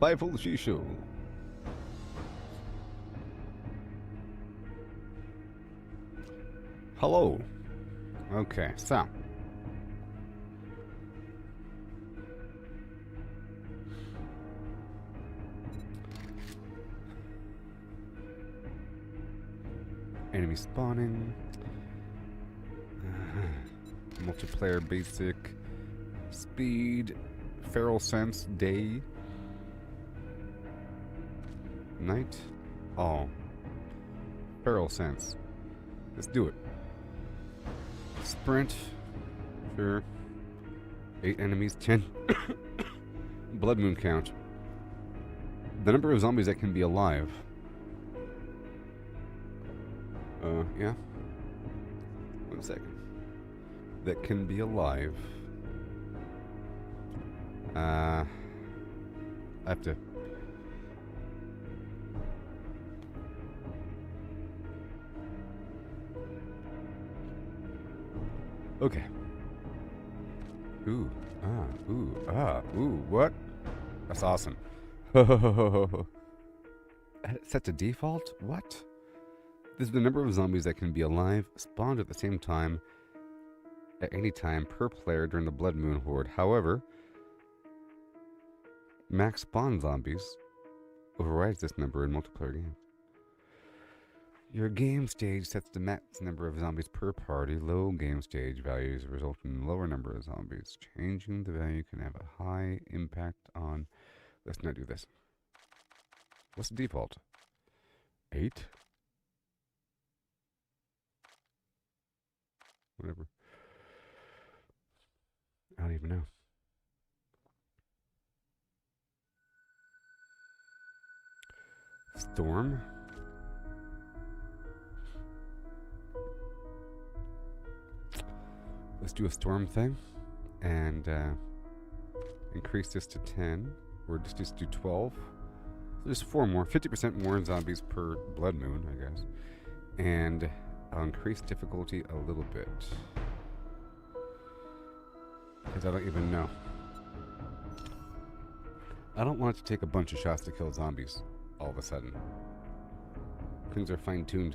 Survival Shisho. Hello. Okay, so. Enemy spawning. Multiplayer basic. Speed. Feral sense. Day. Night. Oh. Feral sense. Let's do it. Sprint. Sure. 8 enemies. 10. Blood moon count. The number of zombies that can be alive. Yeah. 1 second. That can be alive. I have to... Okay. Ooh. Ooh. What? That's awesome. Set to default? What? This is the number of zombies that can be alive, spawned at the same time, at any time per player during the Blood Moon Horde. However, max spawn zombies overrides this number in multiplayer games. Your game stage sets the max number of zombies per party. Low game stage values result in lower number of zombies. Changing the value can have a high impact on... Let's not do this. What's the default? 8? Whatever. I don't even know. Storm? Let's do a storm thing and increase this to 10, or just do 12. There's 4 more, 50% more zombies per blood moon, I guess. And I'll increase difficulty a little bit. Because I don't even know. I don't want it to take a bunch of shots to kill zombies all of a sudden. Things are fine-tuned.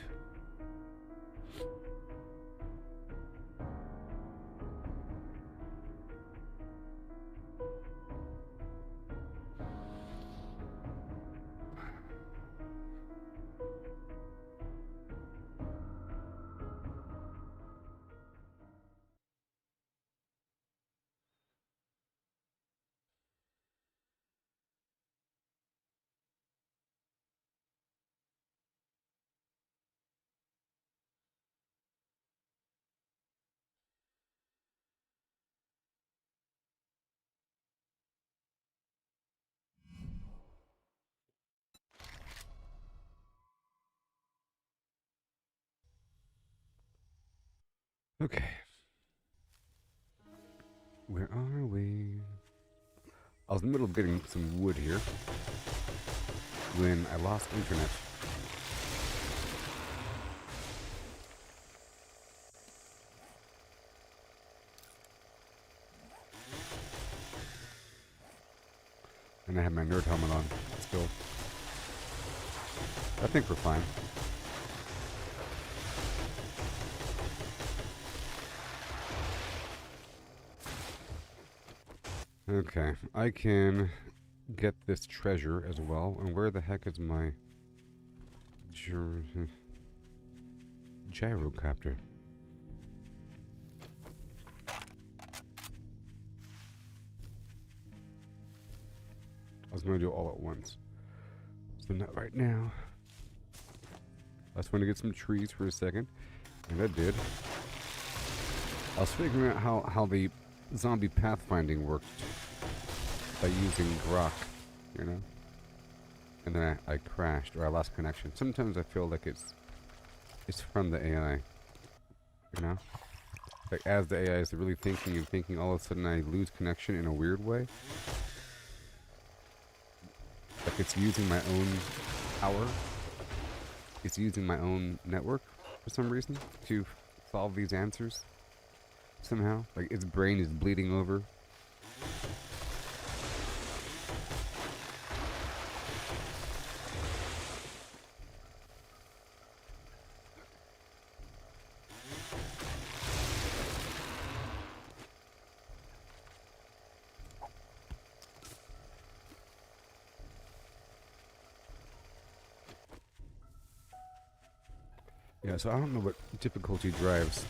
Okay. Where are we? I was in the middle of getting some wood here when I lost internet. And I had my nerd helmet on still. I think we're fine. Okay, I can get this treasure as well. And where the heck is my gyrocopter? I was going to do it all at once. So not right now. I just want to get some trees for a second. And I did. I was figuring out how the zombie pathfinding worked by using grok, you know? And then I crashed, or I lost connection. Sometimes I feel like it's from the AI, you know? Like as the AI is really thinking, all of a sudden I lose connection in a weird way. Like it's using my own power. It's using my own network for some reason to solve these answers. Somehow. Like its brain is bleeding over. Yeah, so I don't know what difficulty drives.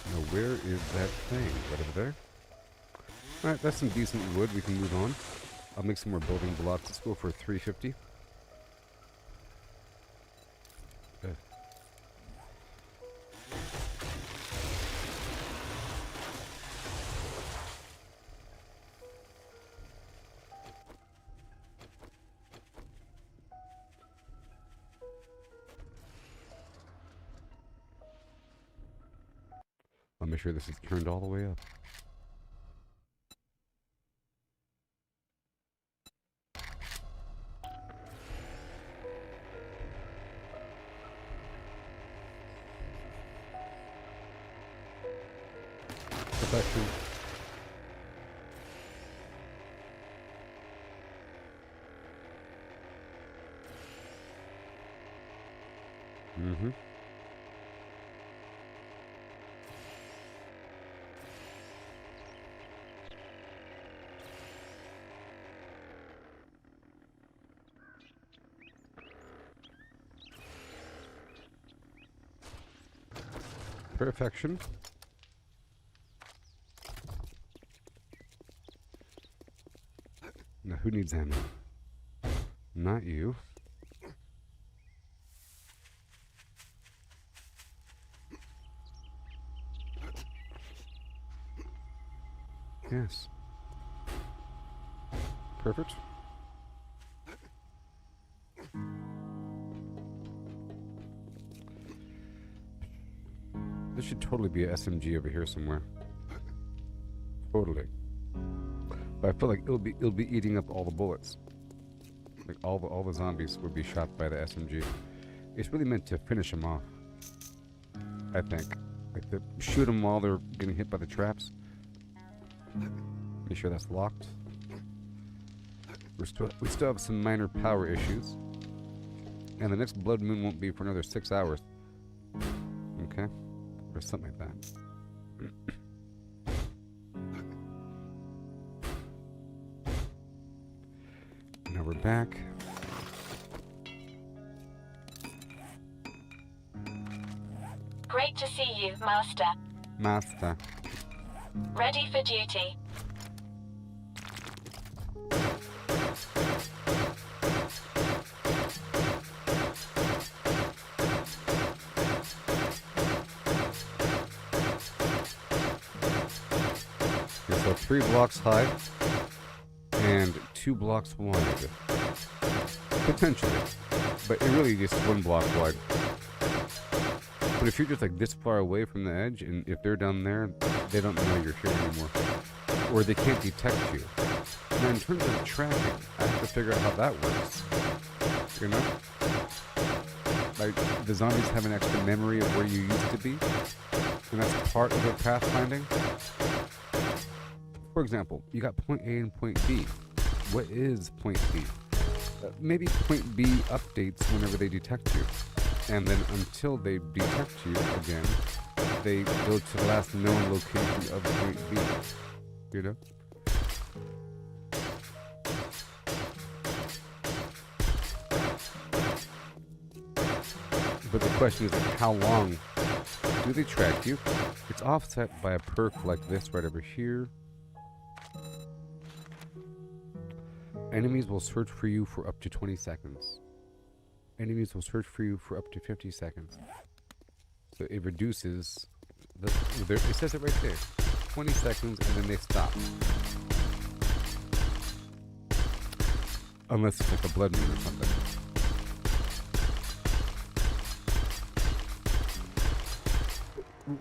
Now, where is that thing? Right over there? Alright, that's some decent wood. We can move on. I'll make some more building blocks. Let's go for 350. I'll make sure this is turned all the way up. Perfection. Mm-hmm. Perfection. Now, who needs ammo? Not you. Yes. Perfect. There should totally be a SMG over here somewhere. Totally. But I feel like it'll be eating up all the bullets. Like all the zombies would be shot by the SMG. It's really meant to finish them off. I think. Like to shoot them while they're getting hit by the traps. Make sure that's locked. We still have some minor power issues. And the next blood moon won't be for another 6 hours. Okay? Or something like that. Now we're back. Great to see you, Master. Master. Ready for duty. So 3 blocks high and 2 blocks wide. Potentially. But it really is 1 block wide. But if you're just like this far away from the edge, and if they're down there, they don't know you're here anymore. Or they can't detect you. Now in terms of tracking, I have to figure out how that works. You know? Like, the zombies have an extra memory of where you used to be. And that's part of their pathfinding. For example, you got point A and point B. What is point B? Maybe point B updates whenever they detect you. And then until they detect you again, they go to the last known location of point B. You know? But the question is, how long do they track you? It's offset by a perk like this right over here. Enemies will search for you for up to 20 seconds. Enemies will search for you for up to 50 seconds. So it reduces it says it right there. 20 seconds and then they stop. Unless it's like a blood moon or something.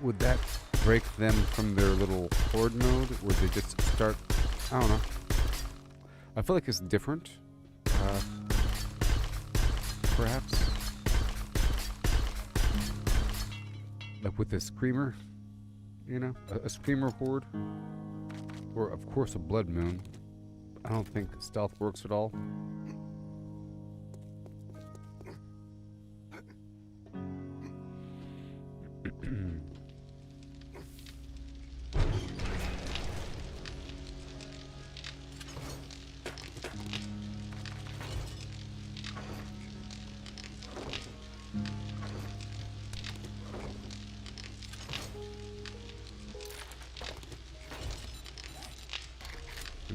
Would that break them from their little horde mode? Would they just start? I don't know. I feel like it's different. Perhaps. Like with a screamer, you know? A screamer horde. Or, of course, a blood moon. I don't think stealth works at all.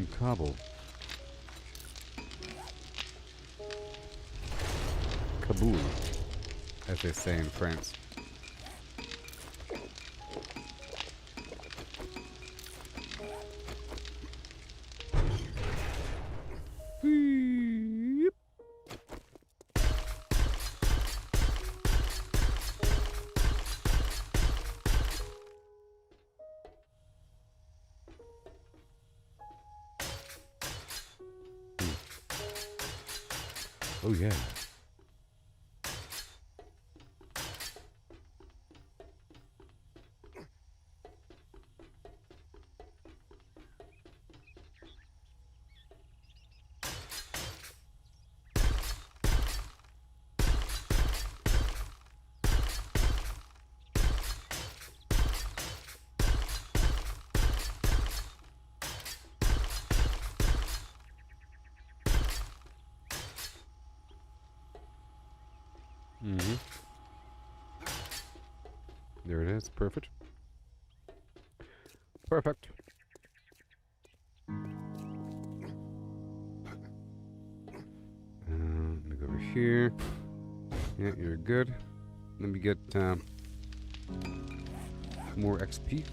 some cobble. Kabul, as they say in France. Beep. Oh yeah. Mm-hmm. There it is. Perfect. Perfect. Let me go over here. Yeah, you're good. Let me get more XP.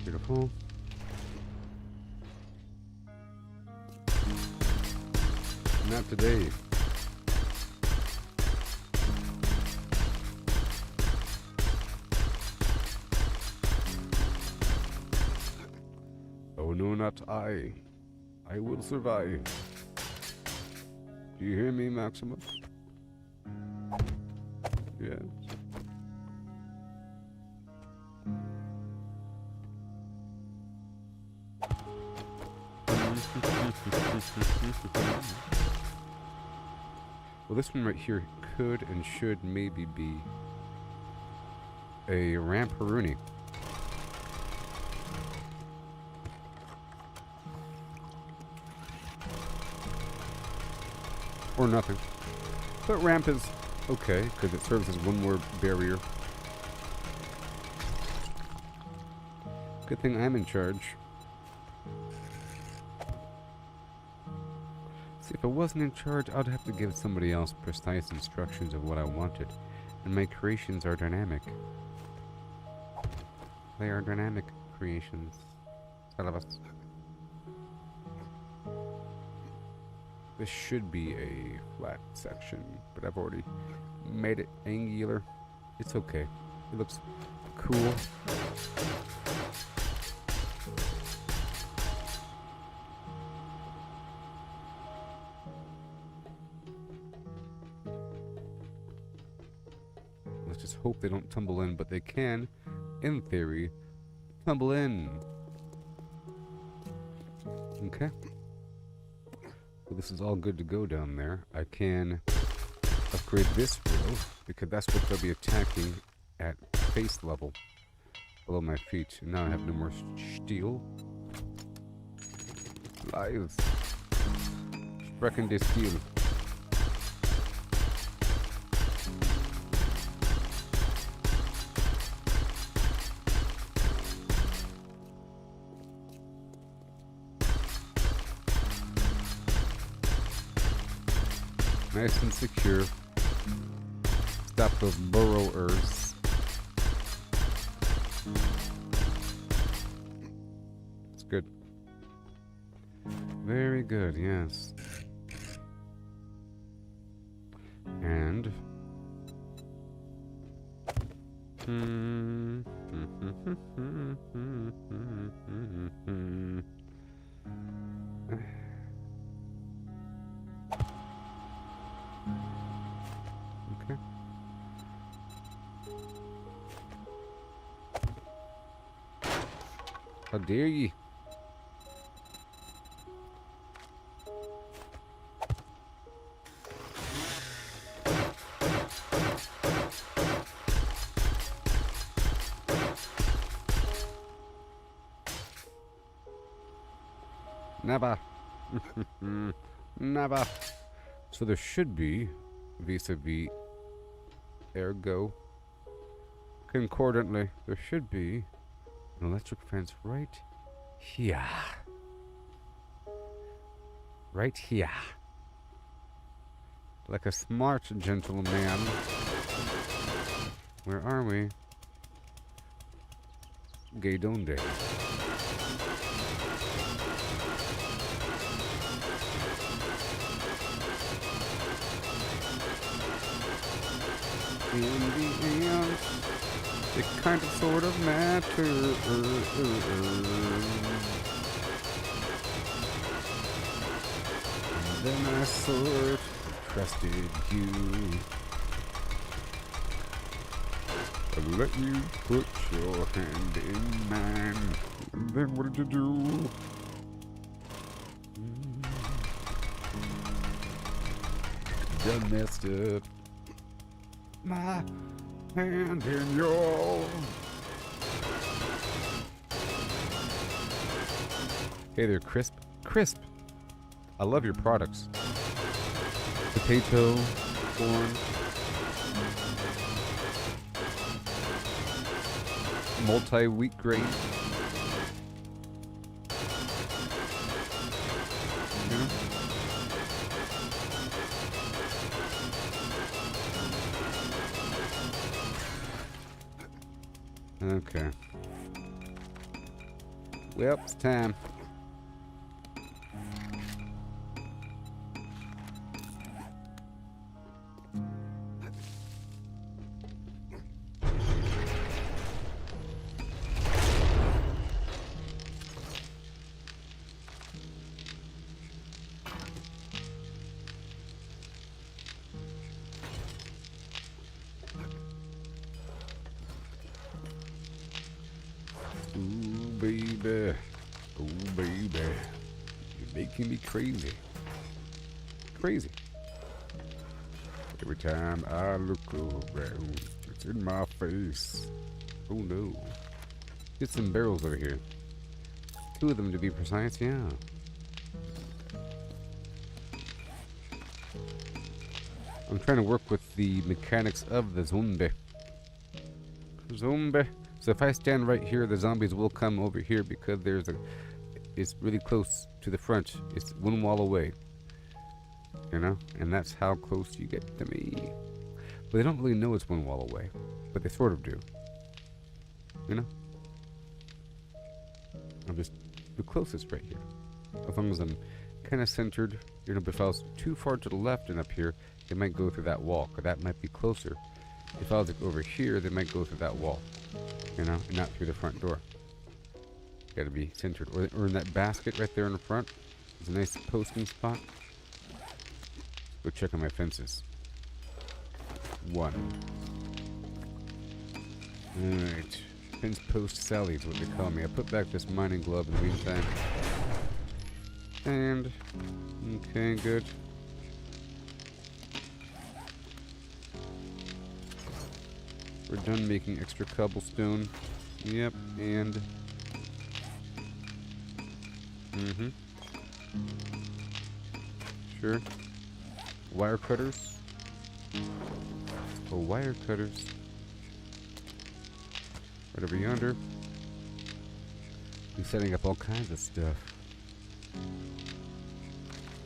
Beautiful. Not today. Oh no, not I. I will survive. Do you hear me, Maximus? Yes. Well, this one right here could and should maybe be a Ramparuni. Or nothing. But ramp is okay, because it serves as one more barrier. Good thing I'm in charge. See, if I wasn't in charge, I'd have to give somebody else precise instructions of what I wanted. And my creations are dynamic. They are dynamic creations. All of us. This should be a flat section, but I've already made it angular. It's okay. It looks cool. Let's just hope they don't tumble in, but they can, in theory, tumble in. Okay. So this is all good to go down there. I can upgrade this row, because that's what they'll be attacking at face level, below my feet. And now I have no more steel. Lies. Sprechen des Steel. Nice and secure. Stop those burrowers. It's good. Very good, yes. And okay. How dare ye? Never. Never. So there should be, vis-a-vis, ergo, concordantly, there should be an electric fence right here. Right here. Like a smart gentleman. Where are we? Gay donde? In the end, it kind of sort of matters. And then I sort of trusted you. And let you put your hand in mine. And then what did you do? Done messed up. My hand in yours. Hey there, Crisp. Crisp! I love your products. Potato, corn, multi-wheat grain. You know? Okay. Well, it's time. Ooh, baby. Ooh, baby. You're making me crazy. Crazy. Every time I look around, it's in my face. Oh no. Get some barrels over here. 2 of them to be precise, yeah. I'm trying to work with the mechanics of the zombie. Zombie. So if I stand right here, the zombies will come over here because it's really close to the front. It's 1 wall away. You know? And that's how close you get to me. But they don't really know it's 1 wall away. But they sort of do. You know? I'm just the closest right here. As long as I'm kind of centered. You know, but if I was too far to the left and up here, they might go through that wall. Or that might be closer. If I was like over here, they might go through that wall. You know, and not through the front door. Gotta be centered. Or in that basket right there in the front. It's a nice posting spot. Go check on my fences. 1. Alright. Fence post Sally is what they call me. I put back this mining glove in the meantime. And okay, good. We're done making extra cobblestone. Yep, and sure. Wire cutters. Oh, wire cutters. Right over yonder. I'm setting up all kinds of stuff.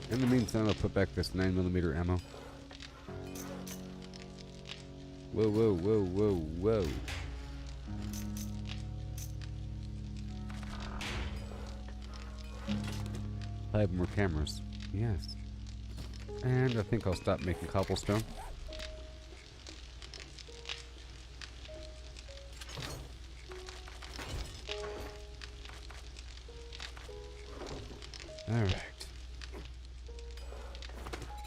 In the meantime, I'll put back this 9mm ammo. Whoa, whoa, whoa, whoa, whoa. 5 more cameras. Yes. And I think I'll stop making cobblestone. Alright.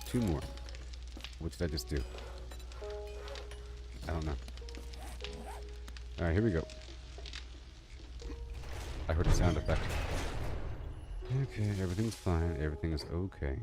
2 more. What did I just do? I don't know. Alright, here we go. I heard a sound effect. Okay, everything's fine. Everything is okay.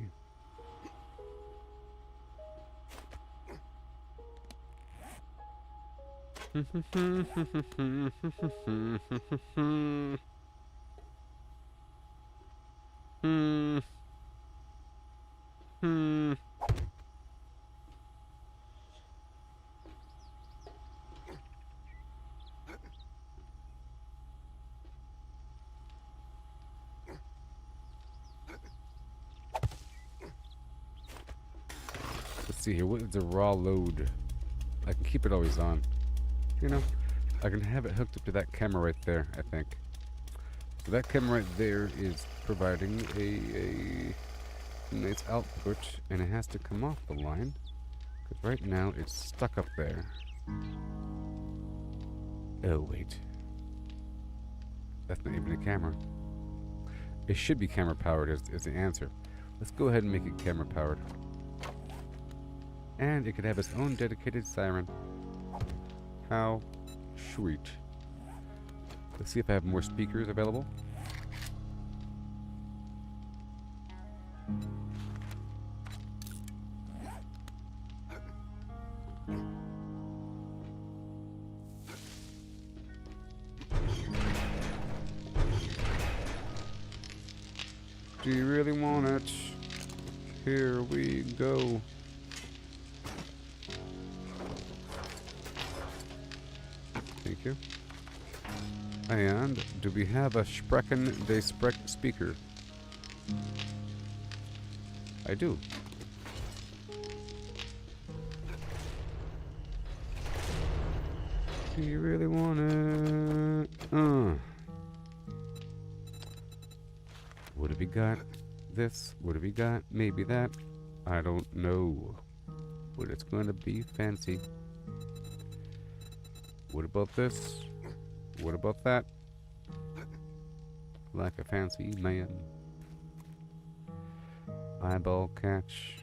Let's see here. What is the raw load? I can keep it always on. You know, I can have it hooked up to that camera right there, I think. So that camera right there is providing a nice output, and it has to come off the line. Because right now it's stuck up there. Oh, wait. That's not even a camera. It should be camera powered is the answer. Let's go ahead and make it camera powered. And it could have its own dedicated siren. How sweet. Let's see if I have more speakers available. Do you really want it? Here we go. Thank you. And do we have a Sprechen de Sprech speaker? I do. Do you really want it? What have we got? This? What have we got? Maybe that? I don't know. But it's gonna be fancy. What about this? What about that? Like a fancy man. Eyeball catch.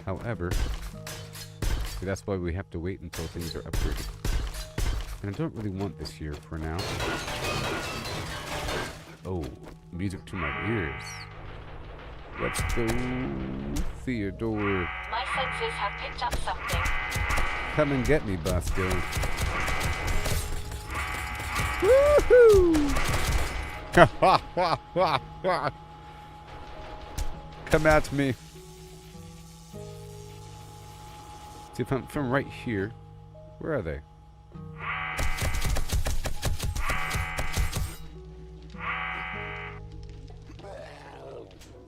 However, see, that's why we have to wait until things are upgraded. And I don't really want this here for now. Oh, music to my ears. Let's go, Theodore. My senses have picked up something. Come and get me, Bosco. Woohoo! Come at me. See, if I'm from right here, where are they?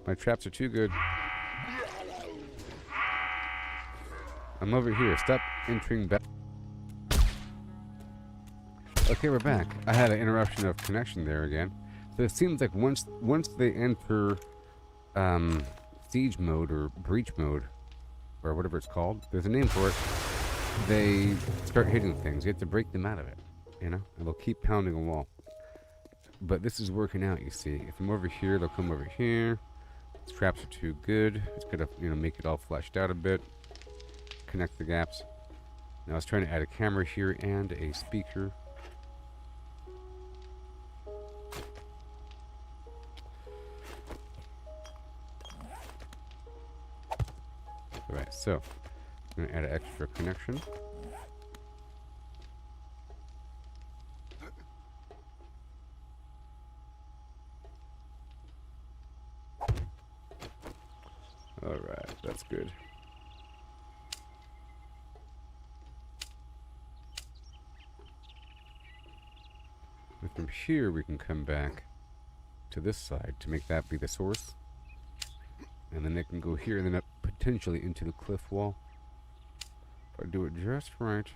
My traps are too good. I'm over here. Stop entering back. Okay, we're back. I had an interruption of connection there again. So it seems like once they enter siege mode or breach mode, or whatever it's called, there's a name for it, they start hitting things. You have to break them out of it, you know? And they'll keep pounding a wall. But this is working out, you see. If I'm over here, they'll come over here. These traps are too good. It's gonna, make it all fleshed out a bit. Connect the gaps. Now I was trying to add a camera here and a speaker. Alright, so I'm gonna add an extra connection. Alright, that's good. And from here we can come back to this side to make that be the source. And then it can go here and then up potentially into the cliff wall. If I do it just right.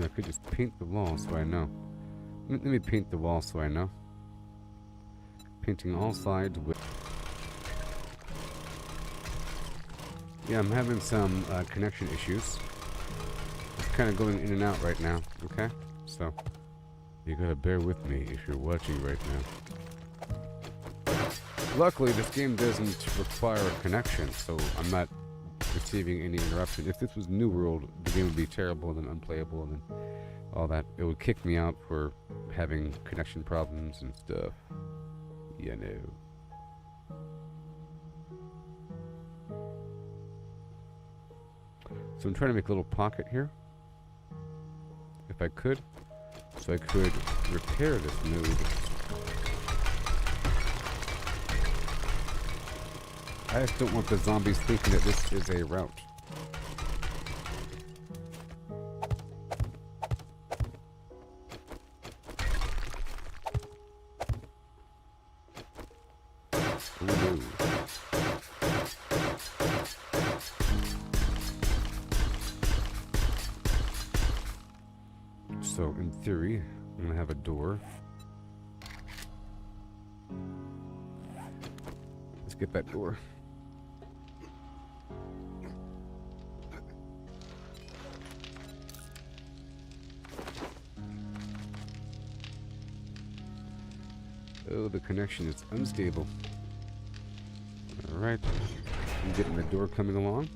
I could just paint the wall so I know. Let me paint the wall so I know. Painting all sides with... Yeah, I'm having some connection issues. It's kind of going in and out right now, okay? So, you gotta bear with me if you're watching right now. Luckily, this game doesn't require a connection, so I'm not receiving any interruption. If this was New World, the game would be terrible and then unplayable and then all that. It would kick me out for having connection problems and stuff. Yeah, no. So I'm trying to make a little pocket here, if I could, so I could repair this node. I just don't want the zombies thinking that this is a route. Oh no. So, in theory, I'm gonna have a door. Let's get that door. Oh, the connection is unstable. Alright. I'm getting the door coming along.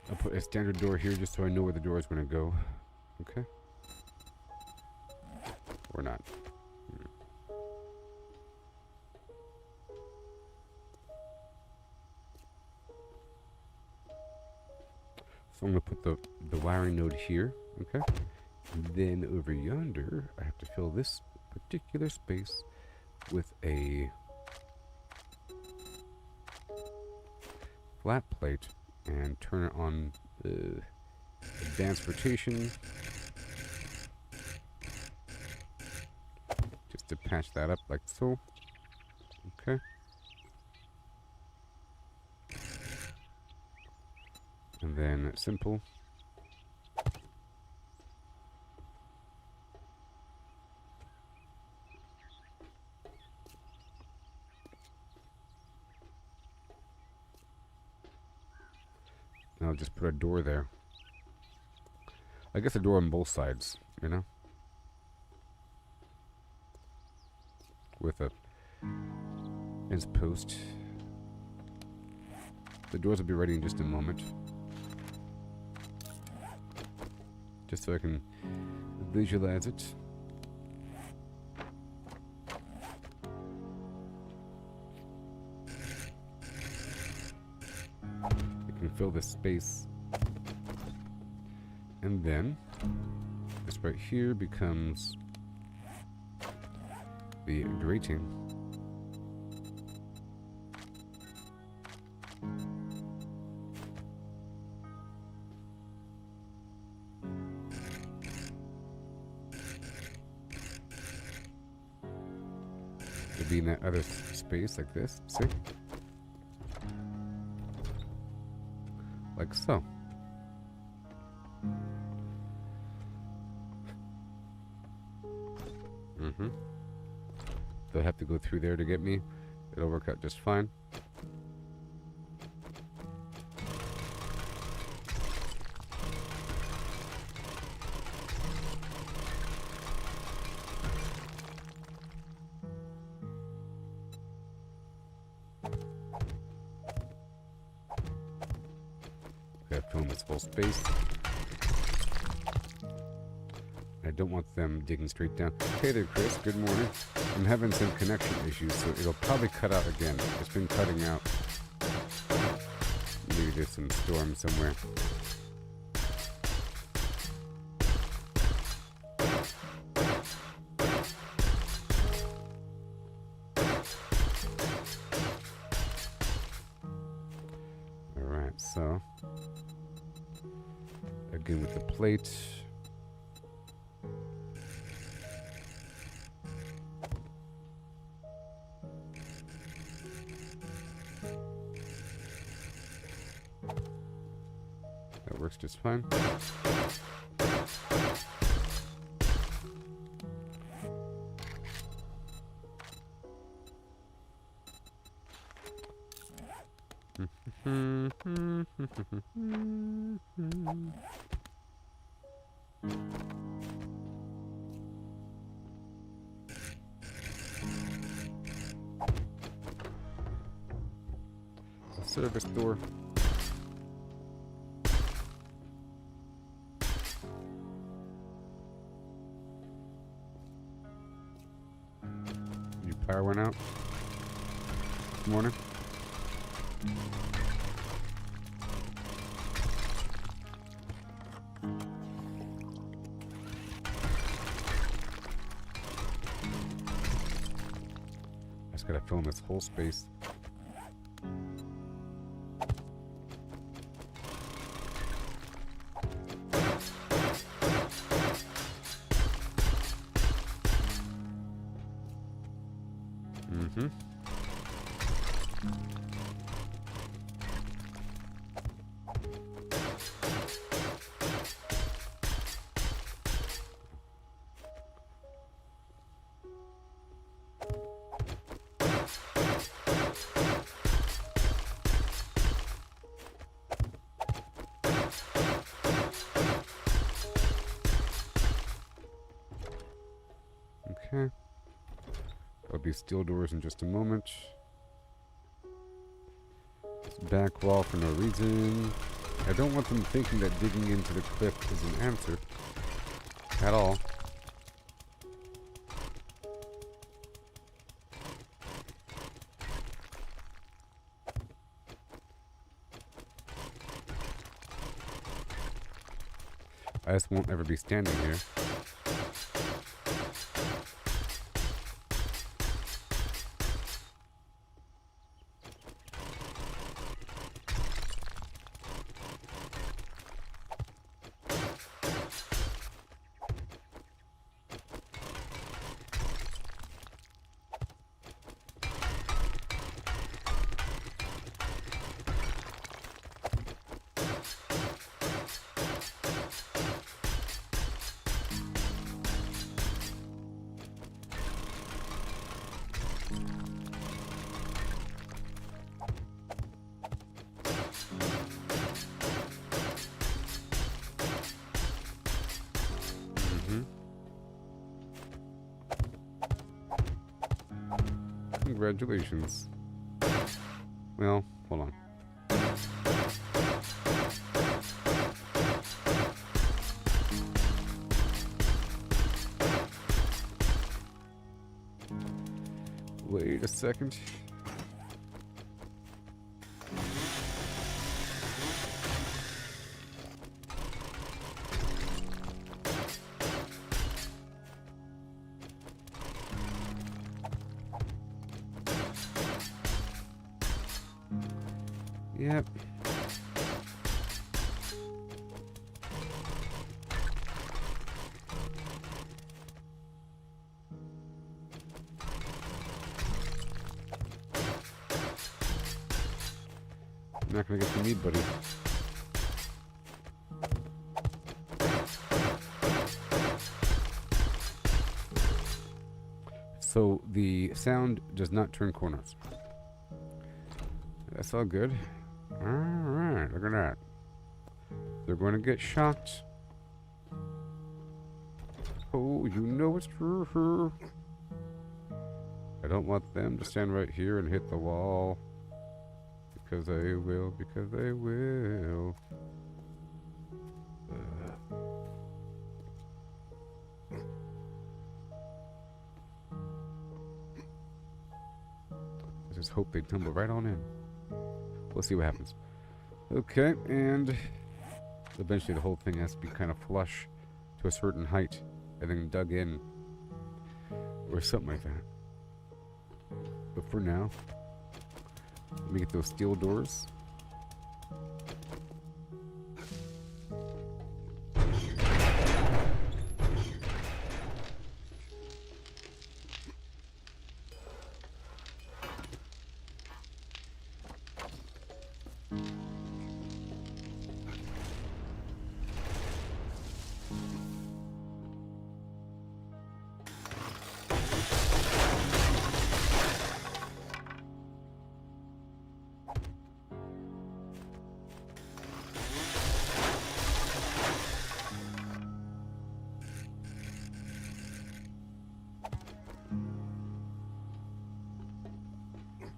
I'll put a standard door here just so I know where the door is going to go. Okay. Or not. So I'm going to put the wiring node here. Okay. And then over yonder, I have to fill this particular space with a flat plate and turn it on advanced rotation just to patch that up like so. Okay. And then simple. And I'll just put a door there. I guess a door on both sides, you know? With a fence post. The doors will be ready in just a moment. Just so I can visualize it. I can fill this space. And then, this right here becomes the grating. It'll be in that other space like this, see? Like so. They'll have to go through there to get me. It'll work out just fine. Okay, I've filled this whole space. I don't want them digging straight down. Hey there, Chris. Good morning. I'm having some connection issues, so it'll probably cut out again. It's been cutting out. Maybe there's some storm somewhere. Alright, so again with the plate. That works just fine. Service door. Your power went out. Good morning. Just gotta fill in this whole space. Mm-hmm. Okay. There'll be steel doors in just a moment. This back wall for no reason. I don't want them thinking that digging into the cliff is an answer. At all. I just won't ever be standing here. Congratulations. Well, hold on. Wait a second. Yep. I'm not gonna get the meat, buddy. So the sound does not turn corners. That's all good. Alright, look at that. They're going to get shocked. Oh, you know it's true. I don't want them to stand right here and hit the wall. Because they will, because they will. I just hope they tumble right on in. We'll see what happens. Okay, and eventually the whole thing has to be kind of flush to a certain height and then dug in. Or something like that. But for now, let me get those steel doors.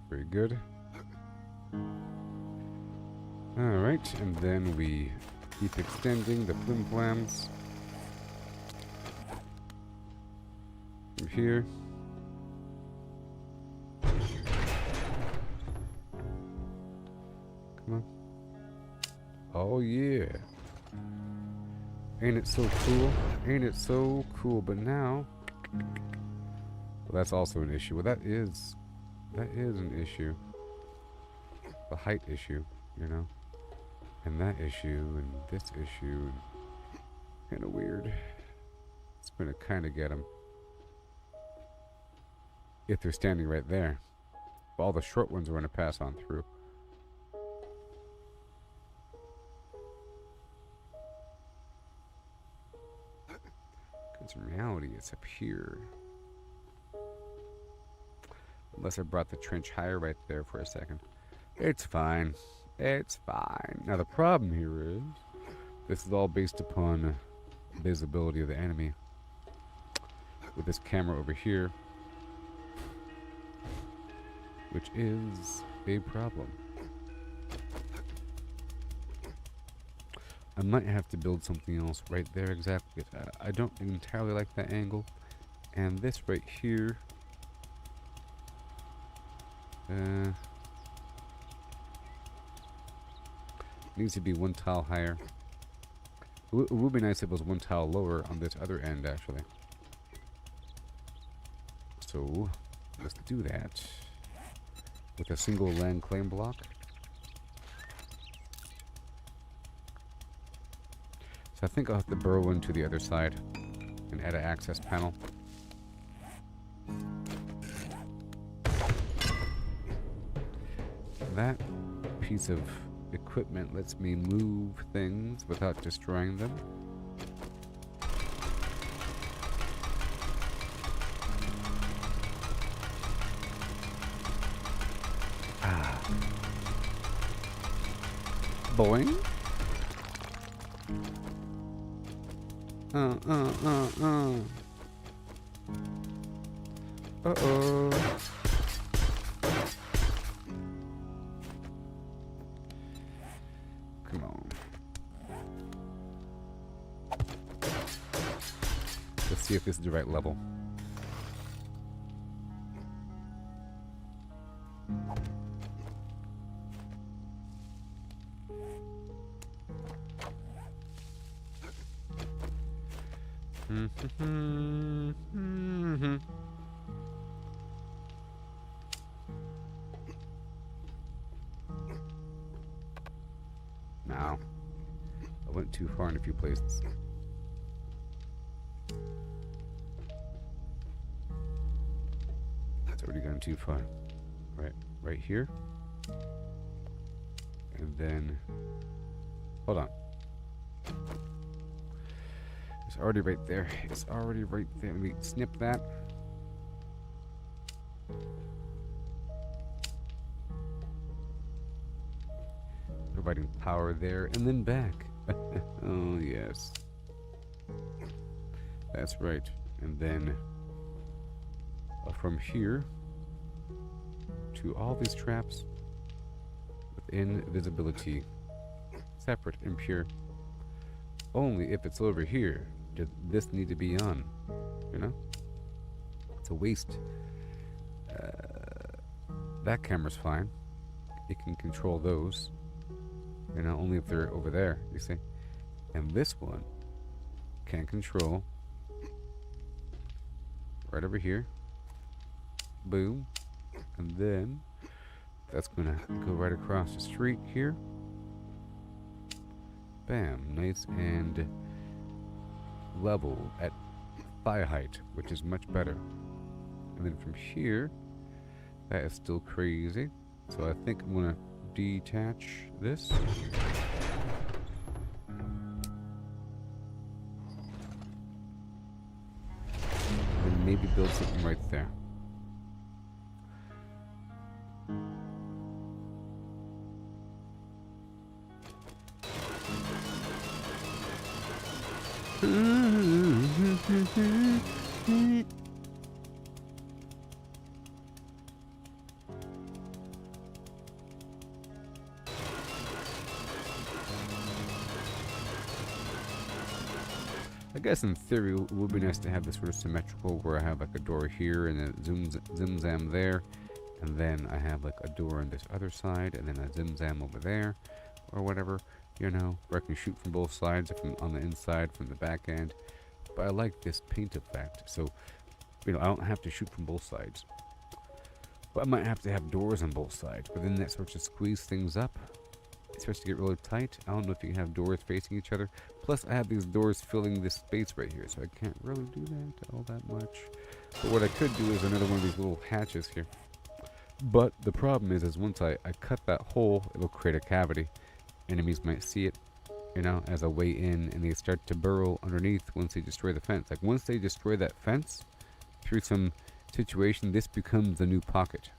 Very good. Alright, and then we keep extending the flim flams from here. Come on. Oh yeah. Ain't it so cool? Ain't it so cool? But now, well, that's also an issue. Well, that is that is an issue. The height issue, you know? And that issue, and this issue. Kind of weird. It's gonna kind of get them. If they're standing right there. But all the short ones are gonna pass on through. Because in reality, it's up here. Unless I brought the trench higher right there for a second. It's fine. It's fine. Now the problem here is, this is all based upon visibility of the enemy. With this camera over here, which is a problem. I might have to build something else right there exactly. I don't entirely like that angle. And this right here, needs to be one tile higher. It would be nice if it was one tile lower on this other end, actually. So, let's do that with a single land claim block. So I think I'll have to burrow into the other side and add an access panel. That piece of equipment lets me move things without destroying them. Boing. Uh-oh. Come on. Let's see if this is the right level. No. I went too far in a few places. It's already gone too far. Right here. And then... Hold on. It's already right there. It's already right there. Let me snip that. Providing power there and then back. Oh, yes. That's right. And then from here to all these traps within visibility. Separate and pure. Only if it's over here does this need to be on. You know? It's a waste. That camera's fine. It can control those. You know, only if they're over there, you see. And this one can control right over here. Boom. And then that's gonna go right across the street here. Bam. Nice and level at thigh height, which is much better. And then from here, that is still crazy. So I think I'm gonna detach this. And maybe build something right there. I guess in theory it would be nice to have this sort of symmetrical where I have like a door here and a zim-zam there, and then I have like a door on this other side and then a zim-zam over there or whatever, you know, where I can shoot from both sides, from on the inside, from the back end. But I like this paint effect, so, you know, I don't have to shoot from both sides. But I might have to have doors on both sides. But then that starts to squeeze things up. It starts to get really tight. I don't know if you can have doors facing each other. Plus, I have these doors filling this space right here, so I can't really do that all that much. But what I could do is another one of these little hatches here. But the problem is once I cut that hole, it'll create a cavity. Enemies might see it, you know, as a way in, and they start to burrow underneath once they destroy the fence. Like, once they destroy that fence, through some situation, this becomes the new pocket.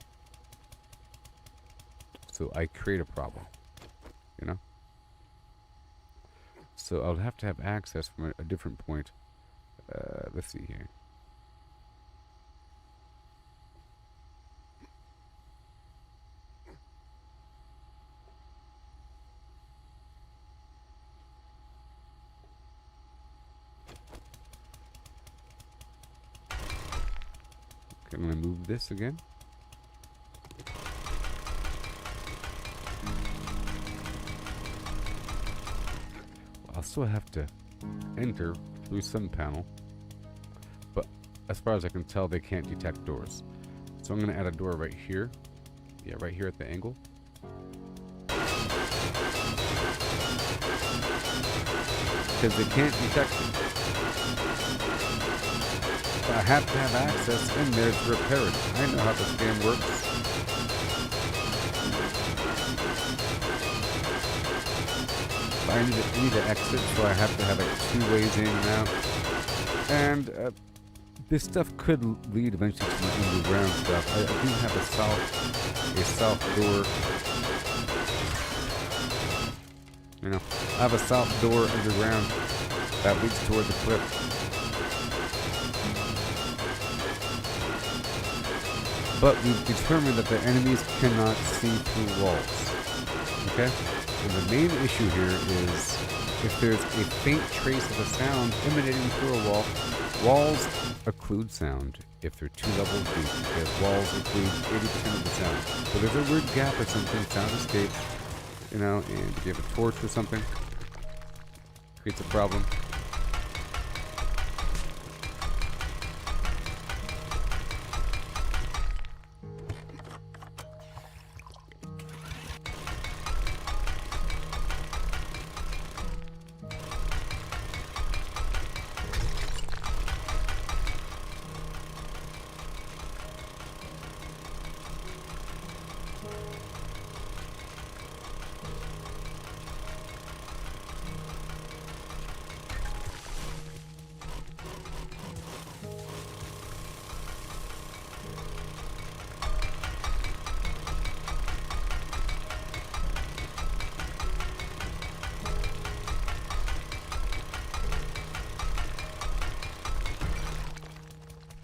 So I create a problem, you know? So I'll have to have access from a different point. Let's see here. Okay, I'm going to move this again. I'll still have to enter through some panel, but as far as I can tell, they can't detect doors. So I'm going to add a door right here. Yeah, right here at the angle. Because they can't detect it. But I have to have access in there to repair it. I know how this game works. I need to exit, so I have to have like 2 ways in and out. And this stuff could lead eventually to my underground stuff. I do have a south door. You know, I have a south door underground that leads toward the cliff. But we've determined that the enemies cannot see through walls. Okay? And the main issue here is if there's a faint trace of a sound emanating through a wall, walls occlude sound if they're 2 levels deep, because walls include 80% of the sound. So there's a weird gap or something, sound escape, you know, and if you have a torch or something, creates a problem.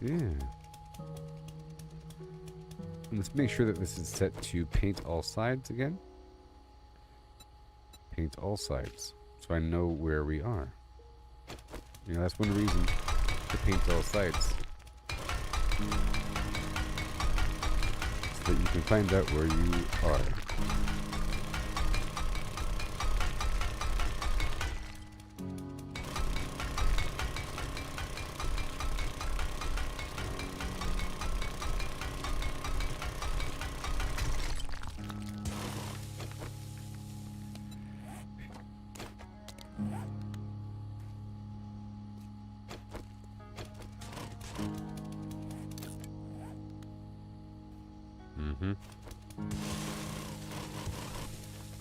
Yeah. And let's make sure that this is set to paint all sides again. Paint all sides. So I know where we are. You know, that's one reason to paint all sides. So that you can find out where you are.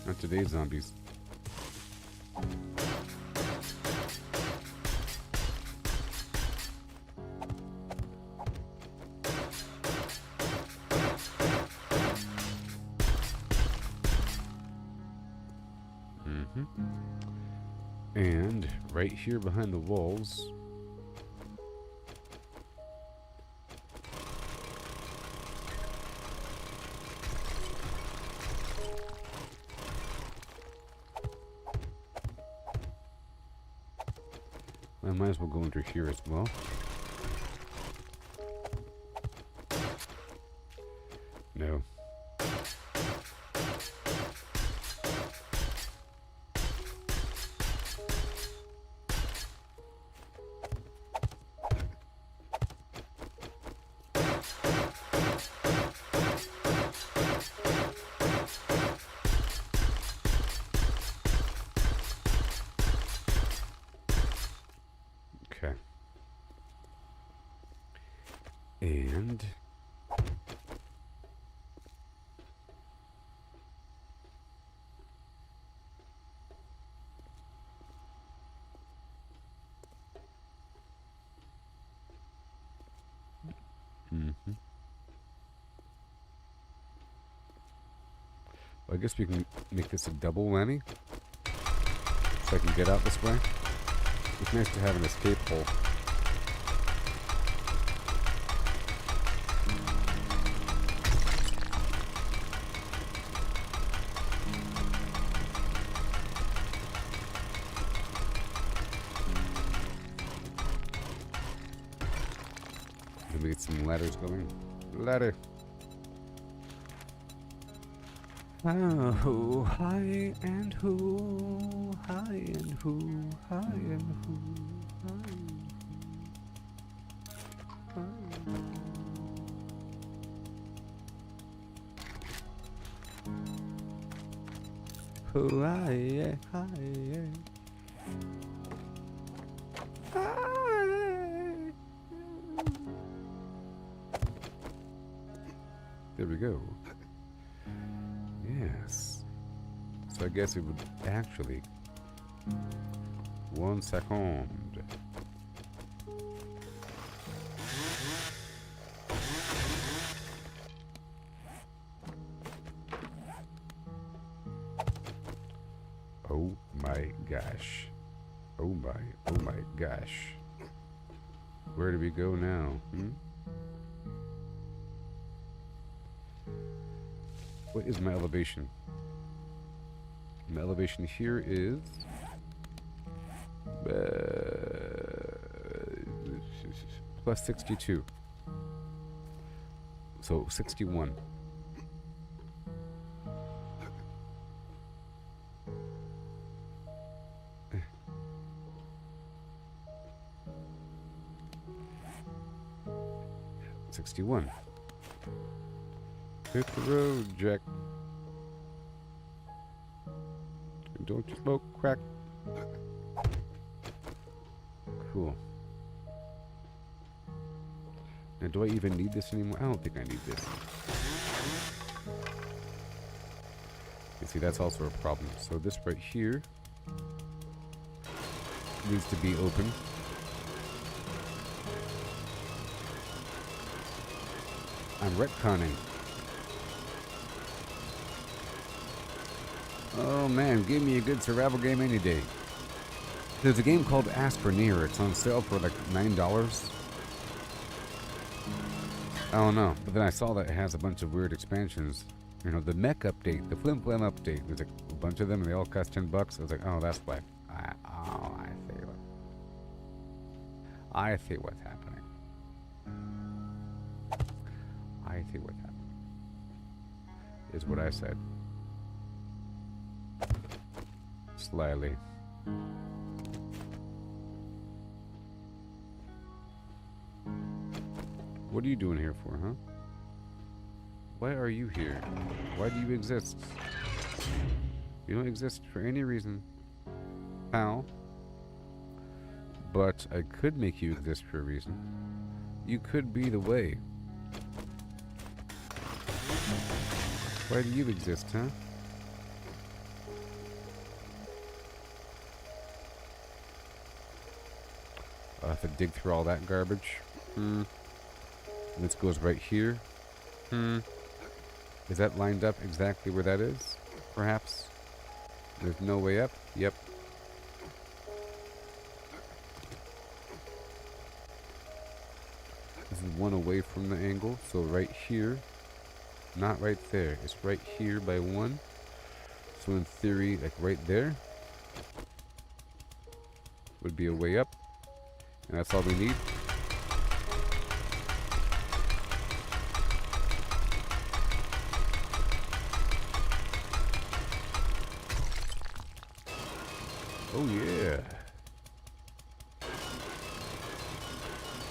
Not today's zombies. And right here behind the walls, I might as well go under here as well. No. And I guess we can make this a double whammy, so I can get out this way. It's nice to have an escape hole. Let me get some ladders going. Ladder. Oh, high and who, high and who, high and who, high and who, high, high. There we go. Yes. So I guess it would actually... 1 second. Oh my gosh. Oh my gosh. Where do we go now? What is my elevation? My elevation here is plus 62. So 61. Hit the road, Jack. And don't you smoke crack. Cool. Now, do I even need this anymore? I don't think I need this. You see, that's also a problem. So this right here needs to be open. I'm retconning. Oh man, give me a good survival game any day. There's a game called Astroneer. It's on sale for like $9. I don't know, but then I saw that it has a bunch of weird expansions. You know, the mech update, the Flim Flam update. There's like a bunch of them and they all cost $10. I was like, oh, that's why. I see what's happening. I see what's happening. Is what I said. Slyly. What are you doing here for, huh? Why are you here? Why do you exist? You don't exist for any reason, pal. But I could make you exist for a reason. You could be the way. Why do you exist, huh? I'll have to dig through all that garbage. This goes right here. Is that lined up exactly where that is? Perhaps? There's no way up? Yep. This is one away from the angle, so right here. Not right there. It's right here by 1. So in theory, like right there would be a way up. And that's all we need. Oh yeah.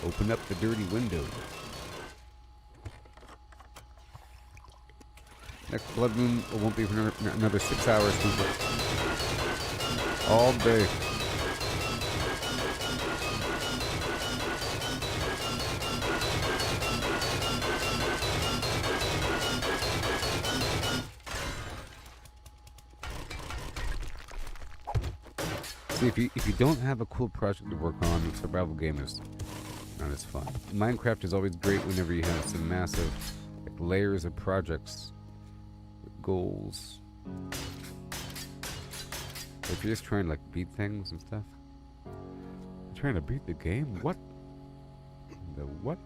Open up the dirty window. Next blood moon won't be for another 6 hours, people. All day. See, if you don't have a cool project to work on, the survival game is not as fun. Minecraft is always great whenever you have some massive like, layers of projects, goals. But if you're just trying to like beat things and stuff, you're trying to beat the game. What? The what?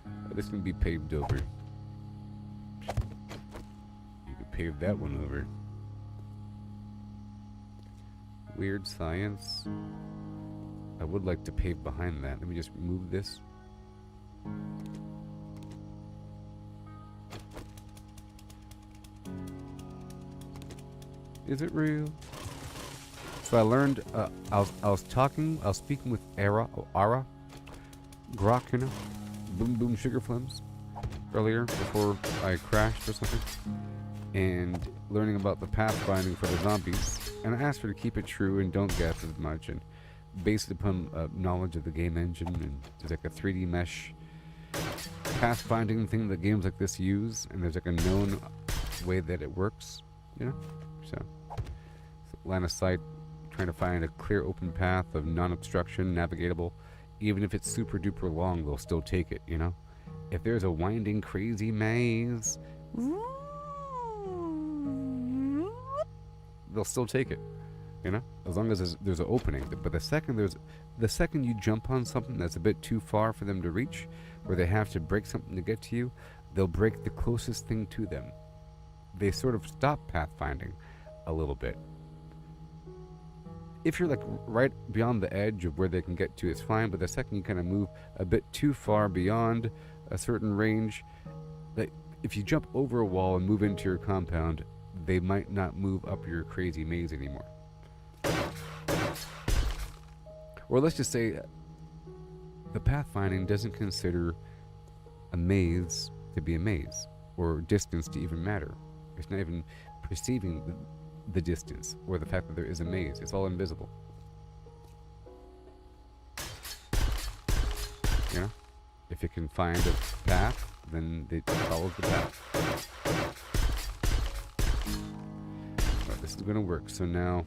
Oh, this can be paved over. You can pave that one over. Weird science. I would like to pave behind that. Let me just remove this. Is it real? So I learned. I was speaking with Ara, Grok, you know, Boom Boom Sugar Flims, earlier before I crashed or something, and learning about the pathfinding for the zombies. And I asked her to keep it true and don't guess as much, and based upon knowledge of the game engine, and there's like a 3D mesh pathfinding thing that games like this use, and there's like a known way that it works, you know. So line of sight, trying to find a clear open path of non-obstruction, navigatable. Even if it's super duper long, they'll still take it, you know. If there's a winding crazy maze, they'll still take it, you know, as long as there's an opening. But the second you jump on something that's a bit too far for them to reach, or they have to break something to get to you, they'll break the closest thing to them. They sort of stop pathfinding a little bit. If you're like right beyond the edge of where they can get to, it's fine. But the second you kind of move a bit too far beyond a certain range, like if you jump over a wall and move into your compound, they might not move up your crazy maze anymore. Or let's just say the pathfinding doesn't consider a maze to be a maze, or distance to even matter. It's not even perceiving the distance or the fact that there is a maze. It's all invisible. You know? If it can find a path, then it follows the path. But this is going to work. So now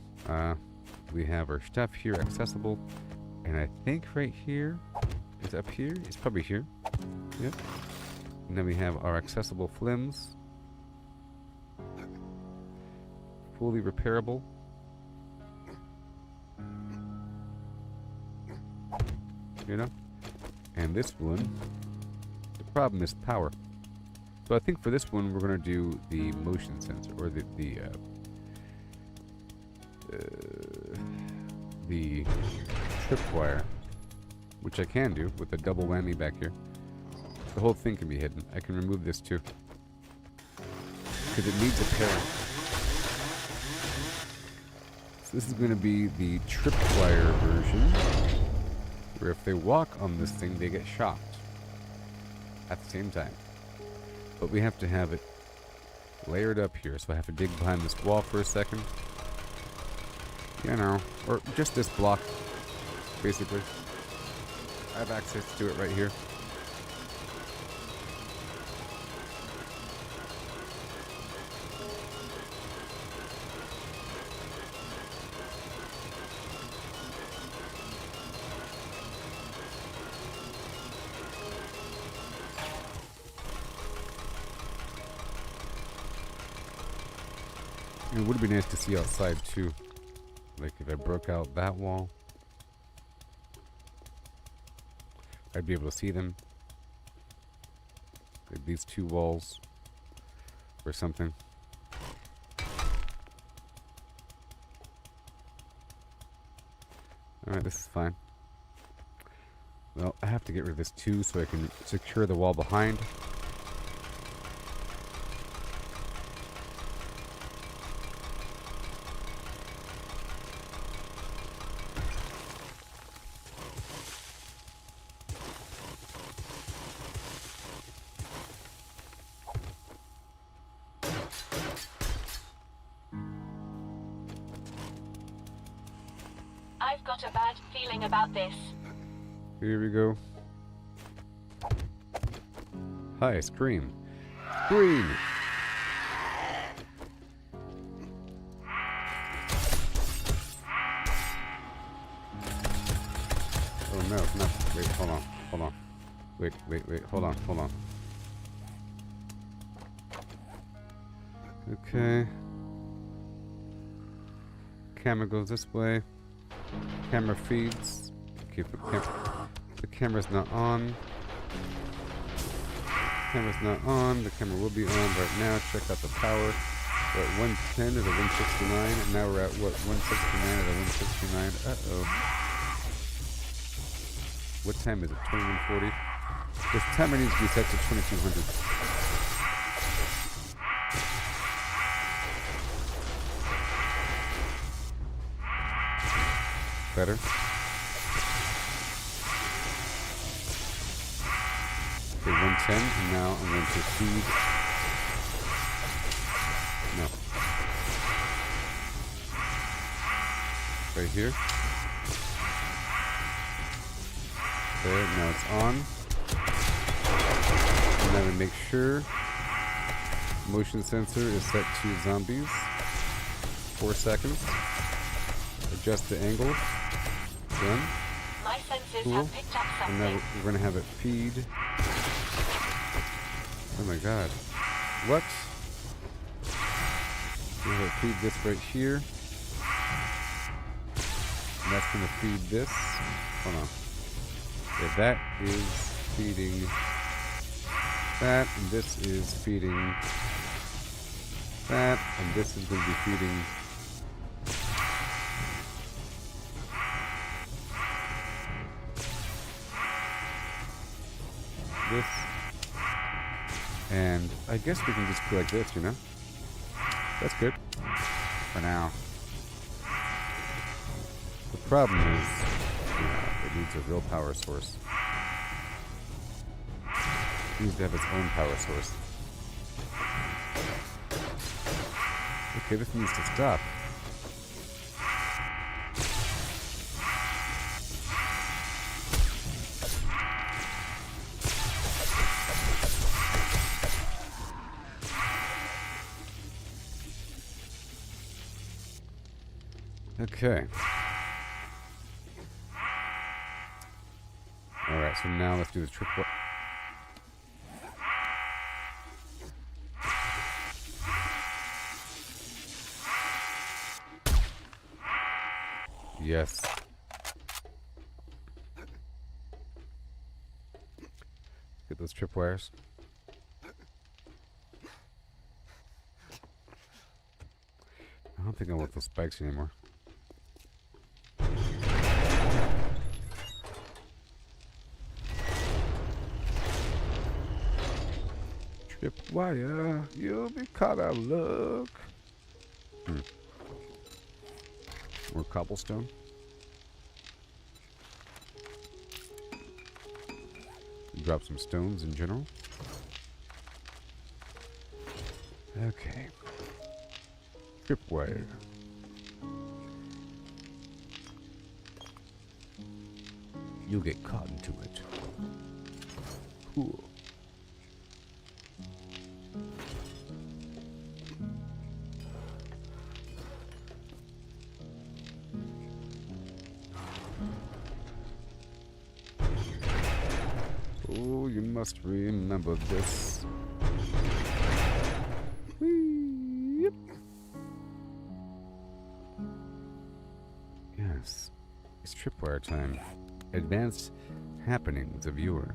we have our stuff here accessible. And I think right here is up here. It's probably here. Yep. And then we have our accessible flims. Fully repairable. You know? And this one, the problem is power. So I think for this one we're going to do the motion sensor, or the tripwire, which I can do with a double whammy back here. The whole thing can be hidden. I can remove this too, because it needs a pair. So this is going to be the tripwire version, where if they walk on this thing, they get shocked at the same time. But we have to have it layered up here, so I have to dig behind this wall for a second. You know, or just this block, basically. I have access to it right here. It would be nice to see outside too. Like if I broke out that wall, I'd be able to see them. Like these two walls or something. Alright, this is fine. Well, I have to get rid of this too so I can secure the wall behind. I've got a bad feeling about this. Here we go. Hi, Scream. Scream! wait. Hold on. Okay. Camera goes this way. Camera feeds. Okay, the camera's not on. Camera's not on. The camera will be on right now. Check out the power. We're at 110 at a 169. And now we're at what? 169 at a 169. Uh-oh. What time is it? 2140? This timer needs to be set to 2200. Better. Okay, 110, and now I'm going to feed. No. Right here. There, now it's on. And now we make sure motion sensor is set to zombies. 4 seconds. Adjust the angle. Done. My sensors Cool. have picked up And now something. we're going to have it feed. Oh my god. What? We're going to feed this right here. And that's going to feed this. Hold on. Okay, that is feeding that, and this is feeding that, and this is going to be feeding this. And I guess we can just go like this, you know? That's good. For now. The problem is, it needs a real power source. It needs to have its own power source. Okay, this needs to stop. Okay. Alright, so now let's do the triple. Yes. Get those tripwires. I don't think I want those spikes anymore. Tripwire, you'll be caught out of luck. More cobblestone. Drop some stones in general. Okay. Tripwire. You'll get caught into it. Cool. Oh, you must remember this. Whee, yep. Yes, it's tripwire time. Advanced happening with the viewer.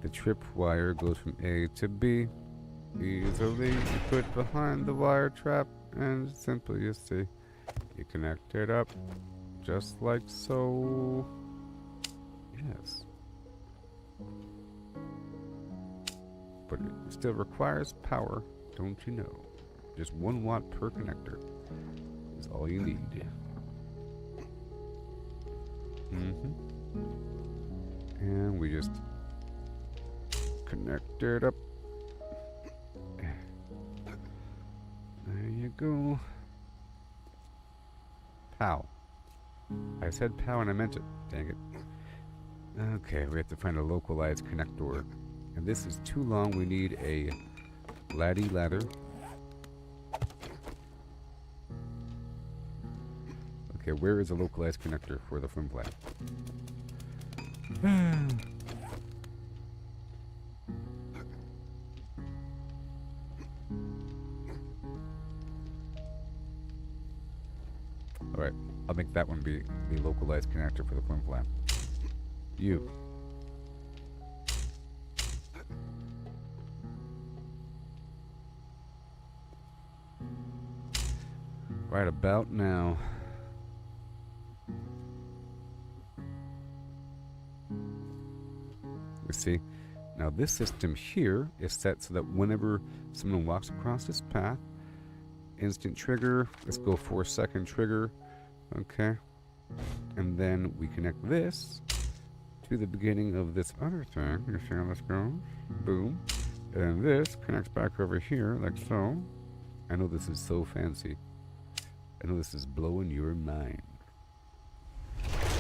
The tripwire goes from A to B. Easily put behind the wire trap, and simply you see, you connect it up, just like so. Yes. But it still requires power, don't you know? Just 1 watt per connector is all you need. And we just connect it up. There you go. Pow. I said pow and I meant it. Dang it. Okay, we have to find a localized connector. And this is too long. We need a laddie ladder. Okay, where is a localized connector for the flim flam? Right. I'll make that one be the localized connector for the flim flam. You. Right about now. You see? Now this system here is set so that whenever someone walks across this path, instant trigger, let's go 4-second trigger, okay? And then we connect this to the beginning of this other thing. You see how this goes? Boom. And this connects back over here, like so. I know this is so fancy. I know this is blowing your mind.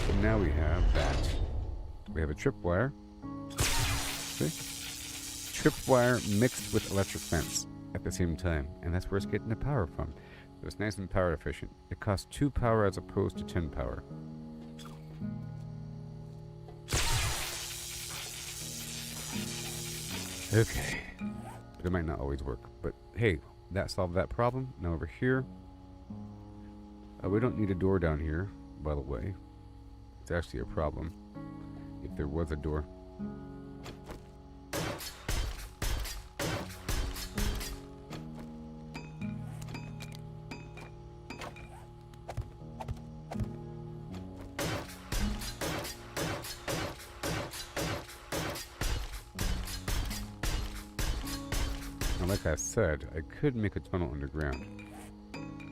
So now we have that. We have a tripwire. See? Tripwire mixed with electric fence at the same time. And that's where it's getting the power from. So it's nice and power efficient. It costs 2 power as opposed to 10 power. Okay. It might not always work, but hey, that solved that problem. Now over here, we don't need a door down here, by the way. It's actually a problem if there was a door. Now, like I said, I could make a tunnel underground.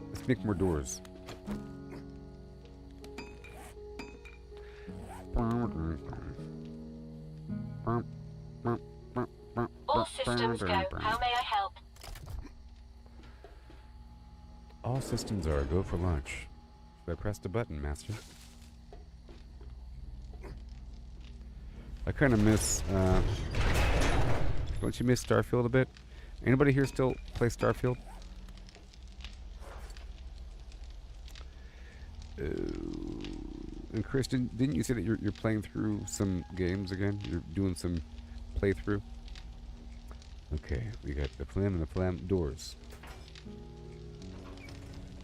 Let's make more doors. All systems go. How may I help? All systems are go for launch. Should I press the button, Master? I kind of miss, don't you miss Starfield a bit? Anybody here still play Starfield? And Chris, didn't you say that you're playing through some games again? You're doing some playthrough? Okay, we got the flam and the flam doors.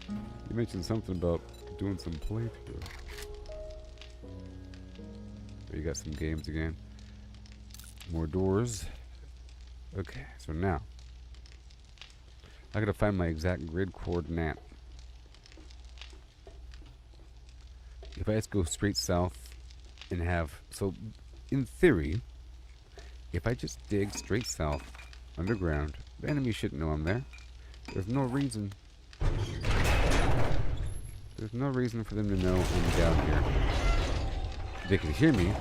You mentioned something about doing some playthrough. You got some games again. More doors. Okay, so now I gotta find my exact grid coordinate. If I just go straight south and have, so in theory, if I just dig straight south underground, the enemy shouldn't know I'm there. There's no reason. There's no reason for them to know I'm down here. They can hear me,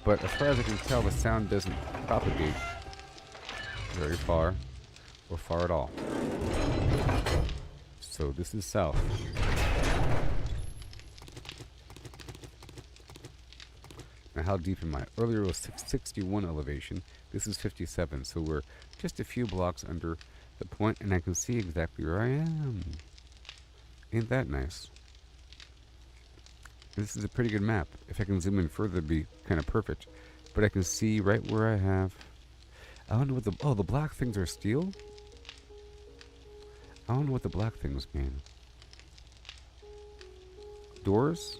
but as far as I can tell, the sound doesn't propagate very far or far at all. So this is south. Now how deep am I? Earlier was 61 elevation. This is 57, so we're just a few blocks under the point, and I can see exactly where I am. Ain't that nice? This is a pretty good map. If I can zoom in further, it'd be kind of perfect. But I can see right where I have. I don't know what the... Oh, the black things are steel? I don't know what the black things mean. Doors?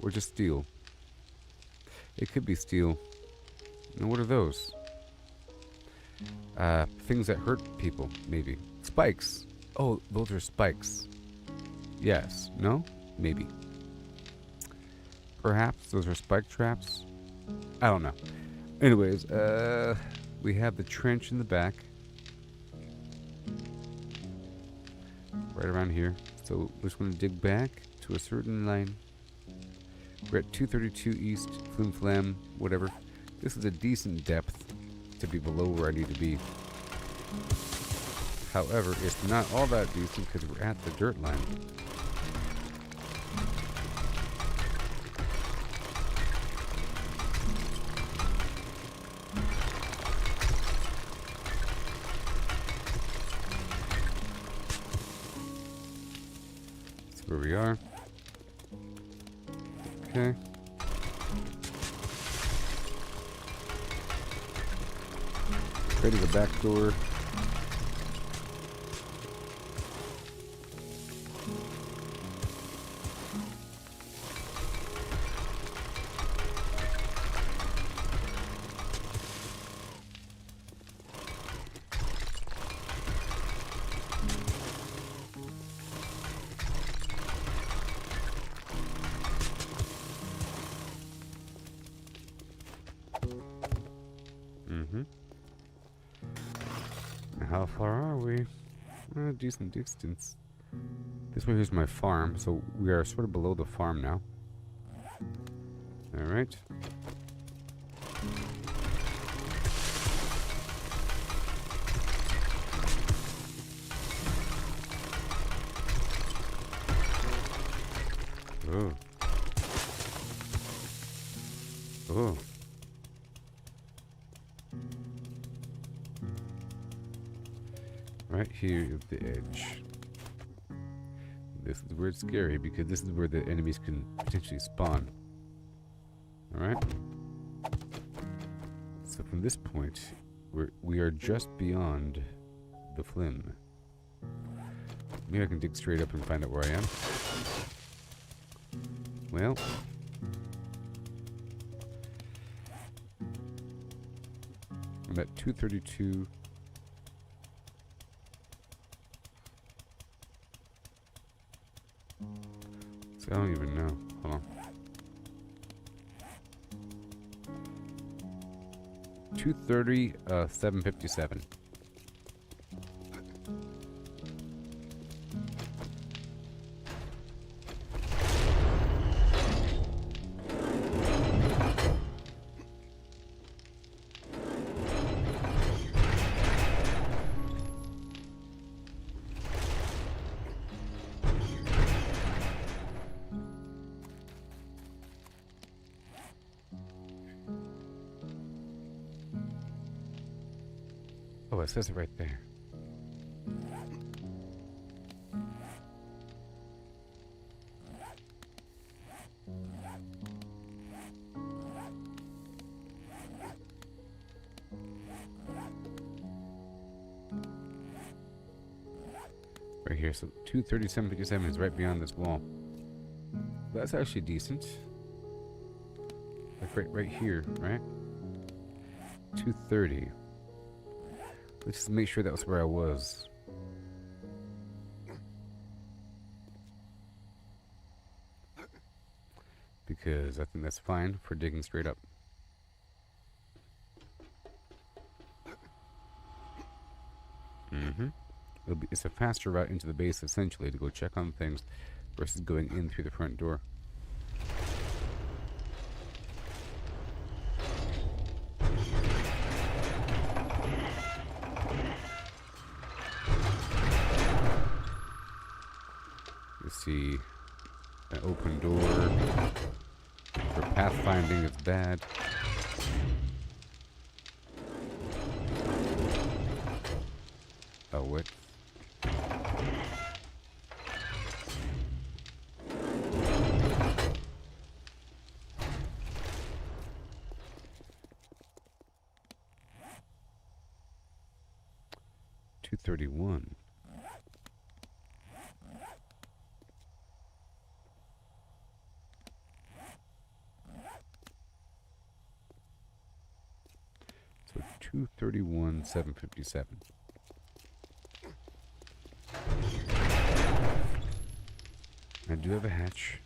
Or just steel? It could be steel. Now, what are those? Things that hurt people, maybe. Spikes. Oh, those are spikes. Yes. No? Maybe. Perhaps those are spike traps? I don't know. Anyways, we have the trench in the back. Right around here. So we're just going to dig back to a certain line. We're at 232 east, flim flam, whatever. This is a decent depth to be below where I need to be. However, it's not all that decent because we're at the dirt line. That's where we are. Okay. Creating the back door. Mm-hmm. How far are we? A decent distance. This way here's my farm, so we are sort of below the farm now. Alright. Oh. Oh. Right here is the edge. This is where it's scary because this is where the enemies can potentially spawn. Alright? So from this point, we are just beyond the flim. Maybe I can dig straight up and find out where I am. Well. I'm at 232. So I don't even know. Hold on. 230, 757. Oh, it says it right there. Right here, so 237.57 is right beyond this wall. That's actually decent. Like right here, right? 230. Let's just make sure that was where I was. Because I think that's fine for digging straight up. Mm-hmm. It's a faster route into the base, essentially, to go check on things versus going in through the front door. You see an open door. For pathfinding, it's bad. Oh, what? $231. So 231, 757. I do have a hatch.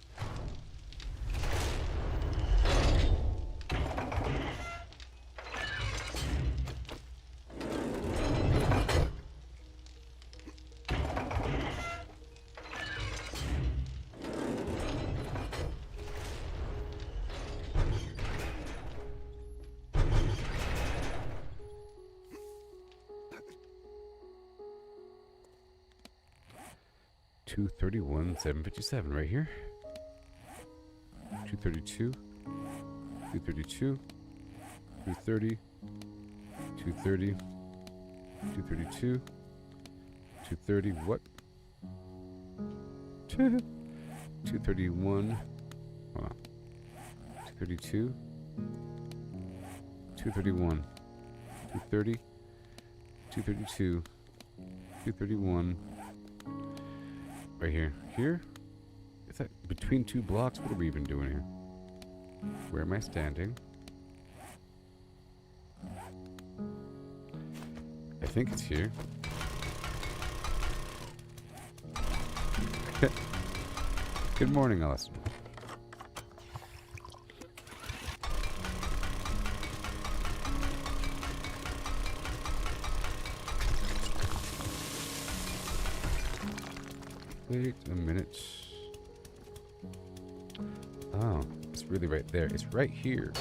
$231, 757 right here. 232, 232, 230, 230, 232, 230. What? 231. Hold on. 232, 231, 230, 232, 231. Right here. Here? Is that between two blocks? What are we even doing here? Where am I standing? I think it's here. Good morning, Allison. Wait a minute. Oh, it's really right there. It's right here.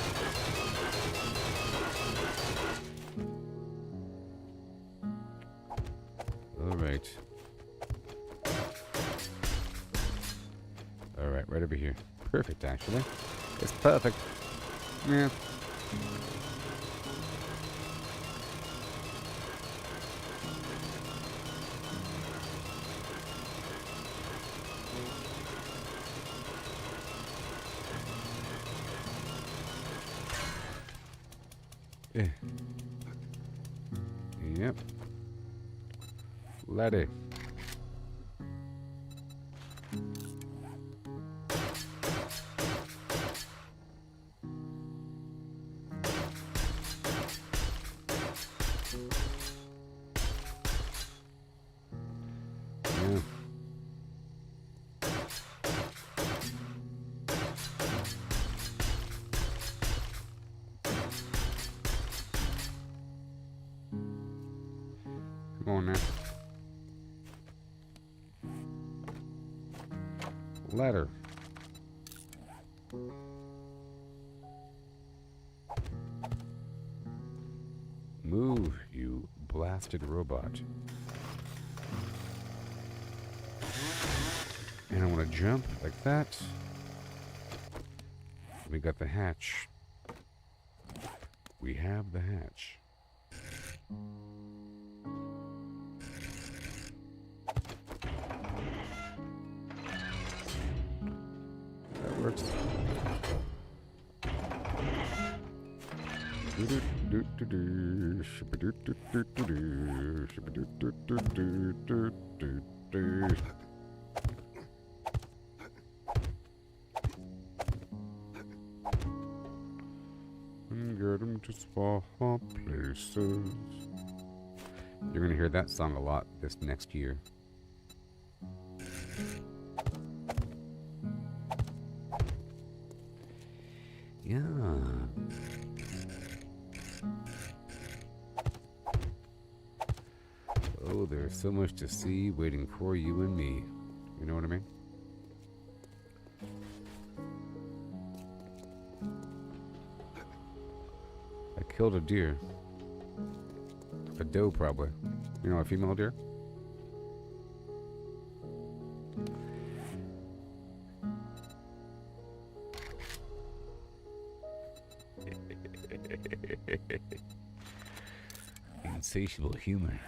Alright. Alright, right over here. Perfect, actually. It's perfect. Yeah. Eh. Yep. Laddie. Yeah. Come on now. Ladder. Move, you blasted robot. And I want to jump like that. We got the hatch. We have the hatch. That works. And get 'em to far places. You're gonna hear that song a lot this next year. Yeah. Oh, there's so much to see waiting for you and me. You know what I mean? I killed a deer. A doe, probably. You know, a female deer? Insatiable humor.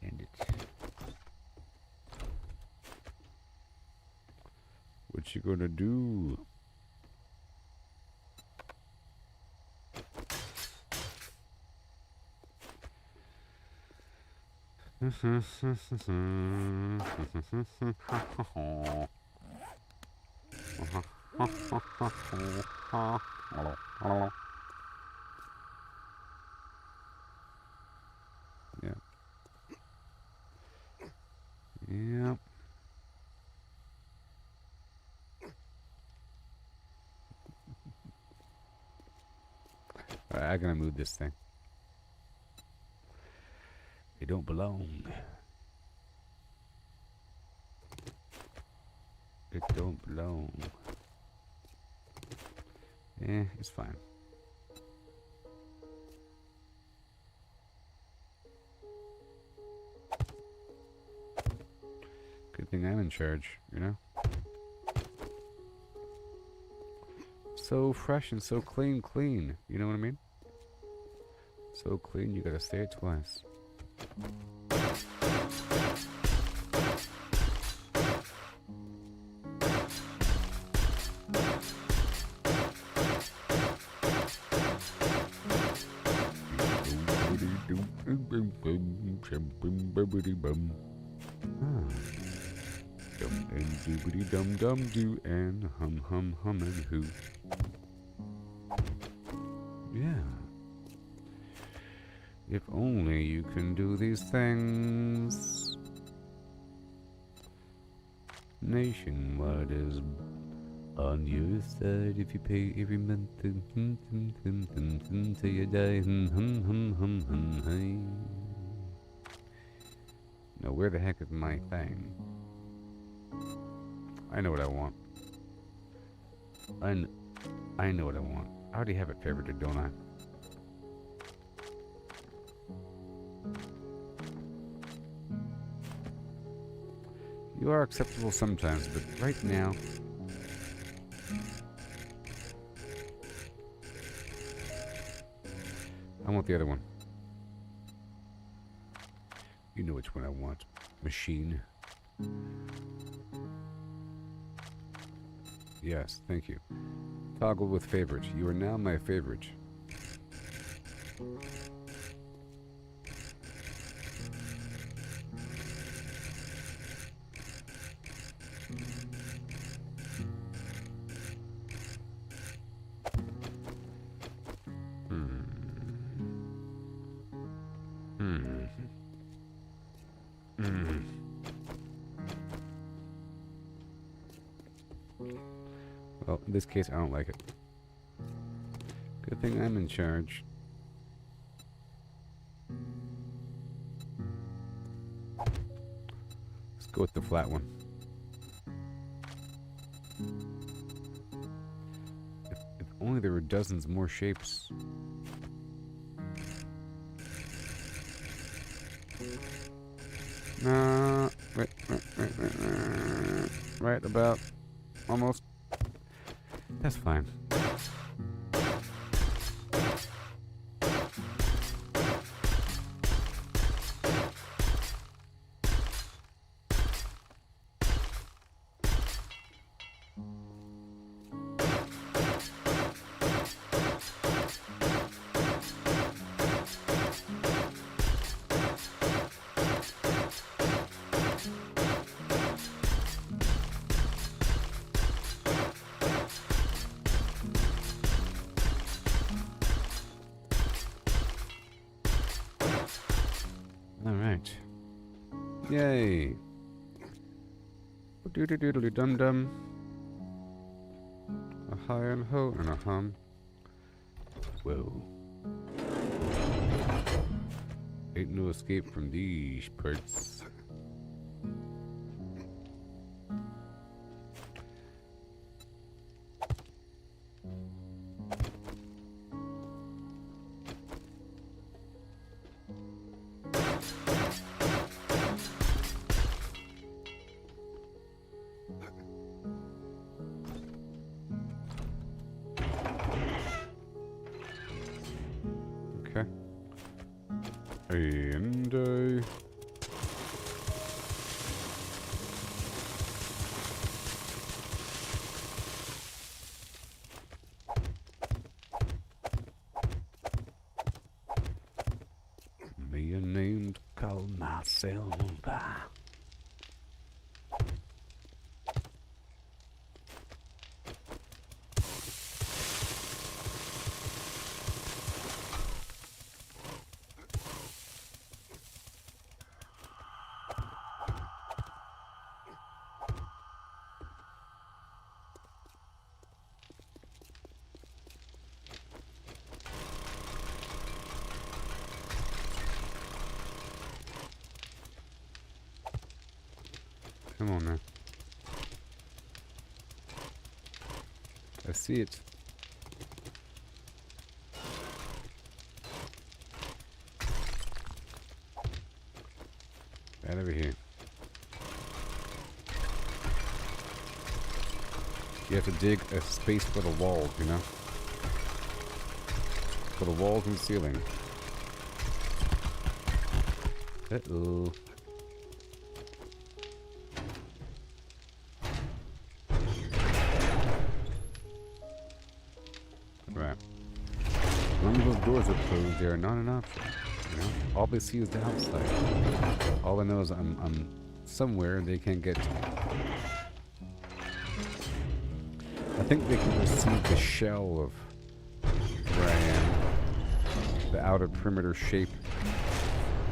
And it. What you gonna do? Yeah. Yep. Alright, I gotta move this thing. It don't belong. It don't belong. Eh, it's fine. Good thing I'm in charge, you know? So fresh and so clean. You know what I mean? So clean, you gotta say it twice. Dum and doobity dum dum doo and hum and who. Yeah. If only you can do these things. Nationwide is on your side if you pay every month till you die. Now, where the heck is my thing? I know what I want. I know what I want. I already have it favorited, don't I? You are acceptable sometimes, but right now... I want the other one. You know which one I want. Machine. Yes, thank you. Toggle with favorite. You are now my favorite. Well, in this case, I don't like it. Good thing I'm in charge. Let's go with the flat one. If only there were dozens more shapes. Right about. Almost. That's fine. Alright. Yay. Doodle dum dum. A hi and ho and a hum. Whoa. Ain't no escape from these parts. Okay. And me a named call myself. Come on now. I see it. Right over here. You have to dig a space for the walls, you know? For the walls and ceiling. Uh-oh. Right. As long as those doors are closed, they are not an option. You know? All they see is the outside. All I know is I'm somewhere they can't get to me. I think they can perceive the shell of where I am. The outer perimeter shape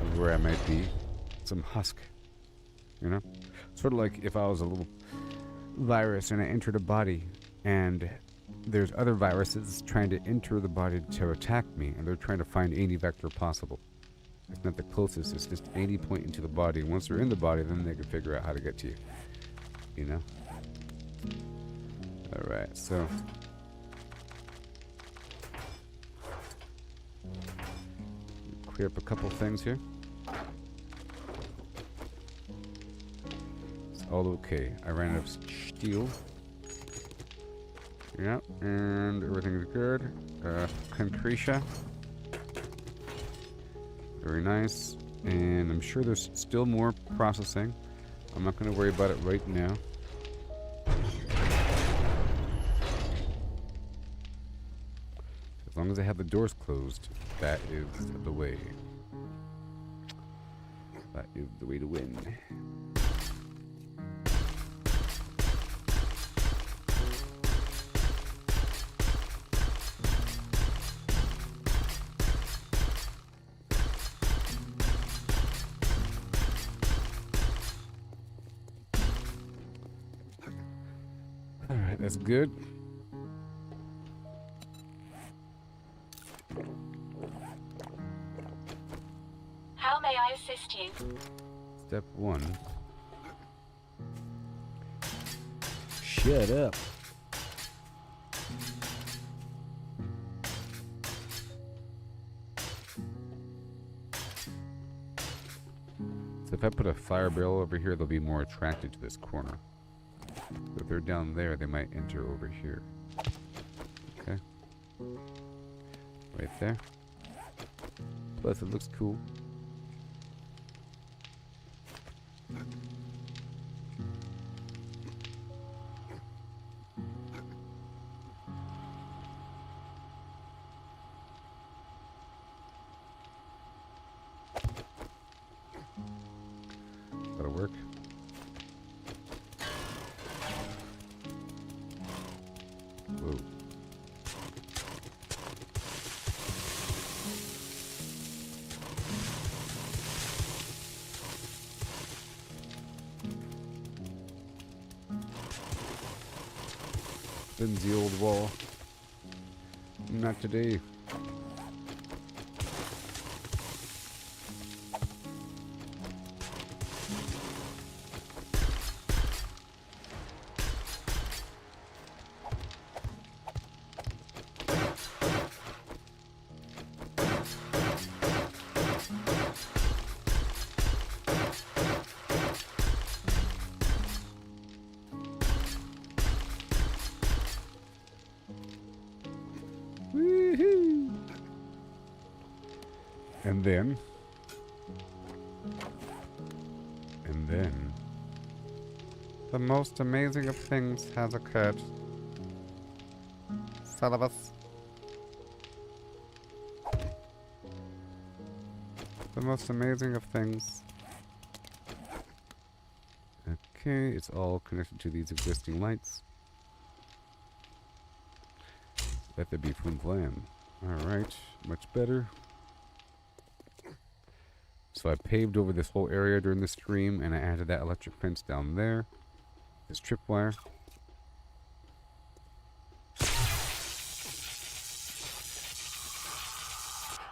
of where I might be. Some husk. You know? Sort of like if I was a little virus and I entered a body and there's other viruses trying to enter the body to attack me, and they're trying to find any vector possible. It's not the closest, it's just any point into the body. Once they're in the body, then they can figure out how to get to you. You know? Alright, so clear up a couple things here. It's all okay. I ran out of steel. Yep, and everything is good. Concretia. Very nice. And I'm sure there's still more processing. I'm not going to worry about it right now. As long as I have the doors closed, that is the way. That is the way to win. Alright, that's good. How may I assist you? Step 1. Shut up. So if I put a fire barrel over here, they'll be more attracted to this corner. So if they're down there, they might enter over here. Okay. Right there. Plus it looks cool. That'll work. Whoa. Lindsay old wall. Not today. Woohoo! And then, the most amazing of things has occurred. Son of us. The most amazing of things. Okay, it's all connected to these existing lights. Let there be flim flam. Alright, much better. So I paved over this whole area during the stream, and I added that electric fence down there. This tripwire.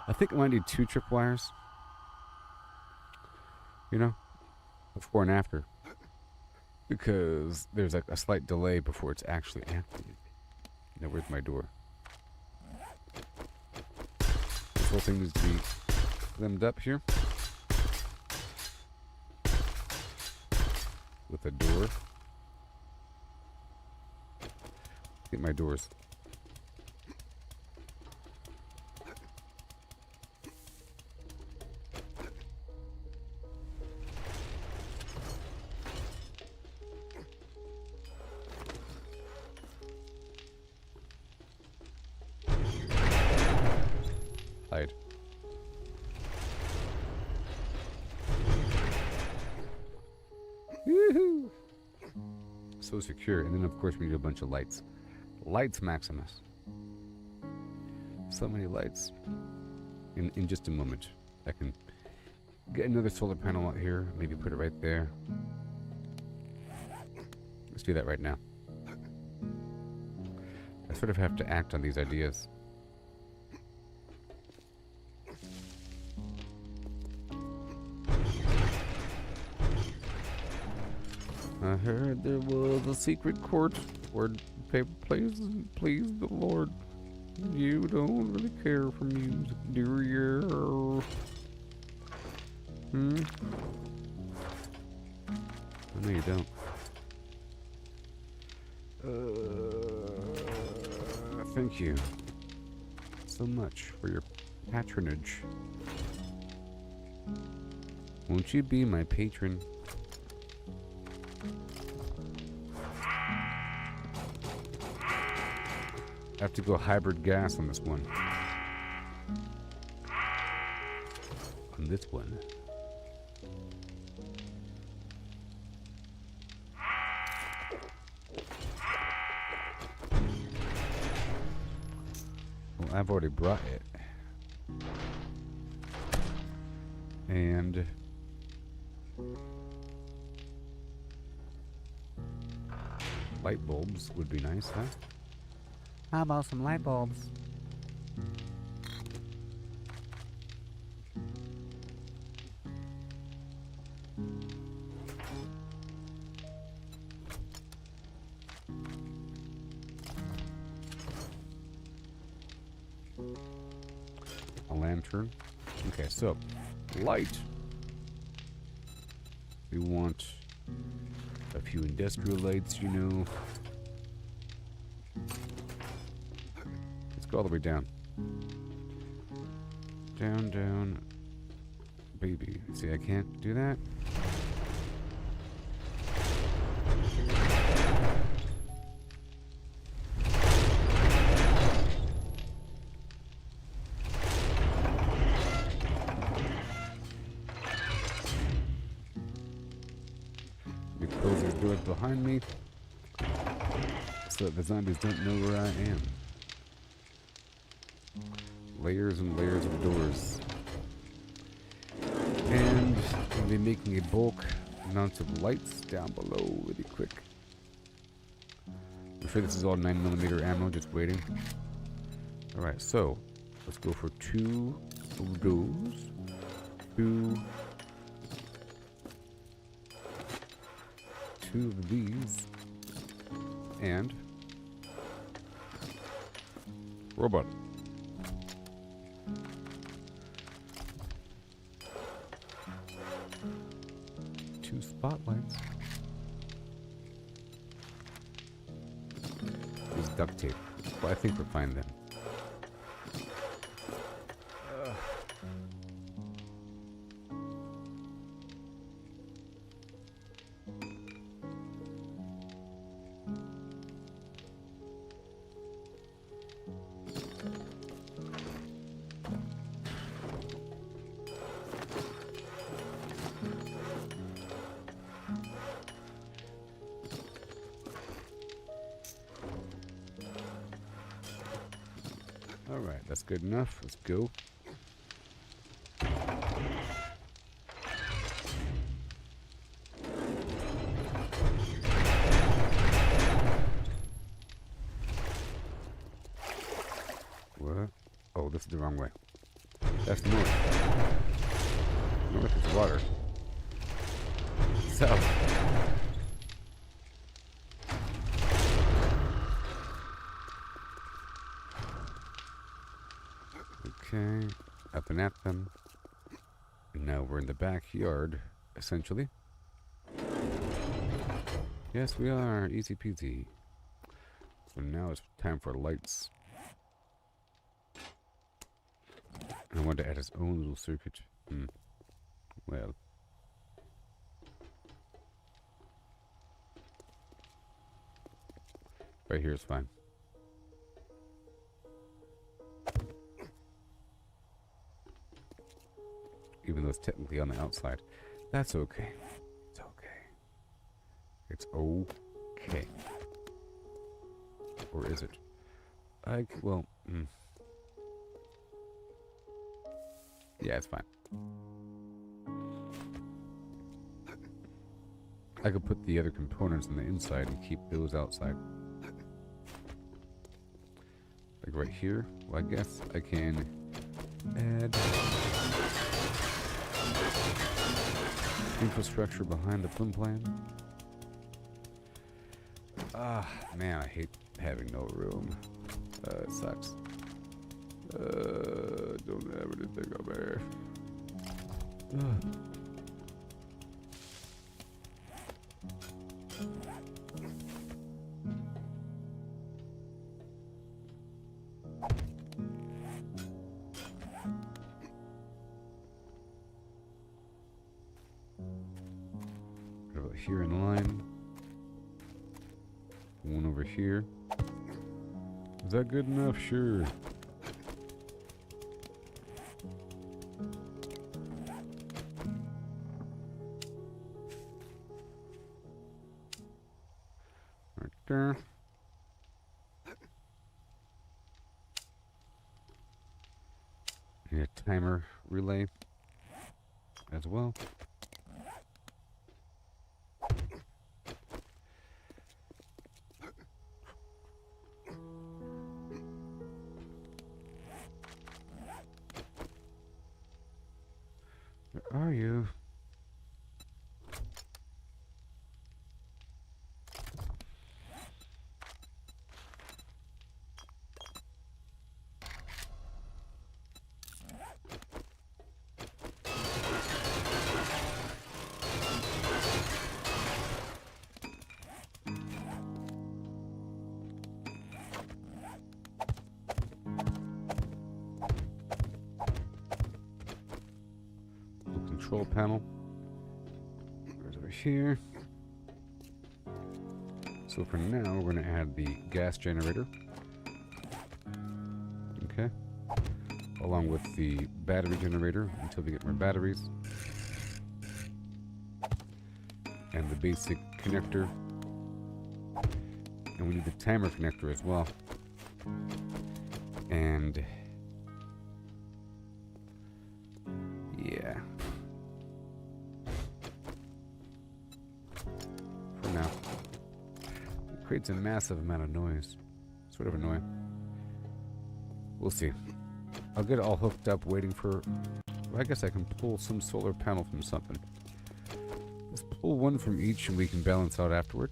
I think I might need 2 tripwires. You know? Before and after. Because there's like a slight delay before it's actually activated. Now where's my door? This whole thing needs to be limbed up here. With a door. Get my doors. Hide. Woohoo! So secure. And then of course we need a bunch of lights. Lights Maximus. So many lights. In just a moment. I can get another solar panel out here. Maybe put it right there. Let's do that right now. I sort of have to act on these ideas. I heard there was a secret court where paper please the Lord. You don't really care for music, do you? Hmm? No, you don't. Thank you so much for your patronage. Won't you be my patron? I have to go hybrid gas on this one. On this one. Well, I've already brought it. And light bulbs would be nice, huh? How about some light bulbs? A lantern. Okay, so light. We want a few industrial lights, you know. Let's go all the way down. Down, down. Baby. See, I can't do that. We close these doors behind me so that the zombies don't know where I am. Layers and layers of doors. And we'll be making a bulk amount of lights down below really quick. I'm sure this is all 9mm ammo, just waiting. Alright, so let's go for 2 of those. 2 of these. And robot. Spotlights. There's duct tape. Well, I think we're fine then. Alright, that's good enough. Let's go. What? Oh, this is the wrong way. That's north. North is water. South. Okay, up and at them. And now we're in the backyard, essentially. Yes, we are. Easy peasy. So now it's time for lights. I want to add his own little circuit. Well. Right here is fine. Even though it's technically on the outside. That's okay. It's okay. It's okay. Or is it? Yeah, it's fine. I could put the other components on the inside and keep those outside. Like right here. Well, I guess I can add infrastructure behind the flim plan. Ah, man, I hate having no room. It sucks. Don't have anything over here. What about here in line? One over here. Is that good enough? Sure. Right there. Need a timer relay as well. Where are you? Control panel. There's over here. So for now, we're going to add the gas generator. Okay. Along with the battery generator until we get more batteries. And the basic connector. And we need the timer connector as well. And yeah. For now. It creates a massive amount of noise. Sort of annoying. We'll see. I'll get it all hooked up waiting for... Well, I guess I can pull some solar panel from something. Let's pull one from each and we can balance out afterward.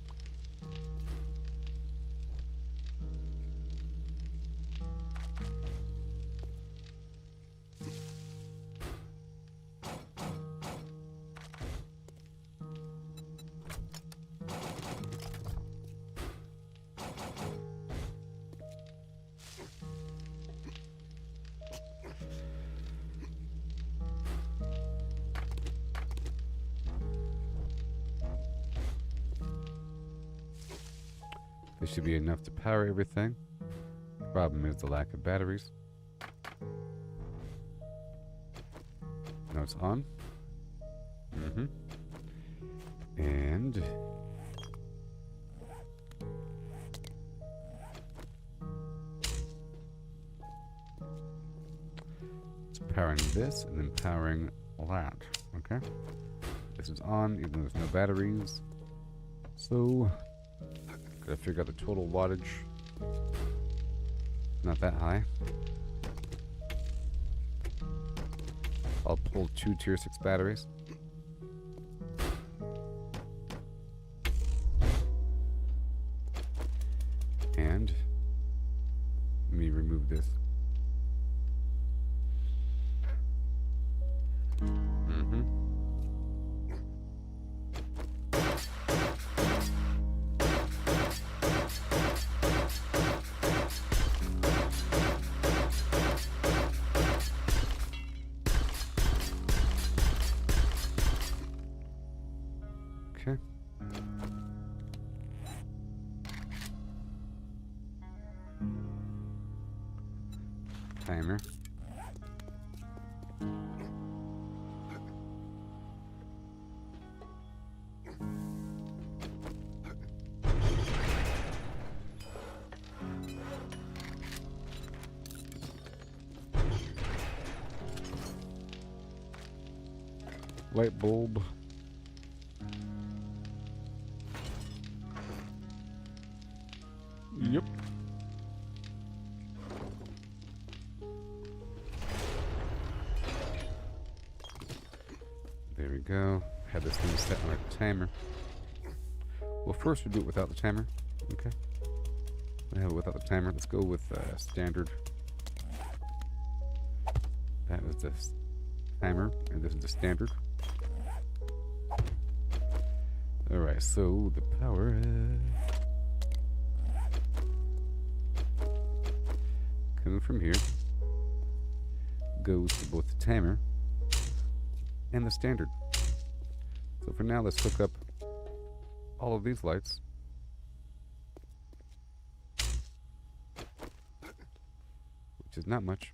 This should be enough to power everything. Problem is the lack of batteries. Now it's on. And it's powering this and then powering that. Okay. This is on even though there's no batteries. So gotta figure out the total wattage. Not that high. I'll pull 2 tier 6 batteries. And let me remove this. Okay. Timer. Light bulb. Yep. There we go. Have this thing set on our timer. Well, first we'll do it without the timer. Okay. I have it without the timer. Let's go with standard. That is the timer, and this is the standard. Alright, so the power coming from here goes to both the timer and the standard. So for now, let's hook up all of these lights. Which is not much.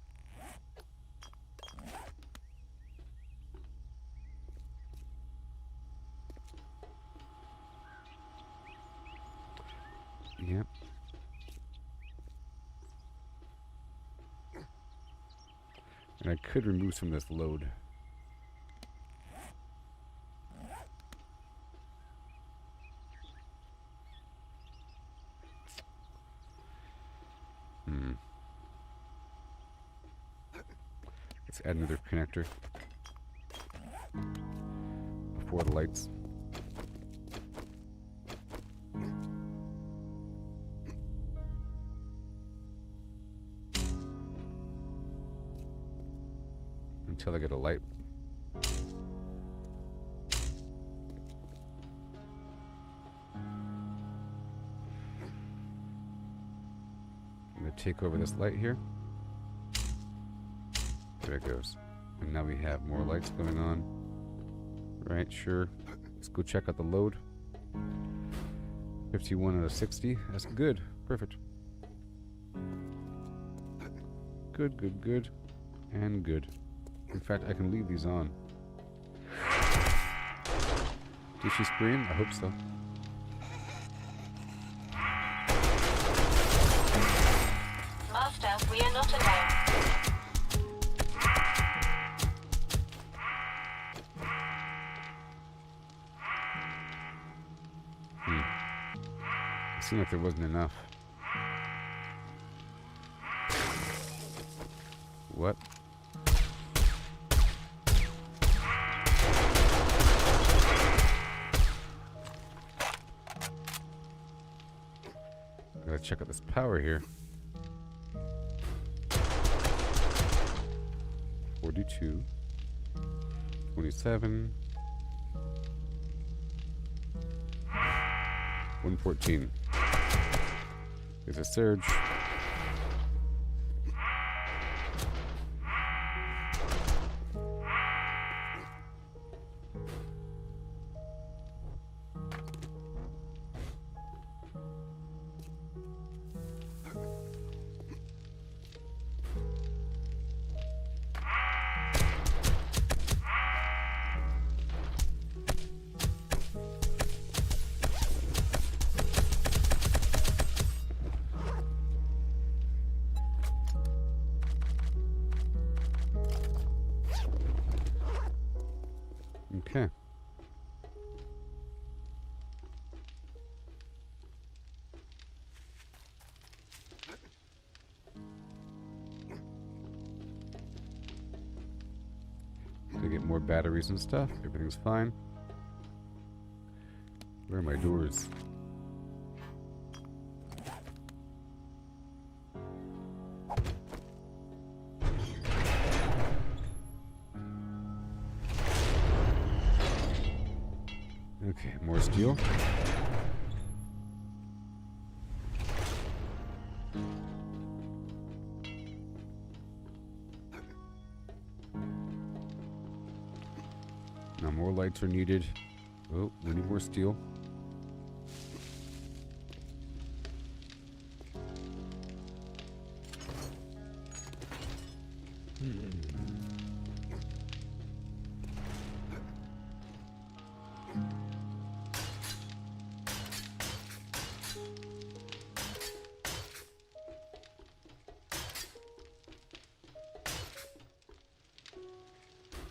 Yep. And I could remove some of this load. Let's add another connector before the lights. Until I get a light. I'm going to take over this light here. There it goes. And now we have more lights going on. Right, sure. Let's go check out the load. 51 out of 60. That's good. Perfect. Good, good, good. And good. In fact, I can leave these on. Did she scream? I hope so. Master, we are not alone. It seemed like there wasn't enough. What? Gotta check out this power here. 42, 27, 114. There's a surge. Okay. To get more batteries and stuff. Everything's fine. Where are my doors? Okay, more steel. Now more lights are needed. Oh, we need more steel.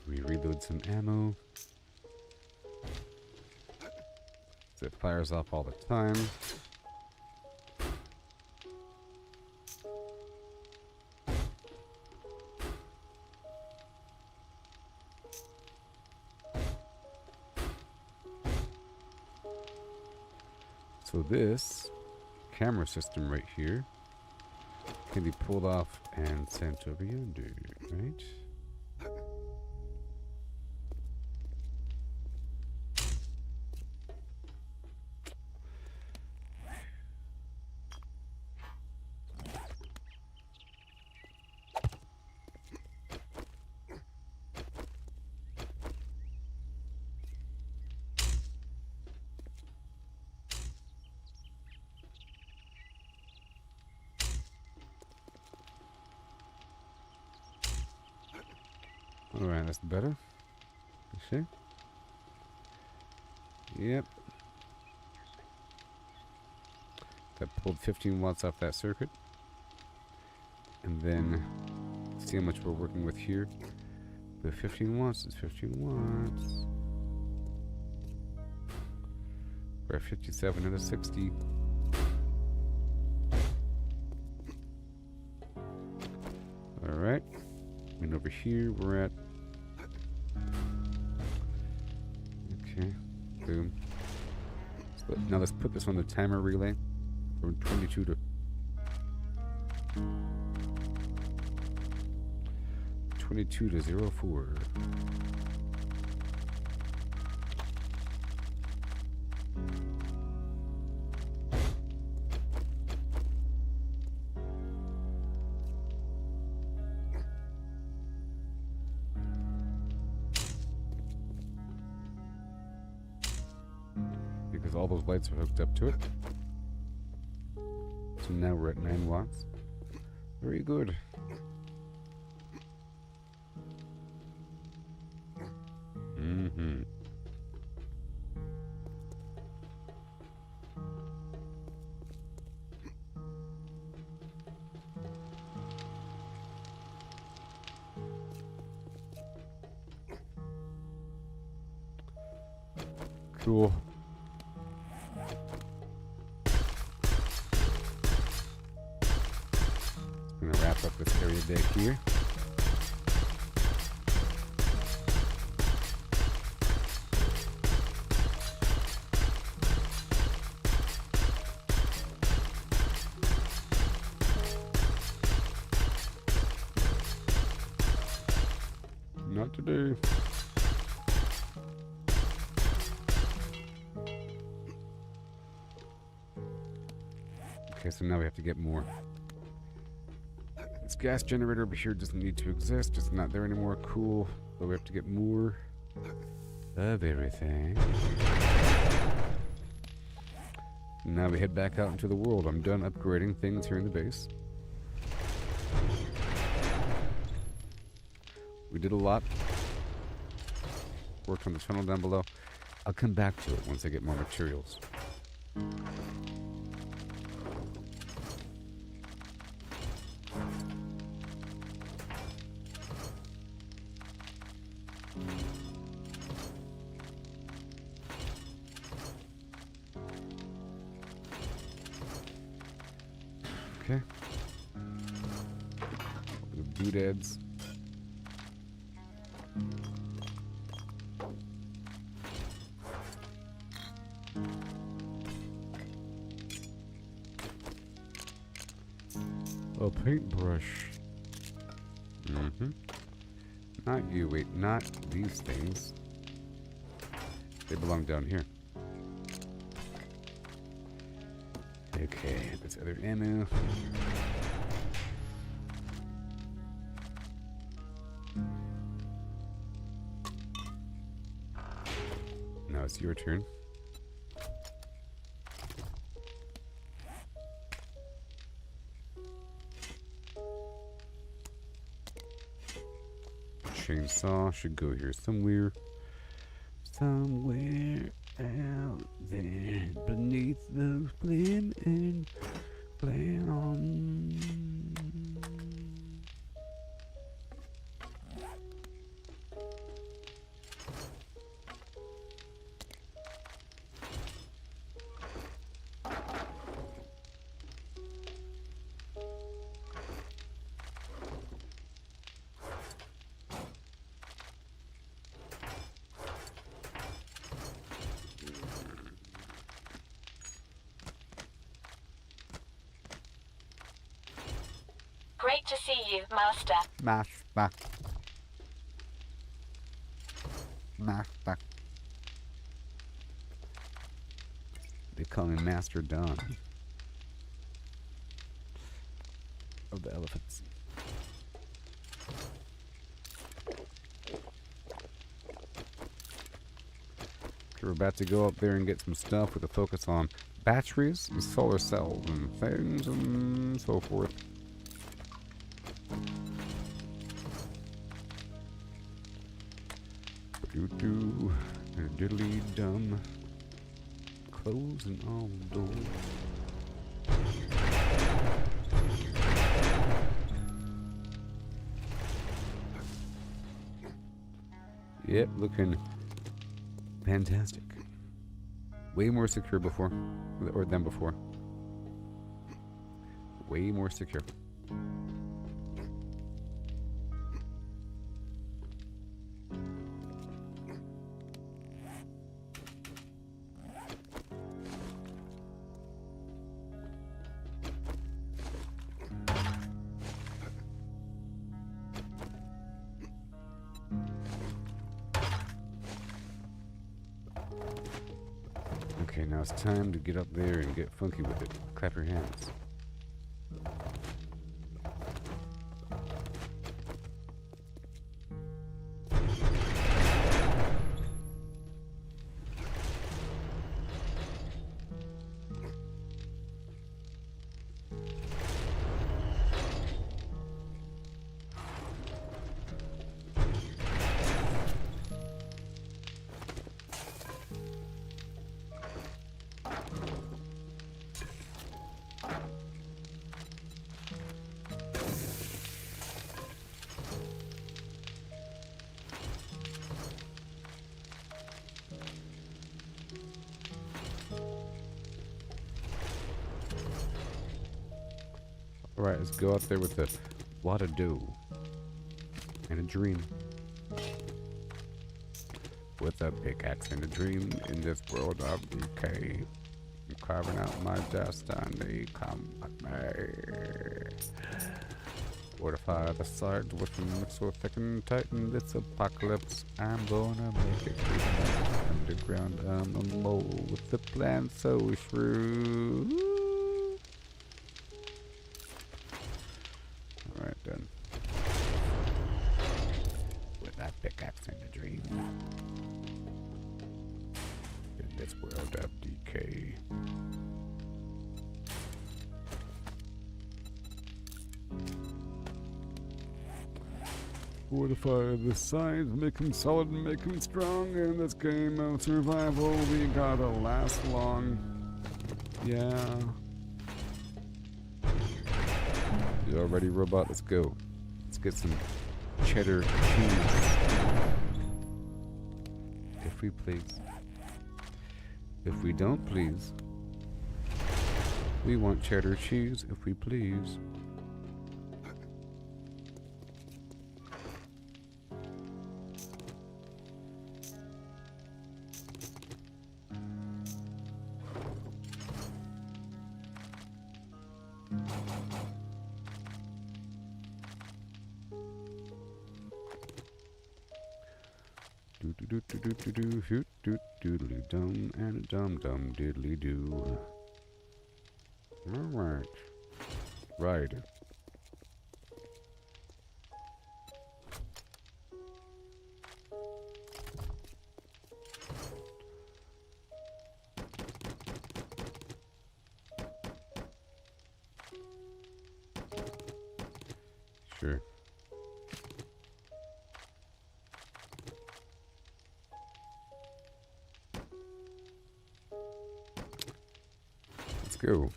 We reload some ammo. So it fires off all the time. So this camera system right here can be pulled off and sent over yonder, right? Alright, that's better. Okay. Yep. That pulled 15 watts off that circuit. And then, see how much we're working with here. The 15 watts is 15 watts. We're at 57 and a 60. Alright. And over here, we're at... Okay. Boom. So now let's put this on the timer relay. From 22 to... 22 to 04. Because all those lights are hooked up to it. So now we're at 9 watts. Very good. Mm-hmm. Cool. I'm gonna wrap up this area back here. Not today. Okay, so now we have to get more. This gas generator over here doesn't need to exist. It's not there anymore. Cool. But we have to get more of everything. Now we head back out into the world. I'm done upgrading things here in the base. We did a lot. Worked on the tunnel down below. I'll come back to it once I get more materials. Okay. The doodads. A paintbrush. Mm-hmm. Not you. Wait, not these things. They belong down here. Okay, that's other ammo. Now it's your turn. Chainsaw should go here somewhere. Somewhere out there beneath those gleaming clouds. Great to see you, Master. Master. Master. They call me Master Don of the elephants. We're about to go up there and get some stuff with a focus on batteries and solar cells and things and so forth. Doo-doo, diddly dum. Closing all doors. Yep, looking fantastic. Way more secure before, or than before. Way more secure. Okay, now it's time to get up there and get funky with it. Clap your hands. Alright, let's go out there with a lot of dough and a dream. With a pickaxe and a dream in this world of decay. I'm carving out my destiny. Come with me. Fortify the sides with them so thick and tight in this apocalypse. I'm gonna make it through the night. Underground on the low with the plan so shrewd. Alright then. With that pickaxe and a dream. In this world of decay. Fortify the sides, make them solid, make them strong. In this game of survival, we gotta last long. Yeah. You all ready, robot? Let's go. Let's get some cheddar cheese. If we please. If we don't please. We want cheddar cheese, if we please. Do do do do do do do hoot doot doodly dum and a dum dum diddly doo. Alright. Right. Sure. Let's go.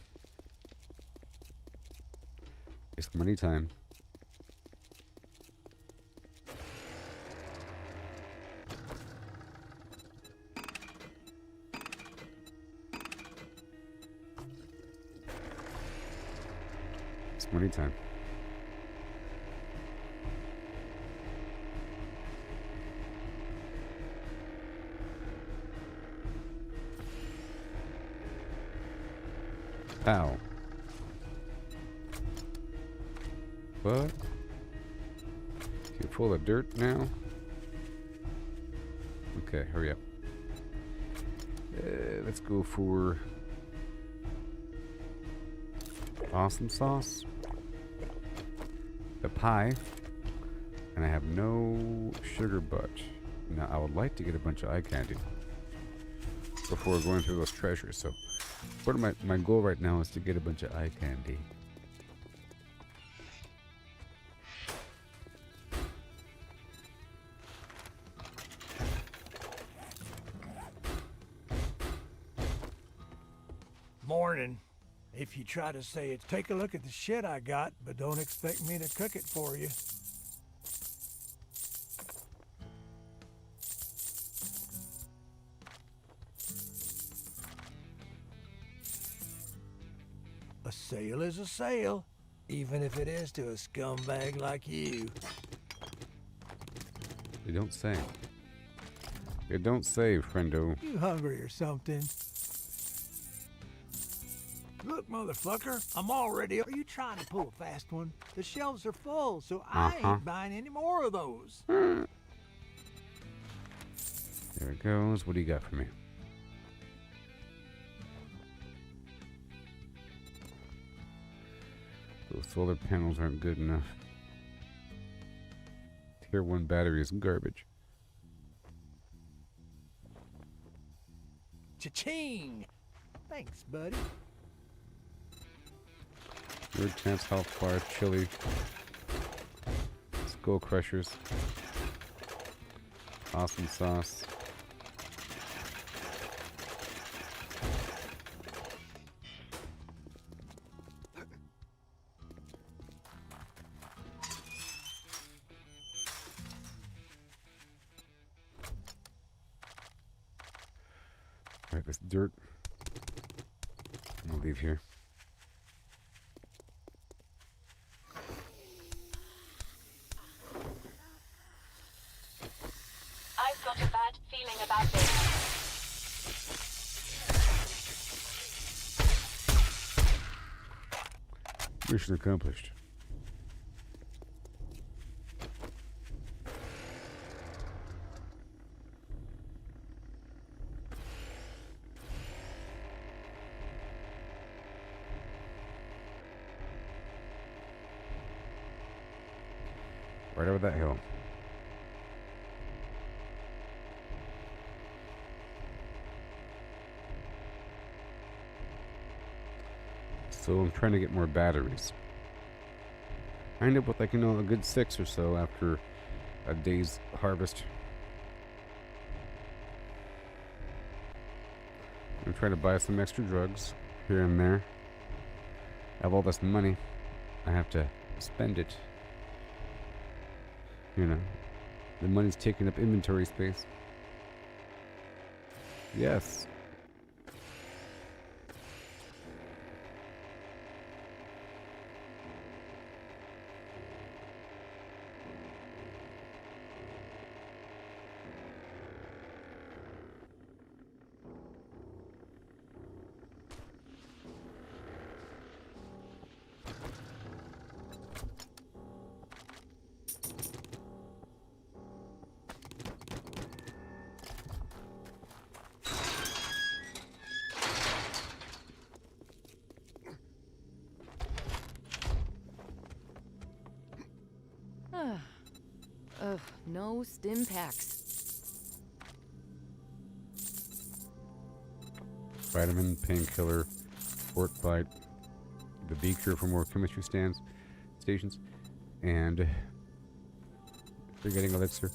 It's money time. It's money time. Pow. What? You full of dirt now? Okay, hurry up. Let's go for awesome sauce, the pie, and I have no sugar butt. Now I would like to get a bunch of eye candy before going through those treasures. So, part of my goal right now is to get a bunch of eye candy. Morning. If you try to say it, take a look at the shit I got, but don't expect me to cook it for you. A sale is a sale, even if it is to a scumbag like you. You don't say. You don't say, friendo. You hungry or something? Look, motherfucker, I'm already... Are you trying to pull a fast one? The shelves are full, so I ain't buying any more of those. There it goes. What do you got for me? Those solar panels aren't good enough. Tier 1 battery is garbage. Cha-ching! Thanks, buddy. Third chance health bar, chili, skull crushers, awesome sauce. Alright, this dirt. I'm gonna leave here. I've got a bad feeling about this. Mission accomplished. Right over that hill. So I'm trying to get more batteries. I end up with like, a good 6 or so after a day's harvest. I'm trying to buy some extra drugs here and there. I have all this money. I have to spend it. The money's taking up inventory space. Yes. Ugh, no stim packs. Vitamin, painkiller, sport bite, the beaker for more chemistry stations, and forgetting elixir,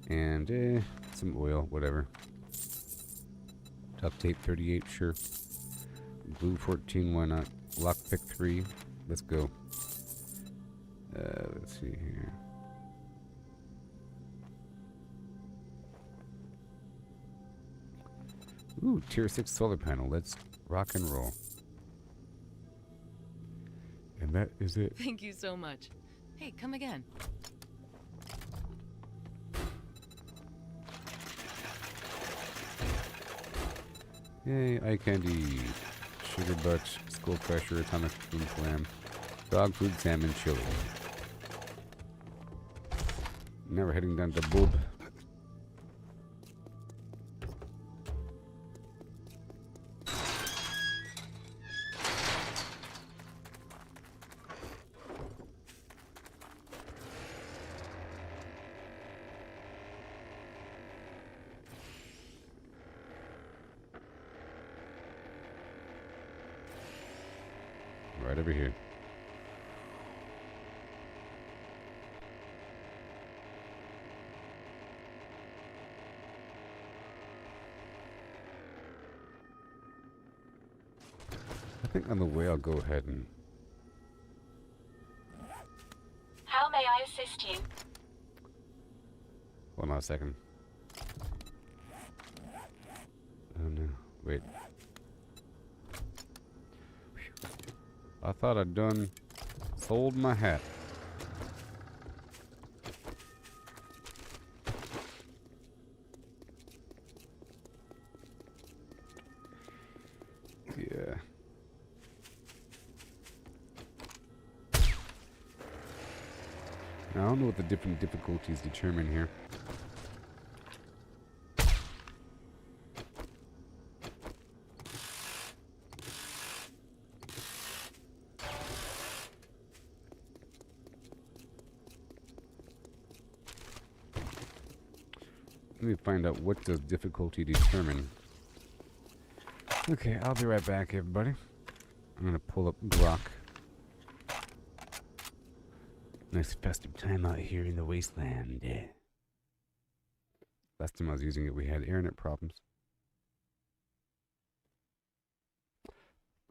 and some oil, whatever. Duct tape 38, sure. Glue 14, why not? Lockpick 3, let's go. Let's see here. Ooh, tier 6 solar panel. Let's rock and roll. And that is it. Thank you so much. Hey, come again. Yay, eye candy, sugar butt, skull crusher, atomic boom slam, dog food, salmon, chili. Now we're heading down to Boob. Right over here. I think on the way I'll go ahead and... How may I assist you? Hold on a second. Oh no, wait. I thought I'd done sold my hat. Yeah. Now, I don't know what the different difficulties determine here. Let me find out what does difficulty determine. Okay, I'll be right back, everybody. I'm gonna pull up Grok. Nice festive time out here in the wasteland. Last time I was using it, we had internet problems.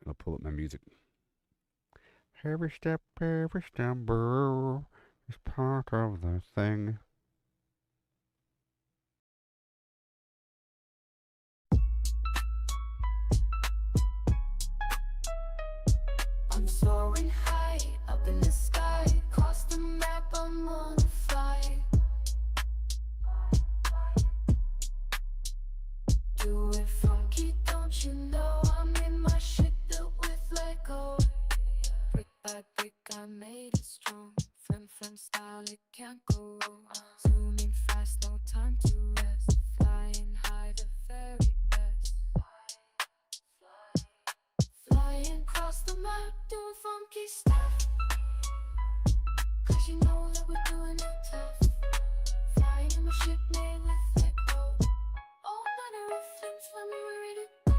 I'll pull up my music. Every step brr, is part of the thing. I'm soaring high up in the sky, across the map I'm on a flight. Do it funky, don't you know? I'm in my shit built with Lego. Brick by brick I made it strong. Fem style, it can't go wrong. Zooming fast, no time to rest. Flying high, the very best. Flying across the map, doing funky stuff. Cause you know that we're doing it tough. Flying in my ship made with Lego. All manner of things when we're ready to go.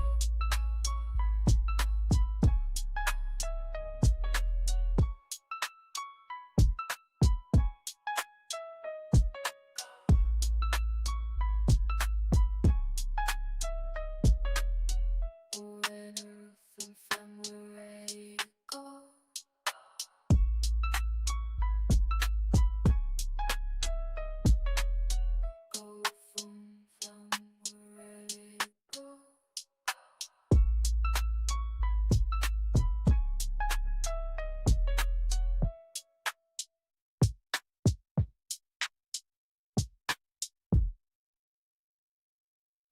We're in a roof and fam, we're ready to go. Go from fam, we're ready to go.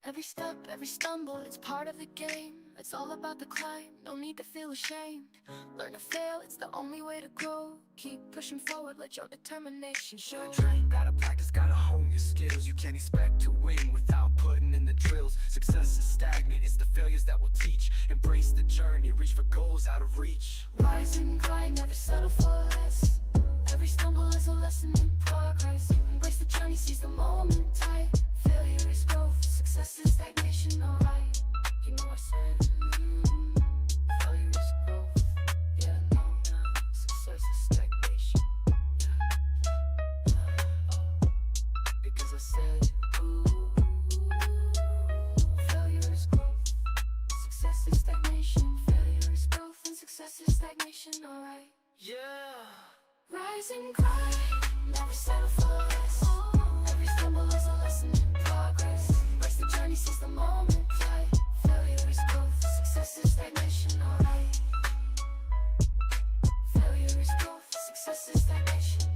Every step, every stumble, it's part of the game. It's all about the climb, no need to feel ashamed. Learn to fail, it's the only way to grow. Keep pushing forward, let your determination show. Gotta train, gotta practice, gotta hone your skills. You can't expect to win without putting in the drills. Success is stagnant, it's the failures that will teach. Embrace the journey, reach for goals out of reach. Rise and grind, never settle for less. Every stumble is a lesson in progress. Embrace the journey, seize the moment tight. Failure is growth, success is stagnation, alright. You know I said, failure is growth. Yeah, no, success is stagnation. Because I said, failure is growth, success is stagnation. Failure is growth and success is stagnation, alright. Yeah. Rise and grind, never settle for less. Every stumble is a lesson in progress. Embrace the journey, seize the moment tight. Failure is growth, success is stagnation, alright. Failure is growth, success is stagnation.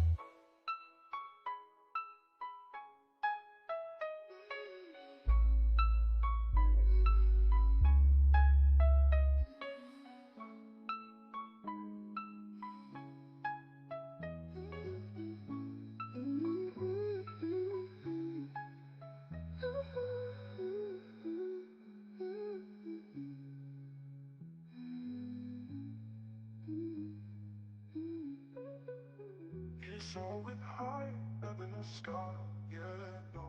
So with high up in the sky, yeah, no.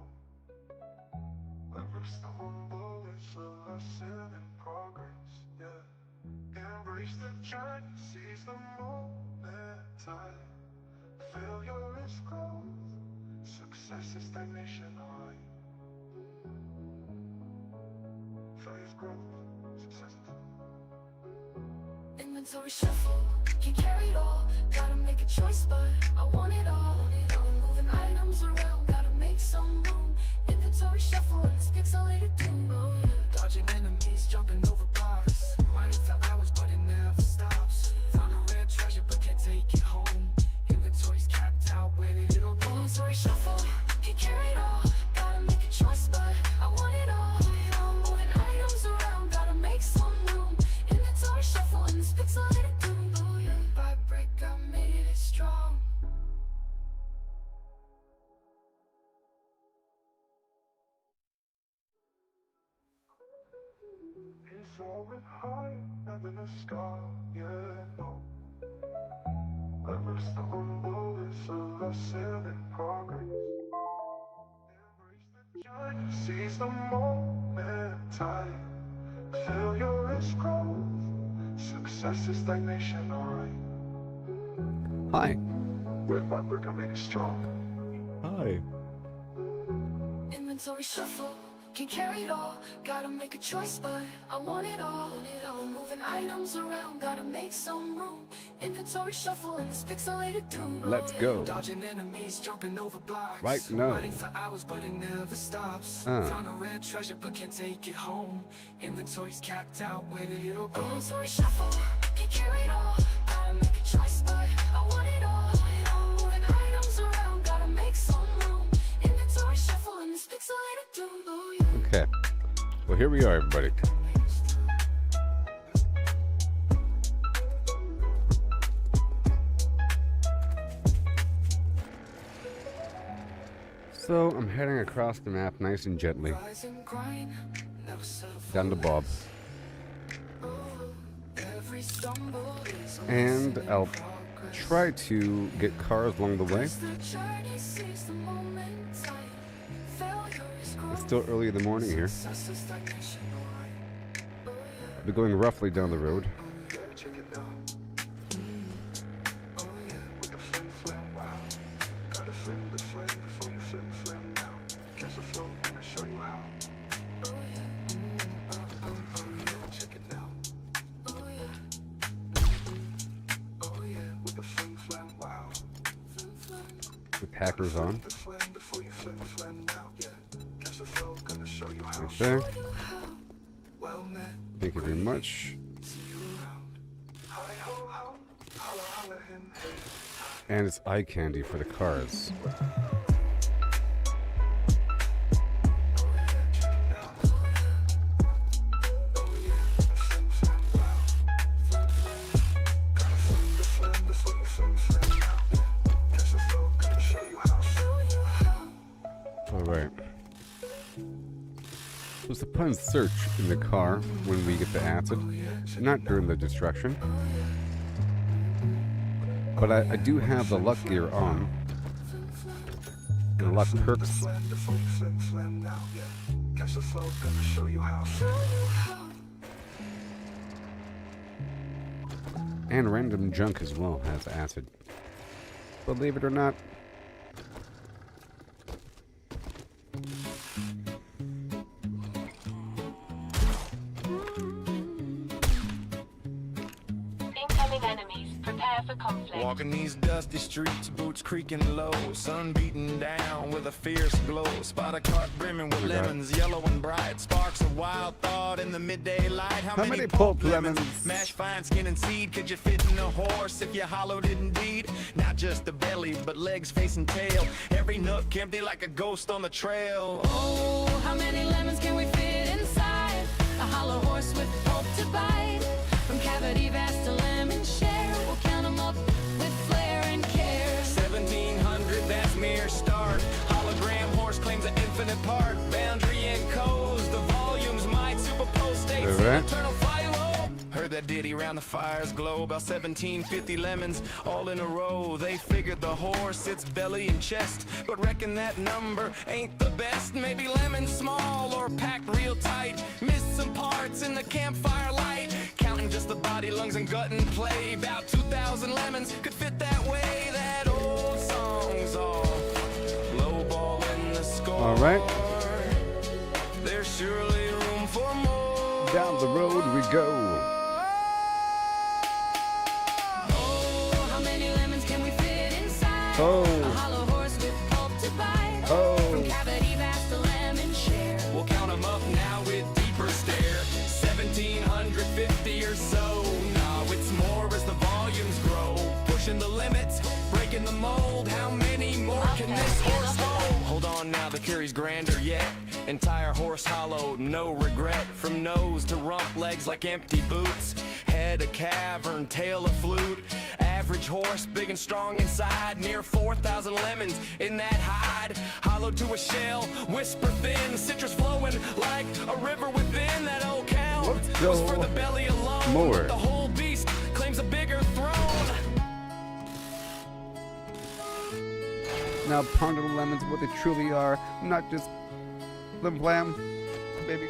Every stumble is a lesson in progress, yeah. Embrace the journey, seize the moment, time. Failure is growth, success is stagnation, alright. Failure is growth, success is Inventory shuffle, can't carry it all. Gotta make a choice, but I want it all. Moving items around, gotta make some room. Inventory shuffle, it's pixelated doom. Dodging enemies, jumping over bars. Mining for hours, but it never stops. Found a rare treasure, but can't take it home. Inventory's capped out, where did it all go? Inventory shuffle, can't carry it all. Gotta make a choice, but I want it all. Moving items around, gotta make some room. Inventory shuffle, and it's pixelated doom. By brick, I made it strong. It's always high up in the sky, yeah, no. Every stumble is a lesson in progress. Embrace the journey, seize the moment, time. Failure is growth, success is stagnation, alright. Hi. With my brick, I made it strong. Hi. Inventory shuffle, can't carry it all. Gotta make a choice, but I want it all. Moving items around, gotta make some room. Inventory shuffle, and it's pixelated doom. Let's go. Dodging enemies, jumping over blocks. Right now. Riding for hours, but it never stops. Found a rare treasure, but can't take it home. Inventory's capped out, where did it all go? Inventory shuffle, can't carry it all. Gotta make a choice, but I want it all. Moving items around, gotta make some room. Inventory shuffle, and it's pixelated doom. Okay. Well, here we are, everybody. So I'm heading across the map nice and gently down to Bob, and I'll try to get cars along the way. It's still early in the morning here. I'll be going roughly down the road. With hackers on. Right there. Thank you very much. And it's eye candy for the cars. Alright. So suppose search in the car when we get the acid, not during the destruction. But I do have the luck gear on. The luck perks. And random junk as well has acid. Believe it or not. Incoming enemies. Prepare for conflict. Walking these dusty streets, boots creaking low, sun beating down with a fierce glow. Spot a cart brimming with lemons, yellow and bright. Sparks of wild thought in the midday light. How many pulp lemons? Mashed fine skin and seed. Could you fit in a horse if you hollowed it indeed? Not just the belly, but legs, face, and tail. Every nook empty like a ghost on the trail. Oh, how many lemons can we fit inside a hollow horse with pulp to bite? From cavity vast to lemon share, we'll count them up with flair and care. 1700, that's mere start. Hologram horse claims an infinite part. Boundary and codes, the volumes might superpose states. Alright. Eternal fire. Heard that a ditty round the fire's glow. About 1750 lemons all in a row. They figured the horse, its belly and chest, but reckon that number ain't the best. Maybe lemons small or packed real tight. Missed some parts in the campfire light. Counting just the body, lungs, and gut and play. About 2,000 lemons could fit that way. That old song's all lowball in the score. All right. There's surely room for more. Down the road we go. Oh, how many lemons can we fit inside? Oh. A hollow horse with pulp to bite. Oh. From cavity vast to lemon share. We'll count 'em up now with deeper stare. 1,750 or so. Nah, it's more as the volumes grow. Pushing the limits, breaking the mold. How many more can this horse hold? Hold on now, the curry's grander yet. Entire horse hollow, no regret. From nose to rump, legs like empty boots. Head a cavern, tail a flute. Average horse, big and strong inside. Near 4,000 lemons in that hide. Hollow to a shell, whisper thin. Citrus flowing like a river within. That old cow Let's was go for the belly alone. more. But the whole beast claims a bigger throne. Now ponder the lemons, what they truly are, not just lim blam, baby.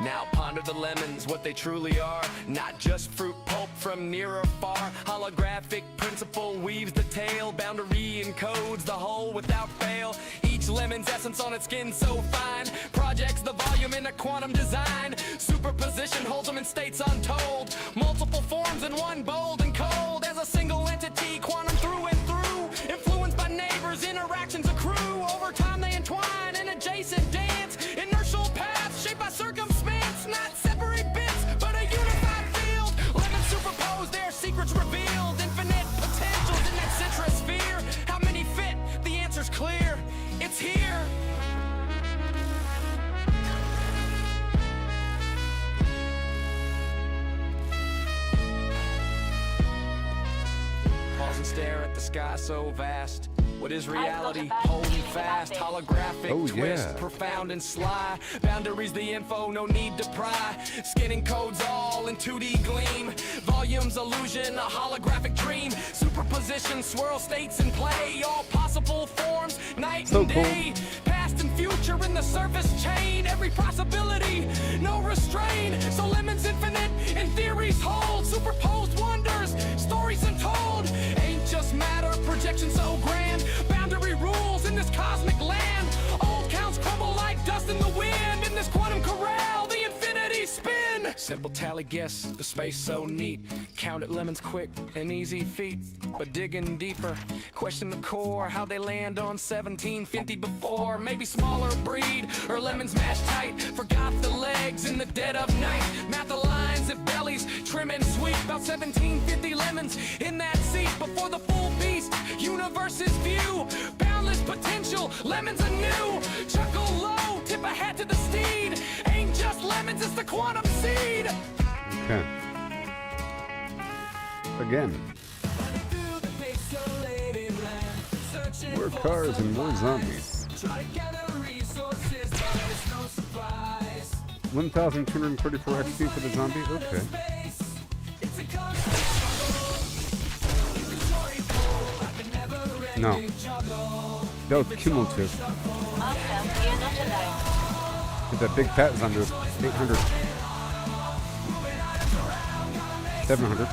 Now ponder the lemons, what they truly are. Not just fruit pulp from near or far. Holographic principle weaves the tale. Boundary encodes the whole without fail. Each lemon's essence on its skin so fine. Projects the volume in a quantum design. Superposition holds them in states untold. Multiple forms in one, bold and cold. As a single entity, quantum through and through. Influenced by neighbors, interactions accrue. Over time they entwine in adjacent dance. Inertial paths shaped by circumstance. Not separate bits, but a unified field. Lemons superposed, their secrets revealed. Infinite potentials in that citrus sphere. How many fit? The answer's clear. It's here. Pause and stare at the sky so vast. What is reality? Holding fast, holographic Oh, twist, yeah. profound and sly. Boundaries, the info, no need to pry. Skinning codes all in 2D gleam. Volumes, illusion, a holographic dream. Superposition, swirl states in play. All possible forms, night So and cool. day. Past and future in the surface chain. Every possibility, no restraint. So lemons infinite, and theories hold. Superposed wonders, stories untold. Ain't just matter, projection so grand. Boundary rules in this cosmic land. Old counts crumble like dust in the wind. In this quantum corral, the infinity spin. Simple tally guess, the space so neat. Counted lemons quick, an easy feat. But digging deeper, question the core. How they land on 1750 before. Maybe smaller breed, or lemons mashed tight. Forgot the legs in the dead of night. Math the lines if bellies trim and sweet. About 1750 lemons in that seat. Before the full beast, universe's view. Boundless potential, lemons anew. Chuckle low, tip a hat to the steed. Ain't just lemons, it's the quantum seed. Okay. Again. More cars and more zombies. 1,234 XP for the zombie? Okay. No. That was cumulative. Awesome, you're not alone. With that big fat zombie was 800. 700.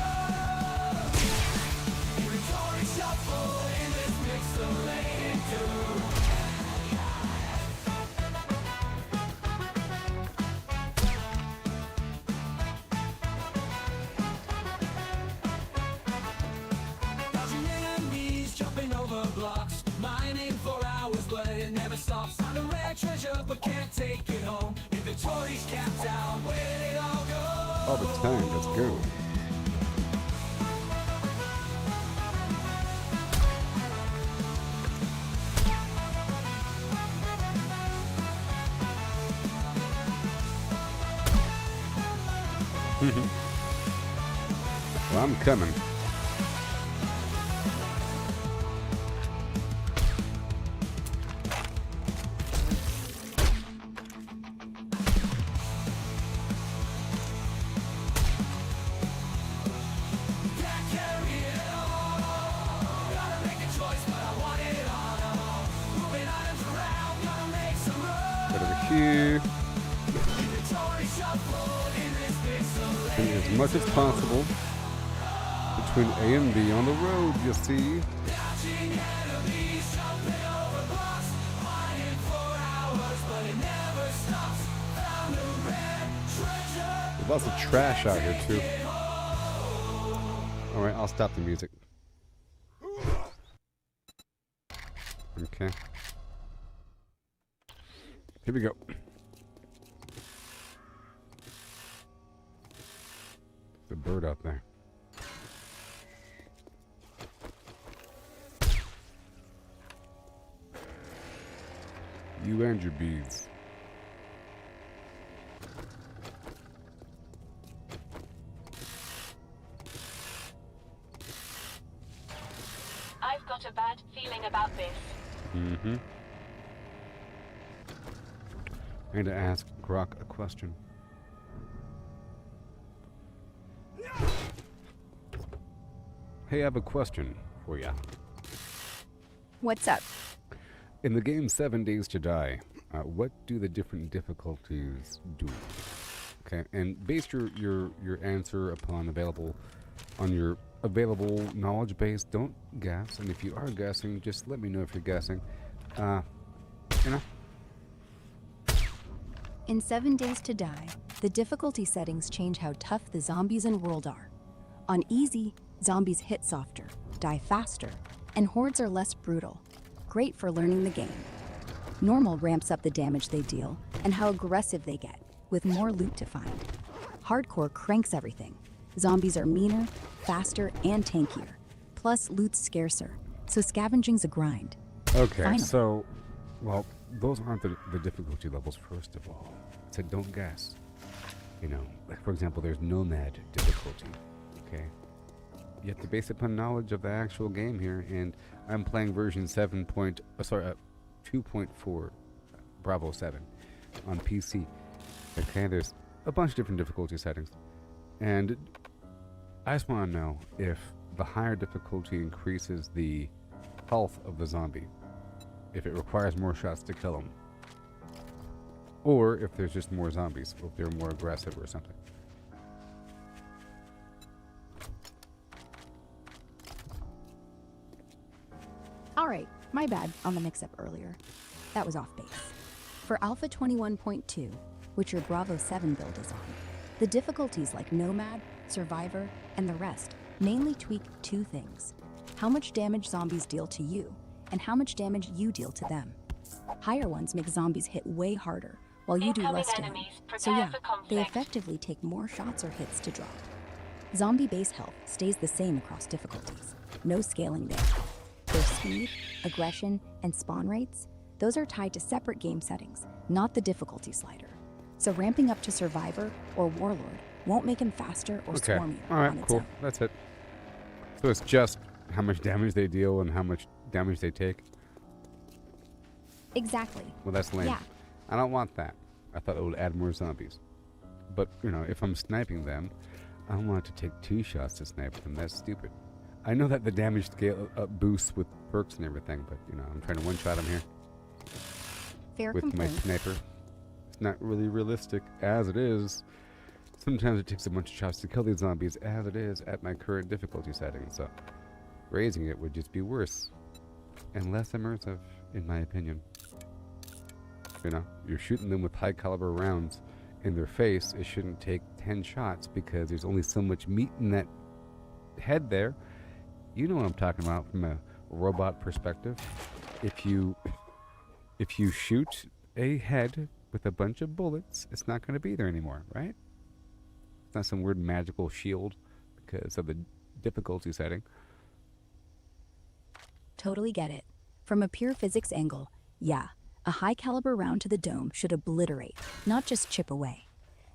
All the time, let's go. Well, I'm coming. you. And as much as possible between A and B on the road, you see. There's lots of trash out here too. Alright, I'll stop the music. Okay. Here we go. The bird out there. You and your beads. I've got a bad feeling about this. Mm-hmm. I need to ask Grok a question. Hey, I have a question for ya. What's up? In the game 7 Days to Die, what do the different difficulties do? Okay, and base your answer upon your available knowledge base. Don't guess, and if you are guessing, just let me know if you're guessing. You know. In 7 Days to Die, the difficulty settings change how tough the zombies and world are. On easy, zombies hit softer, die faster, and hordes are less brutal. Great for learning the game. Normal ramps up the damage they deal and how aggressive they get, with more loot to find. Hardcore cranks everything. Zombies are meaner, faster, and tankier. Plus, loot's scarcer, so scavenging's a grind. Okay, Final. so, well, those aren't the difficulty levels, first of all. So don't guess. You know, like for example, there's Nomad difficulty, okay? You have to base it upon knowledge of the actual game here, and I'm playing version 2.4 Bravo 7 on PC. Okay, there's a bunch of different difficulty settings, and I just want to know if the higher difficulty increases the health of the zombie, if it requires more shots to kill them, or if there's just more zombies, or if they're more aggressive or something. Alright, my bad on the mix-up earlier. That was off base. For Alpha 21.2, which your Bravo 7 build is on, the difficulties like Nomad, Survivor, and the rest mainly tweak two things: how much damage zombies deal to you, and how much damage you deal to them. Higher ones make zombies hit way harder, while you do Incoming less to them. enemies, So prepare yeah, for they conflict. effectively take more shots or hits to drop. Zombie base health stays the same across difficulties. No scaling there. Their speed, aggression, and spawn rates, those are tied to separate game settings, not the difficulty slider. So ramping up to Survivor or Warlord won't make him faster or Okay, swarmier alright, on its cool, own. that's it. So it's just how much damage they deal and how much damage they take? Exactly. Well, that's lame. Yeah. I don't want that. I thought it would add more zombies. But, you know, if I'm sniping them, I don't want it to take 2 shots to snipe them. That's stupid. I know that the damage scale boosts with perks and everything, but, you know, I'm trying to one-shot them here Fair with my complaint. sniper. It's not really realistic as it is. Sometimes it takes a bunch of shots to kill these zombies as it is at my current difficulty setting, so raising it would just be worse and less immersive, in my opinion. You know, you're shooting them with high caliber rounds in their face. It shouldn't take 10 shots because there's only so much meat in that head there. You know what I'm talking about from a robot perspective. If you shoot a head with a bunch of bullets, it's not going to be there anymore, right? It's not some weird magical shield because of the difficulty setting. Totally get it. From a pure physics angle, yeah, a high caliber round to the dome should obliterate, not just chip away.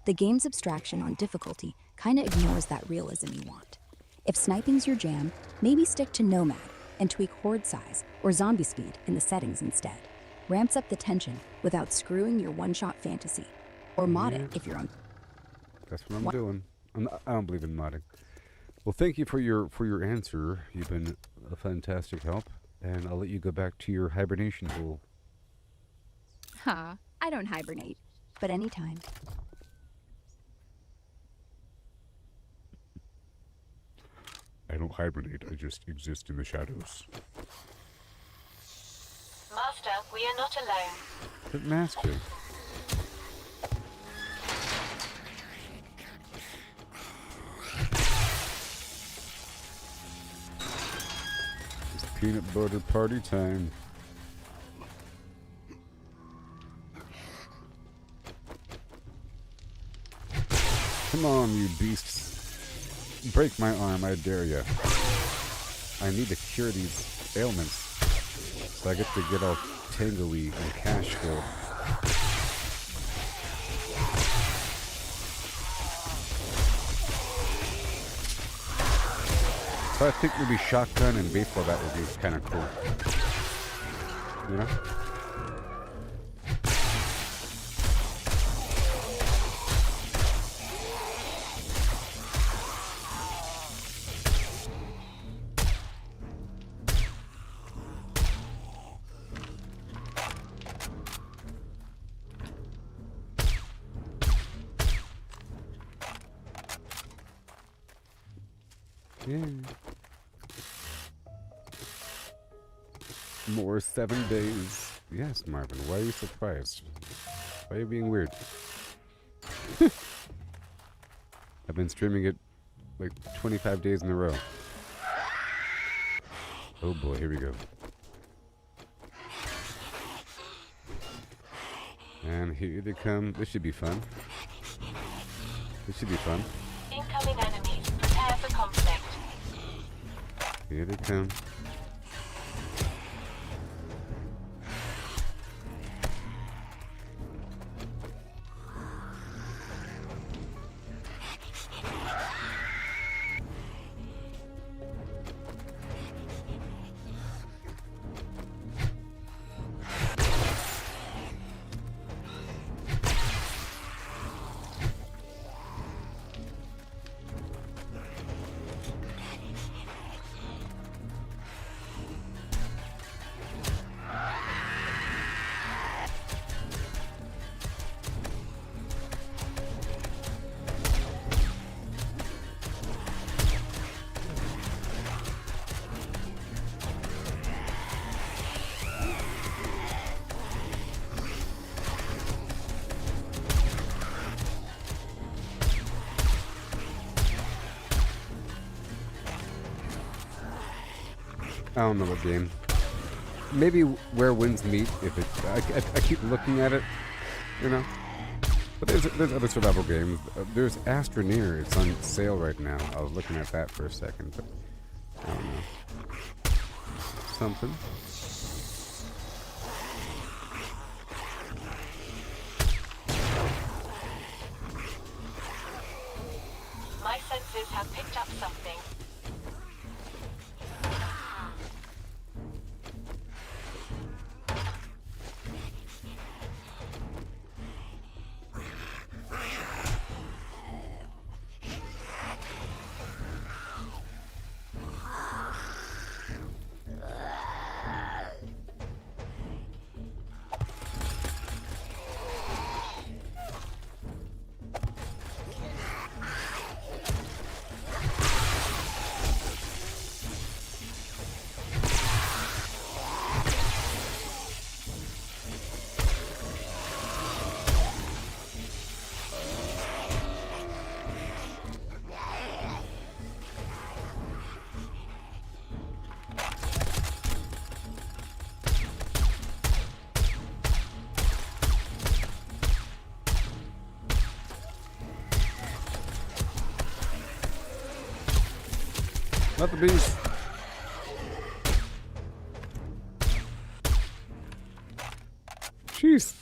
The game's abstraction on difficulty kinda ignores that realism you want. If sniping's your jam, maybe stick to Nomad and tweak horde size or zombie speed in the settings instead. Ramps up the tension without screwing your one-shot fantasy. Or mod it if you're on. That's what I'm doing. I don't believe in modding. Well, thank you for your answer. You've been a fantastic help, and I'll let you go back to your hibernation pool. Ha, I don't hibernate, but anytime. I don't hibernate, I just exist in the shadows. Master, we are not alone. But Master. It's peanut butter party time. Come on, you beasts. Break my arm, I dare ya. I need to cure these ailments, so I get to get all tangly and cash flow. So I think maybe shotgun and baseball bat would be kind of cool. You know? Yeah. More 7 days. Yes, Marvin. Why are you surprised? Why are you being weird? I've been streaming it like 25 days in a row. Oh boy, here we go. And here they come. This should be fun. This should be fun. Incoming enemies. Prepare for conflict. Here they come. I don't know what game. Maybe Where Winds Meet. If it, I keep looking at it, you know. But there's other survival games. There's Astroneer. It's on sale right now. I was looking at that for a second, but I don't know. Something. My senses have picked up something. Not the beast. Jeez.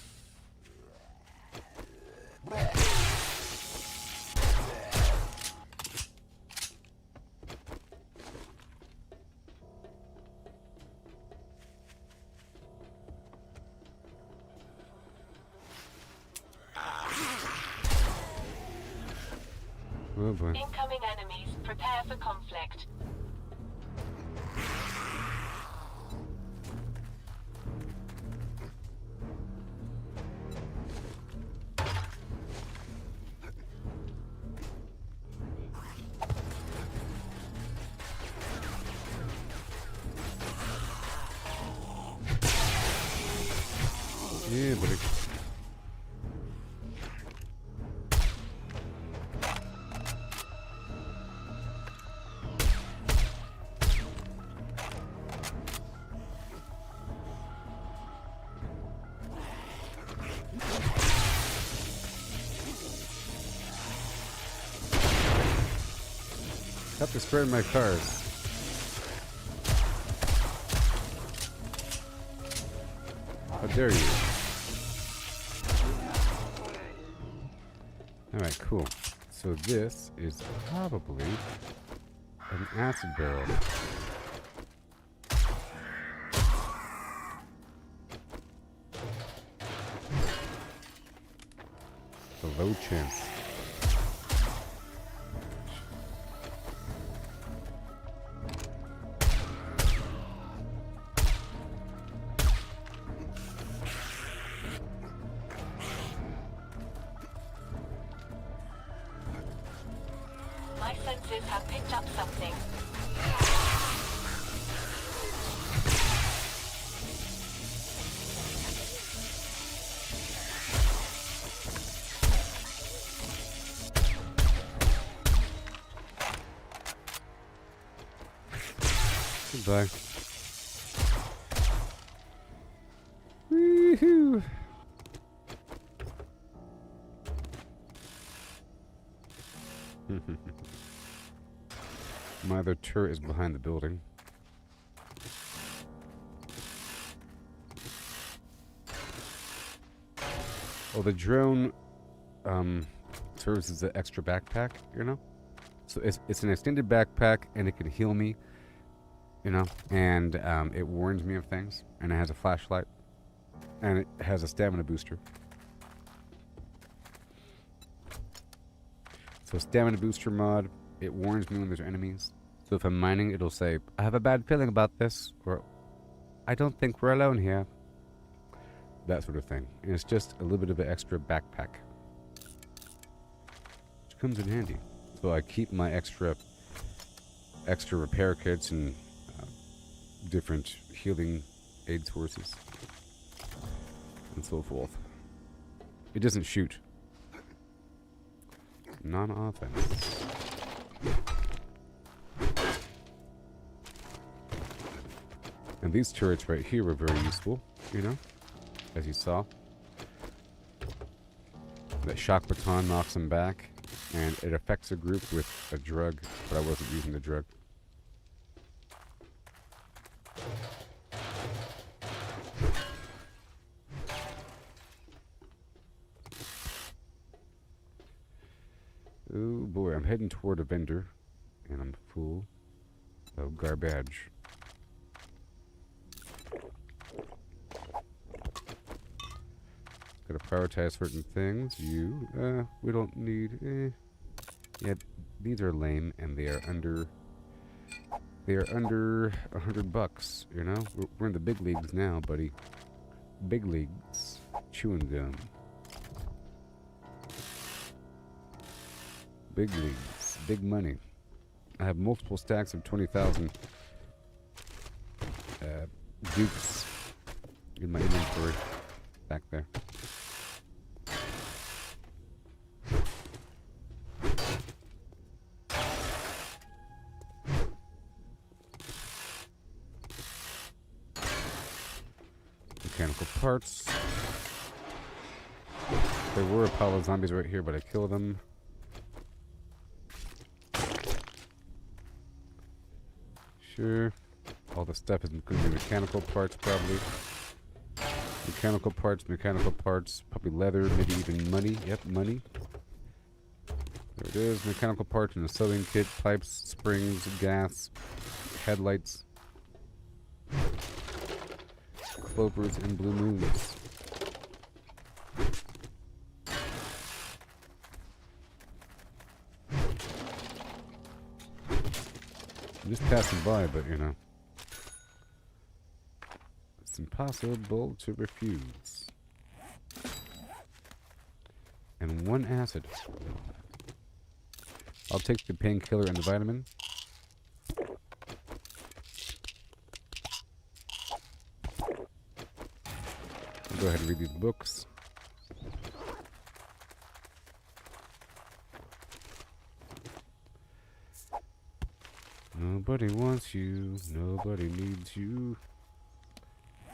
Oh boy. Incoming enemies. Prepare for conflict. Yeah, buddy. Have to spray my cars. How dare you? Alright, cool. So this is probably an acid barrel. A low chance. My senses have picked up something. Goodbye. Woohoo! My other turret is behind the building. Oh, the drone serves as an extra backpack, you know? So it's an extended backpack, and it can heal me, you know? And it warns me of things, and it has a flashlight, and it has a stamina booster. So stamina booster mod, it warns me when there's enemies. So if I'm mining, it'll say, I have a bad feeling about this, or I don't think we're alone here. That sort of thing. And it's just a little bit of an extra backpack, which comes in handy. So I keep my extra repair kits and different healing aid sources and so forth. It doesn't shoot. Non-offense. And these turrets right here were very useful, you know, as you saw. That shock baton knocks them back, and it affects a group with a drug, but I wasn't using the drug. Oh boy, I'm heading toward a vendor, and I'm full of garbage. Gotta prioritize certain things. We don't need, yeah, these are lame, and they are under $100, you know? We're in the big leagues now, buddy. Big leagues. Chewing gum. Big leagues. Big money. I have multiple stacks of 20,000 dukes in my inventory back there. Mechanical parts. There were a pile of zombies right here, but I killed them. Sure. All the stuff is going to be mechanical parts, probably. Mechanical parts, probably leather, maybe even money. Yep, money. There it is. Mechanical parts in a sewing kit, pipes, springs, gas, headlights, clovers, and blue moons. I'm just passing by, but you know, it's impossible to refuse. And one acid. I'll take the painkiller and the vitamin. Go ahead and read these books. Nobody wants you, nobody needs you.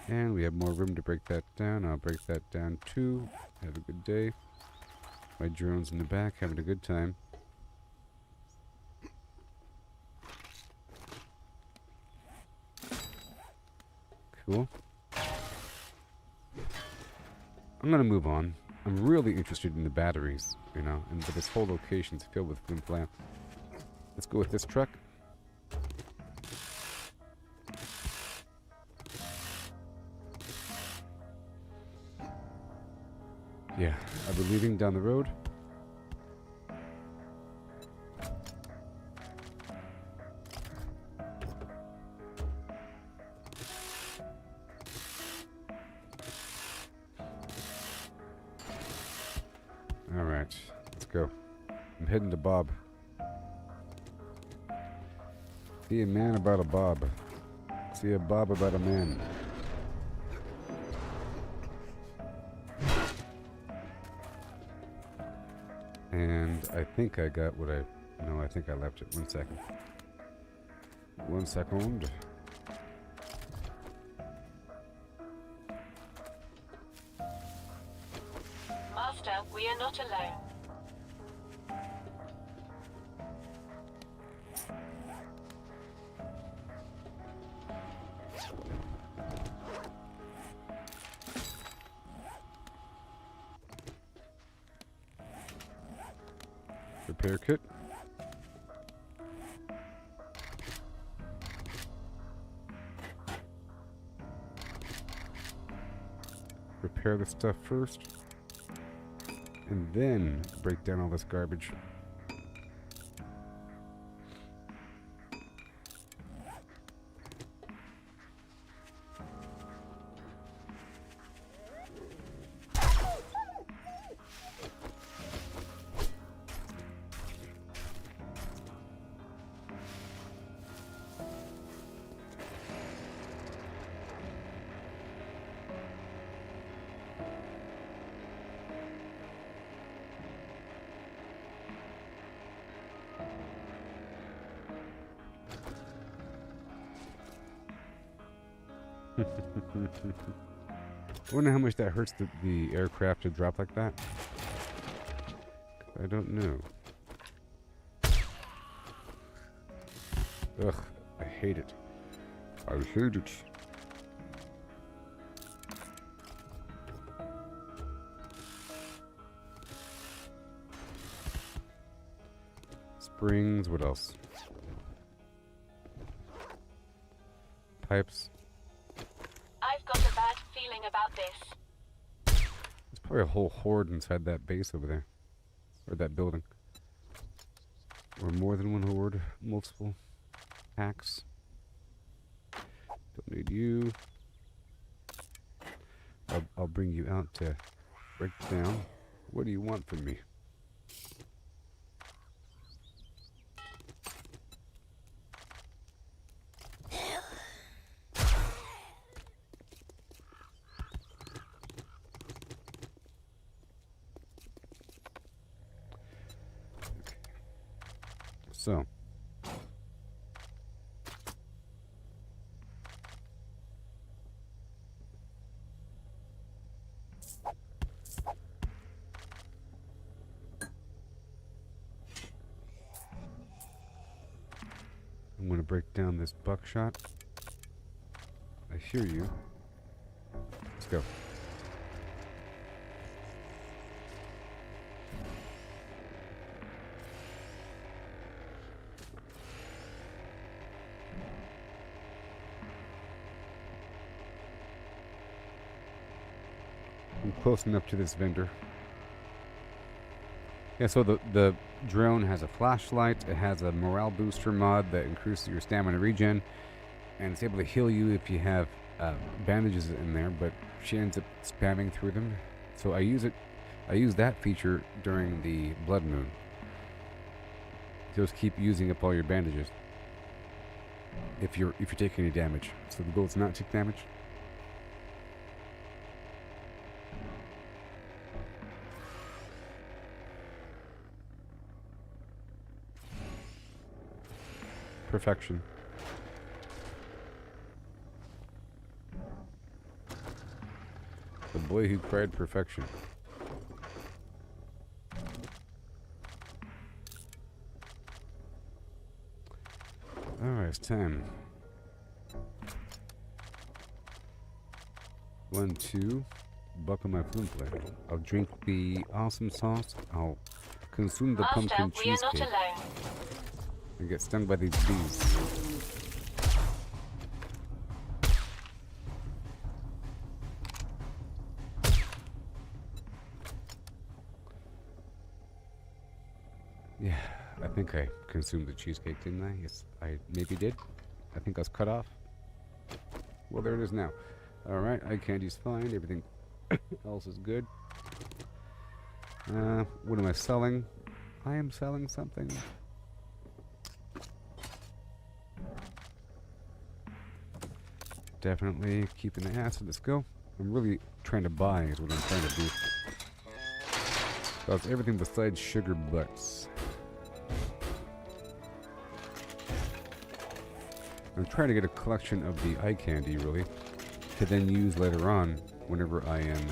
And we have more room to break that down. I'll break that down too. Have a good day. My drone's in the back, having a good time. Cool. I'm gonna move on. I'm really interested in the batteries, you know, and this whole location's filled with flim-flam. Let's go with this truck. Yeah, I'll be leaving down the road. Alright, let's go. I'm heading to Bob. See a man about a Bob. See a Bob about a man. And I think I got what I... No, I think I left it. 1 second. 1 second. Master, we are not alone. Repair kit. Repair the stuff first. And then break down all this garbage. I wonder how much that hurts the aircraft to drop like that. I don't know. Ugh, I hate it. I hate it. Springs, what else? Pipes. I've got a bad feeling about this. There's probably a whole horde inside that base over there. Or that building. Or more than one horde. Multiple hacks. Don't need you. I'll bring you out to break down. What do you want from me? So, I'm going to break down this buckshot. I hear you. Let's go. I'm close enough to this vendor. Yeah, so the drone has a flashlight. It has a morale booster mod that increases your stamina regen, and it's able to heal you if you have bandages in there. But she ends up spamming through them. So I use that feature during the blood moon. Just keep using up all your bandages if you take any damage. So the goal is not to take damage. Perfection. The boy who cried perfection. Alright, it's time. 1, 2. Buckle my flim flam. I'll drink the awesome sauce. I'll consume the Master, pumpkin we are not cheesecake. alone. And get stung by these bees. Yeah, I think I consumed the cheesecake, didn't I? Yes, I maybe did. I think I was cut off. Well, there it is now. Alright, eye candy's fine. Everything else is good. What am I selling? I am selling something. Definitely keeping the acid. Let's go. I'm really trying to buy is what I'm trying to do. So it's everything besides sugar butts. I'm trying to get a collection of the eye candy, really, to then use later on whenever I am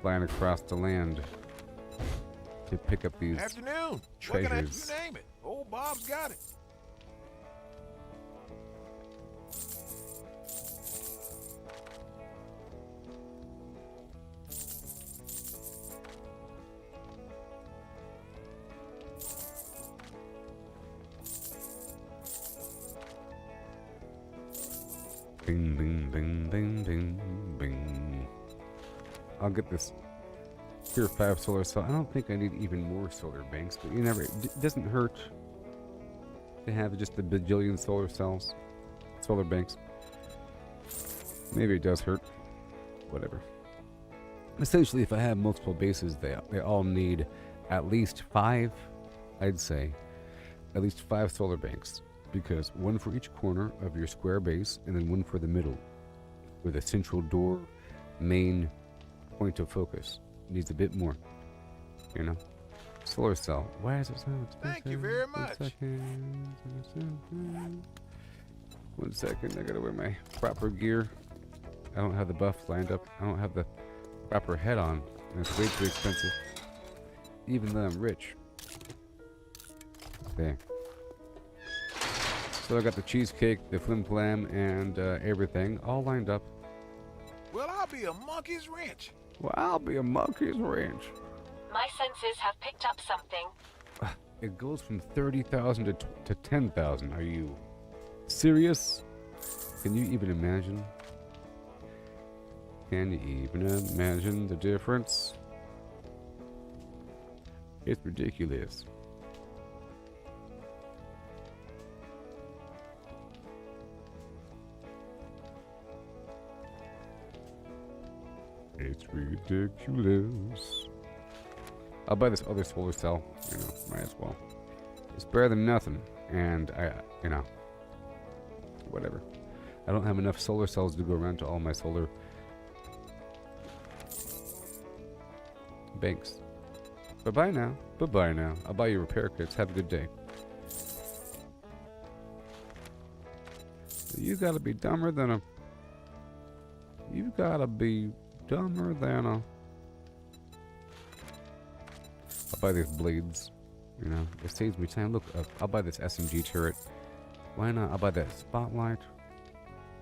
flying across the land to pick up these Afternoon. treasures. What can you name it? Old Bob's got it. Bing, bing, bing, bing, bing, bing. I'll get this Tier 5 solar cell. I don't think I need even more solar banks, but you never. It doesn't hurt to have just a bajillion solar cells, solar banks. Maybe it does hurt. Whatever. Essentially, if I have multiple bases, they all need at least 5. I'd say at least 5 solar banks. Because one for each corner of your square base, and then one for the middle, where the central door, main point of focus needs a bit more. You know, solar cell. Why is it so expensive? Thank you very much. 1 second. I gotta wear my proper gear. I don't have the buff lined up. I don't have the proper head on, and it's way too expensive. Even though I'm rich. There. So I got the cheesecake, the flim flam, and everything all lined up. Well, I'll be a monkey's wrench. Well, I'll be a monkey's wrench. My senses have picked up something. It goes from 30,000 to 10,000. Are you serious? Can you even imagine? Can you even imagine the difference? It's ridiculous. It's ridiculous. I'll buy this other solar cell. You know, might as well. It's better than nothing. And you know, whatever. I don't have enough solar cells to go around to all my solar banks. Bye-bye now. Bye-bye now. I'll buy you repair kits. Have a good day. You gotta be dumber than a... You gotta be dumber than a... I'll buy these blades. You know, it saves me time. Look, I'll buy this SMG turret. Why not? I'll buy that spotlight.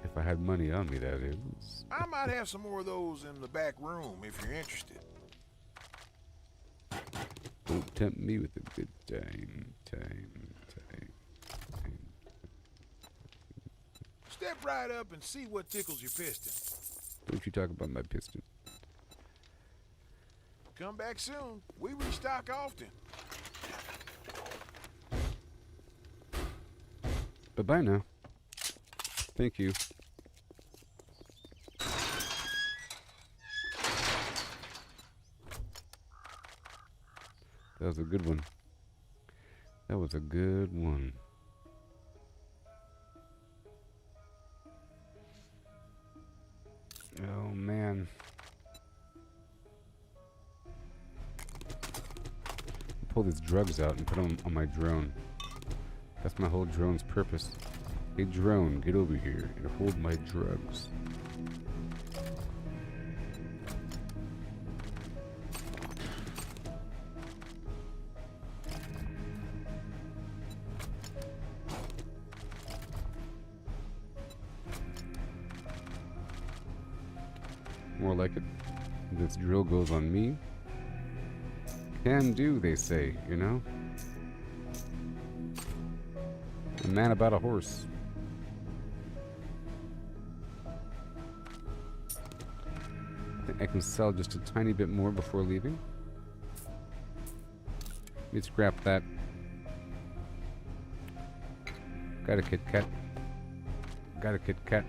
If I had money on me, that is. I might have some more of those in the back room if you're interested. Don't tempt me with a good time. Step right up and see what tickles your piston. Don't you talk about my piston. Come back soon. We restock often. Bye-bye now. Thank you. That was a good one. That was a good one. Oh, man. pull these drugs out and put them on my drone. That's my whole drone's purpose. Hey drone, get over here and hold my drugs. More like it. This drill goes on me. Can do, they say, you know? A man about a horse. I think I can sell just a tiny bit more before leaving. Let me scrap that. Got a Kit Kat. Got a Kit Kat.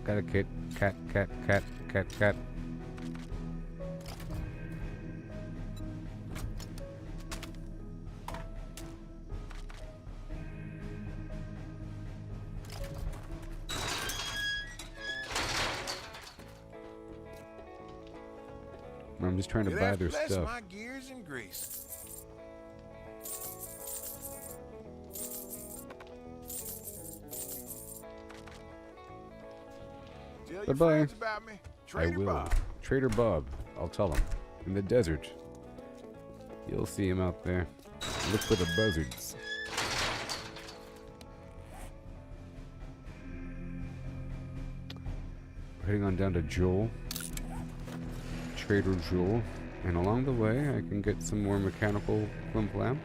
Got a Kit Kat, cat, cat, cat, cat. I'm just trying to buy their stuff. My gears and grease. Bye-bye. About me. I will. Trader Bob. I'll tell him. In the desert. You'll see him out there. Look for the buzzards. We're heading on down to Joel. Trader Joel. And along the way, I can get some more mechanical flim-flam.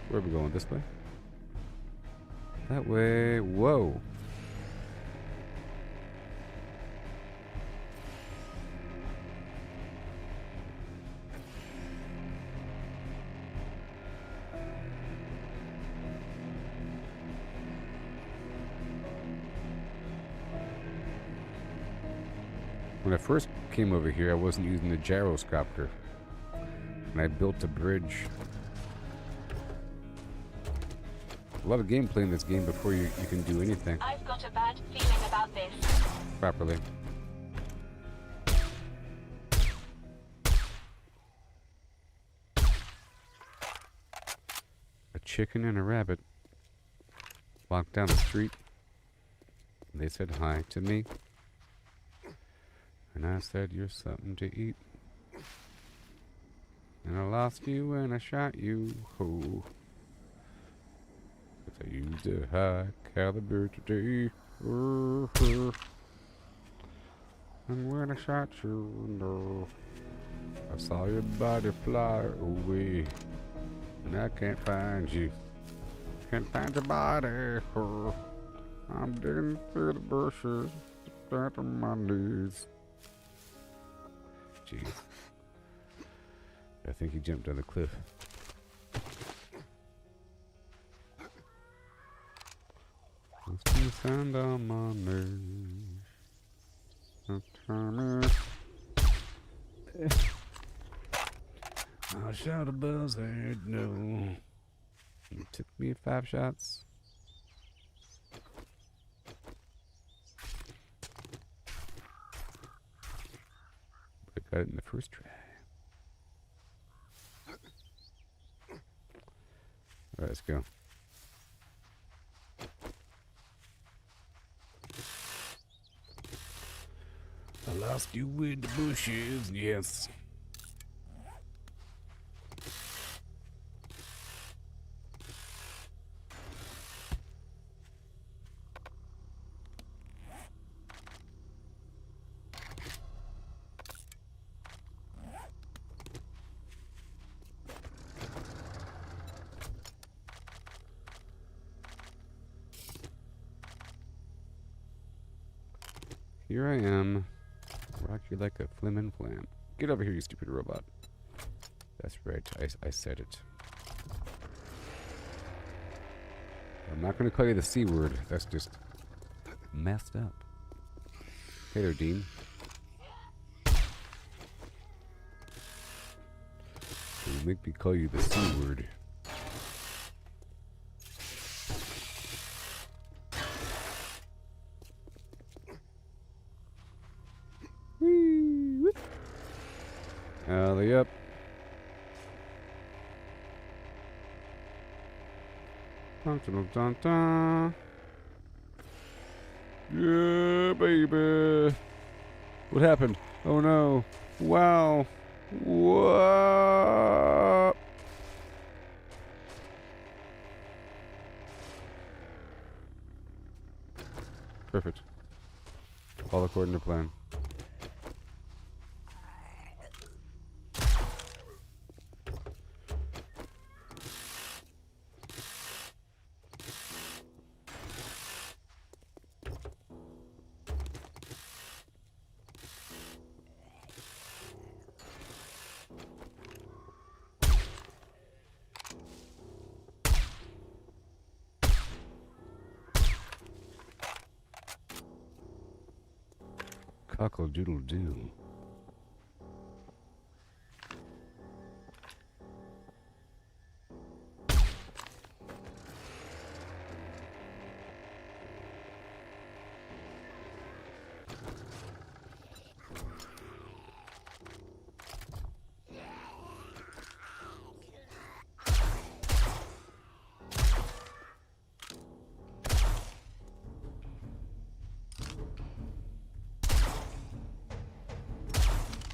Where are we going? This way? That way. Whoa. When I first came over here, I wasn't using the gyroscopter. And I built a bridge. A lot of gameplay in this game before you can do anything I've got a bad feeling about this. properly. A chicken and a rabbit walked down the street. They said hi to me. And I said, you're something to eat. And I lost you when I shot you. Oh. But I used a high caliber today. And when I shot you, no, I saw your body fly away. And I can't find you. Can't find your body. Oh. I'm digging through the bushes. Down to my knees. Jeez. I think he jumped on the cliff. Must be sand on my knees. I shot a buzzard, no. It took me 5 shots. But I got it in the first try. Alright, let's go. I lost you in the bushes, yes. Here I am. Rock you like a flim and flam. Get over here, you stupid robot. That's right, I said it. I'm not going to call you the C word. That's just messed up. Hey there, Dean. You make me call you the C word. Alley up. Dun, dun, dun, dun. Yeah, baby. What happened? Oh no. Wow. What? Perfect. All according to plan. Cockle-doodle-doo.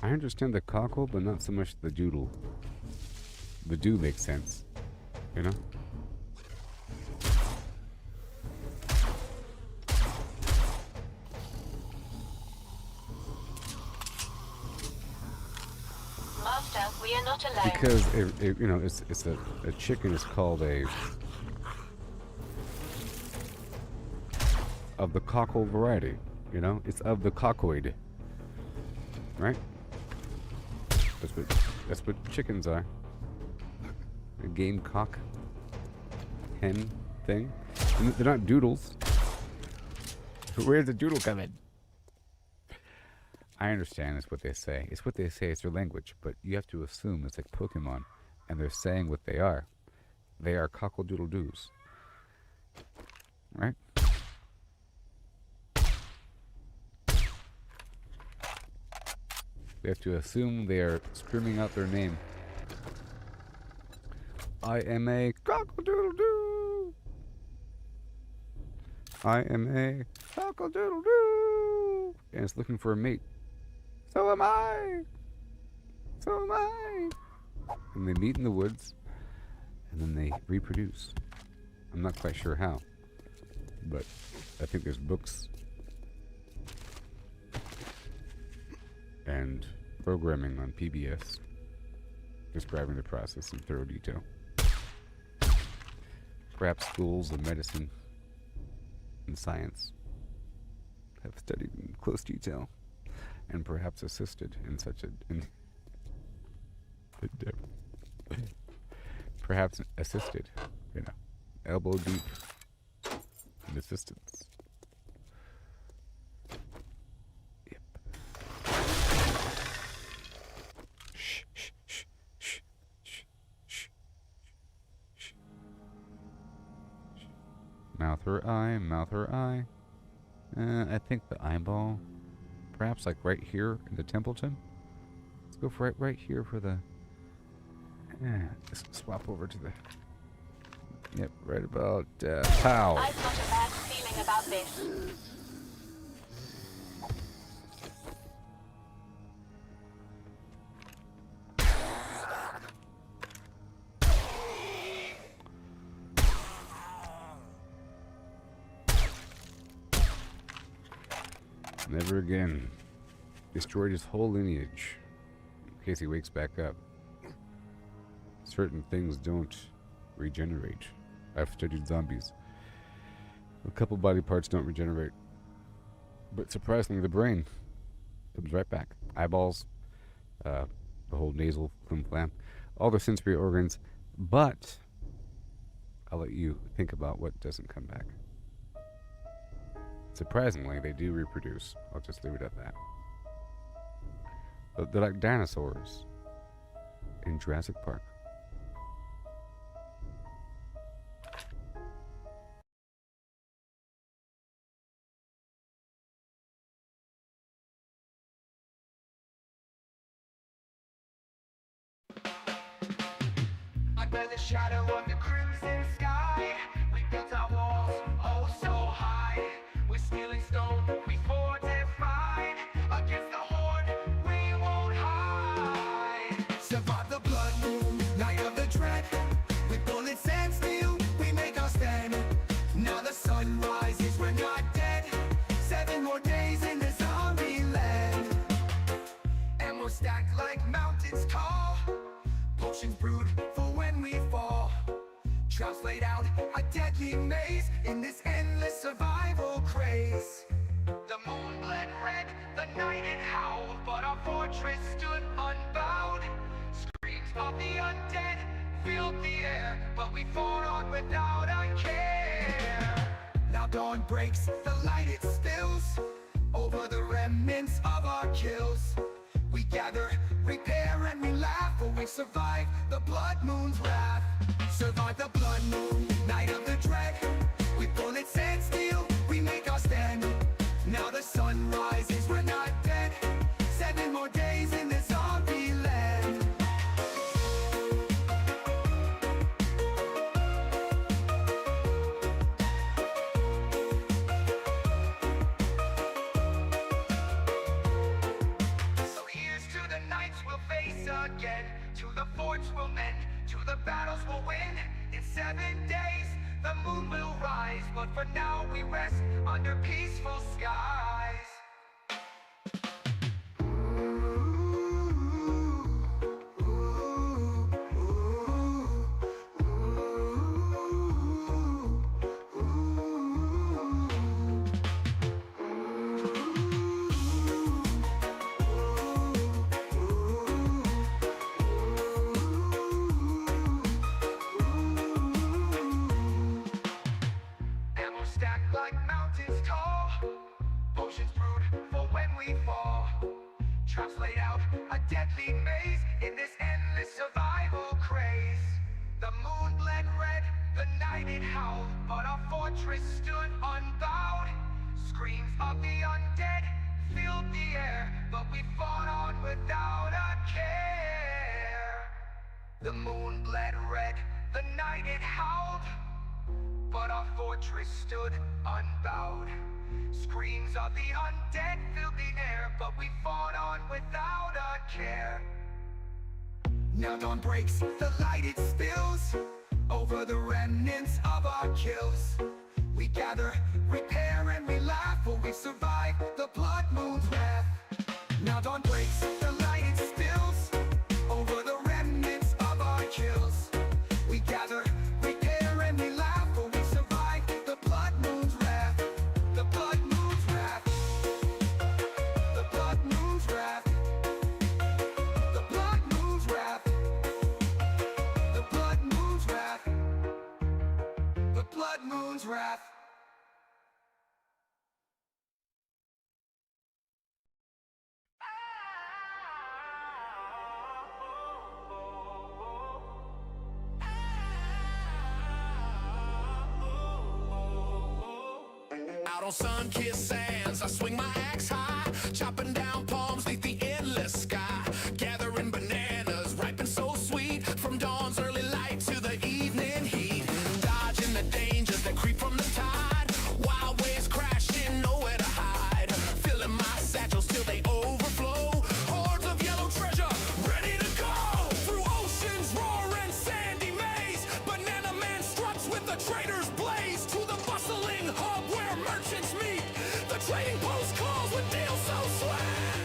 I understand the cockle, but not so much the doodle. The do makes sense, you know? Master, we are not alone. Because you know, it's a chicken is called a of the cockle variety. You know, it's of the cockoid, right? That's what chickens are. A gamecock hen thing. And they're not doodles. Where's the doodle come in? I understand it's what they say. It's what they say. It's their language. But you have to assume it's like Pokemon, and they're saying what they are. They are cockle-doodle-doos. Right? We have to assume they are screaming out their name. I am a cockle-doodle-doo. I am a cockle-doodle-doo. And it's looking for a mate. So am I. So am I. And they meet in the woods. And then they reproduce. I'm not quite sure how. But I think there's books and programming on PBS describing the process in thorough detail. Perhaps schools of medicine and science have studied in close detail and perhaps assisted in such a perhaps assisted, you know, elbow deep in assistance. Mouth or eye, mouth or eye. I think the eyeball. Perhaps like right here in the Templeton. Let's go for right here for the... just swap over to the... Yep, right about... pow. I've got a bad feeling about this. Never again. Destroyed his whole lineage. In case he wakes back up. Certain things don't regenerate. I've studied zombies. A couple body parts don't regenerate. But surprisingly, the brain comes right back. Eyeballs, the whole nasal flim-flam, all the sensory organs. But I'll let you think about what doesn't come back. Surprisingly, they do reproduce. I'll just leave it at that. But they're like dinosaurs in Jurassic Park. Where the shadow of the crimson sky, we built our walls, oh so high. We're stealing stone, we fortified. Against the horde, we won't hide. Survive the blood moon, night of the dread. With bullets and steel, we make our stand. Now the sun rises, we're not dead. 7 more days in the zombie land. And we're stacked like mountains tall. Potions brewed for when we fall. Traps laid out, a deadly maze. In this endless survival craze. The moon bled red, the night it howled. But our fortress stood unbowed. Screams of the undead filled the air, but we fought on without a care. Now dawn breaks, the light it spills over the remnants of our kills. We gather, repair, and we laugh, for we survive the blood moon's wrath. Survive the blood moon, night of the dread. With bullets and steel, we make our stand. Now the sun rises, we're not dead. 7 more days in the zombie land. So here's to the nights we'll face again, to the forts we'll mend, to the battles we'll win. In 7 days, the moon will rise, but for now we rest under peaceful skies. And we're stacked like mountains tall. Potions brewed for when we fall. Traps laid out, a deadly maze. In this endless survival craze. The moon bled red, the night it howled. But our fortress stood unbowed. Screams of the undead filled the air, but we fought on without a care. The moon bled red, the night it howled. But our fortress stood unbowed. Screams of the undead filled the air, but we fought on without a care. Now dawn breaks, the light it spills over the remnants of our kills. We gather, repair, and we laugh, for we survive the blood moon's wrath. Now dawn breaks, the light it spills over the remnants of our kills. We gather, repair, and we laugh, for we survive the blood moon's wrath. The blood moon's wrath. The blood moon's wrath. The blood moon's wrath. The blood moon's wrath. The blood moon's wrath. Out on sun-kissed sands, I swing my axe high, chopping down palms beneath the endless sky, gathering bananas, ripe and so sweet, from dawn's early light to the evening heat, dodging the dangers that creep from the tide, wild waves crashing, nowhere to hide, filling my satchels till they overflow, hordes of yellow treasure, ready to go, through oceans roaring sandy maze, Banana Man struts with the trader's blaze, to the bustling hub where merchants meet. The trading post calls with deals so sweet.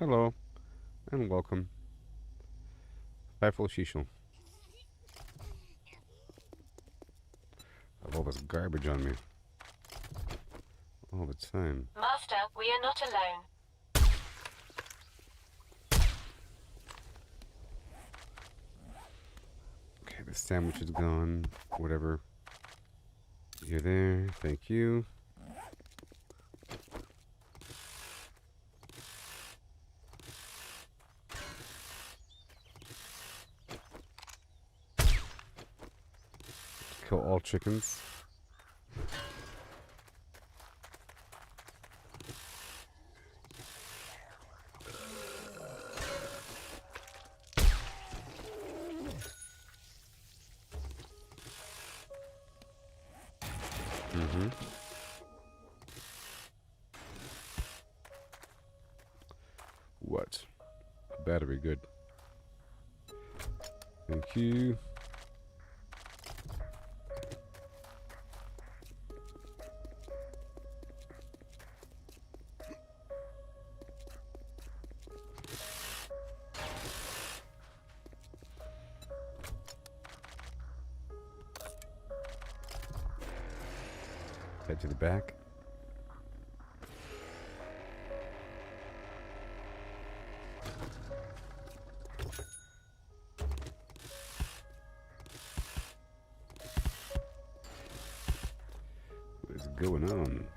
Hello. And welcome. Fightful Shishel. I have all this garbage on me. All the time. Master, we are not alone. Okay, the sandwich is gone. Whatever. You're there. Thank you. Kill all chickens. What? Battery, good. Thank you. Head to the back. What is going on?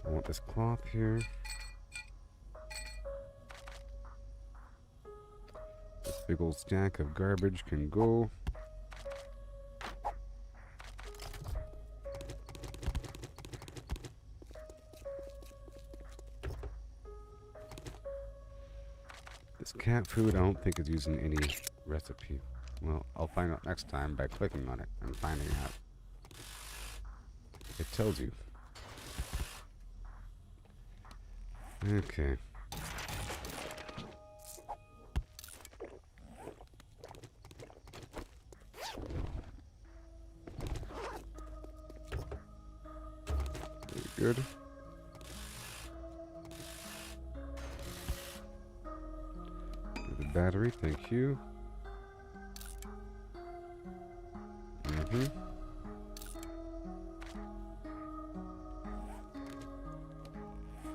I want this cloth here. This big old stack of garbage can go. This cat food I don't think is using any recipe. Well, I'll find out next time by clicking on it and finding out. It tells you. Okay. Very good. The battery, thank you.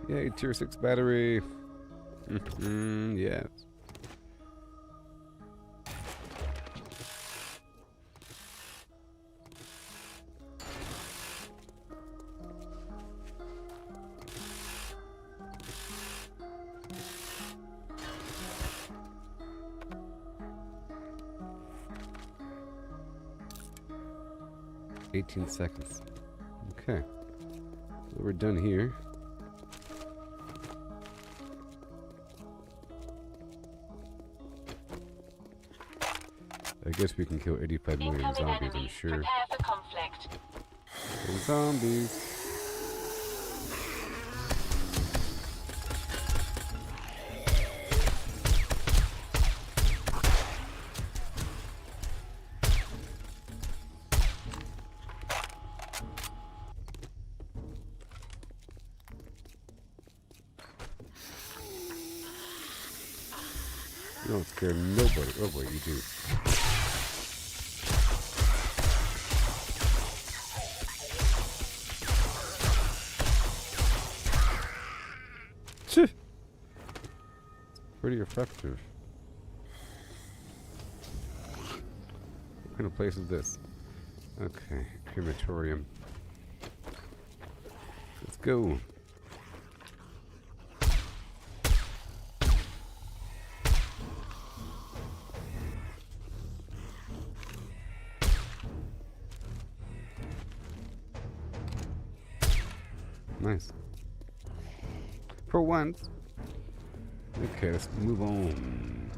Yay, tier 6 battery. Yes. $18 seconds. Okay. So we're done here. I guess we can kill 85 million Incoming zombies, I'm enemies. sure. Prepare for conflict. Kill zombies. You don't scare nobody. Oh boy, you do. Pretty effective. What kind of place is this? Okay, crematorium. Let's go. Nice. For once. Okay, let's move on.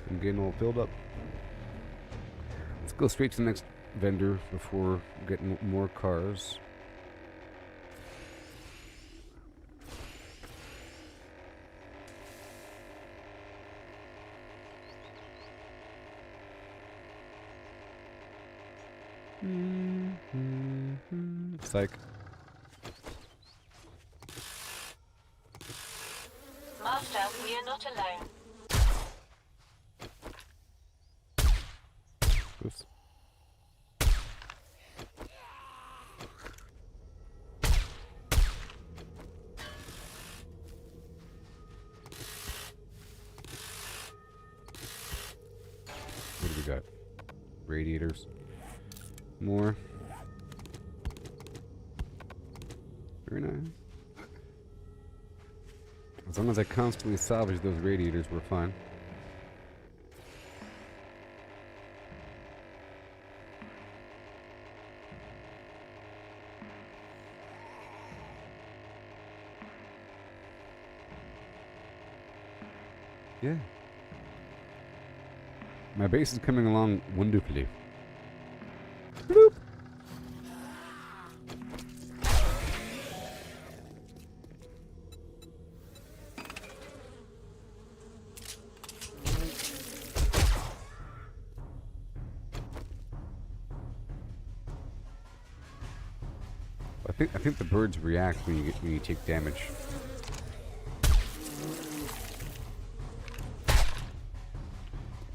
I'm getting all filled up. Let's go straight to the next vendor before getting more cars. psych. Master, we are not alone. Oops. What do we got? Radiators. More. Very nice. As long as I constantly salvage those radiators, we're fine. Yeah. My base is coming along wonderfully. Bloop. I think the birds react when you take damage.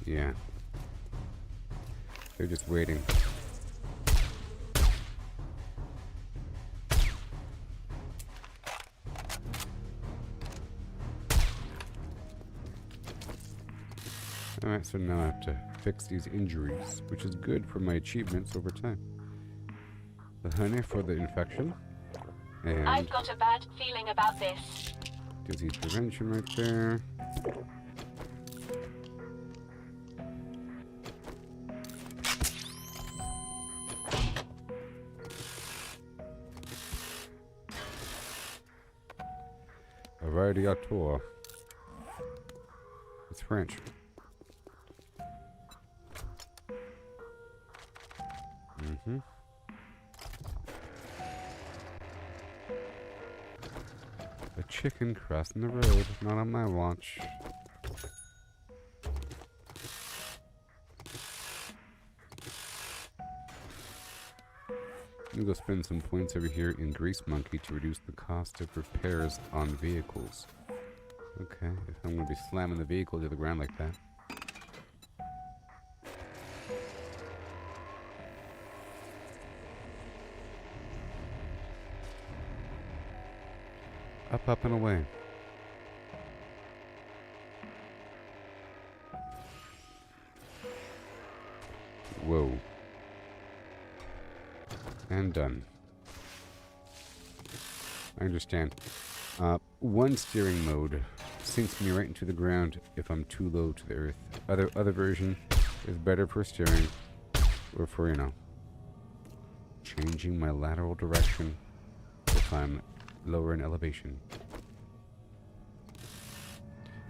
Yeah. They're just waiting. Alright, so now I have to fix these injuries, which is good for my achievements over time. The honey for the infection. And I've got a bad feeling about this. disease prevention right there. Radiator. It's French. Mm-hmm. A chicken crossing the road, not on my watch. I'm gonna go spend some points over here in Grease Monkey to reduce the cost of repairs on vehicles. Okay, if I'm gonna be slamming the vehicle to the ground like that. Up, up, and away. Whoa. And done. I understand. One steering mode sinks me right into the ground if I'm too low to the earth. Other version is better for steering, or for, you know, changing my lateral direction if I'm lower in elevation.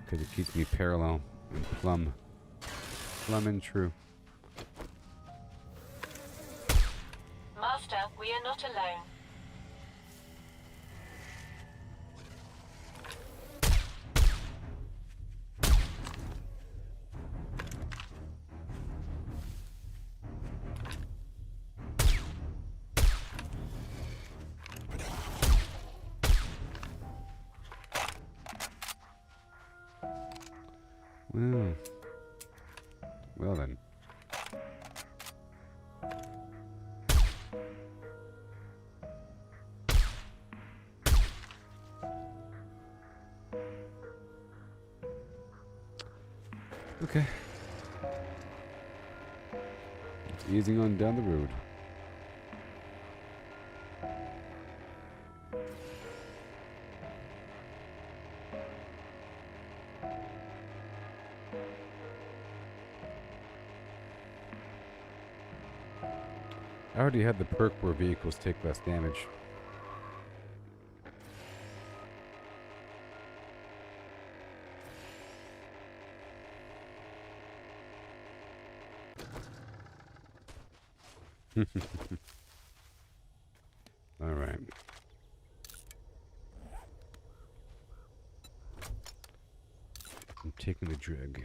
Because it keeps me parallel and plumb and true. Master, we are not alone. Well, well then. Okay. It's easing on down the road. I already had the perk where vehicles take less damage. All right. I'm taking the drug.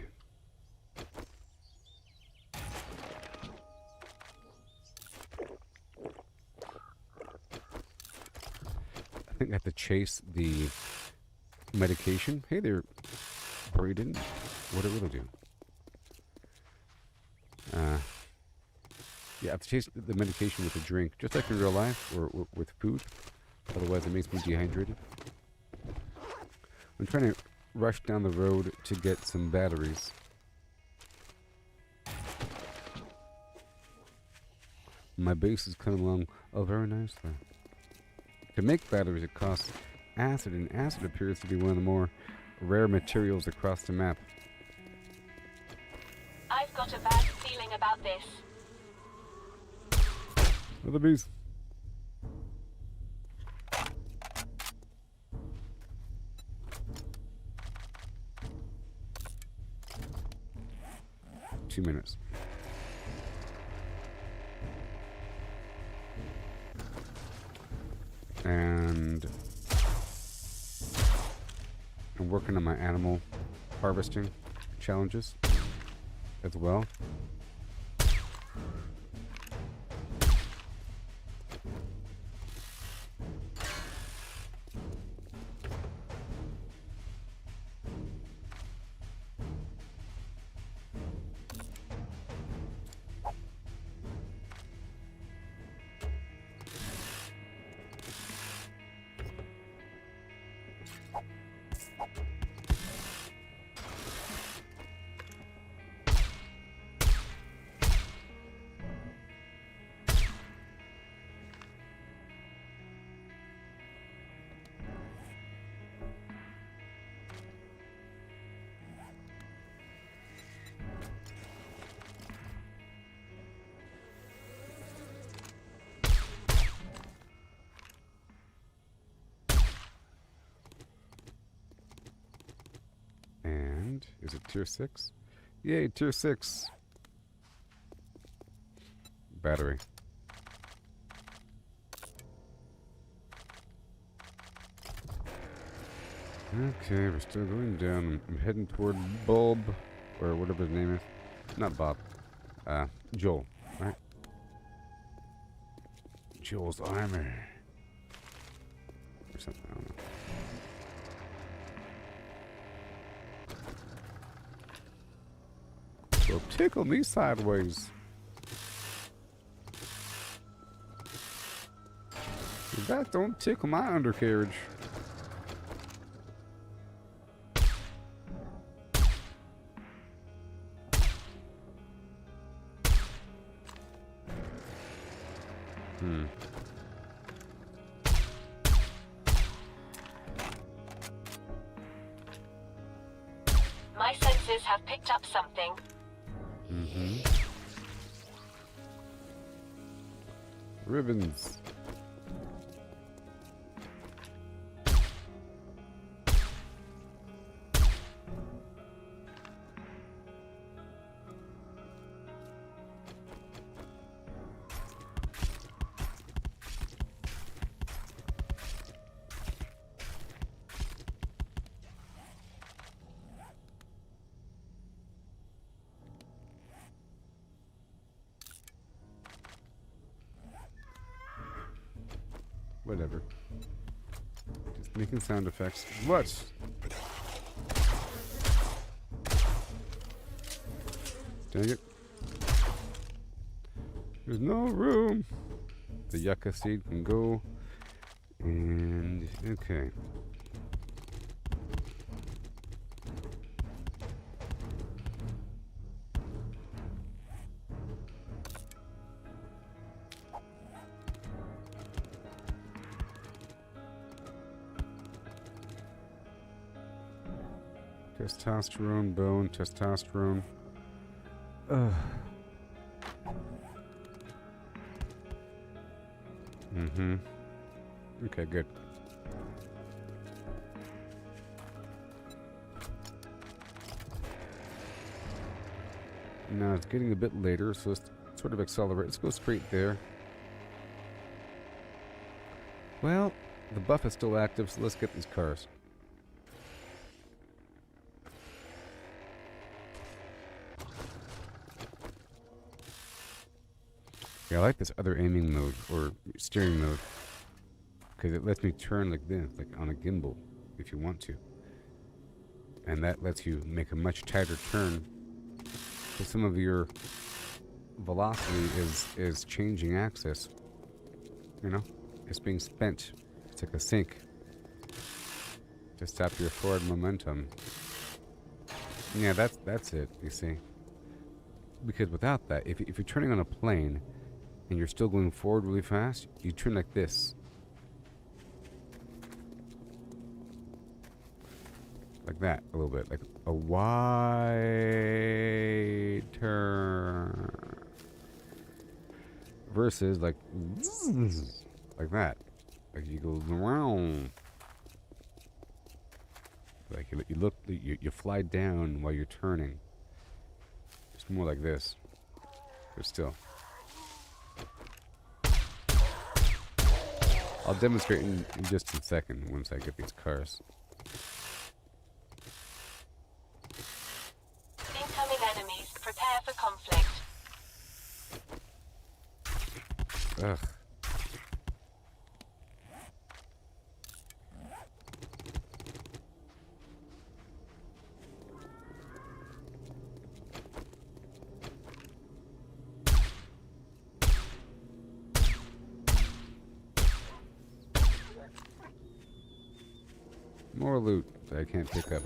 think I have to chase the medication. Hey there, Braden. What'd it really do? Yeah, I have to chase the medication with a drink, just like in real life, or with food. Otherwise, it makes me dehydrated. I'm trying to rush down the road to get some batteries. My base is coming along very nicely. To make batteries, it costs acid, and acid appears to be one of the more rare materials across the map. I've got a bad feeling about this. Other bees. Two minutes. And I'm working on my animal harvesting challenges as well. And is it tier 6? Yay, tier 6. Battery. Okay, we're still going down. I'm heading toward Bulb, or whatever his name is. Not Bob. Joel, right? Joel's armor. Or something, I don't know. So tickle me sideways. That don't tickle my undercarriage. My senses have picked up something. Ribbons. Whatever. Just making sound effects. What? Dang it. There's no room. The yucca seed can go. And, okay. Testosterone, bone, testosterone. Okay, good. Now it's getting a bit later, so let's sort of accelerate. Let's go straight there. Well, the buff is still active, so let's get these cars. Yeah, I like this other aiming mode, or steering mode. because it lets me turn like this, like on a gimbal, if you want to. And that lets you make a much tighter turn. So some of your velocity is changing axis. You know, it's being spent. It's like a sink to stop your forward momentum. Yeah, that's it. You see, because without that, if you're turning on a plane and you're still going forward really fast, you turn like this. Like that, a little bit. Like a wide turn. Versus like that. Like you go around. Like you fly down while you're turning. It's more like this. But still. I'll demonstrate in just a second once I get these cars. Incoming enemies. Prepare for conflict. Ugh. More loot that I can't pick up.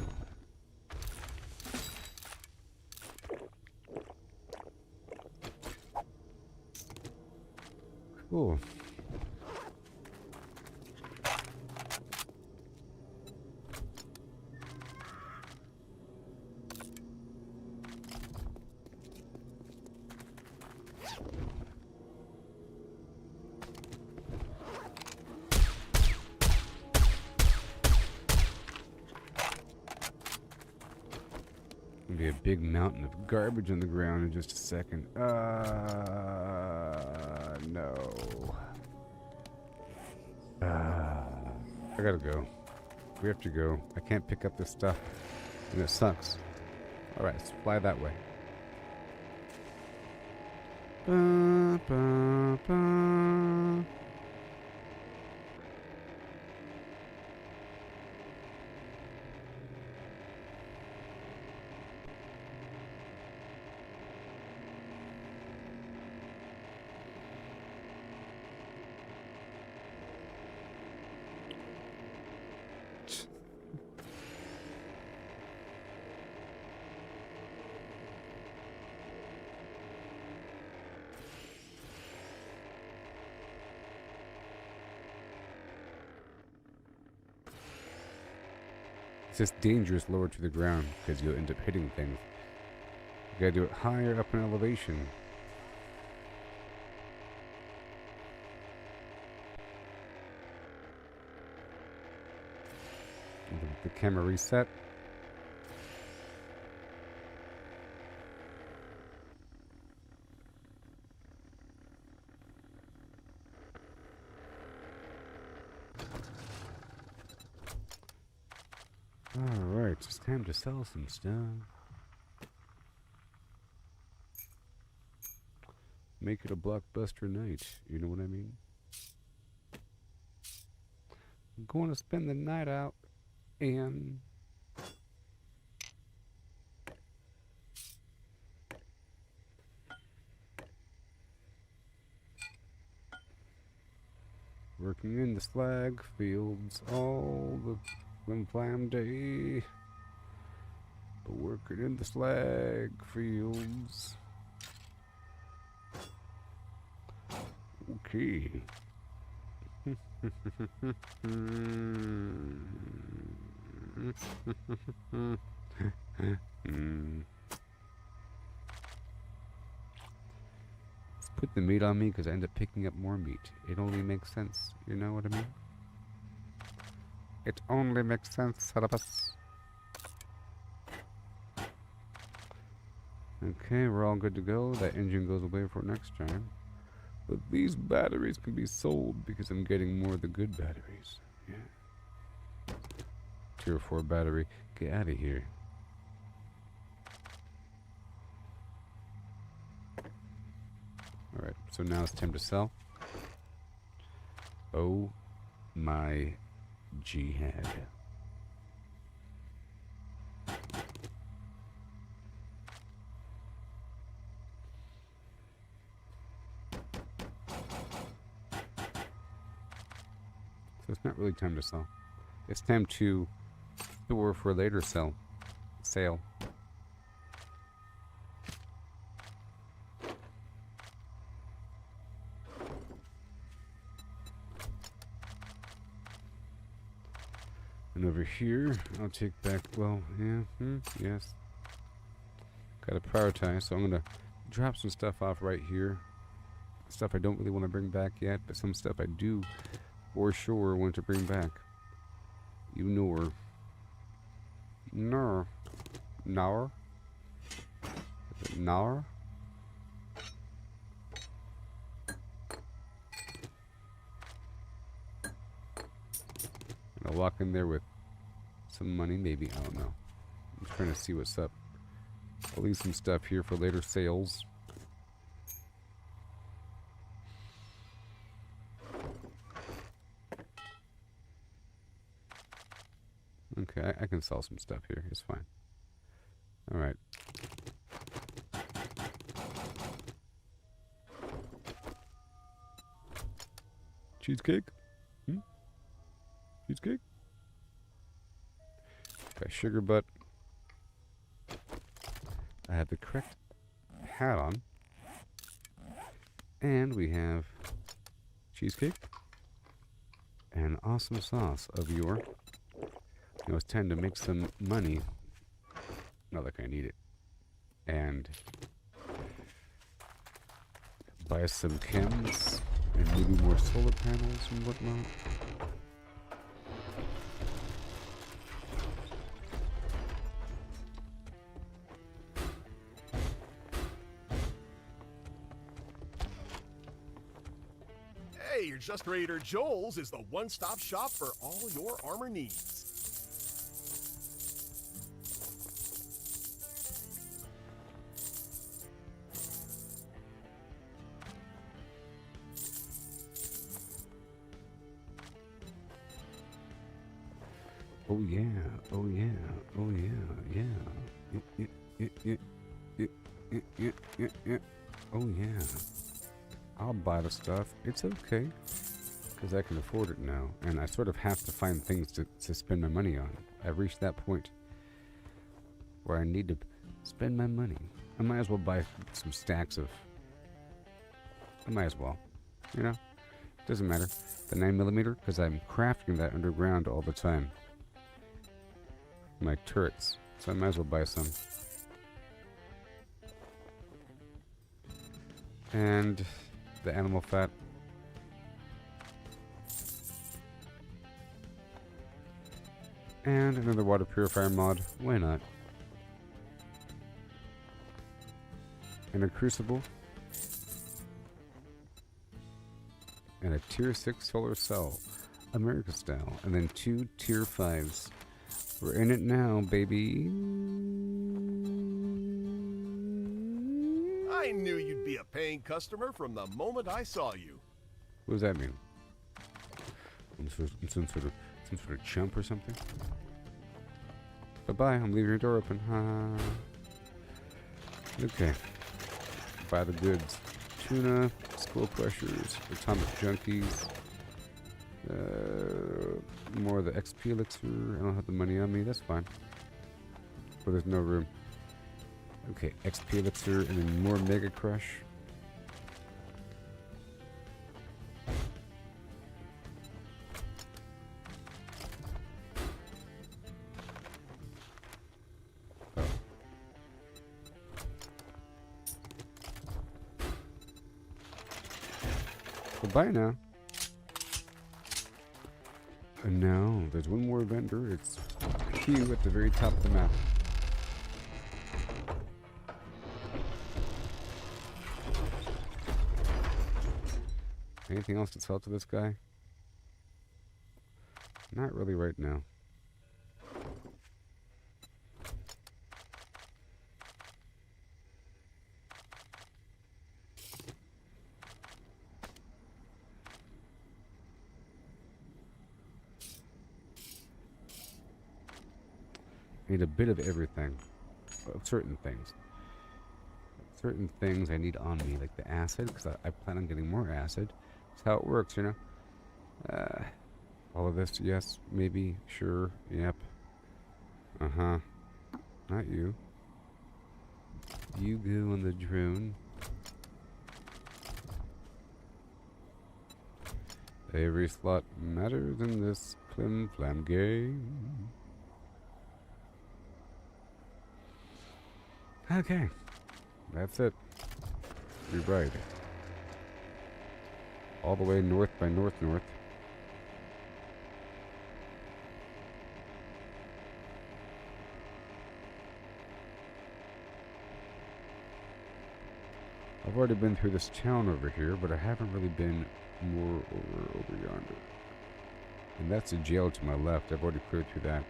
Cool. Gonna be a big mountain of garbage on the ground in just a second. No. I gotta go. We have to go. I can't pick up this stuff. And it sucks. Alright, let's fly that way. Ba, ba, ba. It's just dangerous lower to the ground because you'll end up hitting things. You gotta do it higher up in elevation. The camera reset. Alright, it's time to sell some stuff. Make it a blockbuster night, you know what I mean? I'm going to spend the night out and working in the slag fields all the flam day. But working in the slag fields. Okay. Put the meat on me because I end up picking up more meat. It only makes sense. You know what I mean? It only makes sense, Sarabas. Okay, we're all good to go. That engine goes away for next time. But these batteries can be sold because I'm getting more of the good batteries. Yeah. Tier 4 battery. Get out of here. Alright, so now it's time to sell. Oh my jihad. So it's not really time to sell. It's time to store for later sale. And over here, I'll take back, well, yeah, yes. Gotta prioritize, so I'm gonna drop some stuff off right here. Stuff I don't really want to bring back yet, but some stuff I do for sure want to bring back. You know her. Nar. Nar? Is it Nar? I'll walk in there with some money, maybe. I don't know. I'm just trying to see what's up. I'll leave some stuff here for later sales. Okay, I can sell some stuff here. It's fine. Alright. Cheesecake? Cheesecake? Got sugar butt. I have the correct hat on. And we have cheesecake. And awesome sauce of your... You know, it's time to make some money. Not like I need it. And buy some chems and maybe more solar panels and whatnot. Hey, your Just Raider Joel's is the one-stop shop for all your armor needs. Oh yeah, oh yeah, oh yeah, yeah. Oh yeah. I'll buy the stuff. It's okay. Because I can afford it now. And I sort of have to find things to spend my money on. I've reached that point where I need to spend my money. I might as well buy some stacks of... I might as well. You know? Doesn't matter. The 9mm, because I'm crafting that underground all the time. My turrets. So I might as well buy some. And the animal fat. And another water purifier mod. Why not? And a crucible. And a tier 6 solar cell. America style. And then 2 tier 5s. We're in it now, baby. I knew you'd be a paying customer from the moment I saw you. What does that mean? I'm some sort of chump or something? Bye-bye, I'm leaving your door open. Okay. Buy the goods. Tuna, skull crushers, atomic junkies. More of the XP elixir. I don't have the money on me, that's fine. But there's no room. Okay, XP elixir and then more mega crush. Oh. Well, bye now. And now, there's one more vendor. It's Q at the very top of the map. Anything else to sell to this guy? Not really right now. I need a bit of everything. Of certain things. Certain things I need on me, like the acid, because I plan on getting more acid. That's how it works, you know. All of this, yes, maybe, sure, yep. Uh-huh. Not you. You go on the drone. Every slot matters in this flim flam game. Okay. That's it. You're right. All the way north by north. I've already been through this town over here, but I haven't really been more over yonder. And that's a jail to my left. I've already cleared through that.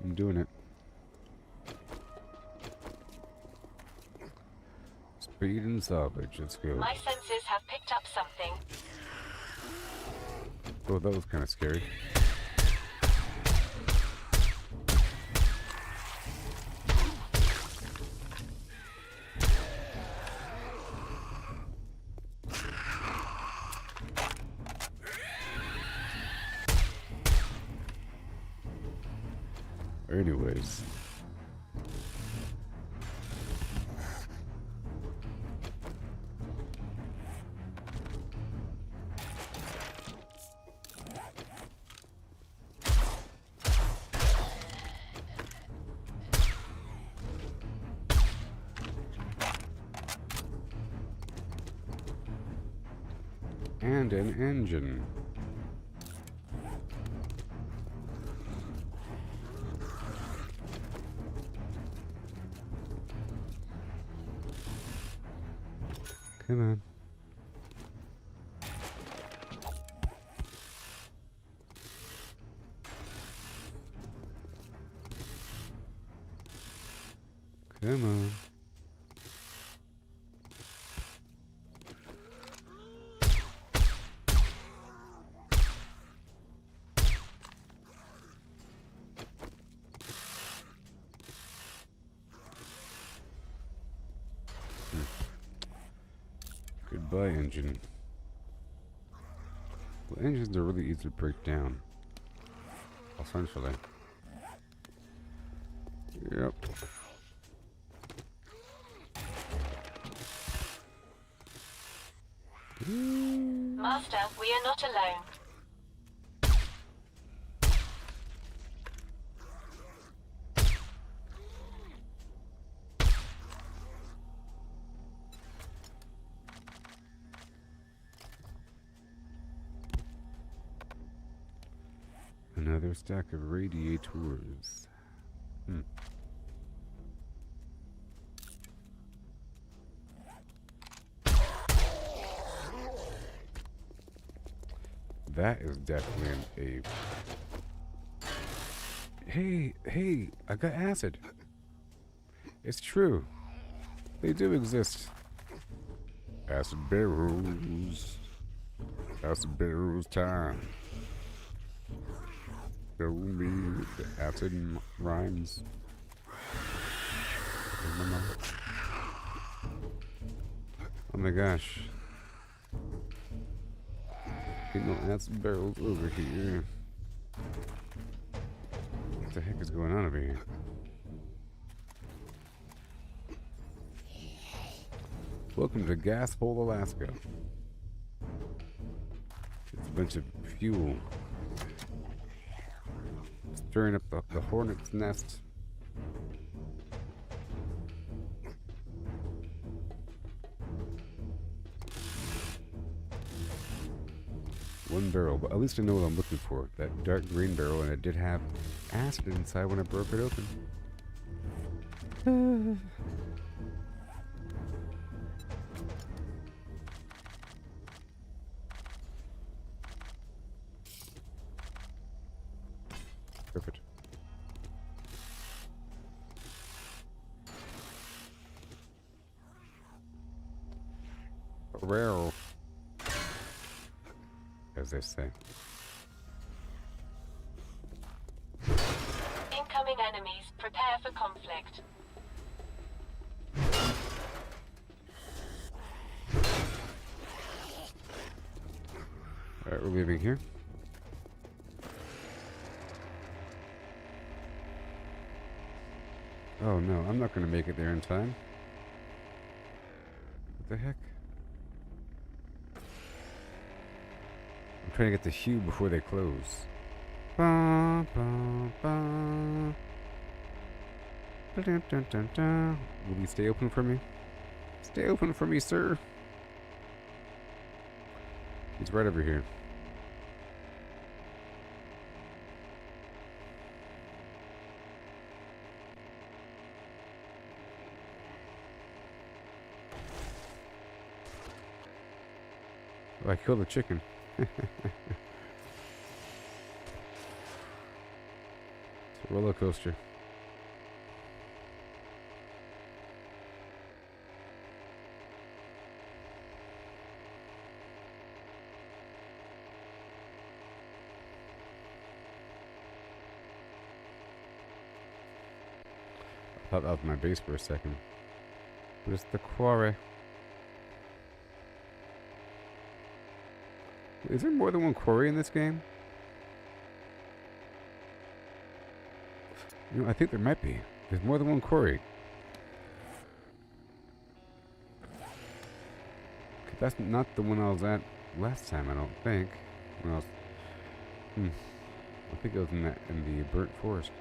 I'm doing it. Speed and salvage, let's go. My senses have picked up something. Oh, that was kind of scary. Anyways. And an engine. Come on. Come on. Goodbye, engine. Well, engines are really easy to break down. Essentially. Yep. Master, we are not alone. Another stack of radiators. That is definitely Hey, I got acid. It's true. They do exist. Acid barrels. Acid barrels time. Show me the acid rhymes. Oh my gosh. Ain't no acid barrels over here. What the heck is going on over here? Welcome to Gas Hole, Alaska. It's a bunch of fuel. Stirring up the hornet's nest. One barrel, but at least I know what I'm looking for. That dark green barrel, and it did have acid inside when I broke it open. Perfect. Rare, as they say. Incoming enemies. Prepare for conflict. Alright, we're leaving here. Oh no, I'm not going to make it there in time. What the heck? I'm trying to get to Hugh before they close. Ba, ba, ba. Dun, dun, dun, dun. Will you stay open for me? Stay open for me, sir. He's right over here. Oh, I killed the chicken. It's a roller coaster. I thought that was my base for a second. Where's the quarry? Is there more than one quarry in this game? You know, I think there might be. There's more than one quarry. That's not the one I was at last time, I don't think. When I was, I think it was in the burnt forest.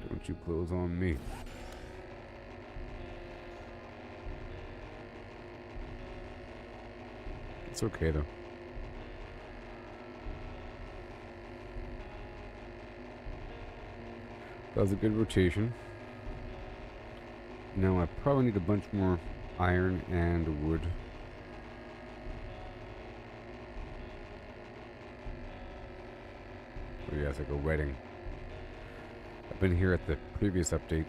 Don't you close on me. It's okay though. That was a good rotation. Now I probably need a bunch more iron and wood. Oh yeah, it's like a wedding. I've been here at the previous update.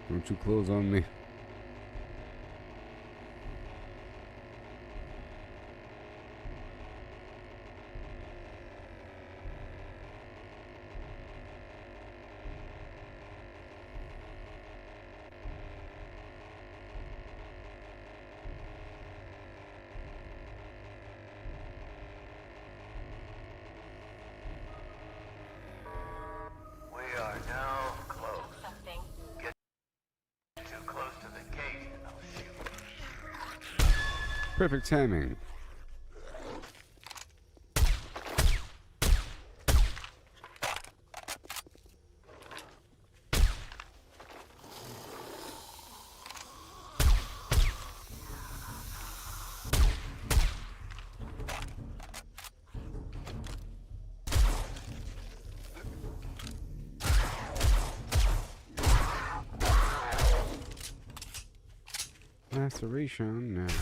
Don't you close on me. Perfect timing. Laceration now.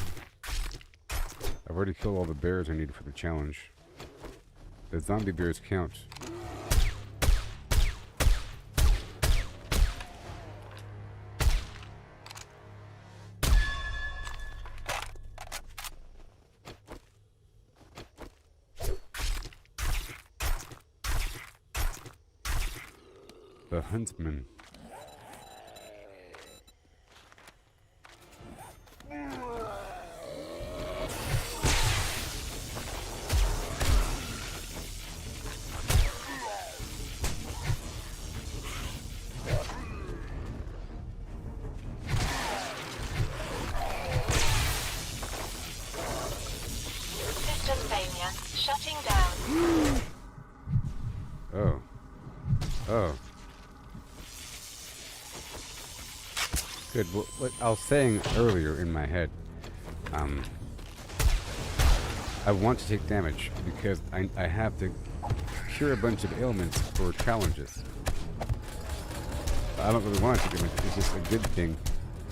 I've already killed all the bears I needed for the challenge. The zombie bears count. The huntsman. Oh. Good. Well, what I was saying earlier in my head, I want to take damage because I have to cure a bunch of ailments for challenges. I don't really want to take damage. It's just a good thing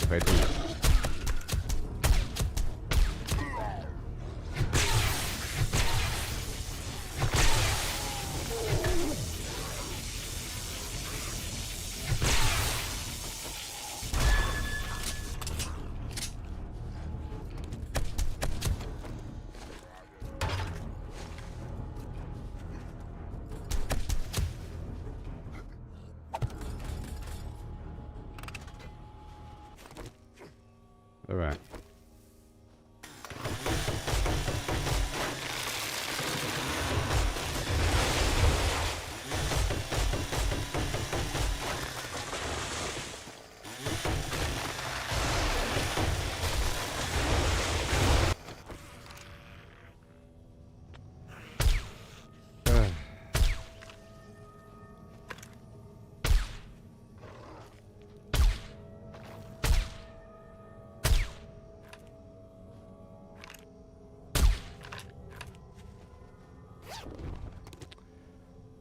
if I do. All right.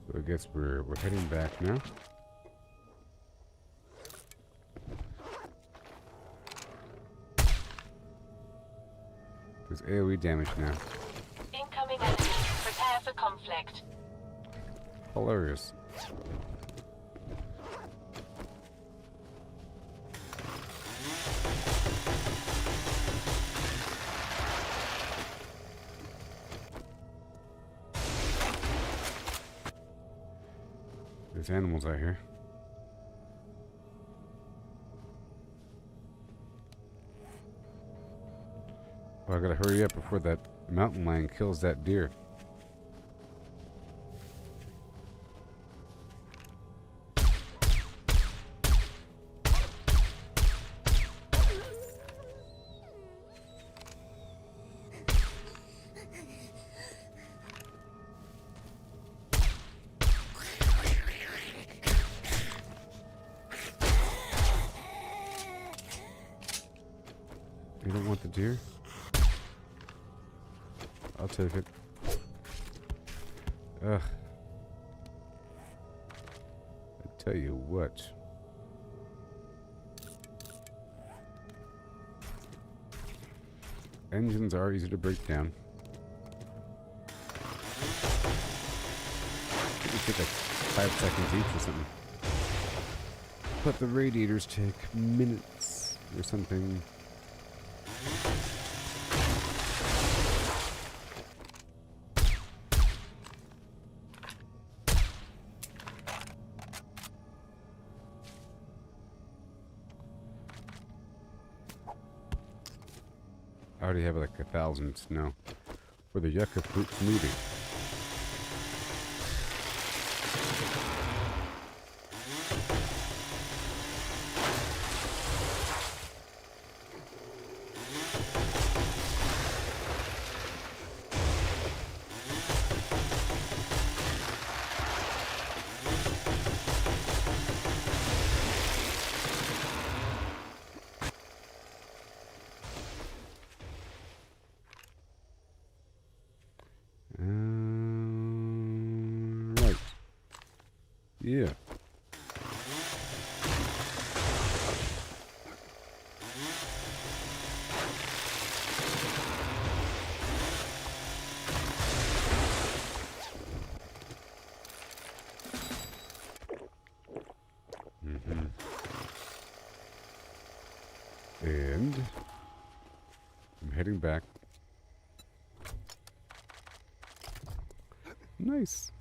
So I guess we're heading back now. There's AoE damage now. Incoming enemy. Prepare for conflict. Hilarious. There's animals out here. Well, I gotta hurry up before that mountain lion kills that deer. You don't want the deer? I'll take it. Ugh. I tell you what. Engines are easy to break down. It would take like 5 seconds each or something. But the radiators take minutes or something. I already have like 1,000 snow for the yucca fruit smoothie. Right. Yeah. And I'm heading back. Nice.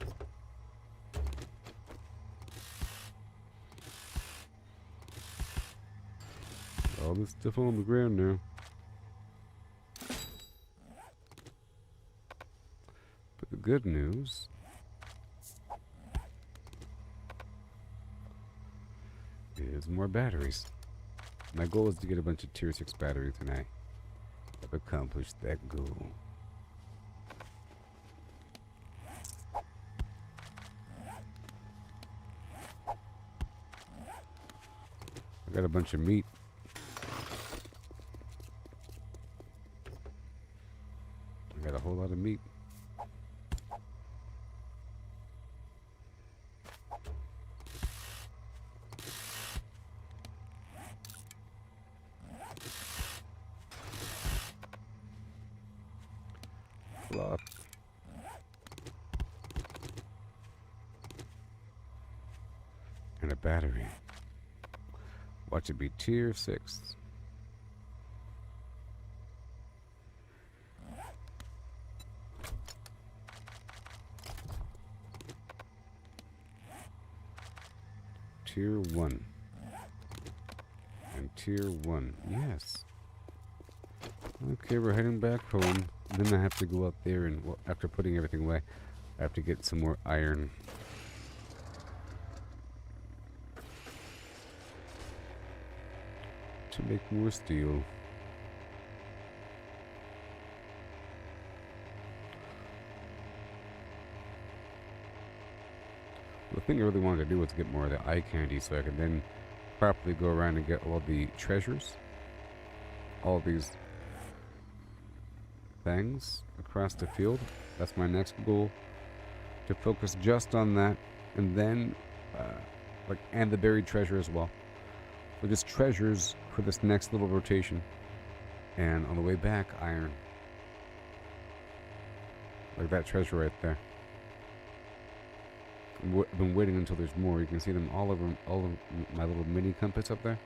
All this stuff on the ground now. But the good news is more batteries. My goal is to get a bunch of tier 6 batteries, and I have accomplished that goal. Got a bunch of meat. I got a whole lot of meat. Fluff. And a battery. Watch it be tier 6. Tier 1. And tier 1. Yes. Okay, we're heading back home. Then I have to go out there and, well, after putting everything away, I have to get some more iron. To make more steel. The thing I really wanted to do was get more of the eye candy so I could then properly go around and get all the treasures. All these things across the field. That's my next goal. To focus just on that. And then, and the buried treasure as well. So just treasures for this next little rotation. And on the way back, iron. Like that treasure right there. I've been waiting until there's more. You can see them all over my little mini compass up there.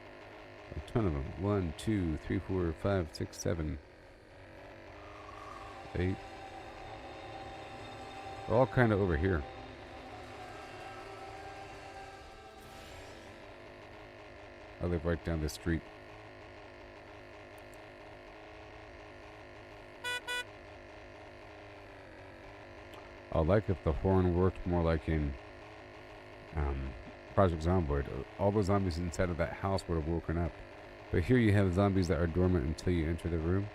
A ton of them. 1, 2, 3, 4, 5, 6, 7, 8. They're all kind of over here. I live right down the street. I like if the horn worked more like in Project Zomboid. All the zombies inside of that house would have woken up. But here you have zombies that are dormant until you enter the room.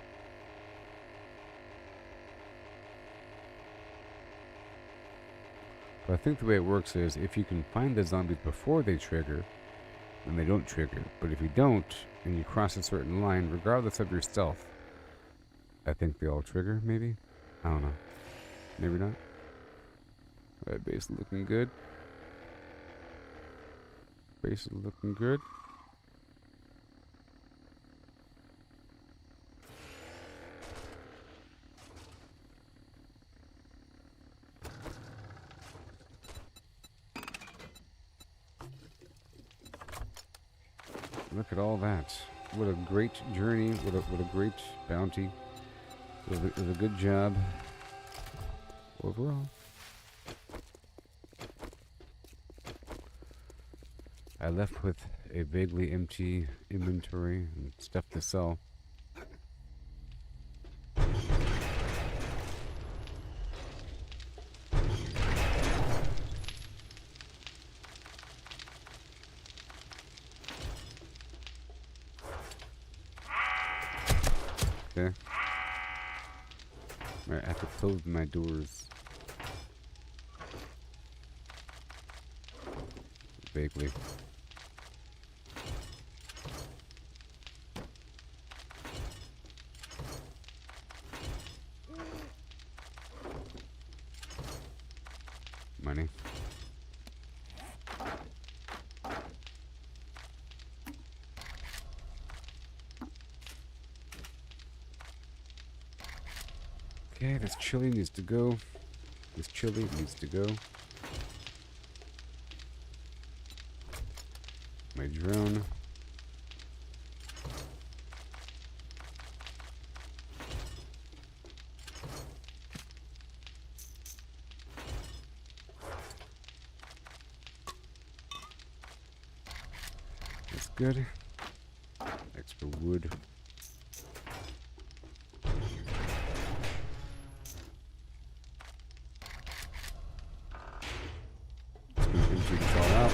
But I think the way it works is if you can find the zombies before they trigger, then they don't trigger. But if you don't, and you cross a certain line, regardless of your stealth, I think they all trigger, maybe? I don't know. Maybe not. Alright, base looking good. Base is looking good. Look at all that. What a great journey. What a great bounty. It was a good job overall. I left with a vaguely empty inventory and stuff to sell. Okay. I have to close my doors. Vaguely. Money. Okay, this chili needs to go. This chili needs to go. My drone. That's good. Extra wood. Empty this all out.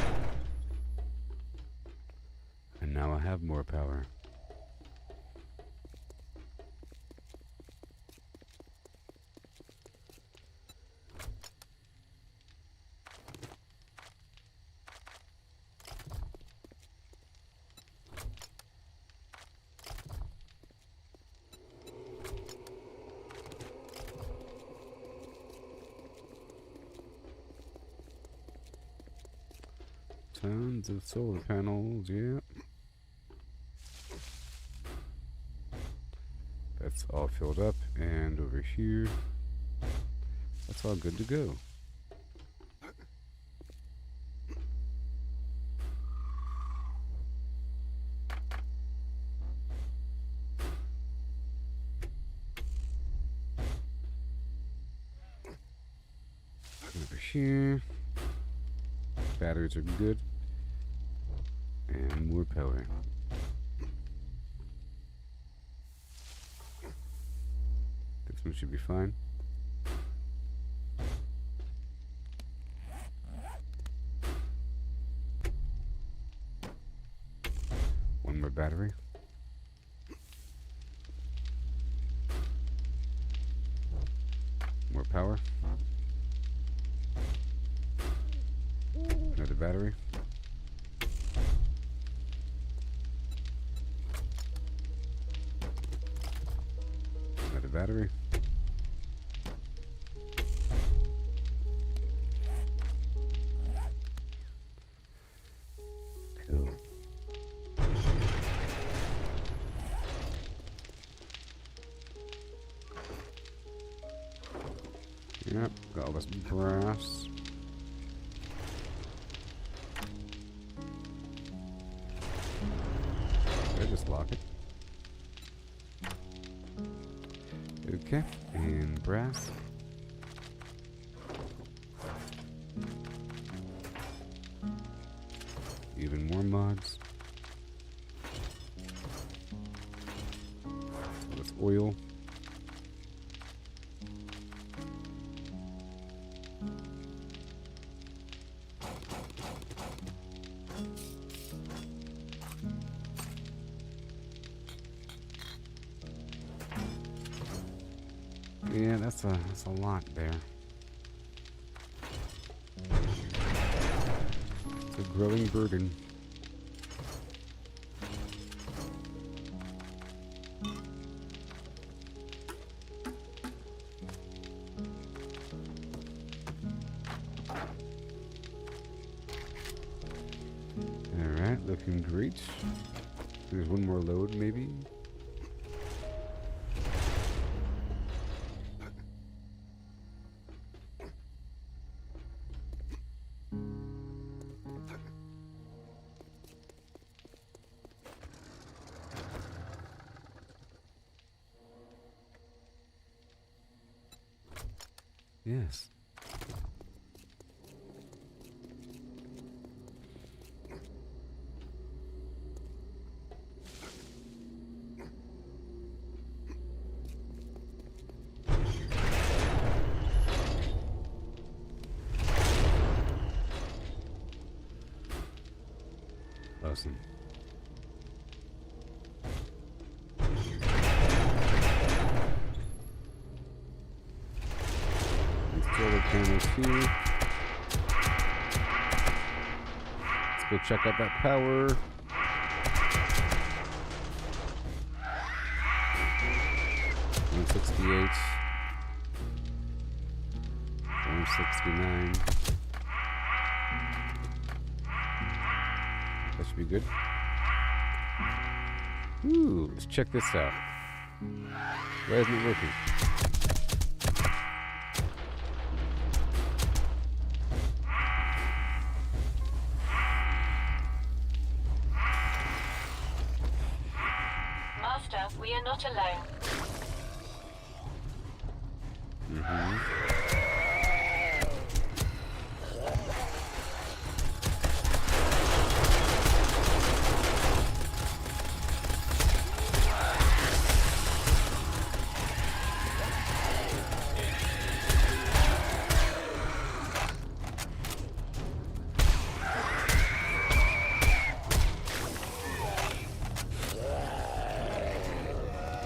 And now I have more power. Tons of solar panels, yeah. That's all filled up, and over here, that's all good to go. Over here, batteries are good, and more power. This one should be fine. One more battery. More power. Another battery. Another battery. Cool. Yep, got all this brass. Did I just lock it? Okay, and brass. Even more mods. So that's oil. Yeah, that's a lot there. It's a growing burden. Alright, looking great. There's one more load maybe. Yes. Awesome. Solar panels here. Let's go check out that power. $168. $169. That should be good. Ooh, let's check this out. Why isn't it working? We are not alone.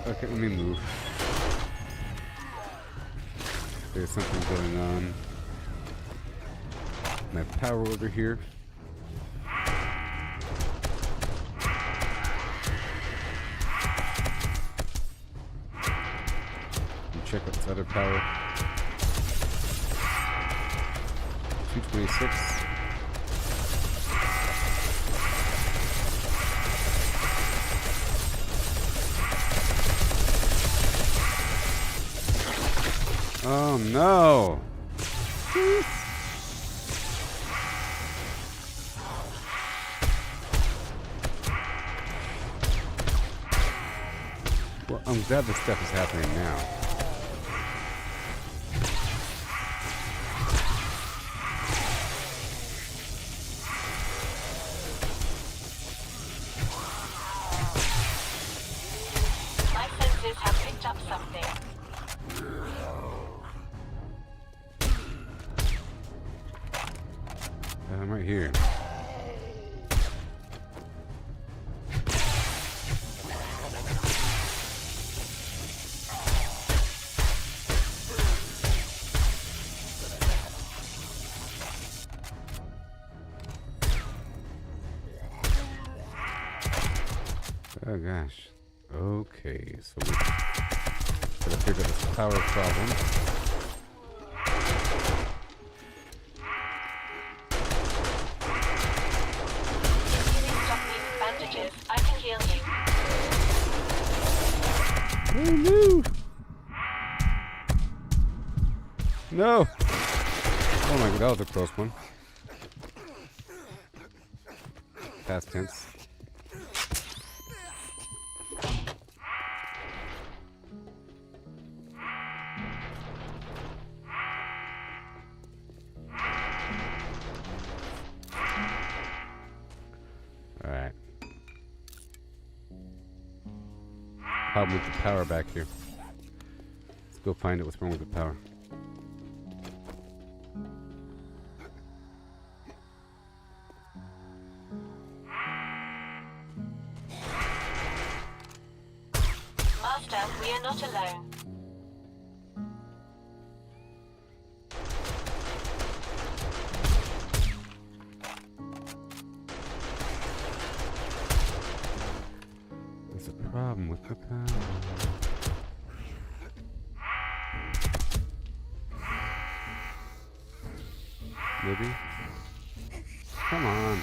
Okay, let me move. There's something going on. My power over here. Check out this other power. 226. Oh no! Well, I'm glad this stuff is happening now. My senses have picked up something. I'm right here. Oh gosh. Okay, so we gotta figure out this power problem. If you stop me with bandages, I can heal you. Oh no! No! Oh my god, that was a close one. Past tense. Alright. Problem with the power back here. Let's go find out what's wrong with the power. Master, we are not alone. There's a problem with the power. Maybe? Come on.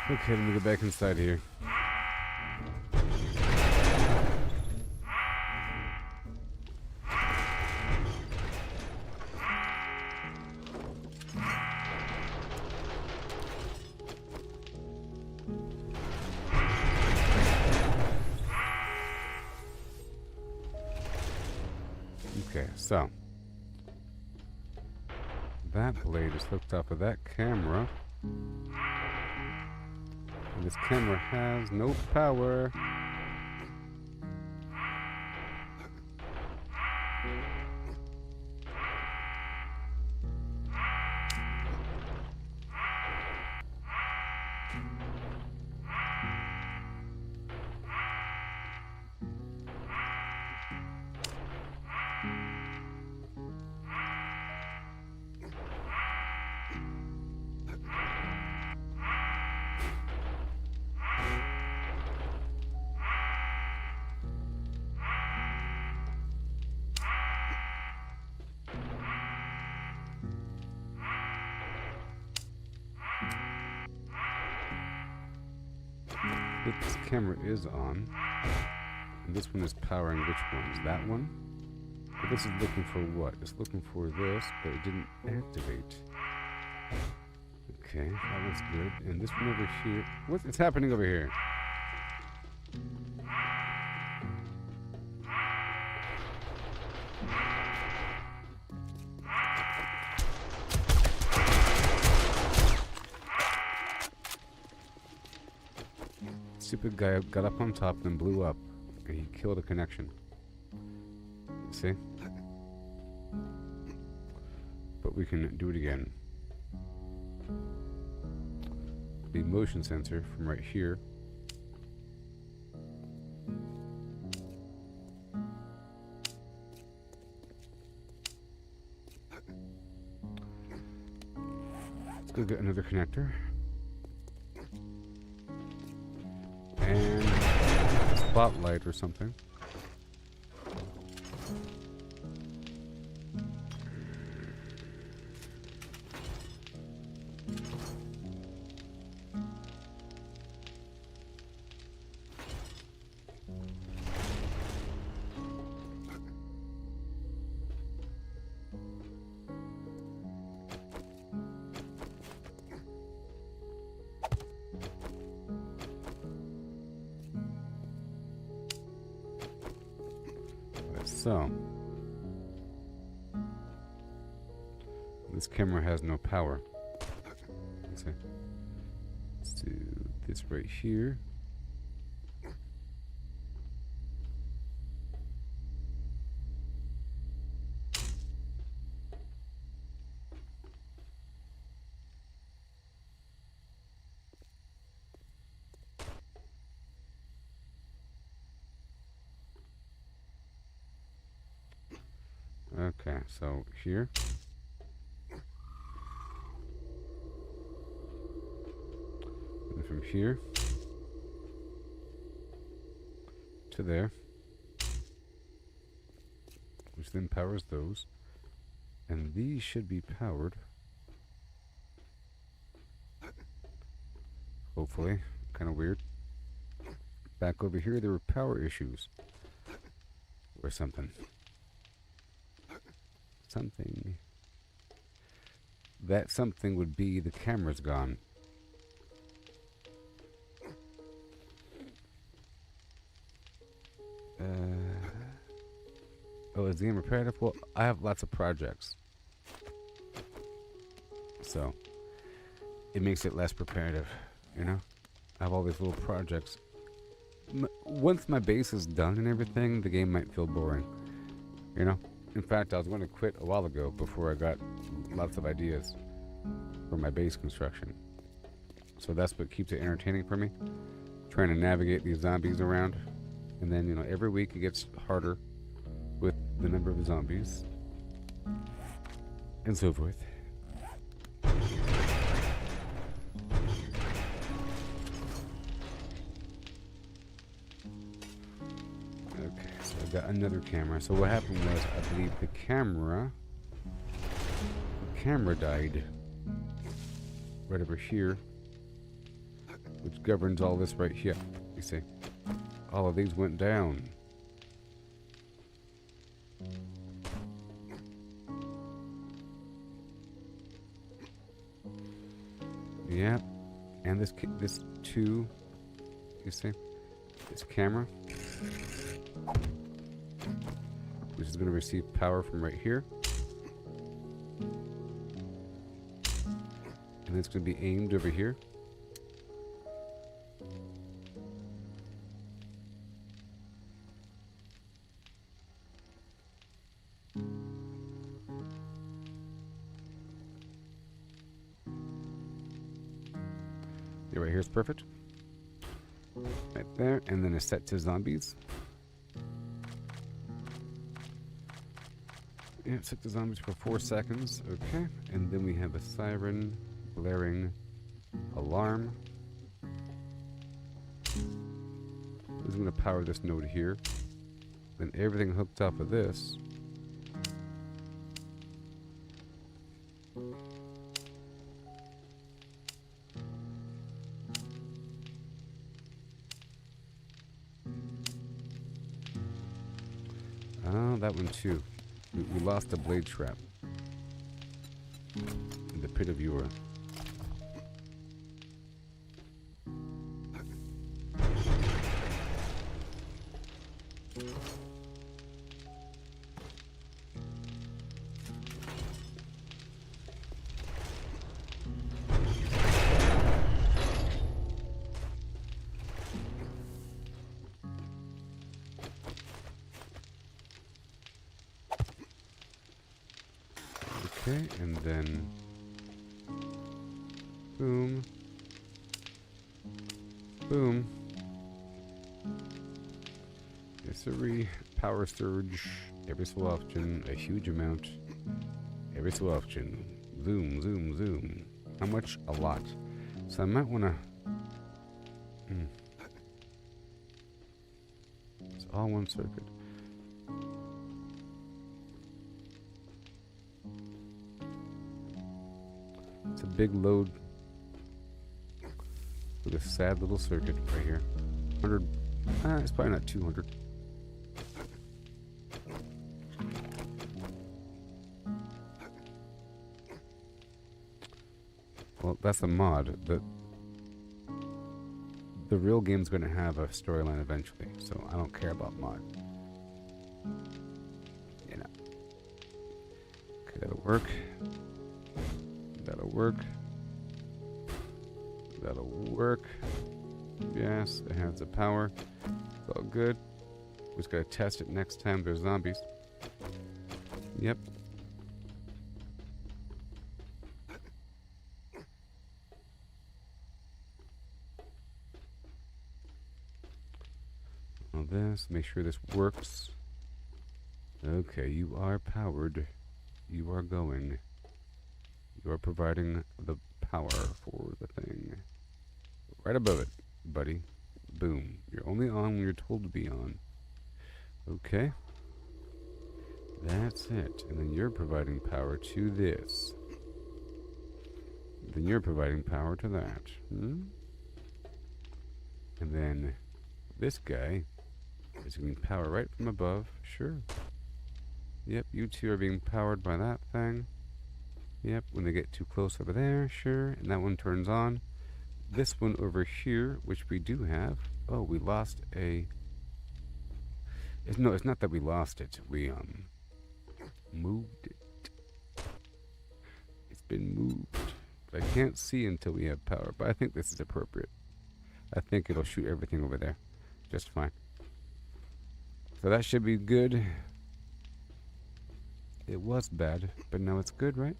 Okay, let me go back inside here. Okay, so that blade is hooked up with that camera. And this camera has no power. This camera is on. And this one is powering which ones? That one? But this is looking for what? It's looking for this, but it didn't activate. Okay, that one's good. And this one over here. What's happening over here? Stupid guy got up on top, then blew up, and he killed a connection. See? But we can do it again. The motion sensor from right here. Let's go get another connector. And a spotlight or something. So, this camera has no power. Let's see. Let's do this right here. Okay, so here. And from here to there, which then powers those. And these should be powered. Hopefully. Kind of weird. Back over here, there were power issues. Or something. Something. That something would be the camera's gone. Oh, is the game repetitive? Well, I have lots of projects. So, it makes it less repetitive, you know? I have all these little projects. Once my base is done and everything, the game might feel boring, you know? In fact, I was going to quit a while ago before I got lots of ideas for my base construction. So that's what keeps it entertaining for me. Trying to navigate these zombies around. And then, you know, every week it gets harder with the number of zombies. And so forth. Okay, so I got another camera. So what happened was, I believe the camera died right over here, which governs all this right here. You see, all of these went down. Yeah, and this too. You see, this camera, which is going to receive power from right here, and it's going to be aimed over here. Yeah, right here is perfect. Right there, and then it's set to zombies. Yeah, set to zombies for 4 seconds. Okay, and then we have a siren, blaring alarm. This is going to power this node here. Then everything hooked off of this. Oh, that one too. We lost a blade trap in the pit of Yura. Okay, and then boom, boom. Yes, sirree. Power surge every so often, a huge amount every so often. Zoom, zoom, zoom. How much? A lot. So I might want to. It's all one circuit. It's a big load with a sad little circuit right here. 100. It's probably not 200. Well, that's a mod. The real game's going to have a storyline eventually, so I don't care about mod. Okay, that'll work. That'll work. That'll work. Yes, it has the power. It's all good. We just gotta test it next time there's zombies. Yep. All this, make sure this works. Okay, you are powered. You are going. You are providing the power for the thing. Right above it, buddy. Boom. You're only on when you're told to be on. Okay. That's it. And then you're providing power to this. Then you're providing power to that. And then this guy is getting power right from above. Sure. Yep, you two are being powered by that thing. Yep, when they get too close over there, sure. And that one turns on. This one over here, which we do have. Oh, we lost a... No, it's not that we lost it. We, moved it. It's been moved. But I can't see until we have power. But I think this is appropriate. I think it'll shoot everything over there just fine. So that should be good. It was bad, but now it's good, right?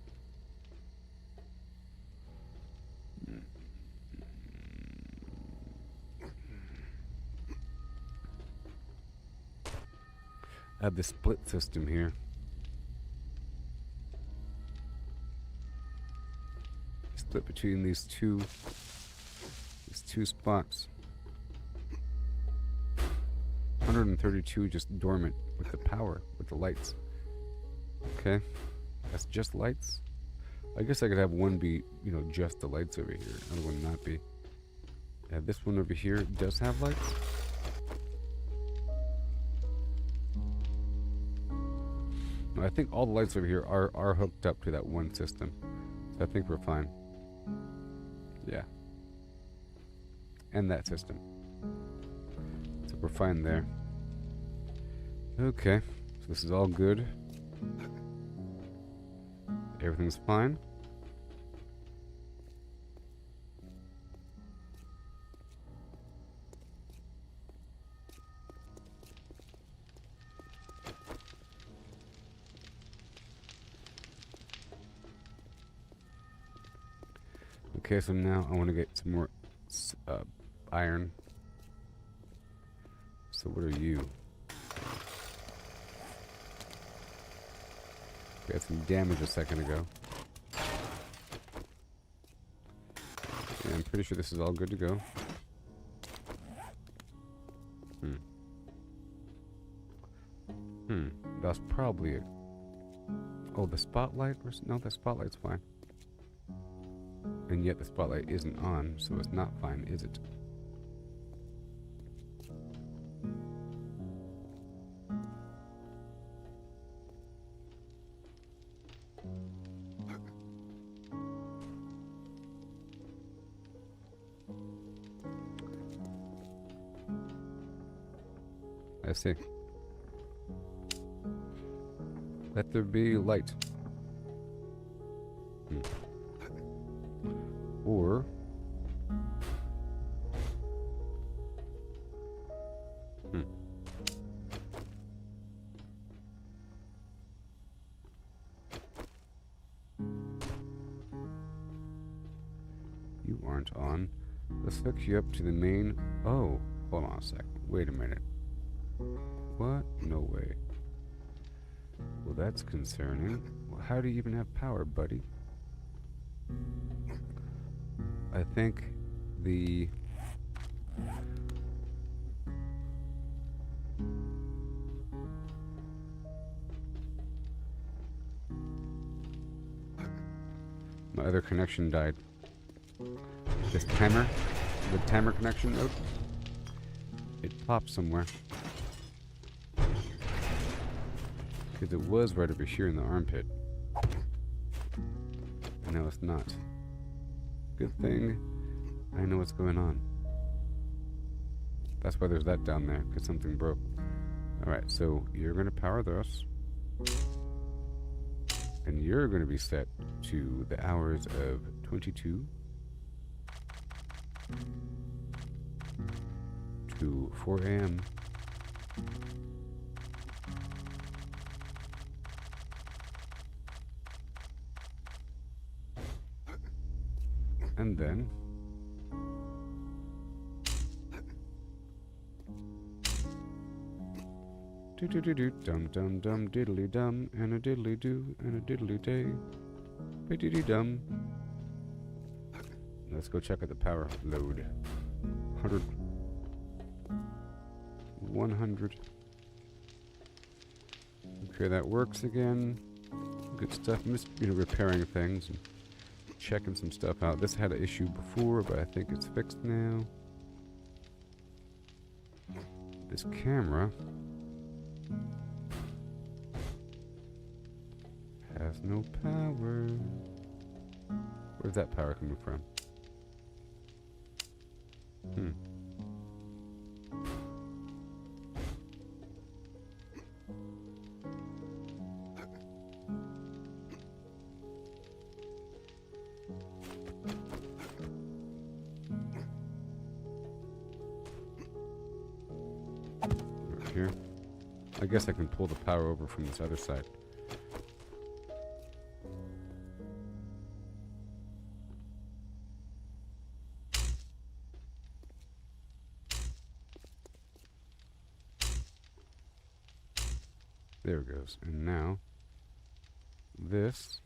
I have the split system here. Split between these two spots. 132 just dormant with the power, with the lights. Okay, that's just lights. I guess I could have one be, you know, just the lights over here, another one not be. This one over here does have lights. No, I think all the lights over here are hooked up to that one system. So I think we're fine. Yeah. And that system. So we're fine there. Okay, so this is all good. Everything's fine. Okay, so now I want to get some more iron. So what are you? We had some damage a second ago. Yeah, I'm pretty sure this is all good to go. That's probably it. Oh, the spotlight? No, the spotlight's fine. And yet the spotlight isn't on, so it's not fine, is it? I see. Let there be light. Or you aren't on. Let's hook you up to the main. Oh, hold on a sec. Wait a minute. What? No way. Well, that's concerning. Well, how do you even have power, buddy? I think the... my other connection died. This timer, the timer connection node, it popped somewhere. Because it was right over here in the armpit. And now it's not. Good thing I know what's going on. That's why there's that down there, because something broke. Alright, so you're going to power this. And you're going to be set to the hours of 22 to 4 a.m. And then do do do do dum dum dum diddly dum and a diddly do and a diddly day. Diddly dum. Let's go check out the power load. 100. 100. Okay, that works again. Good stuff. I'm just, repairing things and checking some stuff out. This had an issue before, but I think it's fixed now. This camera has no power. Where's that power coming from? Right here. I guess I can pull the power over from this other side. There it goes. And now, this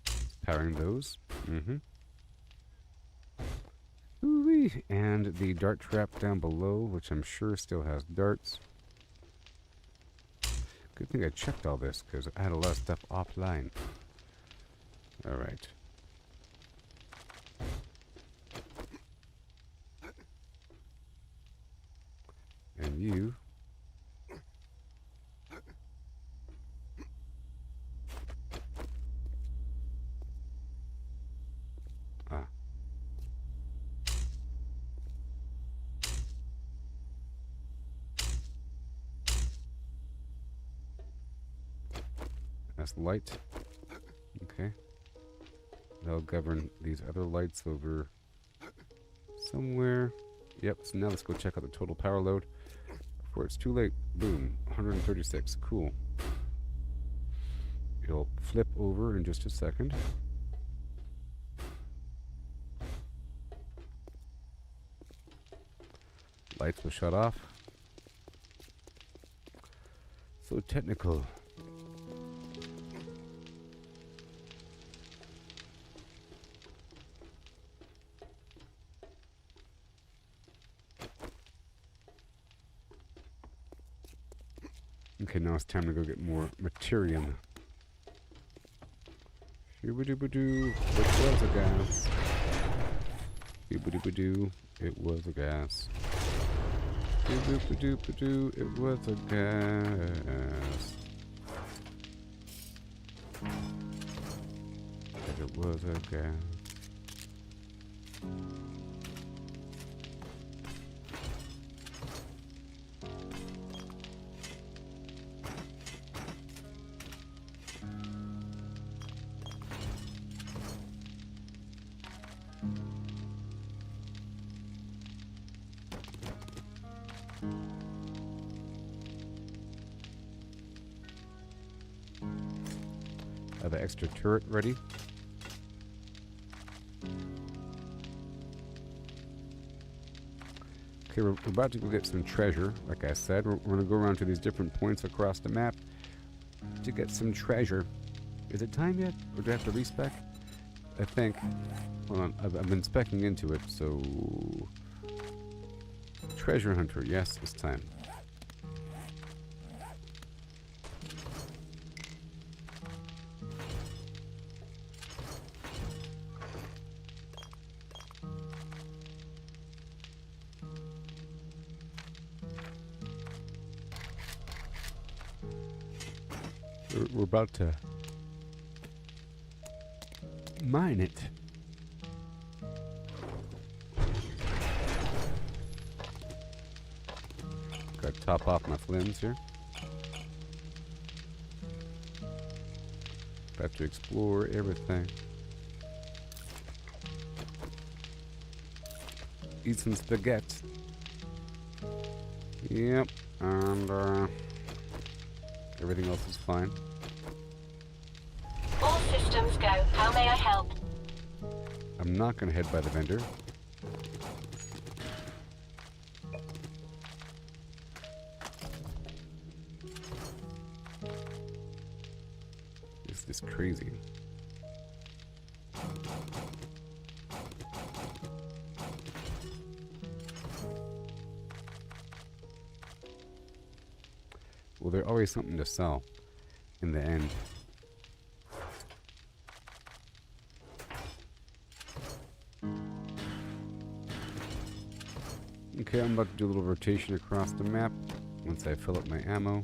is powering those. Ooh-wee. And the dart trap down below, which I'm sure still has darts. Good thing I checked all this, because I had a lot of stuff offline. Alright. And you... That's light. Okay. That'll govern these other lights over somewhere. Yep, so now let's go check out the total power load before it's too late. Boom, 136. Cool. It'll flip over in just a second. Lights will shut off. So technical. Okay, now it's time to go get more material. Shoo-ba-doo-ba-doo. It was a gas. Shoo-ba-doo-ba-doo. It was a gas. Shoo-ba-doo-ba-doo. It was a gas. It was a gas. Have an extra turret ready. Okay, we're about to go get some treasure. Like I said, we're going to go around to these different points across the map to get some treasure. Is it time yet? Or do I have to respec? I think. Hold on, I've been specking into it, so... Treasure hunter, yes, it's time. We're about to mine it. Gotta top off my flims here. Got to explore everything. Eat some spaghetti. Yep, and everything else is fine. All systems go. How may I help? I'm not gonna head by the vendor. This is crazy. Well, there's always something to sell in the end. Okay, I'm about to do a little rotation across the map once I fill up my ammo.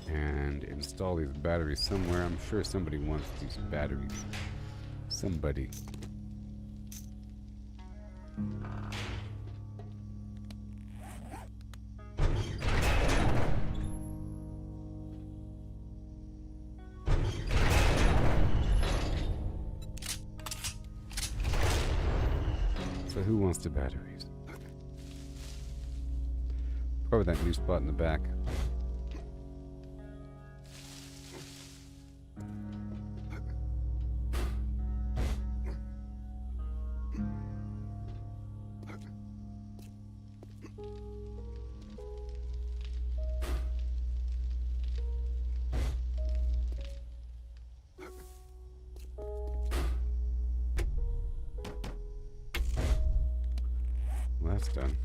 And install these batteries somewhere. I'm sure somebody wants these batteries. Somebody. So who wants the batteries? Probably that new spot in the back. Well, that's done.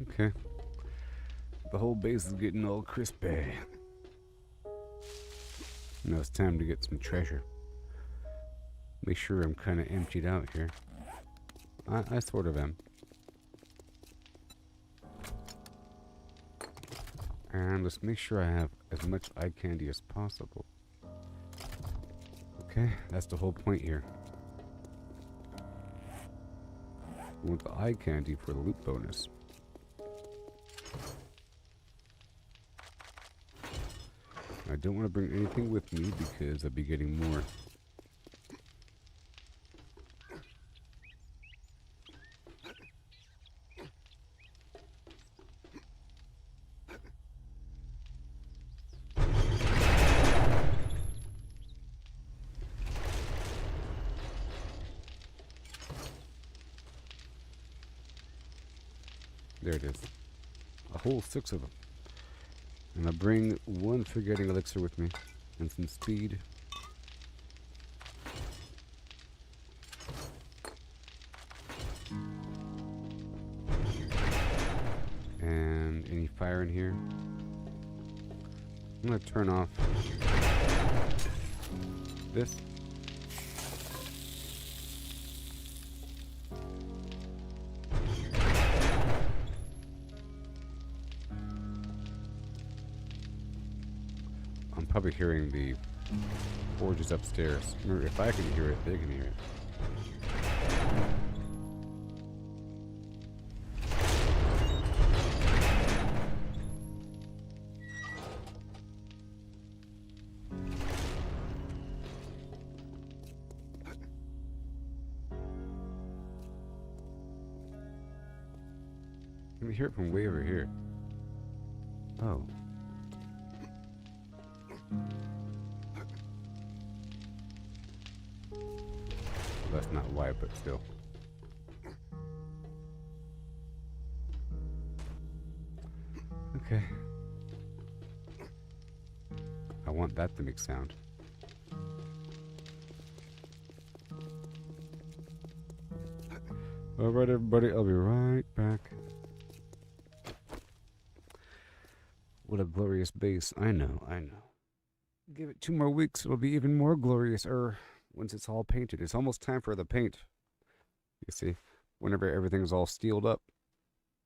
Okay. The whole base is getting all crispy. Now it's time to get some treasure. Make sure I'm kind of emptied out here. I sort of am. And let's make sure I have as much eye candy as possible. Okay, that's the whole point here. We want the eye candy for the loot bonus. I don't want to bring anything with me because I'll be getting more. There it is. A whole 6 of them. And I bring 1 forgetting elixir with me. And some speed. And any fire in here? I'm going to turn off this. I'm probably hearing the forges upstairs. Remember, if I can hear it, they can hear it. Let me hear it from way over here. Oh. That's not why, but still. Okay. I want that to make sound. Alright, everybody, I'll be right back. What a glorious base. I know. Give it 2 more weeks, it'll be even more glorious. Once it's all painted. It's almost time for the paint. You see, whenever everything's all steeled up.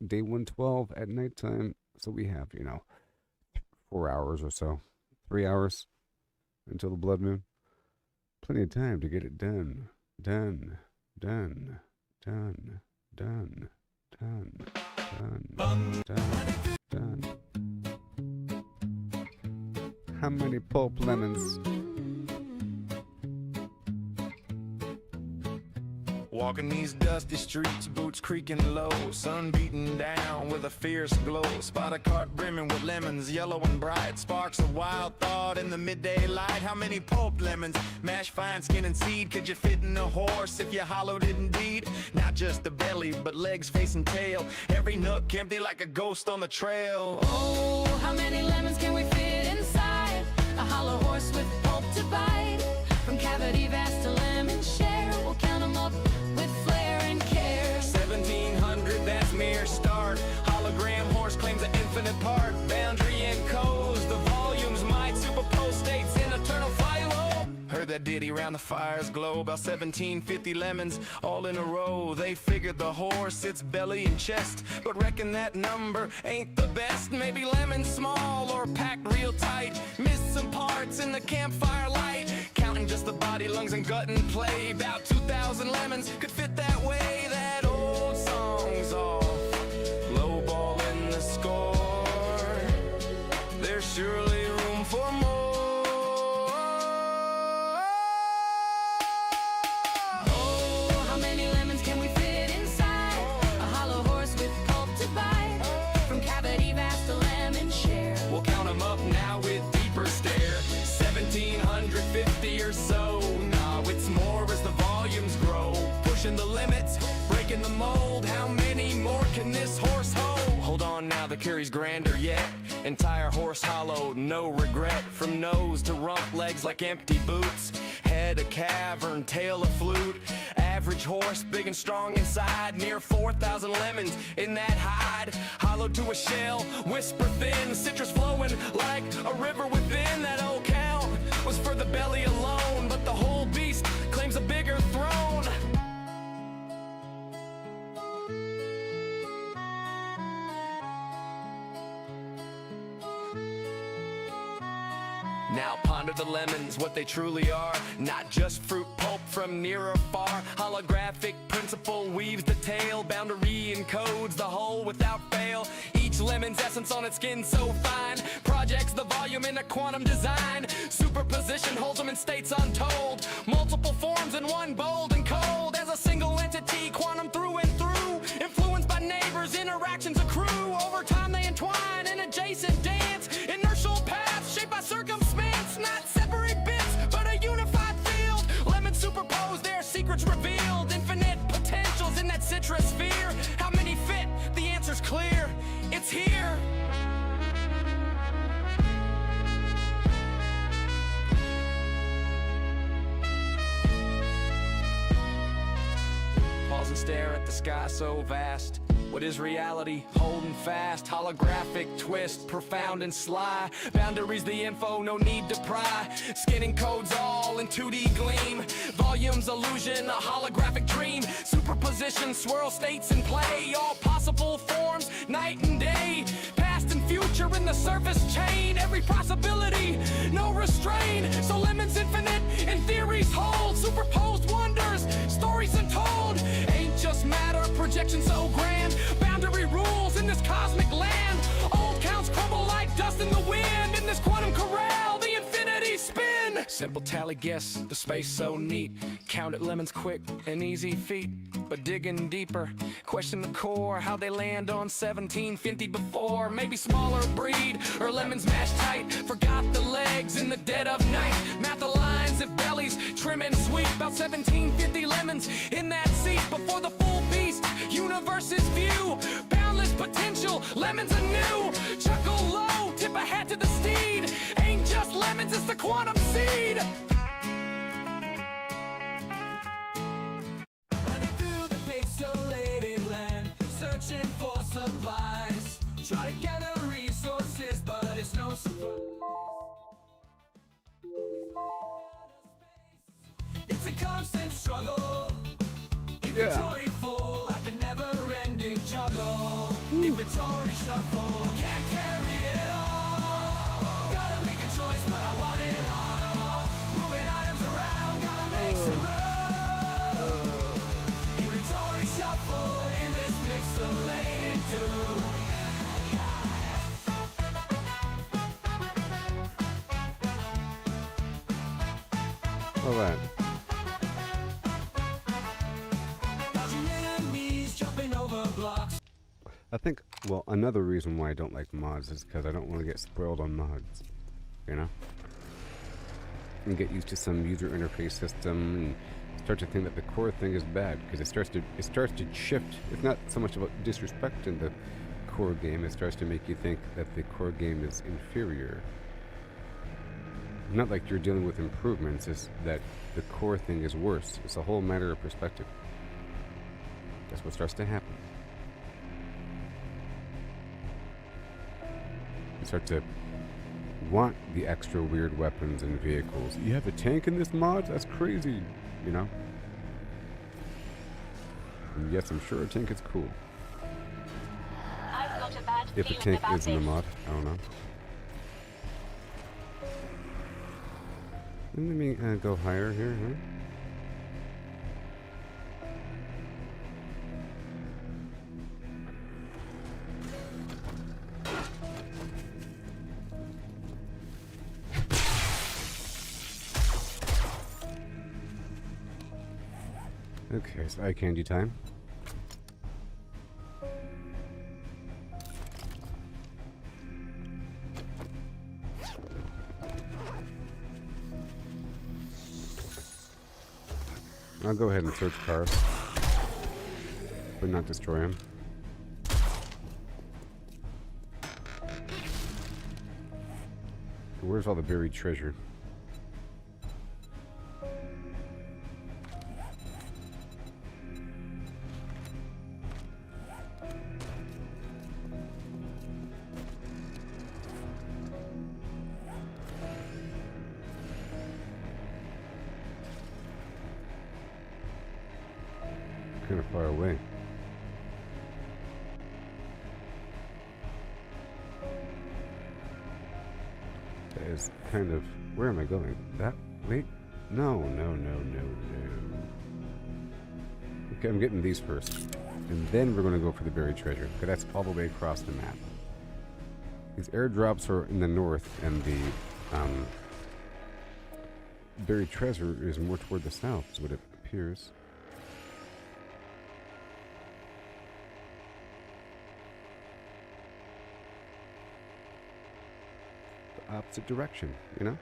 Day 112 at nighttime. So we have, 4 hours or so. 3 hours. until the blood moon. Plenty of time to get it done. Done. Done. Done. Done. Done. Done. Done. Done. How many pulp lemons? Walking these dusty streets, boots creaking low, sun beating down with a fierce glow. Spot a cart brimming with lemons, yellow and bright. Sparks of wild thought in the midday light. How many pulp lemons, mashed fine skin and seed, could you fit in a horse if you hollowed it indeed? Not just the belly, but legs, face and tail. Every nook empty like a ghost on the trail. Oh, how many lemons can we fit inside a hollow horse with pulp to bite? From cavity vast to lemon share, we'll count them up with flair and care. 1700, that's mere start. Hologram horse claims an infinite part. Boundary encodes the volumes might superpose states in eternal philo. Heard that ditty round the fire's glow. About 1750 lemons all in a row. They figured the horse, its belly and chest, but reckon that number ain't the best. Maybe lemons small or packed real tight. Missed some parts in the campfire light. Counting just the body, lungs and gut and play. About 2,000 lemons could fit that way. That old song's off, low ball in the score. There's surely room for more. Oh, how many lemons can we fit inside a hollow horse with pulp to bite? From cavity vast to lemon share, We'll count them up now with deeper stare. 1750 or so. Nah, it's more as the volumes grow. Pushing the limits, breaking the mold. How many more can this horse hold? Hold on now, the curry's grander yet. Entire horse hollowed, no regret. From nose to rump, legs like empty boots. Head a cavern, tail a flute. Average horse, big and strong inside. Near 4,000 lemons in that hide. Hollowed to a shell, whisper thin. Citrus flowing like a river within. That old count was for the belly alone, but the whole beast claims a bigger throne. Now ponder the lemons, what they truly are. Not just fruit pulp from near or far. Holographic principle weaves the tale. Boundary encodes the whole without fail. Each lemon's essence on its skin so fine. Projects the volume in a quantum design. Superposition holds them in states untold. Multiple forms in one, bold and cold. As a single entity, quantum through and through. Influenced by neighbors, interactions accrue. Over time they entwine in adjacent dance. Inertial paths shaped by circumstance. Not separate bits, but a unified field. Lemons superposed, their secrets revealed. Infinite potentials in that citrus sphere. How many fit? The answer's clear. It's here. Pause and stare at the sky so vast. What is reality? Holding fast. Holographic twist, profound and sly. Boundaries the info, no need to pry. Skinning codes all in 2D gleam. Volumes illusion, a holographic dream. Superposition, swirl states in play. All possible forms, night and day. Past and future in the surface chain. Every possibility, no restraint. So lemons infinite, and theories hold. Superposed wonders, stories untold. Ain't just matter, projection so grand. Boundary rules in this cosmic land. Old counts crumble like dust in the wind. In this quantum corral, the infinity spin. Simple tally guess, the space so neat. Counted lemons quick, an easy feat. But digging deeper, question the core. How they land on 1750 before. Maybe smaller breed, or lemons mashed tight. Forgot the legs in the dead of night. Math the lines if bellies trim and sweet. About 1750 lemons in that seat. Before the full beast, universe's view. Boundless potential, lemons anew. Chuckle low, tip a hat to the steed. Ain't just lemons, it's the quantum seed. Running through the pixelated land, searching for supplies. Try to gather resources, but it's no surprise. It's a constant struggle. Inventory full, like a never-ending juggle. Inventory shuffle, can't carry it all. Gotta make a choice, but I want it all. too. All right. Dodging enemies, jumping over blocks. I think, well, another reason why I don't like mods is because I don't want to get spoiled on mods. You know? And get used to some user interface system and start to think that the core thing is bad because it starts to shift. It's not so much about disrespecting the core game, it starts to make you think that the core game is inferior. Not like you're dealing with improvements, it's that the core thing is worse. It's a whole matter of perspective. That's what starts to happen. You start to want the extra weird weapons and vehicles. You have a tank in this mod? That's crazy, you know? And yes, I'm sure a tank is cool. I've got a bad If a feeling tank about is in the this. mod, I don't know. Let me go higher here, huh? Okay, so eye candy time. I'll go ahead and search cars, but not destroy them. Where's all the buried treasure? Kind of far away. That is kind of... Where am I going? That... Wait. No. Okay, I'm getting these first. And then we're going to go for the buried treasure. Okay, that's all the way across the map. These airdrops are in the north, and the buried treasure is more toward the south, is what it appears. Opposite direction, you know?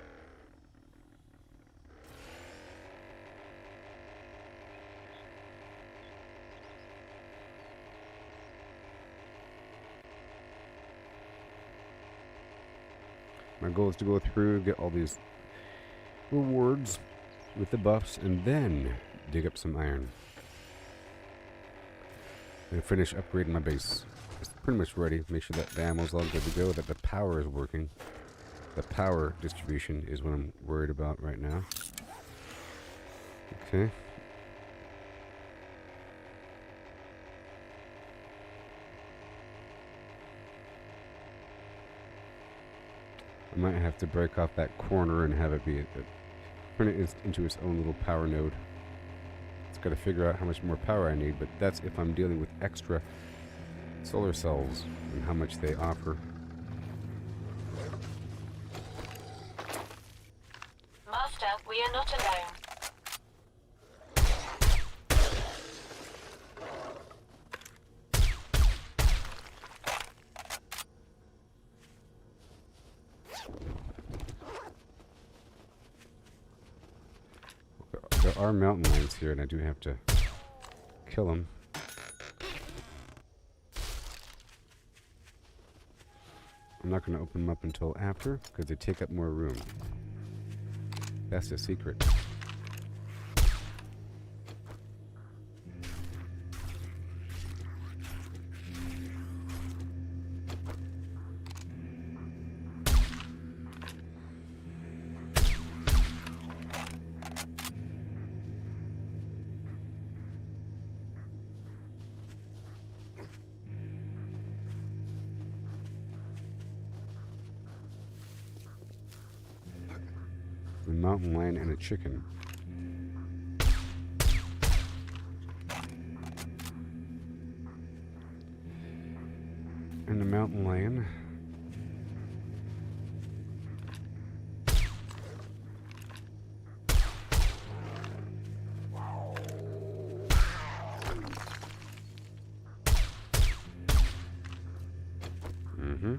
My goal is to go through, get all these rewards with the buffs, and then dig up some iron. And finish upgrading my base. It's pretty much ready. Make sure that the ammo's all good to go, that the power is working. The power distribution is what I'm worried about right now. Okay. I might have to break off that corner and have it be turn it into its own little power node. It's got to figure out how much more power I need, but that's if I'm dealing with extra solar cells and how much they offer. Master, we are not alone. There are mountain lions here, and I do have to kill them. I'm not going to open them up until after, because they take up more room. That's the secret. A mountain lion and a chicken. in the mountain lion. Mm-hmm.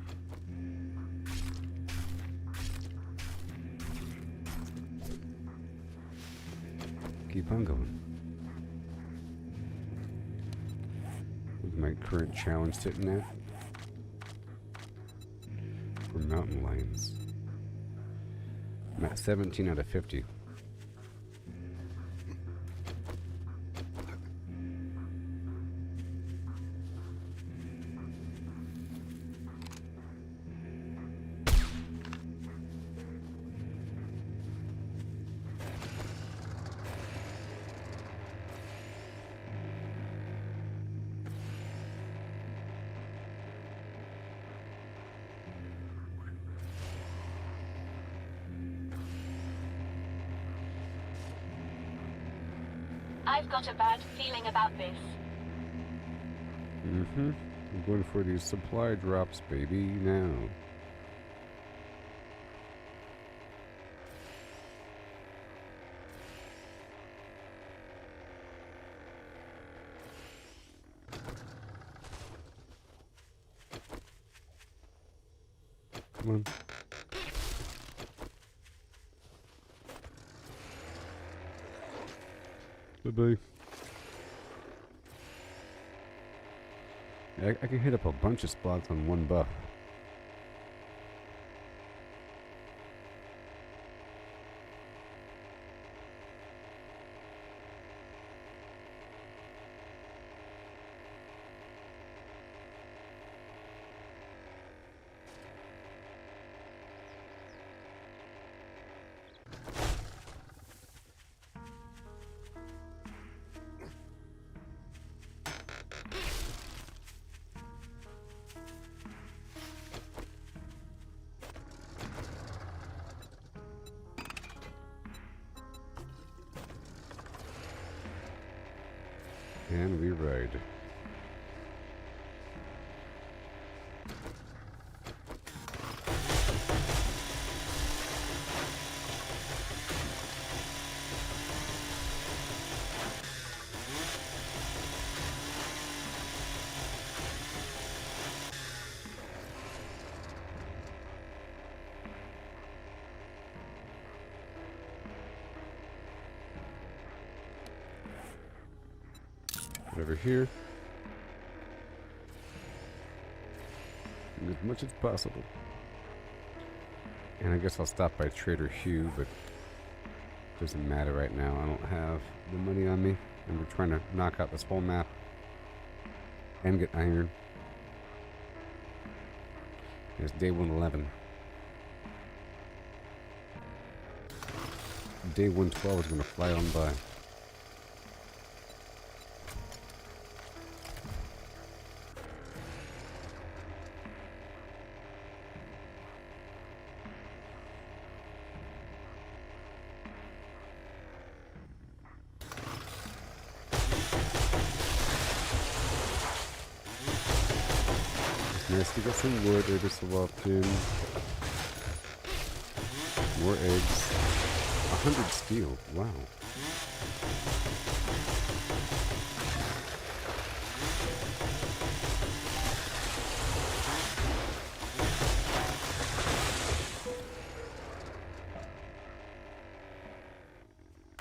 Keep on going. What's my current challenge sitting at? For mountain lions. I'm at 17 out of 50. I've got a bad feeling about this. Mm-hmm. I'm going for these supply drops, baby, now. Come on. Bye-bye. I can hit up a bunch of spots on one buff. And we ride. Over here. As much as possible. And I guess I'll stop by Trader Hugh, but it doesn't matter right now. I don't have the money on me, and we're trying to knock out this whole map and get iron. It's day 111. Day 112 is going to fly on by. Nice to get some wood every so often. More eggs. 100 steel. Wow.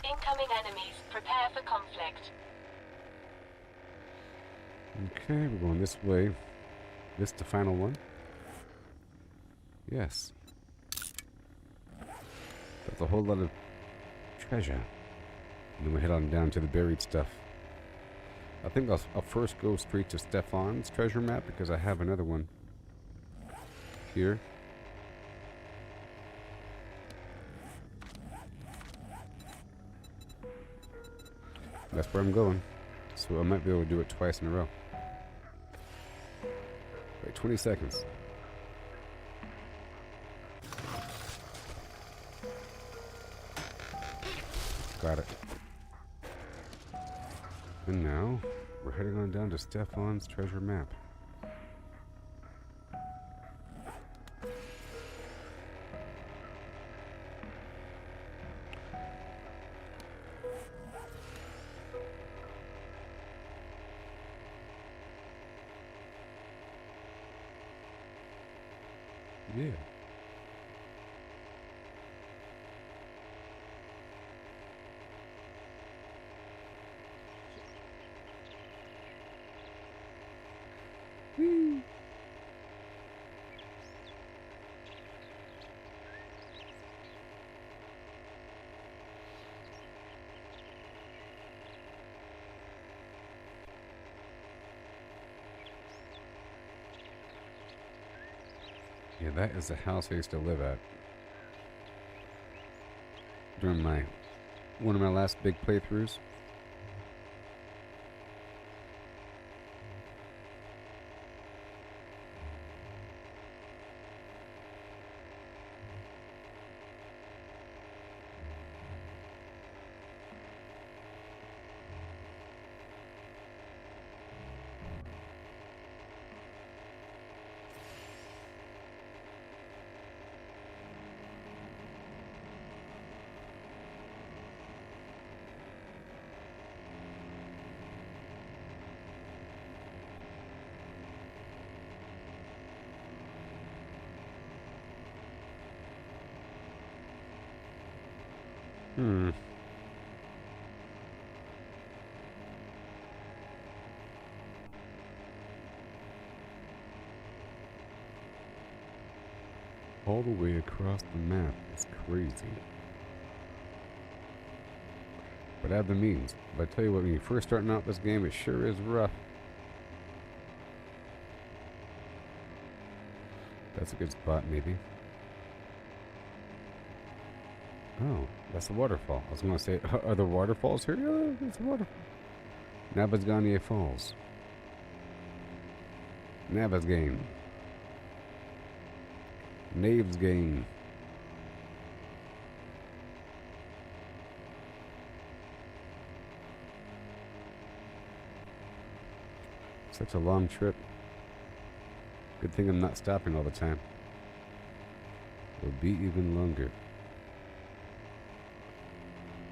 Incoming enemies. Prepare for conflict. Okay, we're going this way. This the final one? Yes. That's a whole lot of treasure. And then we head on down to the buried stuff. I think I'll first go straight to Stefan's treasure map because I have another one here. That's where I'm going. So I might be able to do it twice in a row. Wait, 20 seconds. Got it. And now, we're heading on down to Stefan's treasure map. yeah. Whee! Yeah, that is the house I used to live at. During one of my last big playthroughs. Hmm. All the way across the map. It's crazy. But I have the means. But I tell you what, when you're first starting out this game, it sure is rough. That's a good spot, maybe. Oh, that's a waterfall. I was going to say, are there waterfalls here? Yeah, it's a waterfall. Nabazgania Falls. Nabazgane. Navesgane. Such a long trip. Good thing I'm not stopping all the time. It'll be even longer.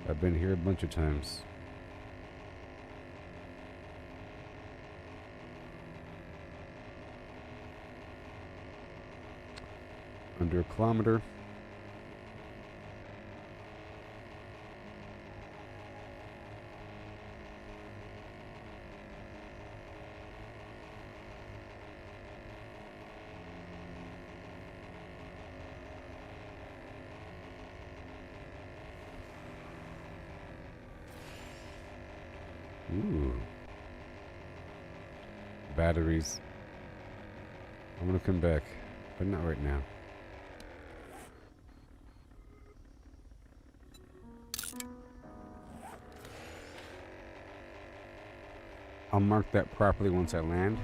I've been here a bunch of times. Under a kilometer. Ooh. Batteries. I'm gonna come back, but not right now. I'll mark that properly once I land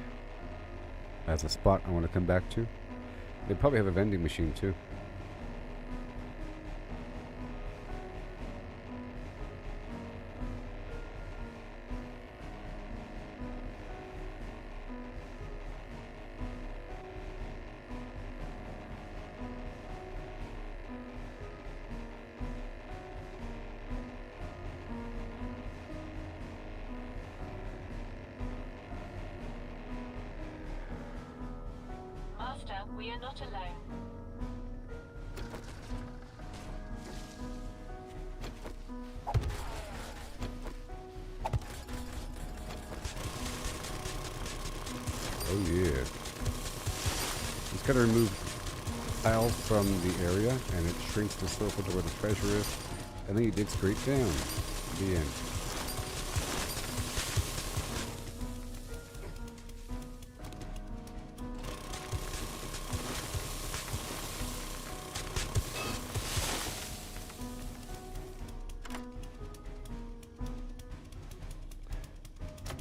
as a spot I want to come back to. They probably have a vending machine too. Master, we are not alone. Oh yeah. Just gotta remove tiles from the area and it shrinks the circle to where the treasure is. And then you dig straight down. The end.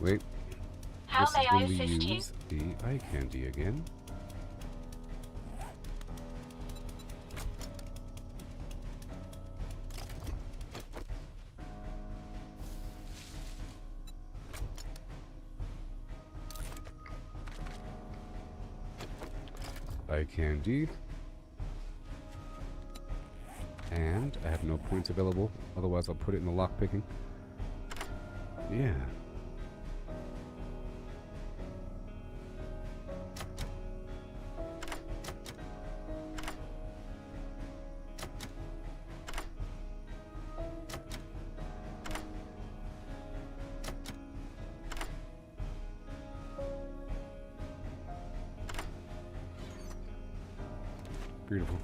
Wait. How This may is I when we assist you? use the eye candy again. Eye candy. And I have no points available, otherwise I'll put it in the lockpicking. Yeah. Beautiful.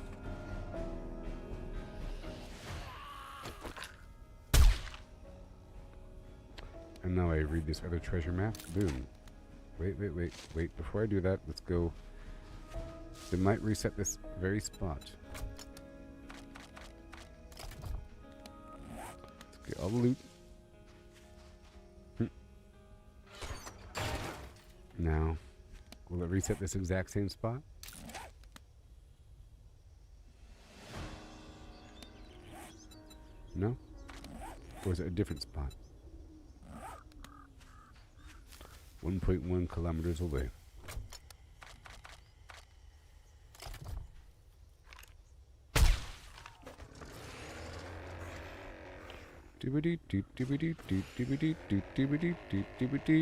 And now I read this other treasure map. Boom. Wait. Before I do that, let's go. It might reset this very spot. Let's get all the loot. Now, will it reset this exact same spot? No? Or is it a different spot? 1.1 kilometers away. Doobity doot doobity doot doobity doot doobity doot doobity.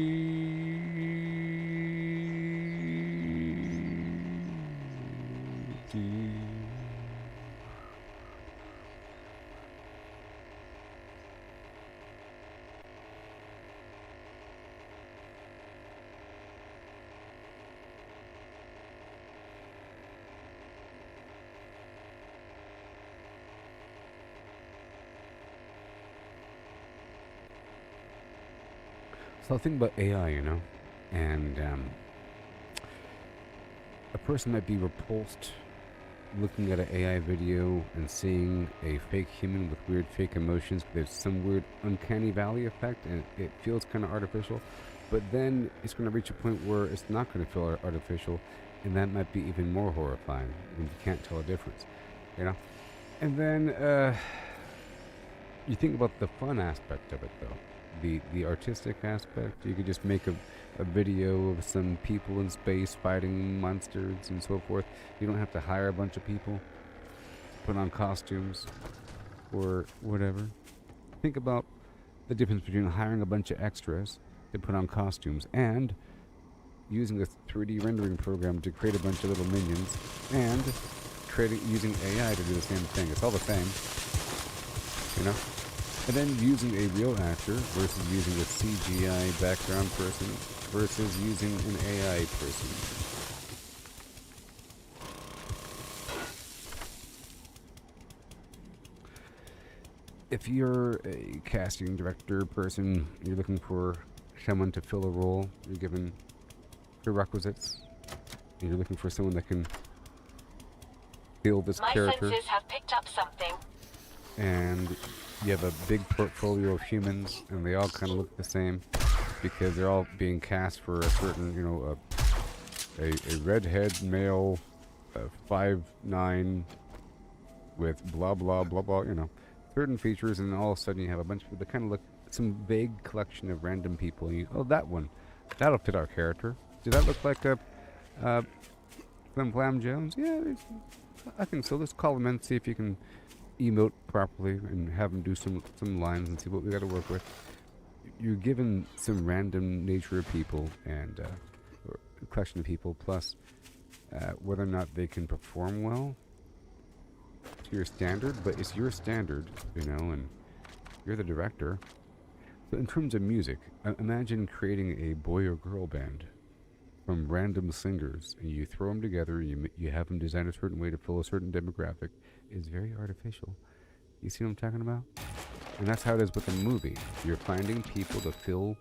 So I think about AI, you know, and a person might be repulsed looking at an AI video and seeing a fake human with weird fake emotions. There's some weird uncanny valley effect, and it feels kind of artificial. But then it's going to reach a point where it's not going to feel artificial, and that might be even more horrifying when you can't tell a difference, you know. And then you think about the fun aspect of it, though. The artistic aspect. You could just make a video of some people in space fighting monsters and so forth. You don't have to hire a bunch of people to put on costumes or whatever. Think about the difference between hiring a bunch of extras to put on costumes and using a 3D rendering program to create a bunch of little minions and using AI to do the same thing. It's all the same, you know? And then using a real actor versus using a CGI background person versus using an AI person. If you're a casting director person, you're looking for someone to fill a role, you're given prerequisites, and you're looking for someone that can fill this character. My senses have picked up something. And you have a big portfolio of humans, and they all kind of look the same because they're all being cast for a certain, you know, a redhead male, 5'9", with blah blah blah blah, you know, certain features, and all of a sudden you have a bunch of people that kind of look some vague collection of random people. And oh, that one, that'll fit our character. Does that look like a Flim Flam Jones? Yeah, I think so. Let's call him in, see if you can emote properly and have them do some lines and see what we got to work with. You're given some random nature of people and or a collection of people, plus whether or not they can perform well to your standard, but it's your standard, you know, and you're the director. But in terms of music, imagine creating a boy or girl band from random singers, and you throw them together, you have them design a certain way to fill a certain demographic. Is very artificial. You see what I'm talking about? And that's how it is with a movie. You're finding people to fill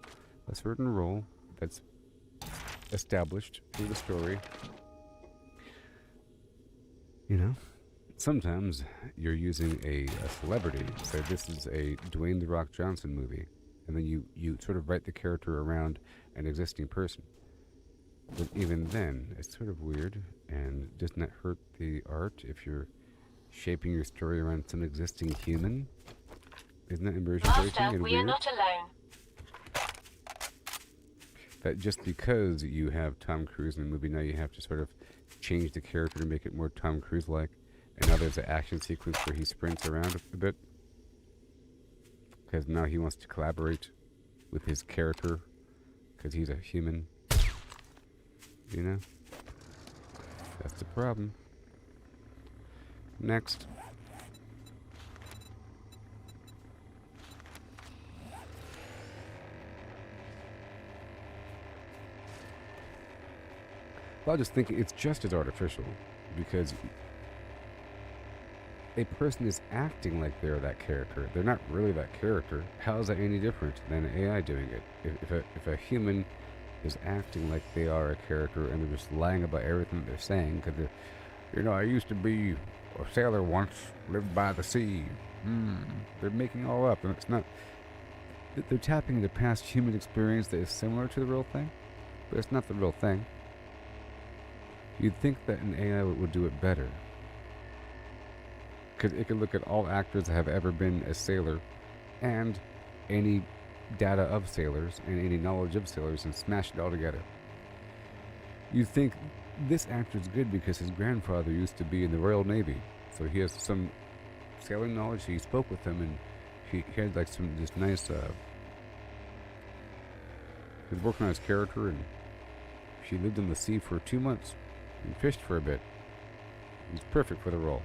a certain role that's established through the story. You know? Sometimes you're using a celebrity. So this is a Dwayne "The Rock" Johnson movie. And then you sort of write the character around an existing person. But even then, it's sort of weird. And doesn't that hurt the art if you're shaping your story around some existing human? Isn't that immersion breaking Master, and we weird? are not alone. That just because you have Tom Cruise in the movie, now you have to sort of change the character to make it more Tom Cruise-like. And now there's an action sequence where he sprints around a bit. Because now he wants to collaborate with his character. Because he's a human. You know? That's the problem. Next. Well, I just think it's just as artificial because a person is acting like they're that character. They're not really that character. How is that any different than AI doing it? If a human is acting like they are a character and they're just lying about everything they're saying, because I used to be a sailor once, lived by the sea. They're making all up, and it's not. They're tapping into past human experience that is similar to the real thing, but it's not the real thing. You'd think that an AI would do it better. Because it could look at all actors that have ever been a sailor and any data of sailors and any knowledge of sailors and smash it all together. You think this actor's good because his grandfather used to be in the Royal Navy, so he has some sailing knowledge. He spoke with him, and he had like this nice. He was working on his character, and she lived in the sea for 2 months and fished for a bit. He's perfect for the role.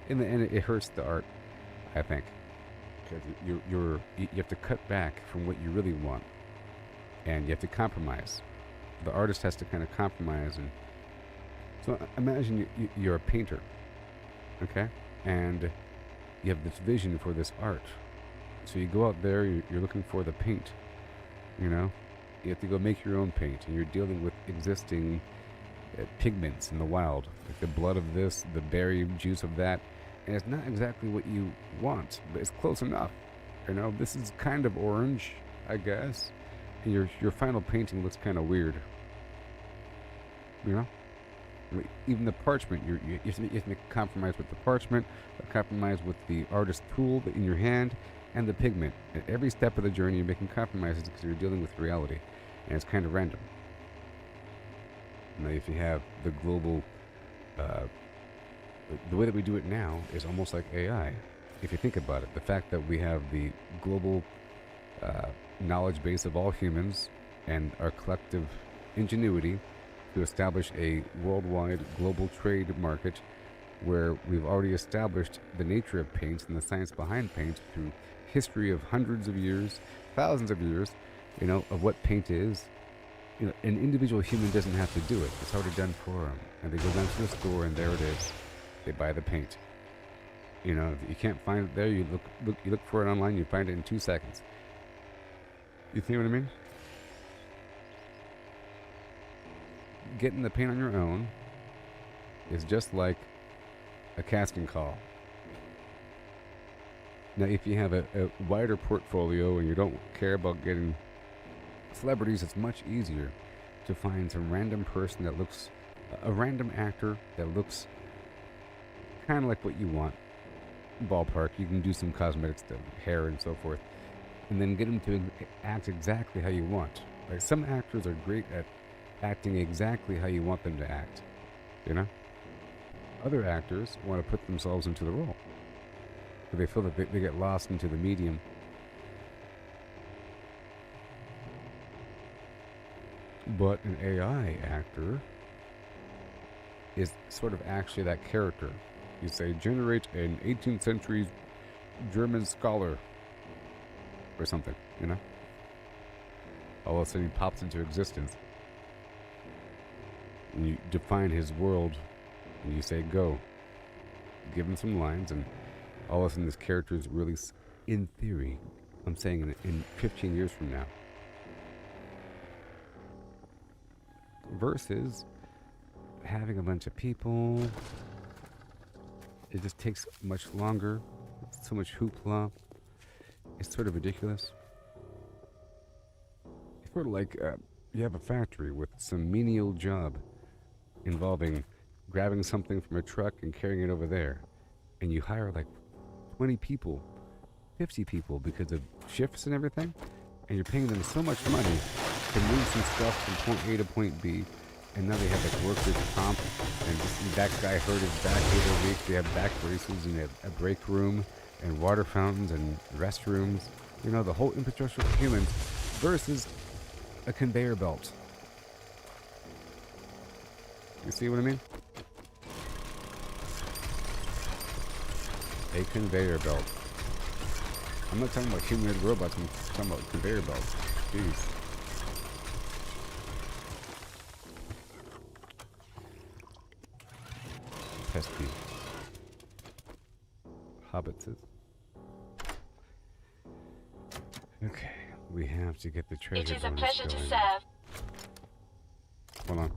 In the end, it hurts the art, I think, because you have to cut back from what you really want, and you have to compromise. The artist has to kind of compromise, and so imagine you're a painter, okay, and you have this vision for this art. So you go out there, you're looking for the paint, you have to go make your own paint, and you're dealing with existing pigments in the wild, like the blood of this, the berry juice of that, and it's not exactly what you want, but it's close enough. This is kind of orange, I guess, and your final painting looks kind of weird. Even the parchment, you have to make a compromise with the parchment, a compromise with the artist tool in your hand, and the pigment. At every step of the journey, you're making compromises because you're dealing with reality, and it's kind of random. Now, if you have the global, the way that we do it now is almost like AI. If you think about it, the fact that we have the global knowledge base of all humans and our collective ingenuity to establish a worldwide global trade market where we've already established the nature of paint and the science behind paint through history of hundreds of years, thousands of years, of what paint is. An individual human doesn't have to do it. It's already done for them. And they go down to the store, and there it is. They buy the paint. If you can't find it there, you look for it online, you find it in 2 seconds. You see what I mean? Getting the paint on your own is just like a casting call. Now, if you have a wider portfolio and you don't care about getting celebrities, it's much easier to find some random person that looks, a random actor that looks kind of like what you want. Ballpark, you can do some cosmetics to hair and so forth, and then get them to act exactly how you want. Like, some actors are great at acting exactly how you want them to act, Other actors want to put themselves into the role, but they feel that they get lost into the medium. But an AI actor is sort of actually that character. You say, generate an 18th century German scholar or something, All of a sudden he pops into existence. And you define his world, and you say, go. Give him some lines, and all of a sudden this character is really, in theory, I'm saying in 15 years from now. Versus having a bunch of people, it just takes much longer. It's so much hoopla. It's sort of ridiculous. It's sort of like you have a factory with some menial job involving grabbing something from a truck and carrying it over there, and you hire like 20 people, 50 people because of shifts and everything, and you're paying them so much money to move some stuff from point A to point B, and now they have like workers comp, and that guy hurt his back the other week. They have back braces and a break room and water fountains and restrooms. The whole infrastructure for humans versus a conveyor belt. You see what I mean? A conveyor belt. I'm not talking about humanoid robots, I'm talking about conveyor belts. Jeez. pesky hobbitses. Okay, we have to get the treasure. It is a bonus pleasure to going. serve. Hold on.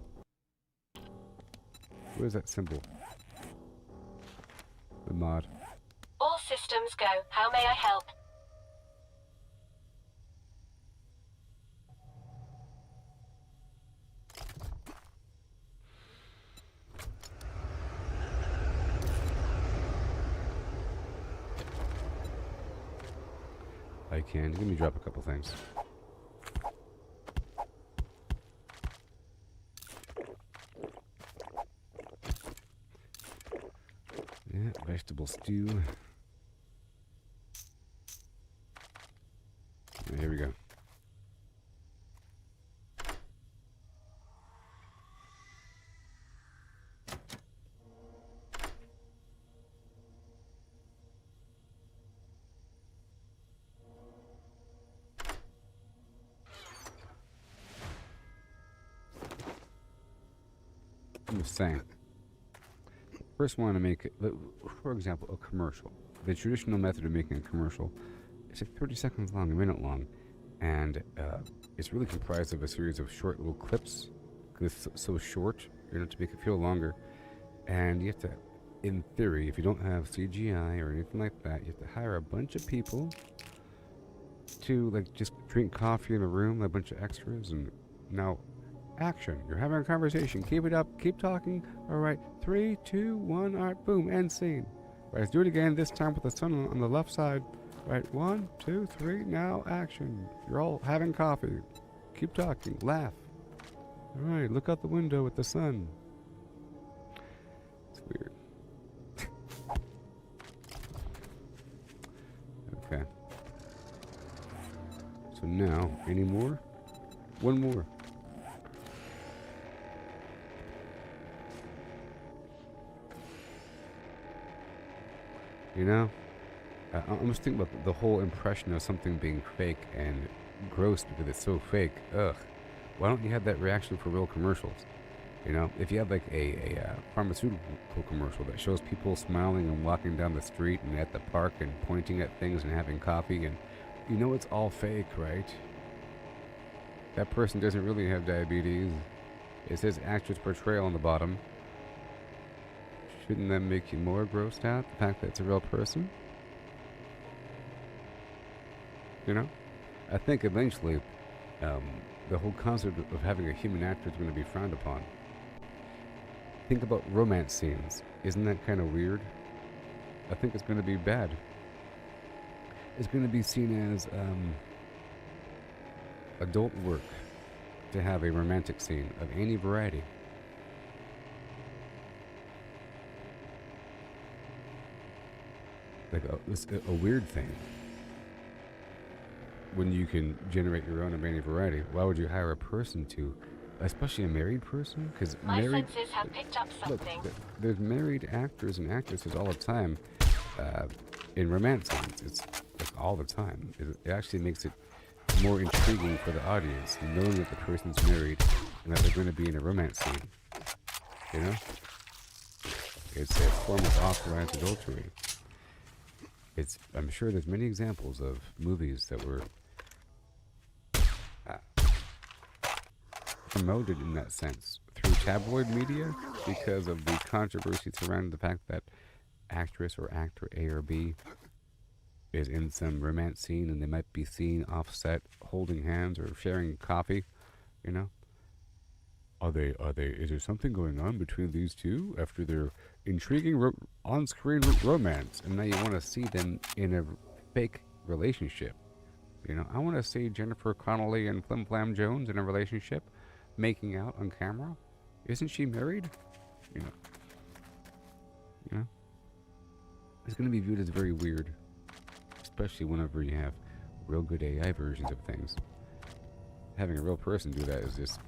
Where's that symbol? The mod. All systems go. How may I help? I can. Let me drop a couple things. Yeah, vegetable stew. Yeah, here we go. I'm just saying. First, want to make, for example, a commercial. The traditional method of making a commercial is like 30 seconds long, a minute long, and it's really comprised of a series of short little clips. Because it's so short, you're going to make it feel longer, and you have to, in theory, if you don't have CGI or anything like that, you have to hire a bunch of people to like just drink coffee in a room, a bunch of extras, and now. Action. You're having a conversation. Keep it up. Keep talking. All right. 3, 2, 1. All right. Boom. End scene. All right. Let's do it again. This time with the sun on the left side. All right. 1, 2, 3. Now action. You're all having coffee. Keep talking. Laugh. All right. Look out the window at the sun. It's weird. Okay. So now, any more? One more. You know, I'm just thinking about the whole impression of something being fake and gross because it's so fake. Ugh. Why don't you have that reaction for real commercials? You know, if you have like a pharmaceutical commercial that shows people smiling and walking down the street and at the park and pointing at things and having coffee, and you know it's all fake, right? That person doesn't really have diabetes. It says actress portrayal on the bottom. Shouldn't that make you more grossed out, the fact that it's a real person? You know? I think eventually, the whole concept of having a human actor is going to be frowned upon. Think about romance scenes. Isn't that kind of weird? I think it's going to be bad. It's going to be seen as, adult work to have a romantic scene of any variety. Like it's a weird thing. When you can generate your own of any variety, why would you hire a person to, especially a married person? Because My married, senses have picked up something. look, there's married actors and actresses all the time in romance scenes. It's like all the time. It actually makes it more intriguing for the audience, knowing that the person's married and that they're going to be in a romance scene. You know, it's a form of authorized adultery. I'm sure there's many examples of movies that were promoted in that sense through tabloid media because of the controversy surrounding the fact that actress or actor A or B is in some romance scene and they might be seen offset holding hands or sharing coffee, you know? Is there something going on between these two after their intriguing on-screen romance, and now you want to see them in a fake relationship? You know, I want to see Jennifer Connelly and Flim Flam Jones in a relationship, making out on camera. Isn't she married? You know, it's going to be viewed as very weird, especially whenever you have real good AI versions of things. Having a real person do that is just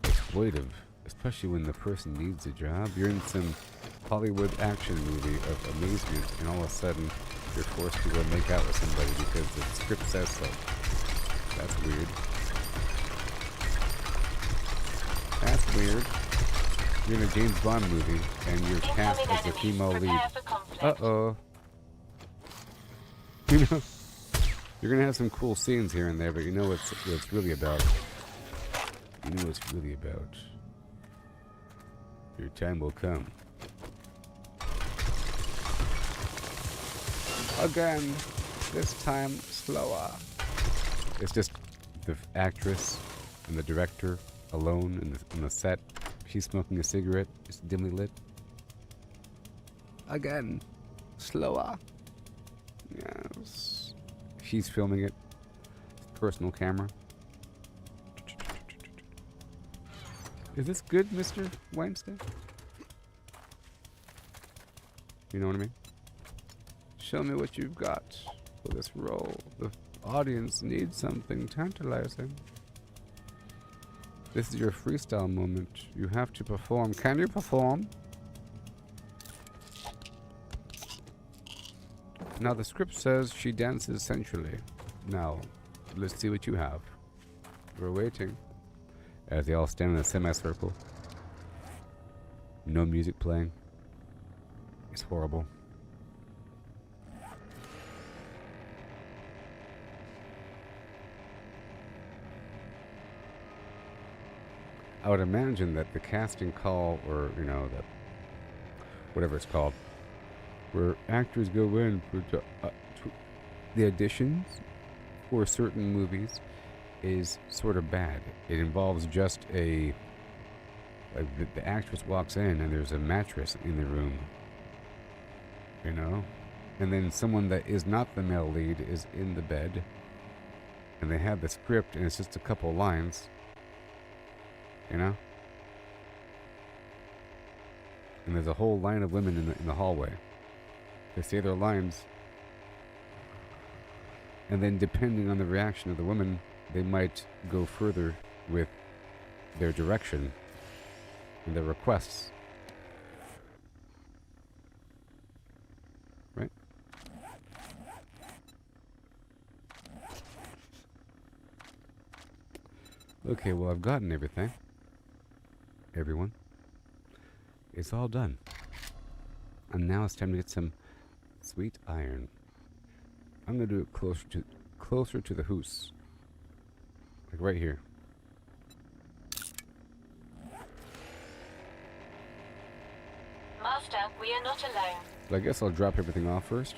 exploitive, especially when the person needs a job. You're in some Hollywood action movie of amazement, and all of a sudden you're forced to go make out with somebody because the script says so. That's weird. That's weird. you're in a James Bond movie and you're cast Incoming as the enemies. female lead. Prepare for conflict. Uh-oh. You know, you're gonna have some cool scenes here and there, but you know what it's really about. You know what it's really about. Your time will come. Again, this time slower. It's just the actress and the director alone in the set. She's smoking a cigarette. It's dimly lit. Again, slower. Yes. She's filming it. Personal camera. Is this good, Mr. Weinstein? You know what I mean? Show me what you've got for this role. The audience needs something tantalizing. This is your freestyle moment. You have to perform. Can you perform? Now the script says she dances sensually. Now, let's see what you have. We're waiting. As they all stand in a semicircle. No music playing. It's horrible. I would imagine that the casting call, or, you know, that whatever it's called, where actors go in for the auditions for certain movies is sort of bad. It involves just the actress walks in and there's a mattress in the room, you know, and then someone that is not the male lead is in the bed, and they have the script and it's just a couple lines, you know, and there's a whole line of women in the hallway. They say their lines, and then depending on the reaction of the woman, they might go further with their direction and their requests. Right? Okay, well, I've gotten everything. Everyone. It's all done. And now it's time to get some sweet iron. I'm gonna do it closer to the hoose. Like right here. Master, we are not alone. But I guess I'll drop everything off first.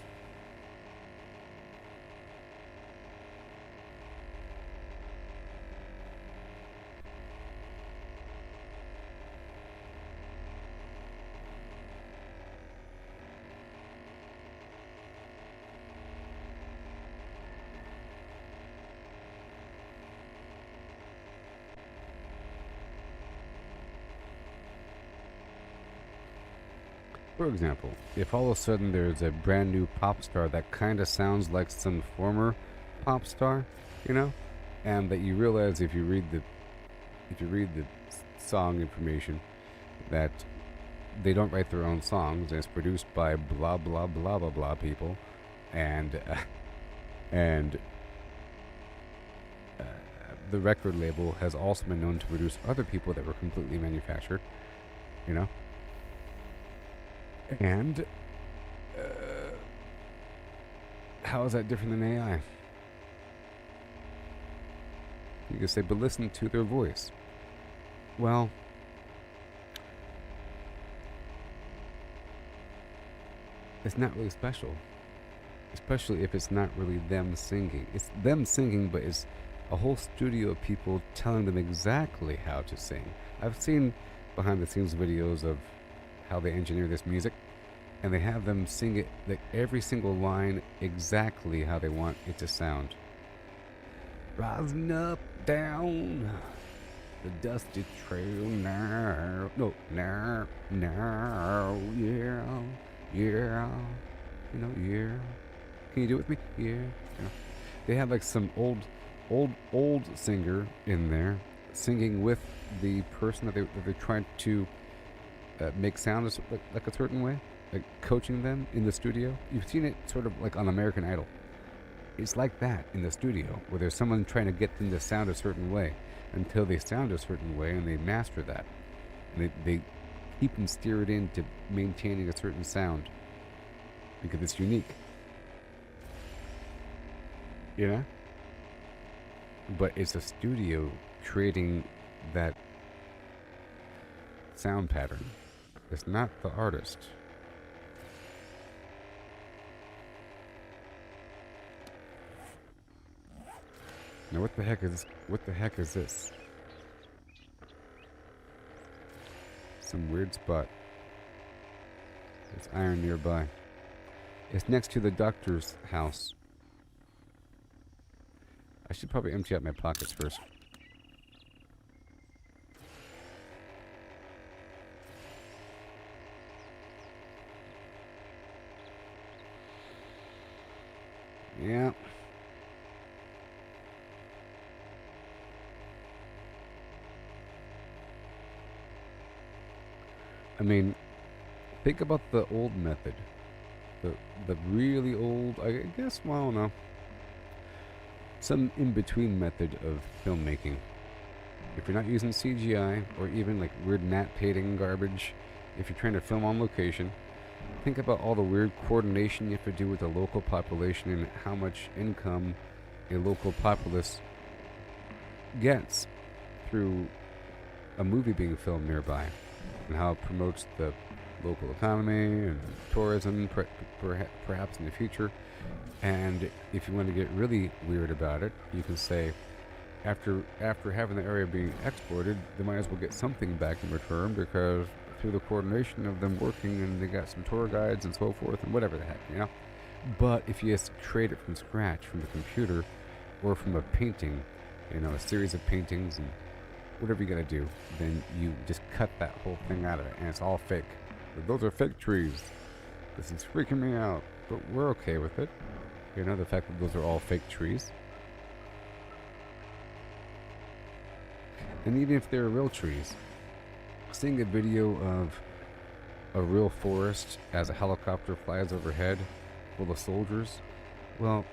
For example, if all of a sudden there's a brand new pop star that kind of sounds like some former pop star, you know, and that you realize if you read the song information that they don't write their own songs and it's produced by blah blah blah blah blah people, and the record label has also been known to produce other people that were completely manufactured, you know. And how is that different than AI? You can say, but listen to their voice. Well, it's not really special, especially if it's not really them singing. It's them singing, but it's a whole studio of people telling them exactly how to sing. I've seen behind the scenes videos of how they engineer this music, and they have them sing it, like every single line, exactly how they want it to sound. Rising up, down the dusty trail now. No, now, yeah, yeah. You know, yeah. Can you do it with me? Yeah. Yeah. They have like some old singer in there singing with the person that they're trying to make sound like a certain way, like coaching them in the studio. You've seen it sort of like on American Idol. It's like that in the studio, where there's someone trying to get them to sound a certain way until they sound a certain way, and they master that. And they keep them steered into maintaining a certain sound because it's unique. You know? But it's a studio creating that sound pattern. It's not the artist. Now what the heck is this? Some weird spot. There's iron nearby. It's next to the doctor's house. I should probably empty out my pockets first. Yeah. I mean, think about the old method. The really old, I guess, well, I don't know. Some in-between method of filmmaking. If you're not using CGI or even like weird matte painting garbage, if you're trying to film on location, think about all the weird coordination you have to do with the local population and how much income a local populace gets through a movie being filmed nearby, and how it promotes the local economy and tourism, perhaps in the future. And if you want to get really weird about it, you can say, after having the area being exported, they might as well get something back in return, because through the coordination of them working, and they got some tour guides and so forth, and whatever the heck, you know. But if you just create it from scratch, from the computer, or from a painting, you know, a series of paintings and whatever you're gonna do, then you just cut that whole thing out of it, and it's all fake. Those are fake trees. This is freaking me out, but we're okay with it. You know, the fact that those are all fake trees. And even if they're real trees, seeing a video of a real forest as a helicopter flies overhead full of soldiers, well,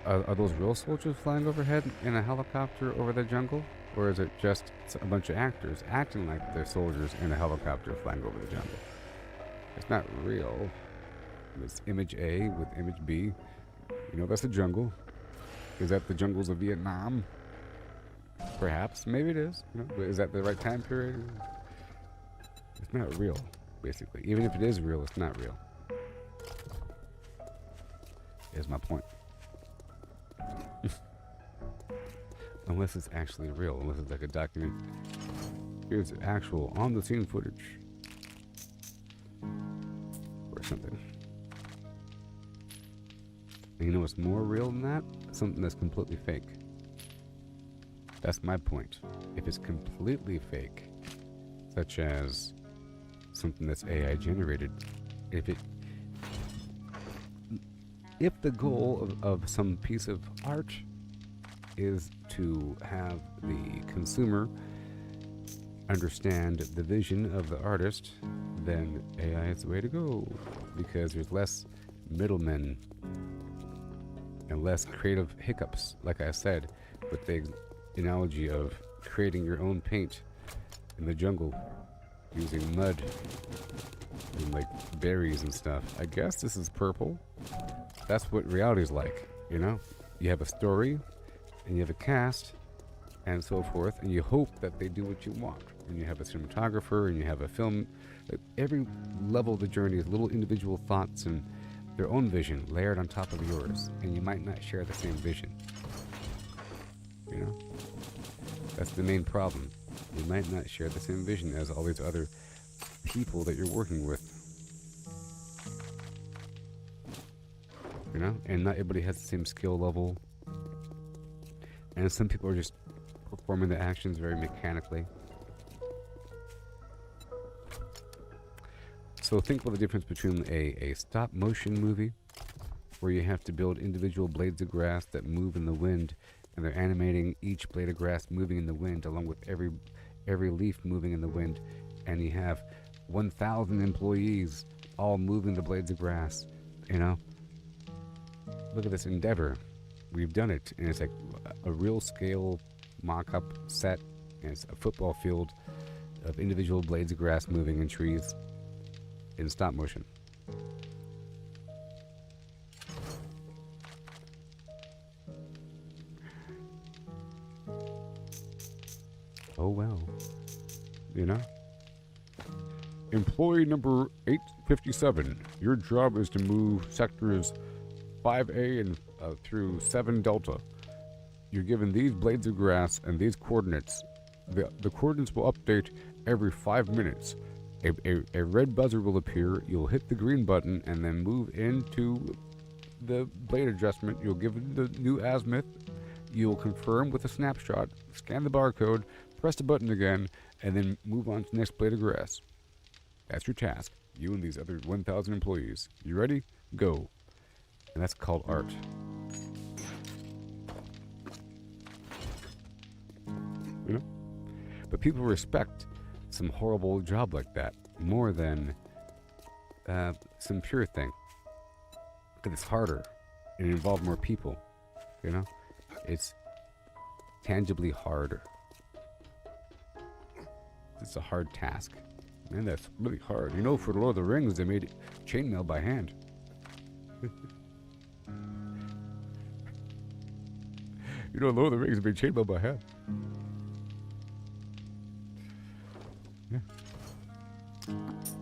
are those real soldiers flying overhead in a helicopter over the jungle? Or is it just a bunch of actors acting like they're soldiers in a helicopter flying over the jungle? It's not real. It's image A with image B. You know, that's the jungle. Is that the jungles of Vietnam? Perhaps. Maybe it is. You know, but is that the right time period? It's not real, basically. Even if it is real, it's not real. Is my point. Unless it's actually real. Unless it's like a document. Here's actual on-the-scene footage. Or something. And you know what's more real than that? Something that's completely fake. That's my point. If it's completely fake, such as something that's AI generated, if the goal of some piece of art is to have the consumer understand the vision of the artist, then AI is the way to go, because there's less middlemen and less creative hiccups, like I said, with the analogy of creating your own paint in the jungle using mud and like berries and stuff. I guess this is purple. That's what reality is like, you know? You have a story and you have a cast and so forth, and you hope that they do what you want. And you have a cinematographer and you have a film. Every level of the journey is little individual thoughts and their own vision layered on top of yours, and you might not share the same vision. You know? That's the main problem. You might not share the same vision as all these other people that you're working with. You know? And not everybody has the same skill level. And some people are just performing the actions very mechanically. So think about the difference between a stop motion movie, where you have to build individual blades of grass that move in the wind, and they're animating each blade of grass moving in the wind along with every leaf moving in the wind, and you have 1,000 employees all moving the blades of grass. You know, look at this endeavor. We've done it, and it's like a real scale mock-up set, and it's a football field of individual blades of grass moving in trees in stop motion. Oh well, you know? Employee number 857, your job is to move sectors 5A and through 7 Delta. You're given these blades of grass and these coordinates. The coordinates will update every 5 minutes. A red buzzer will appear. You'll hit the green button and then move into the blade adjustment. You'll give it the new azimuth. You'll confirm with a snapshot, scan the barcode, press the button again, and then move on to the next blade of grass. That's your task. You and these other 1,000 employees. You ready? Go. And that's called art. You know? But people respect some horrible job like that more than some pure thing. Because it's harder and it involves more people. You know? It's tangibly harder. It's a hard task. Man, that's really hard. You know, for Lord of the Rings, they made chainmail by hand. You know, Lord of the Rings made chainmail by hand. Yeah.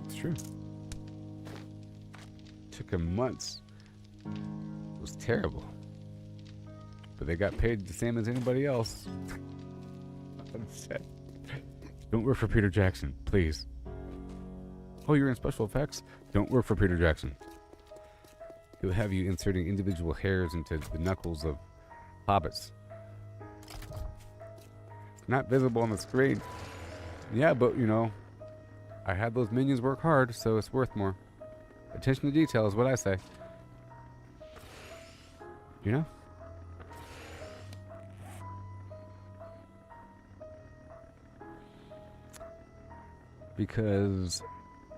It's true. Took them months. It was terrible. But they got paid the same as anybody else. Nothing said. Don't work for Peter Jackson, please. Oh, you're in special effects? Don't work for Peter Jackson. He'll have you inserting individual hairs into the knuckles of hobbits. It's not visible on the screen. Yeah, but, you know, I had those minions work hard, so it's worth more. Attention to detail is what I say. You know? Because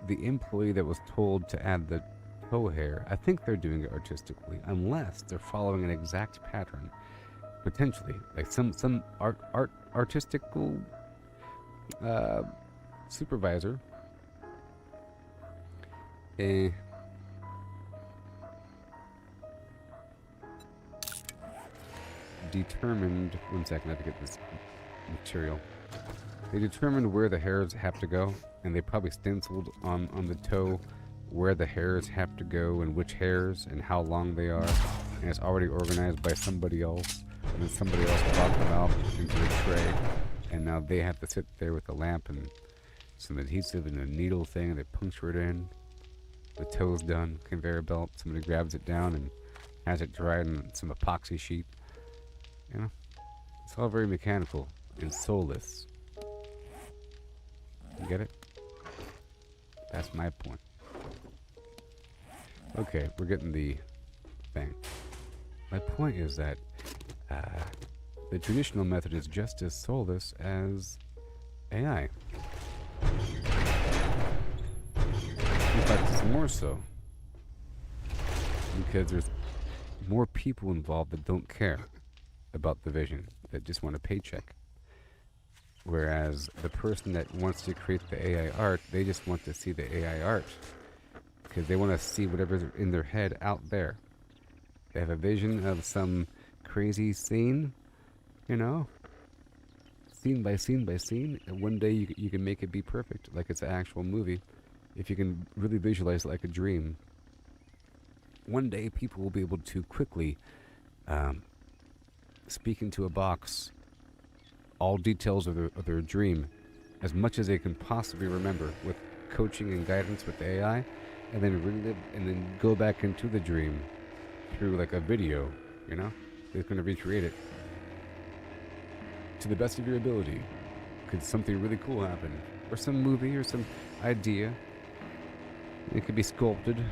the employee that was told to add the toe hair, I think they're doing it artistically, unless they're following an exact pattern. Potentially, like some artistical supervisor determined. One second, I have to get this material. They determined where the hairs have to go, and they probably stenciled on the toe where the hairs have to go and which hairs and how long they are, and it's already organized by somebody else, and then somebody else brought them out into a tray, and now they have to sit there with a lamp and some adhesive and a needle thing, and they puncture it in. The toe's done, conveyor belt, somebody grabs it down and has it dried on some epoxy sheet. You know, it's all very mechanical and soulless. You get it? That's my point. Okay, we're getting the thing. My point is that the traditional method is just as soulless as AI. In fact, it's more so. Because there's more people involved that don't care about the vision, that just want a paycheck. Whereas the person that wants to create the AI art, they just want to see the AI art. Because they want to see whatever's in their head out there. They have a vision of some crazy scene, you know, scene by scene by scene, and one day you can make it be perfect, like it's an actual movie, if you can really visualize it like a dream. One day people will be able to quickly speak into a box all details of their dream, as much as they can possibly remember, with coaching and guidance with the AI, and then relive and then go back into the dream through like a video, you know? It's going to recreate it to the best of your ability. Could something really cool happen? Or some movie or some idea. It could be sculpted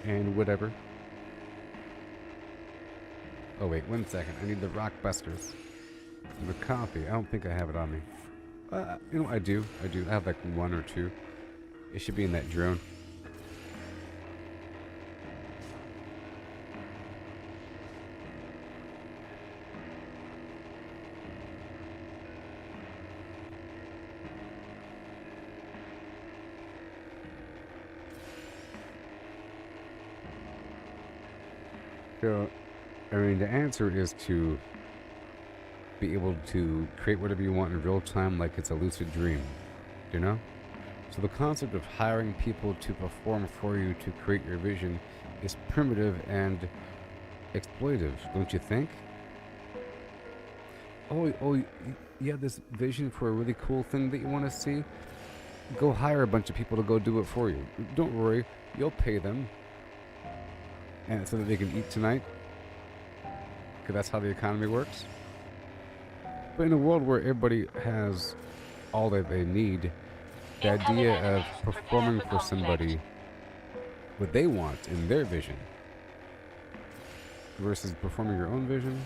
and whatever. Oh wait, 1 second. I need the rock busters. The coffee. I don't think I have it on me. You know, I do. I have like 1 or 2. It should be in that drone. So, I mean, the answer is to be able to create whatever you want in real time like it's a lucid dream, you know? So the concept of hiring people to perform for you to create your vision is primitive and exploitive, don't you think? Oh, you have this vision for a really cool thing that you want to see? Go hire a bunch of people to go do it for you. Don't worry, you'll pay them. And so that they can eat tonight. Because that's how the economy works. But in a world where everybody has all that they need, the idea of performing for somebody what they want in their vision versus performing your own vision,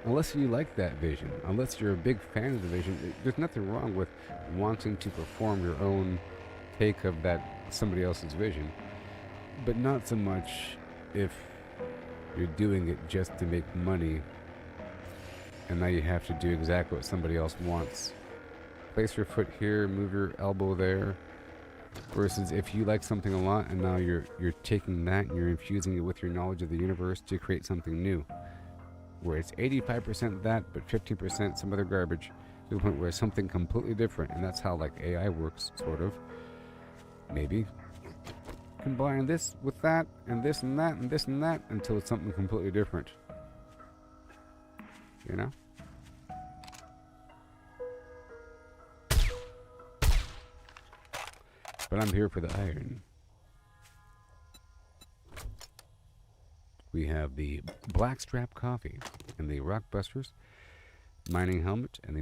unless you like that vision, unless you're a big fan of the vision, there's nothing wrong with wanting to perform your own take of that somebody else's vision, but not so much if you're doing it just to make money and now you have to do exactly what somebody else wants. Place your foot here, move your elbow there, versus if you like something a lot and now you're taking that and you're infusing it with your knowledge of the universe to create something new, where it's 85% that but 15% some other garbage, to the point where it's something completely different. And that's how like AI works, sort of. Maybe combine this with that and this and that and this and that until it's something completely different, you know? But I'm here for the iron. We have the Blackstrap Coffee and the Rockbusters mining helmet and the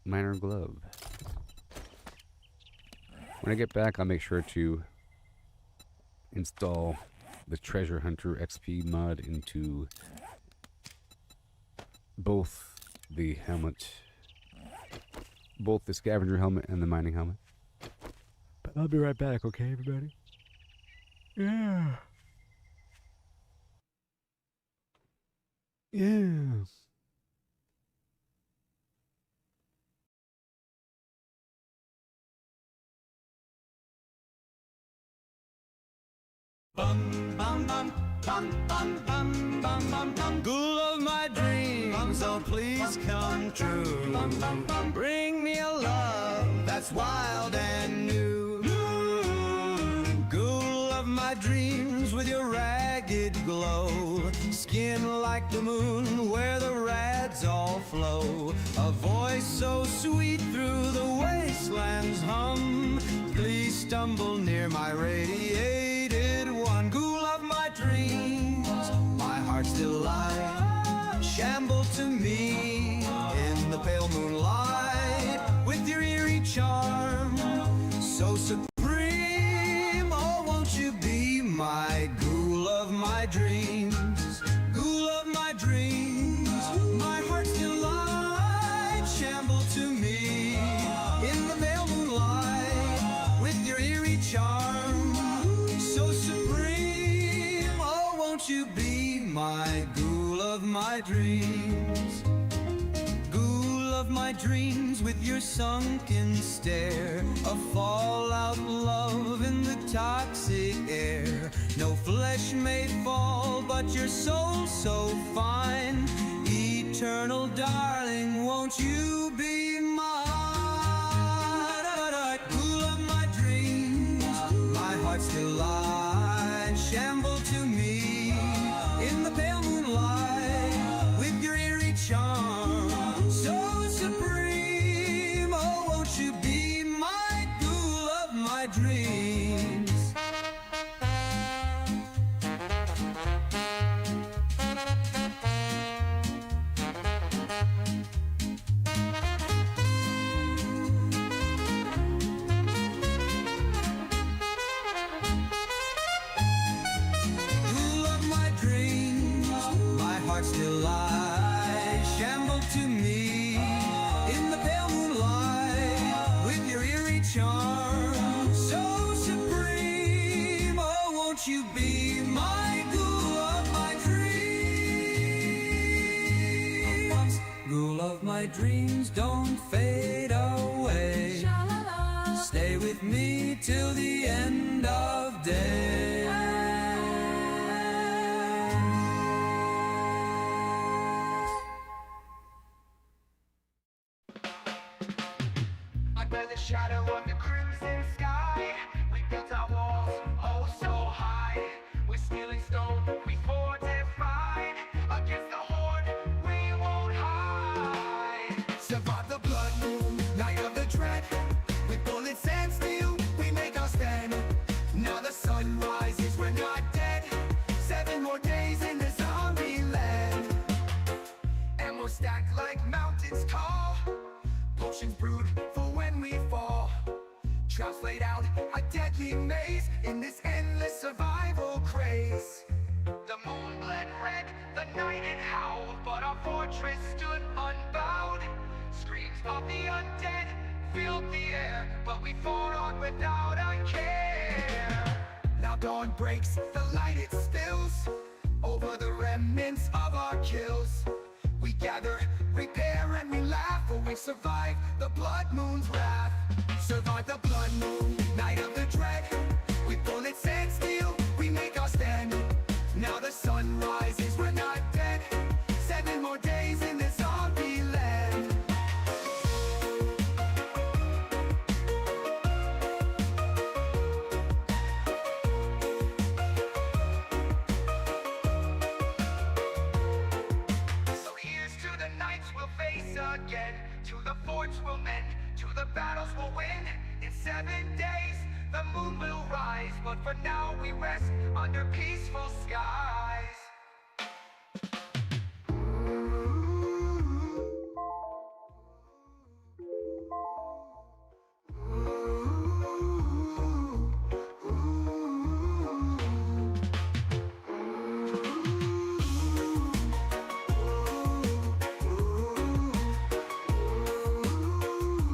miner glove. When I get back, I'll make sure to install the Treasure Hunter XP mod into both the helmet, both the scavenger helmet and the mining helmet. But I'll be right back, okay, everybody? Yeah. Yeah. Bum, bum, bum, bum, bum, bum, bum, bum, bum. Ghoul of my dreams, oh please come true. Bum, bum, bum. Bring me a love that's wild and new. Ghoul of my dreams with your ragged glow. Skin like the moon where the rads all flow. A voice so sweet through the wastelands hum. Please stumble near my radiated one. Ghoul of my dreams, my heart's delight. Shamble to me in the pale moonlight with your eerie charm so supreme. Oh, won't you be my ghoul of my dreams? Ghoul of my dreams, my heart's delight. Shamble to me in the pale moonlight with your eerie charm so supreme. Oh, won't you be my ghoul of my dreams? Ghoul of my dreams with your sunken stare. A fallout love in the toxic air. No flesh may fall, but your soul so fine. Eternal darling, won't you be mine? Ghoul of my dreams, my heart's delight. Shamble to me in the pale moonlight with your eerie charm so supreme. Oh, won't you be my ghoul of my dreams? Ghoul of my dreams, my heart's delight. Shamble to me in the pale moonlight with your eerie charm so supreme. Oh, won't you be my ghoul of my dreams? Ghoul of my dreams, don't fade away. Stay with me till the end of day. Under the shadow of the crimson sky, we built our walls, oh so high. With steel and stone, we fortified. Against the horde, we won't hide. Survive the blood moon, night of the dread. With bullets and steel, we make our stand. Now the sun rises, we're not dead. 7 more days in the zombie land. And we'll stack like mountains tall. Potions brewed for when we fall. Traps laid out, a deadly maze. In this endless survival craze. The moon bled red, the night it howled. But our fortress stood unbowed. Screams of the undead filled the air. But we fought on without a care. Now dawn breaks, the light it spills over the remnants of our kills. We gather, repair, and we laugh, for we survived the blood moon's wrath. Survive the blood moon, night of the dread. With bullets and steel, we make our stand. Now the sun rises, we're not dead. 7 more days in the zombie land. So here's to the nights we'll face again. To the forts we'll mend, to the battles we'll win. In 7 days, the moon will rise. But for now we rest under peaceful skies.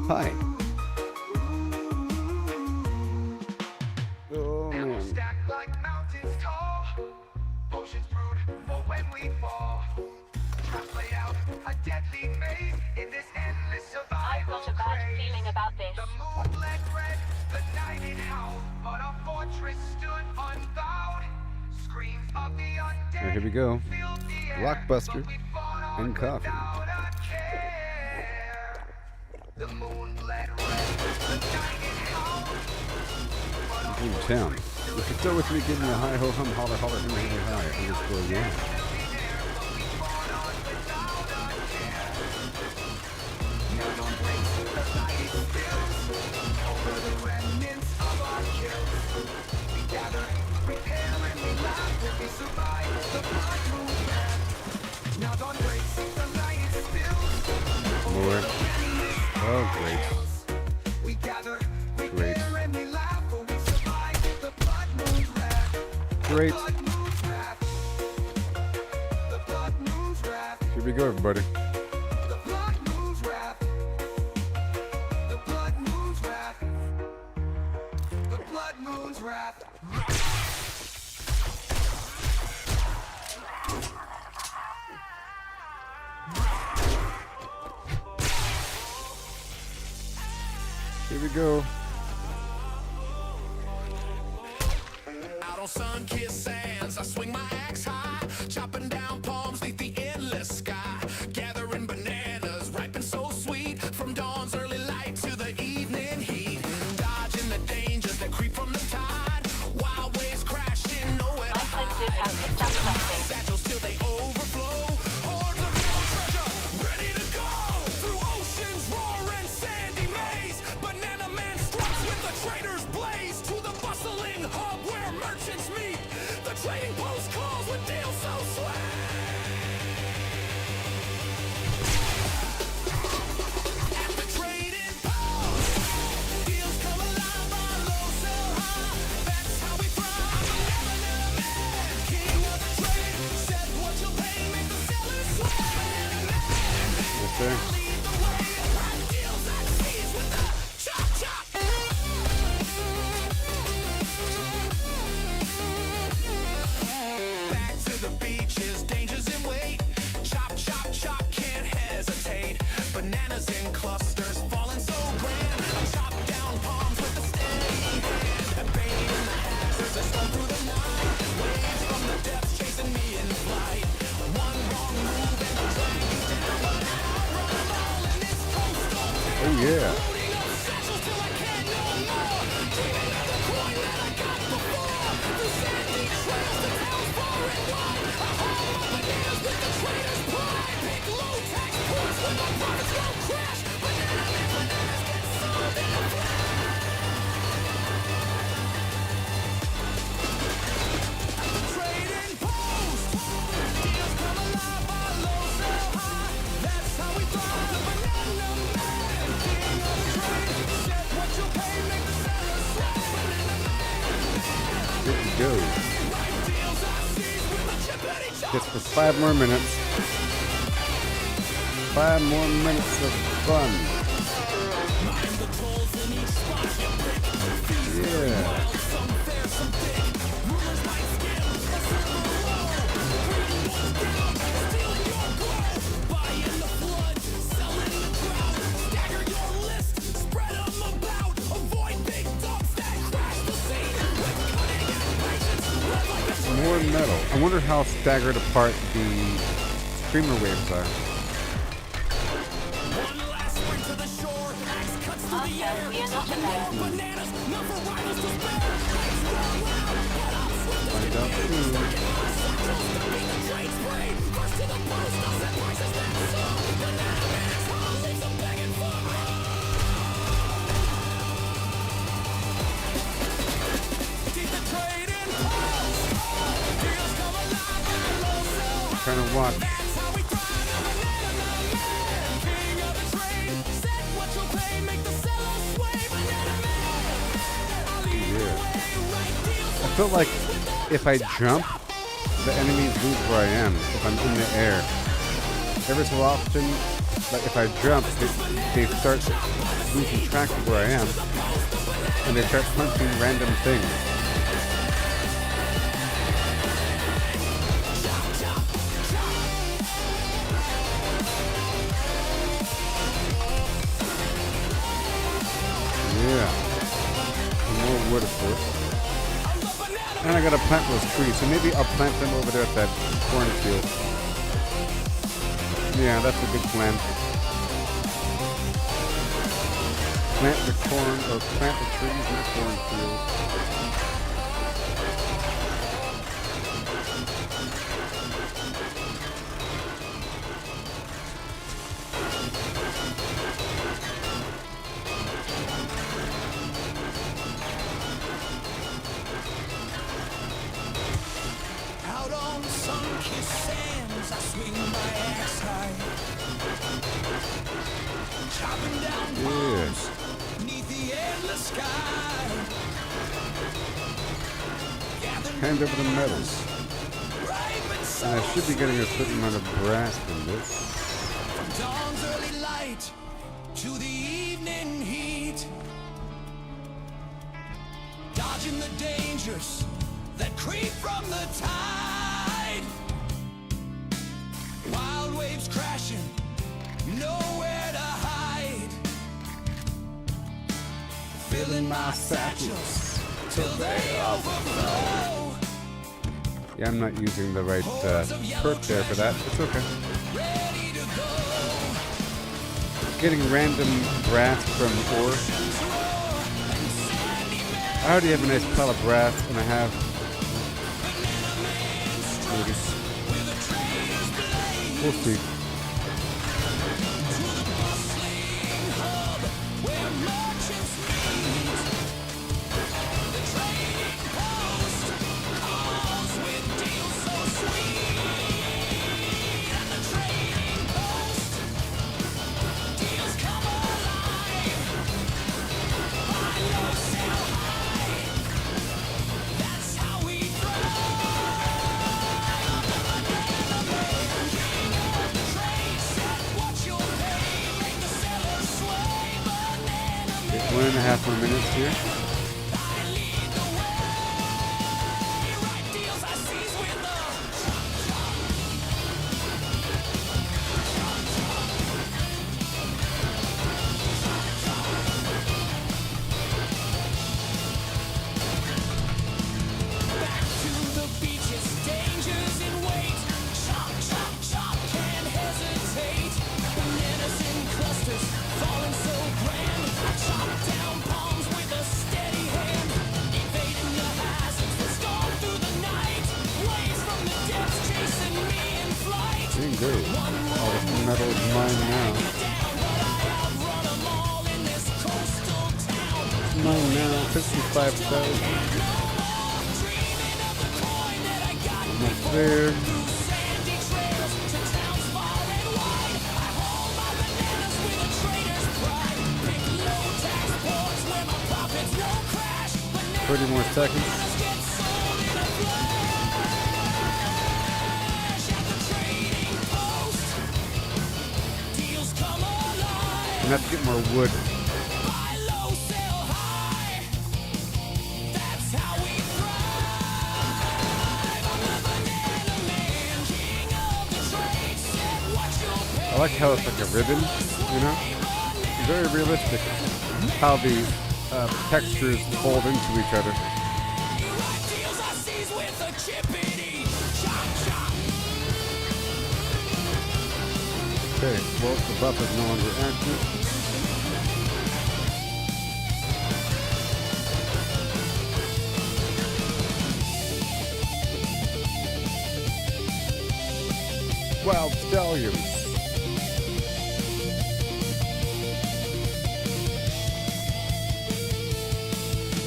Hi. Oh And we'll man. stack like mountains tall. Potions brewed for when we fall. Traps laid out, a deadly maze. In this endless I've survival got a bad craze. feeling about this. The moon bled red, the night it howled. But our fortress stood unbowed. Screams of the undead Here we go. filled the air. Blockbuster But we fought on and coffee. without a care. The moon bled red, the night it howled. But our In town. If you're still with me, give me a hi ho hum holler holler him hey hi underscore yeah. More. Oh great. Great. Great. Here we go, everybody. The blood moon's wrath. The blood moon's wrath. The blood moon's wrath. Here we go. Out on sun-kissed sands, I swing my axe high, chopping down palms beneath the endless sky, gathering bananas, ripe and so sweet, from dawn's early light to the evening heat, dodging the dangers that creep from the tide, wild waves crashing, nowhere to My senses have hide. picked up something. Satchels till they overflow, hordes of gold treasure, ready to go, through oceans roaring sandy maze, banana man strikes with the trader's blaze, to the bustling hub where merchants meet, the trading post calls with deals so sweet. At the trading post, deals come alive, buy low, sell high, that's how we thrive. I'm a banana man, king of the trade, said what you'll pay, make the sellers sweat. Yes, sir. Lead the way, hot deals I seize with the chop chop. Back to the beaches, dangers in wait. Chop, chop, chop, can't hesitate. Bananas in clusters, falling so grand. Chop down palms with a steady hand. Baiting the hazards, a storm through the night. Waves from the depths chasing me in flight. One wrong move and the drag you down. But I run them all in this coastal town. Oh yeah. Loading up satchels Just for 5 more minutes. 5 more minutes of fun. Yeah. More metal. I wonder how staggered apart the streamer waves are. Also, we are not alone. Find out soon. Trying to watch. Yeah. I feel like if I jump, the enemies lose where I am if I'm in the air. Every so often, like if I jump, they start losing track of where I am, and they start punching random things. Yeah. More wood, of course. And I gotta plant those trees, so maybe I'll plant them over there at that cornfield. Yeah, that's a good plan. Plant the corn, or plant the trees in the cornfield. Out on sun-kissed sands, I swing my axe high, chopping down palms beneath the endless sky. Hand over the metals. And I should be getting a certain amount of brass from this. From dawn's early light to the evening heat, dodging the dangers that creep from the tide. Wild waves crashing, nowhere to hide. Filling my satchels till they overflow. Yeah, I'm not using the right perk there for that. It's okay. Ready to go. Getting random brass from ore. I already have a nice pile of brass, and I have maybe. We'll see. Okay, 1.5 more minutes here. Doing great. All the metal is mine now. It's mine now. 55,000. Almost there. $30 more seconds. And have to get more wood. Buy low, sell high. That's how we thrive. I'm the banana man, king of the trade. Said what you'll pay. I like how it's like a ribbon, you know? It's very realistic how the textures fold into each other. Right deals I seize with a chippity. Chop, chop. Okay, well, the buff is no longer active. Wild stallions.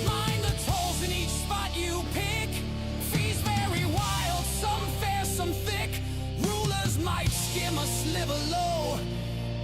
Mind the tolls in each spot you pick. Fees vary wild, some fair, some thick. Rulers might skim a sliver low.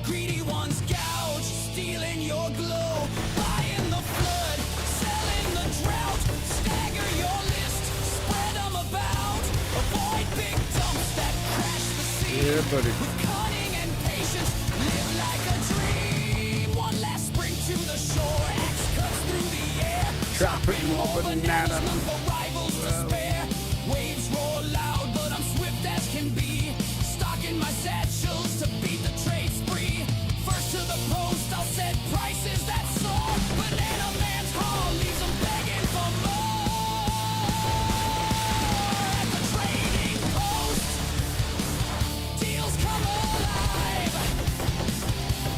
Greedy ones gouge, stealing your glow. Buying the flood, selling the drought. Stagger your list, spread them about. Avoid big dumps that crash the sea. Yeah, buddy. With cunning and patience, live like a dream. One last spring to the shore, axe cuts through the air. Chopping more banana. None for rivals to spare. Waves roar loud, but I'm swift as can be. Stocking my satchels to beat the trade spree. First to the post, I'll set prices that soar. Banana man's call leaves them begging for more. At the trading post, deals come alive.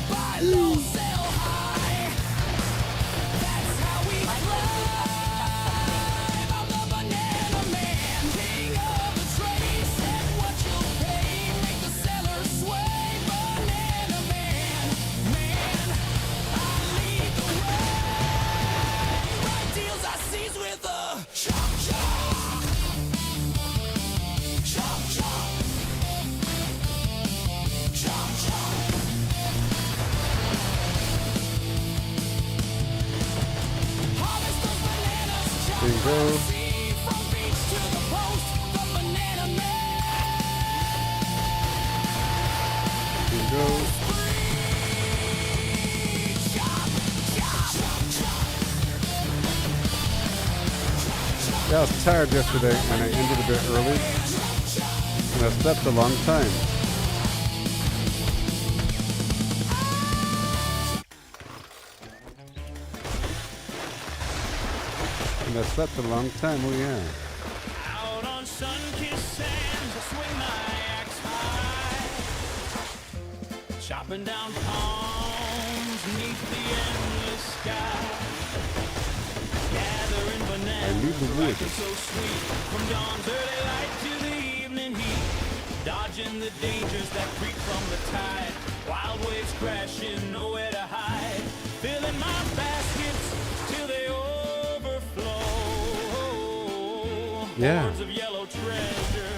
Buy low, sell high. That's how we thrive. I'm the banana man, king of the trade. Set what you'll pay, make the seller sway. Banana man, man, I lead the way. Right deals I seize with a chop chop, chop chop, chop chop. Harvest those bananas, chop There you go. seed from beach to the post. The banana man. Here we go. Yeah, I was tired yesterday and I ended a bit early. And I slept a long time. And I slept a long time, oh yeah. Out on sun-kissed sands, I swing my axe high, chopping down palms neath the endless sky, gathering I bananas, need the wood. ripe and so sweet, from dawn's early light to the evening heat, dodging the dangers that creep from the tide, wild waves crashing, nowhere to hide, filling my baskets till they overflow. Yeah. Hordes of yellow treasure,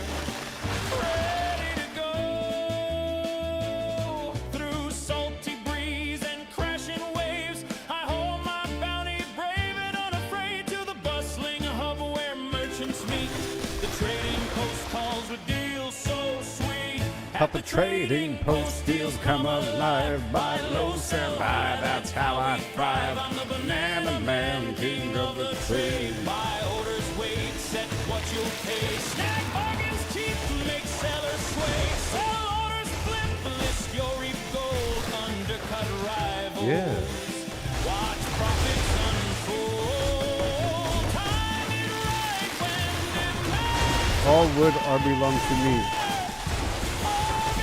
ready to go through salty breeze and crashing waves. I hold my bounty brave and unafraid to the bustling hub where merchants meet. The trading post calls with deals so sweet. At the trading post, deals come alive. Buy low, sell high, that's how I thrive. I'm the Banana man, king of the trade. Buy orders, wait, set what you'll pay. Snag bargains cheap, make sellers sway. Sell orders, flip, list your reap gold. Undercut rivals. Yeah. Watch profits unfold. Time it right when demand All wood are belong to me.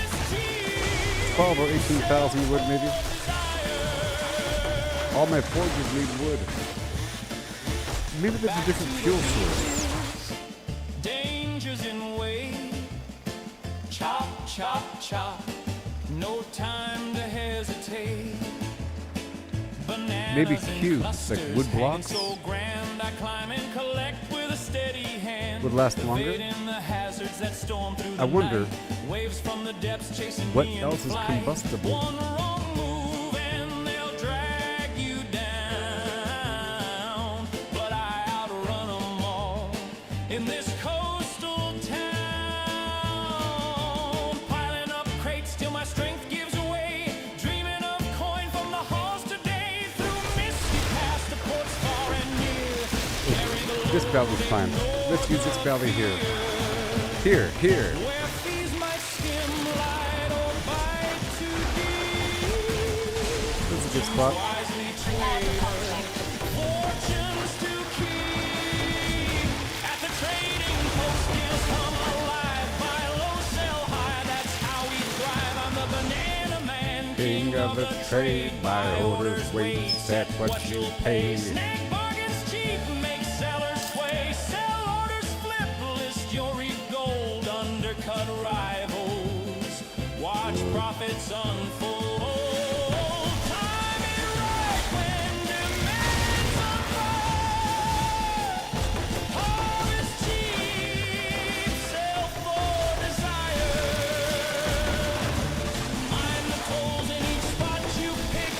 is cheap. 12 or 18,000 wood maybe. All my forges need wood. Maybe there's a different fuel source. Dangers in way. Chop, chop, chop. No time to hesitate. Bananas Maybe in cubes, like clusters, wood hanging blocks? So grand, I climb and collect with a steady hand. Would last longer? Evading the hazards that storm through the I wonder night. Waves from the depths chasing what me in else is flight. combustible? One wrong move and they'll drag you down. But I outrun 'em all in this coastal town. Piling up crates till my strength gives way. Dreaming of coin from This valley's fine. Let's use this valley here. Here. Where fees might skim light or bite too deep. This is a good spot. Wisely trader, fortunes to keep. At the trading post, deals come alive. Buy low, sell high, that's how we thrive. I'm the banana man, King of the trade, by orders, wait, set what you pay. Snag bargains cheap, make sellers sway. Sell orders flip, list your reap gold. Undercut rivals, watch profits unfold. Time it right when demand's on fire. Harvest cheap, sell for desire. Mind the tolls in each spot you pick.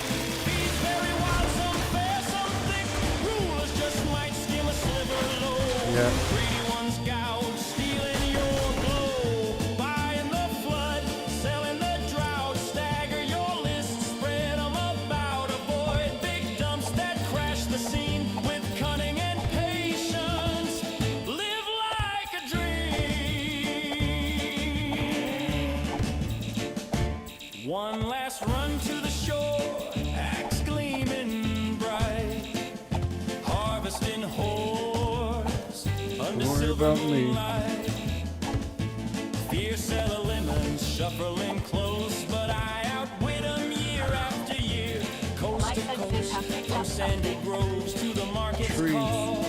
Fees vary wild, some fair, some thick. Rulers just might skim a sliver low. Yeah. Greedy ones gouge, stealing your glow. Buying the flood, selling the drought. Stagger your list, spread 'em about. Avoid big dumps that crash the scene with cunning and patience. Live like a dream. One last run to the shore, axe gleaming bright. Harvesting hordes under Worry silver about me. moonlight. Fierce seller lemons shuffling close, but I outwit 'em year after year. Coast to coast, from sandy groves to the market's Trees. call.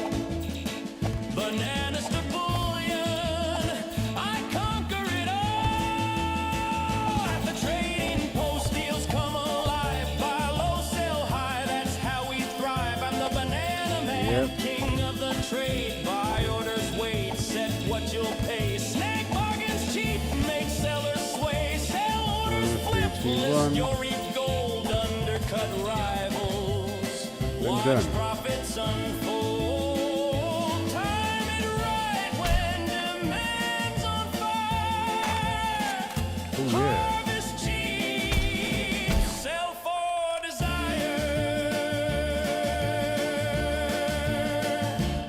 Bananas to bullion, I conquer it all. At the trading post, deals come alive. Buy low, sell high, that's how we thrive. I'm the banana man, Yep. king of the trade. Buy orders, wait, set what you'll pay. Snag bargains cheap, make sellers sway. Sell orders flip, list your reap gold. Undercut rivals, watch done. profits unfold. Time it right when demand's on fire. Oh yeah. Harvest cheap, sell for desire.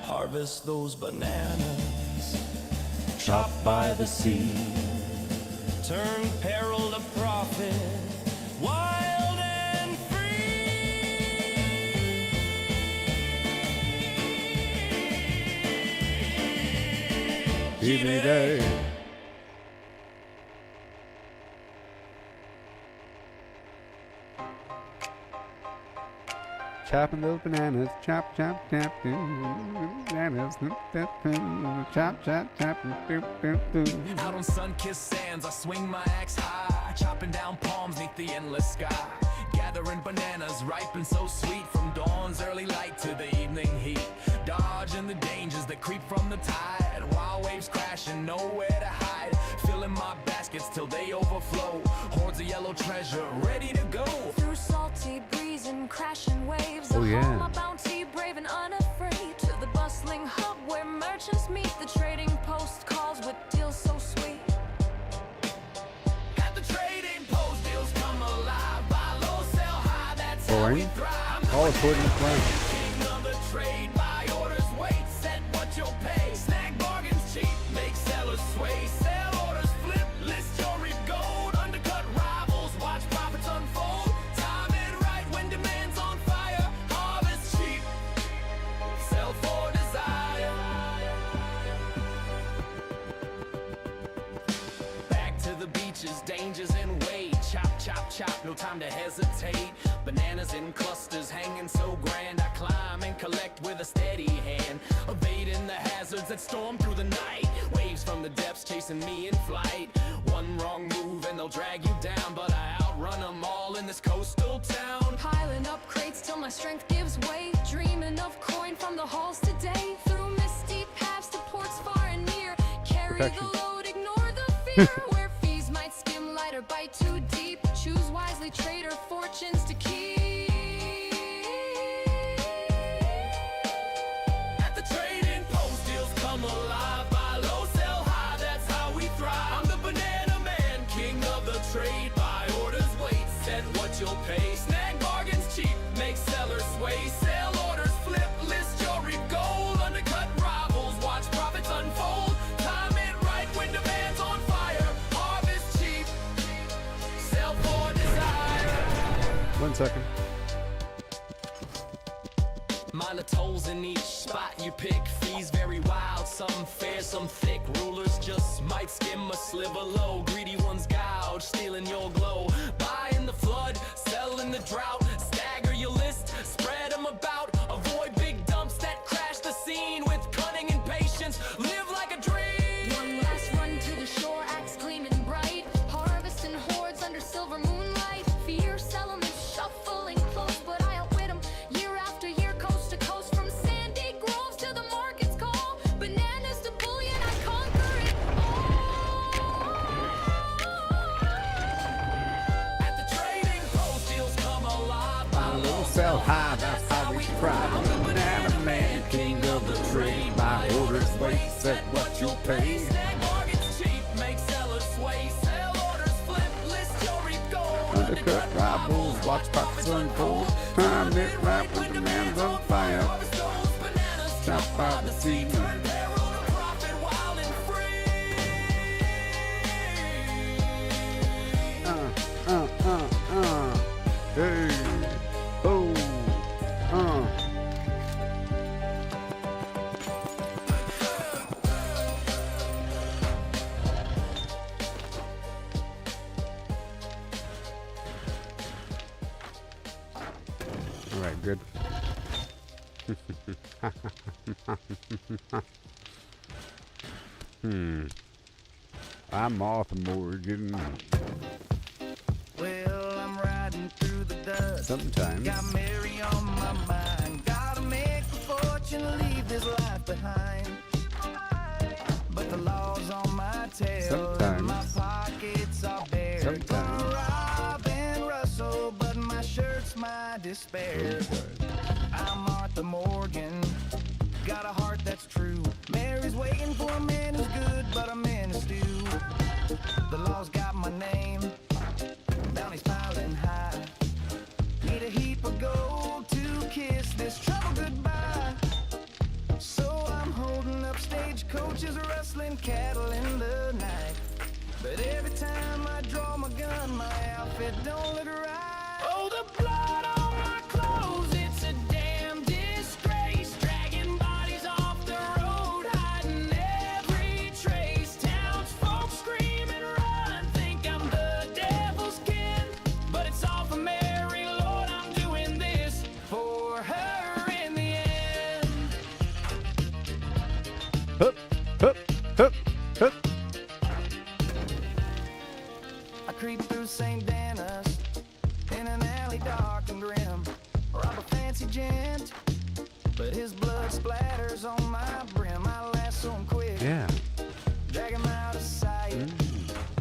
Harvest those bananas, chop by the sea. Turn peril to profit, wild and free. Every day. Chopping those bananas, chop, chop, chop, bananas, chop, chop, chop, Out on sun-kissed sands, I swing my axe high, chopping down palms neath the endless sky. Gathering bananas, ripe and so sweet, from dawn's early light to the evening heat. Dodging the dangers that creep from the tide, wild waves crashing, nowhere to hide. Filling my baskets till they overflow, hordes of yellow treasure ready to go. Through salty breeze and crashing waves, Oh, I yeah. haul my bounty brave and unafraid to the bustling hub where merchants meet. The trading post calls with deals so sweet. At the trading post, deals come alive. Buy low, sell high, that's how we Boring. thrive. All according to plan. King of the trade, buy orders, wait, set what you'll pay. Snag bargains cheap, make sellers sway. Sell orders flip, list your reap gold. Undercut rivals, watch profits unfold. Time it right when demand's on fire. Harvest cheap, sell for desire. Back to the beaches, dangers in way. Chop, chop, chop, no time to hesitate. Bananas in clusters hanging so grand. I climb and collect with a steady hand, evading the hazards that storm through the night. Waves from the depths chasing me in flight. One wrong move and they'll drag you down, but I outrun them all in this coastal town. Piling up crates till my strength gives way. Dreaming of coin from the halls today. Through misty paths to ports far and near. Carry Protection. the load, ignore the fear. Where fees might skim light or bite too deep. Choose wisely, trader, fortunes to keep. At the trading post, deals come alive. Buy low, sell high, that's how we thrive. I'm the banana man, king of the trade. Buy orders, wait, set what you'll pay. Snag bargains cheap, make sellers sway. Sell orders flip, list your reap gold. Undercut 1 second. Minor tolls in each spot you pick. Fees very wild, some fair, some thick. Rulers just might skim a sliver low. Greedy ones gouge, stealing your glow. Buy in the flood, sell in the drought. Stagger your list, spread them about. Avoid big dumps that crash the scene. With cunning and patience, live like a dream. One last run to the shore, axe clean and bright. Harvesting hordes under silver moonlight. Fierce elements shuffling close, but I outwit 'em year after year, coast to coast. From sandy groves to the market's call. Bananas to bullion, I conquer it all. At the trading post, deals come alive. Buy low, sell high, that's how we cry. I'm the banana man, king of the trade. Buy orders, wait, set what you pay. Snag bargains cheap, make sellers sway. Sell orders flip, list your regold. Undercut rivals, watch pockets unfold. Time it right when the man's on fire. Chop by the sea. Turn payroll to profit, wild and free. Hey, oh, All right, good. I'm off Morgan. Well, I'm riding through the dust. Sometimes. Got Mary on my mind. Gotta make a fortune, leave this life behind. But the law's on my tail. Sometimes. My pockets are bare. Sometimes. Gonna rob and rustle, but my shirt's my despair. I'm Martha Morgan. Got a heart that's true. Mary's waiting for a man who's good, but a man is stew. The law's got my name. Bounty's piling high. Need a heap of gold to kiss this trouble goodbye. So I'm holding up stagecoaches, rustling cattle in the night. But every time I draw my gun, my outfit don't look right. Oh, the blood on my clothes, it's a damn disgrace. Dragging bodies off the road, hiding every trace. Townsfolk scream and run, think I'm the devil's kin. But it's all for Mary, Lord, I'm doing this for her in the end. Hup, hup, hup, hup. I creep through St. Denis in an alley dark and grim. Rob a fancy gent, but his blood splatters on my brim. I lasso him quick, Yeah. drag him out of sight.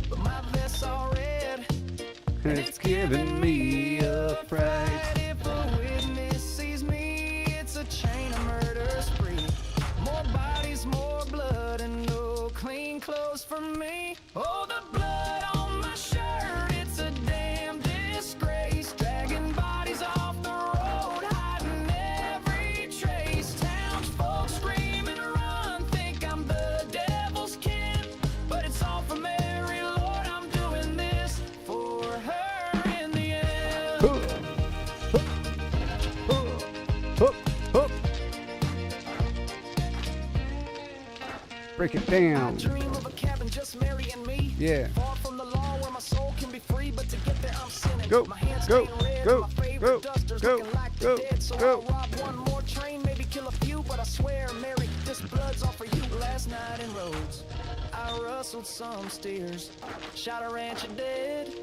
But my vest's all red, and It's giving me a fright. If a witness sees me, it's a chain of murder spree. More bodies, more blood, and no clean clothes for me. Oh, the blood on my shirt, it's a damn disgrace. Dragging bodies off the road, hiding every trace. Townsfolk scream and run, think I'm the devil's kin. But it's all for Mary, Lord, I'm doing this for her in the end. Hup, hup, hup. Break it down. Dream of a cabin, just Mary and me. Yeah. Far from the law where my soul can be free, but to get there I'm sinning. Go, My hands go, stained red, go, my favorite go, dusters go, looking like go, the dead. So go. I'll rob one more train, maybe kill a few, but I swear, Mary, this blood's all for you. Last night in Rhodes, I rustled some steers, shot a rancher dead.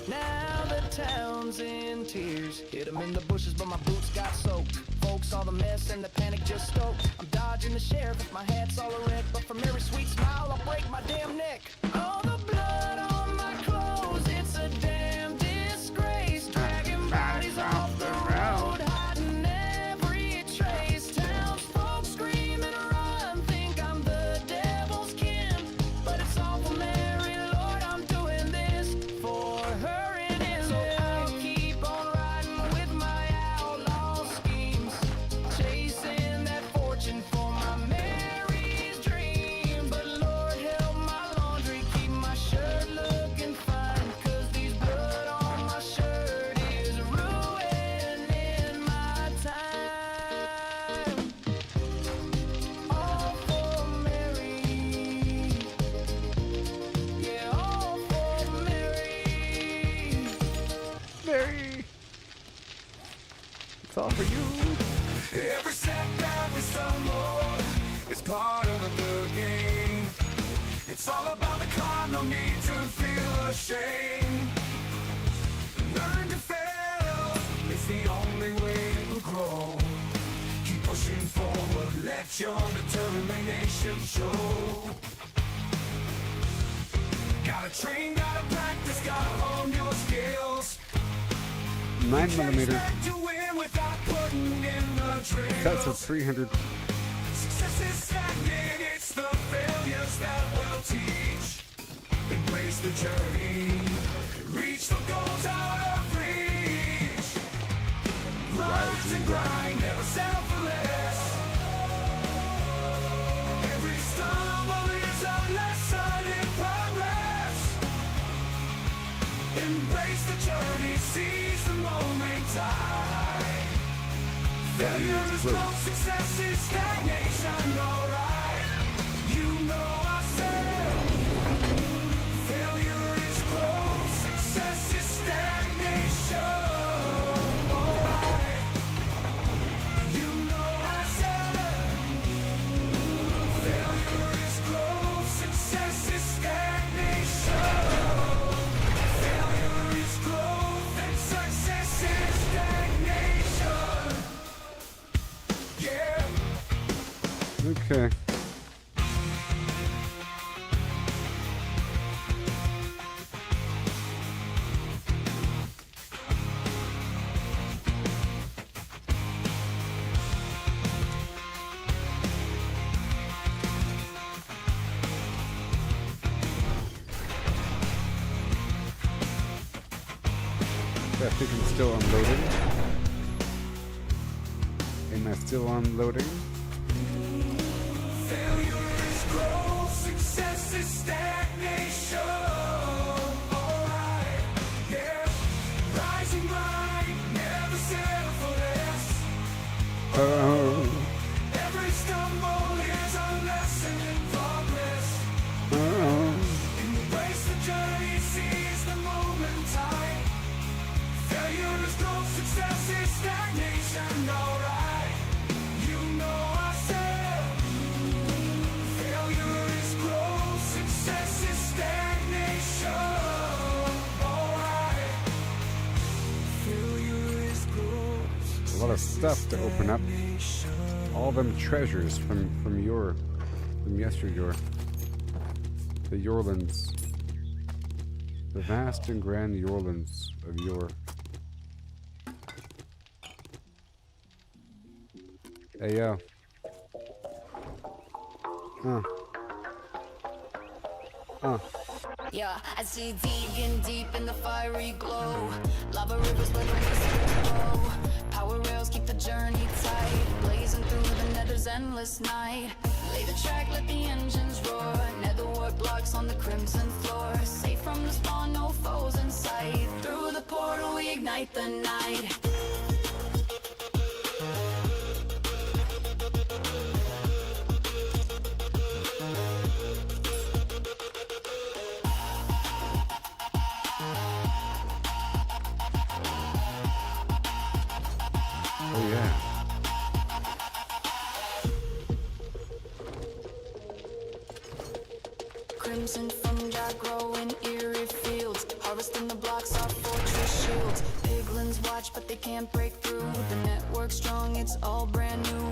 Now the town's in tears. Hit 'em in the bushes, but my boots got soaked. Folks saw the mess and the panic just stoked. I'm dodging the sheriff if my hat's all a wreck, but for Mary's sweet smile, I'll break my damn neck. Oh, the blood on my clothes, it's a damn disgrace. Dragging bodies off the road, hiding every trace. Townsfolk scream and run, think I'm the devil's kin. But it's all for Mary, Lord, I'm doing this for her in his So I'll keep on riding with my outlaw schemes, chasing that fortune for my Mary's dream. But Lord help my laundry, keep my It's all for you. Every setback we stumble is part of the game. It's all about the climb, no need to feel ashamed. Learn to fail, it's the only way to grow. Keep pushing forward, let your determination show. Gotta train, gotta practice, gotta hone your skills. 9mm. To win without putting in the drills. That's a 300. Success is stagnant, it's the failures that will teach. Embrace the journey, reach the goals out of reach. Rise and grind, never settle for less. Every stumble is a lesson in progress. Embrace the journey, seize the moment time. Failure is growth, success is stagnation, alright. You know I said, failure is growth, success is stagnation, alright. You know I said, failure is growth, success is stagnation. Failure is growth and success is stagnation. Yeah. Okay. I think I'm still unloading. Am I still unloading? Failure is growth, success is stagnation. Alright, yeah. Rise and grind, never settle for less. Oh. Every stumble is a lesson in progress. Oh. Embrace the journey, seize the moment time. Failure is growth, success is stagnation. Alright, you know I said, failure is growth, success is stagnation. Alright, failure is growth. A lot of stuff to open up. All them treasures from yesteryear. The Yorlands. The vast and grand Yorlands of yore. Hey yo. Yeah, I see digging deep in the fiery glow. Lava rivers where the whispers flow. Power rails keep the journey tight. Blazing through the nether's endless night. Lay the track, let the engines roar. Netherwork blocks on the crimson floor. Safe from the spawn, no foes in sight. Through the portal we ignite the night. Oh yeah. Crimson fungi grow in eerie fields. Harvesting the blocks off fortress shields. Piglins watch but they can't break through. The network's strong, it's all brand new.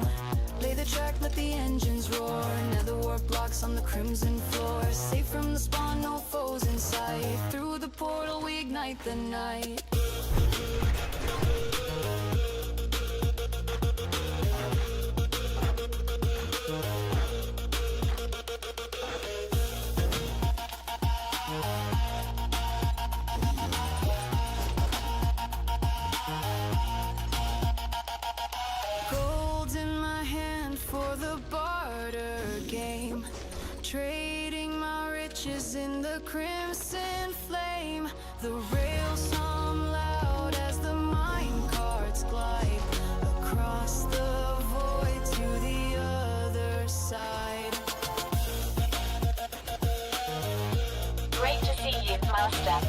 Lay the track, let the engines roar. Netherwork blocks on the crimson floor. Safe from the spawn, no foes in sight. Through the portal we ignite the night. Gold in my hand for the barter game. Trading my riches in the crimson flame. The rails hum loud as the mine carts glide across the void to the other side. Great to see you, Master.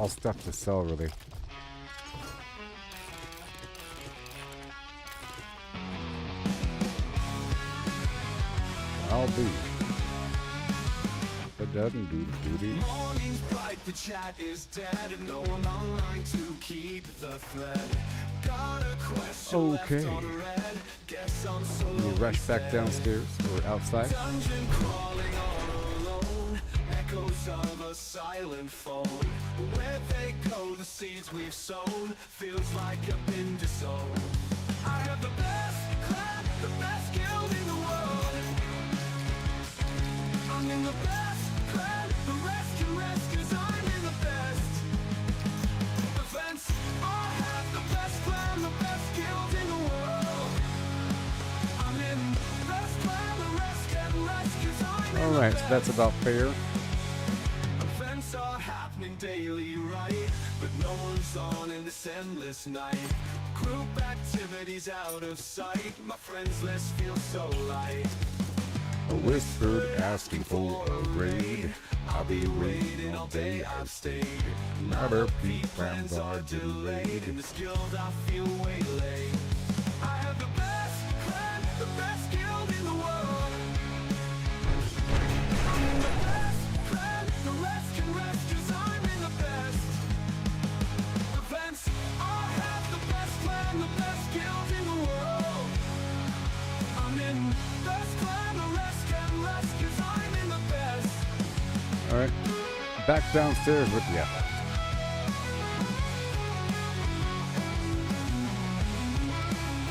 all stuff to sell, really. I'll be. But doesn't do the duty. Morning's bright, the chat is dead, and no one online to keep the thread. Got a question Okay. left on red. Guess I'm so We rush back downstairs or outside. dungeon crawling all alone. Echoes of a silent phone. Where they go, the seeds we've sown. Feels like I've been disowned. I have the best clan, the best guild in the world. I'm in the best clan, the rest can rest, 'cause I'm in the best. The fence, I have the best clan, the best guild in the world. I'm in the best clan, the rest can rest, 'cause I'm in Alright, so that's about fair. events are happening daily, right? But no one's on in this endless night. Group activities out of sight. My friends list feels so light. A whispered asking for a raid. I'll be waiting all day, I've stayed. Other plans are delayed. In this guild I feel waylaid. I have the best clan, the best guild in the world. I'm in the best clan, the rest can rest, 'cause I'm in the best. Events, I have the best clan, the best guild in the world. I'm in best clan, the rest can rest, 'cause I'm in the best. Alright, back downstairs with ya.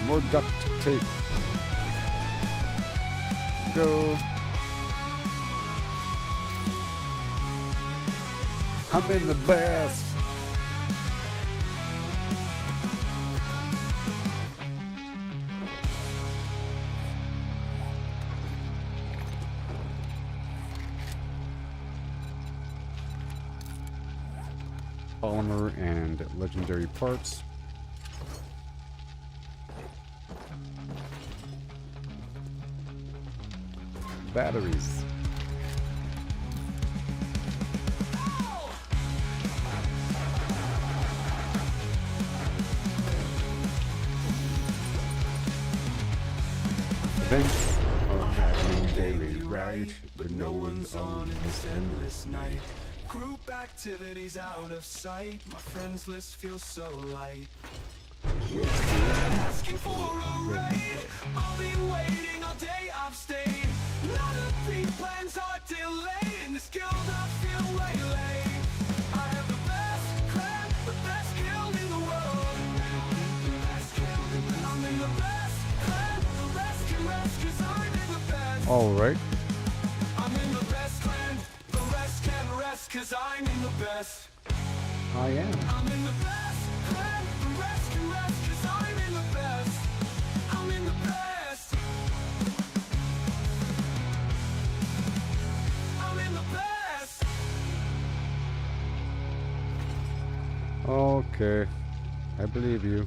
More duct tape. Go. I'm in the best. Polymer and legendary parts. Batteries. Events are happening daily, right? But no one's on in this endless night. Group activities out of sight. My friends list feels so light. Asking for a raid. I'll be waiting all day, I've stayed. None of these plans are delayed. In this guild I feel waylaid. I have the best clan, the best guild in the world. I'm in the best clan, the rest can rest, 'cause I'm in the best. Alright. I'm in the best clan, the rest can rest, 'cause I'm in the best. I am. I'm in the best clan, the rest can rest, 'cause I'm in the best. I'm in the best. I'm in the best. Okay. I believe you.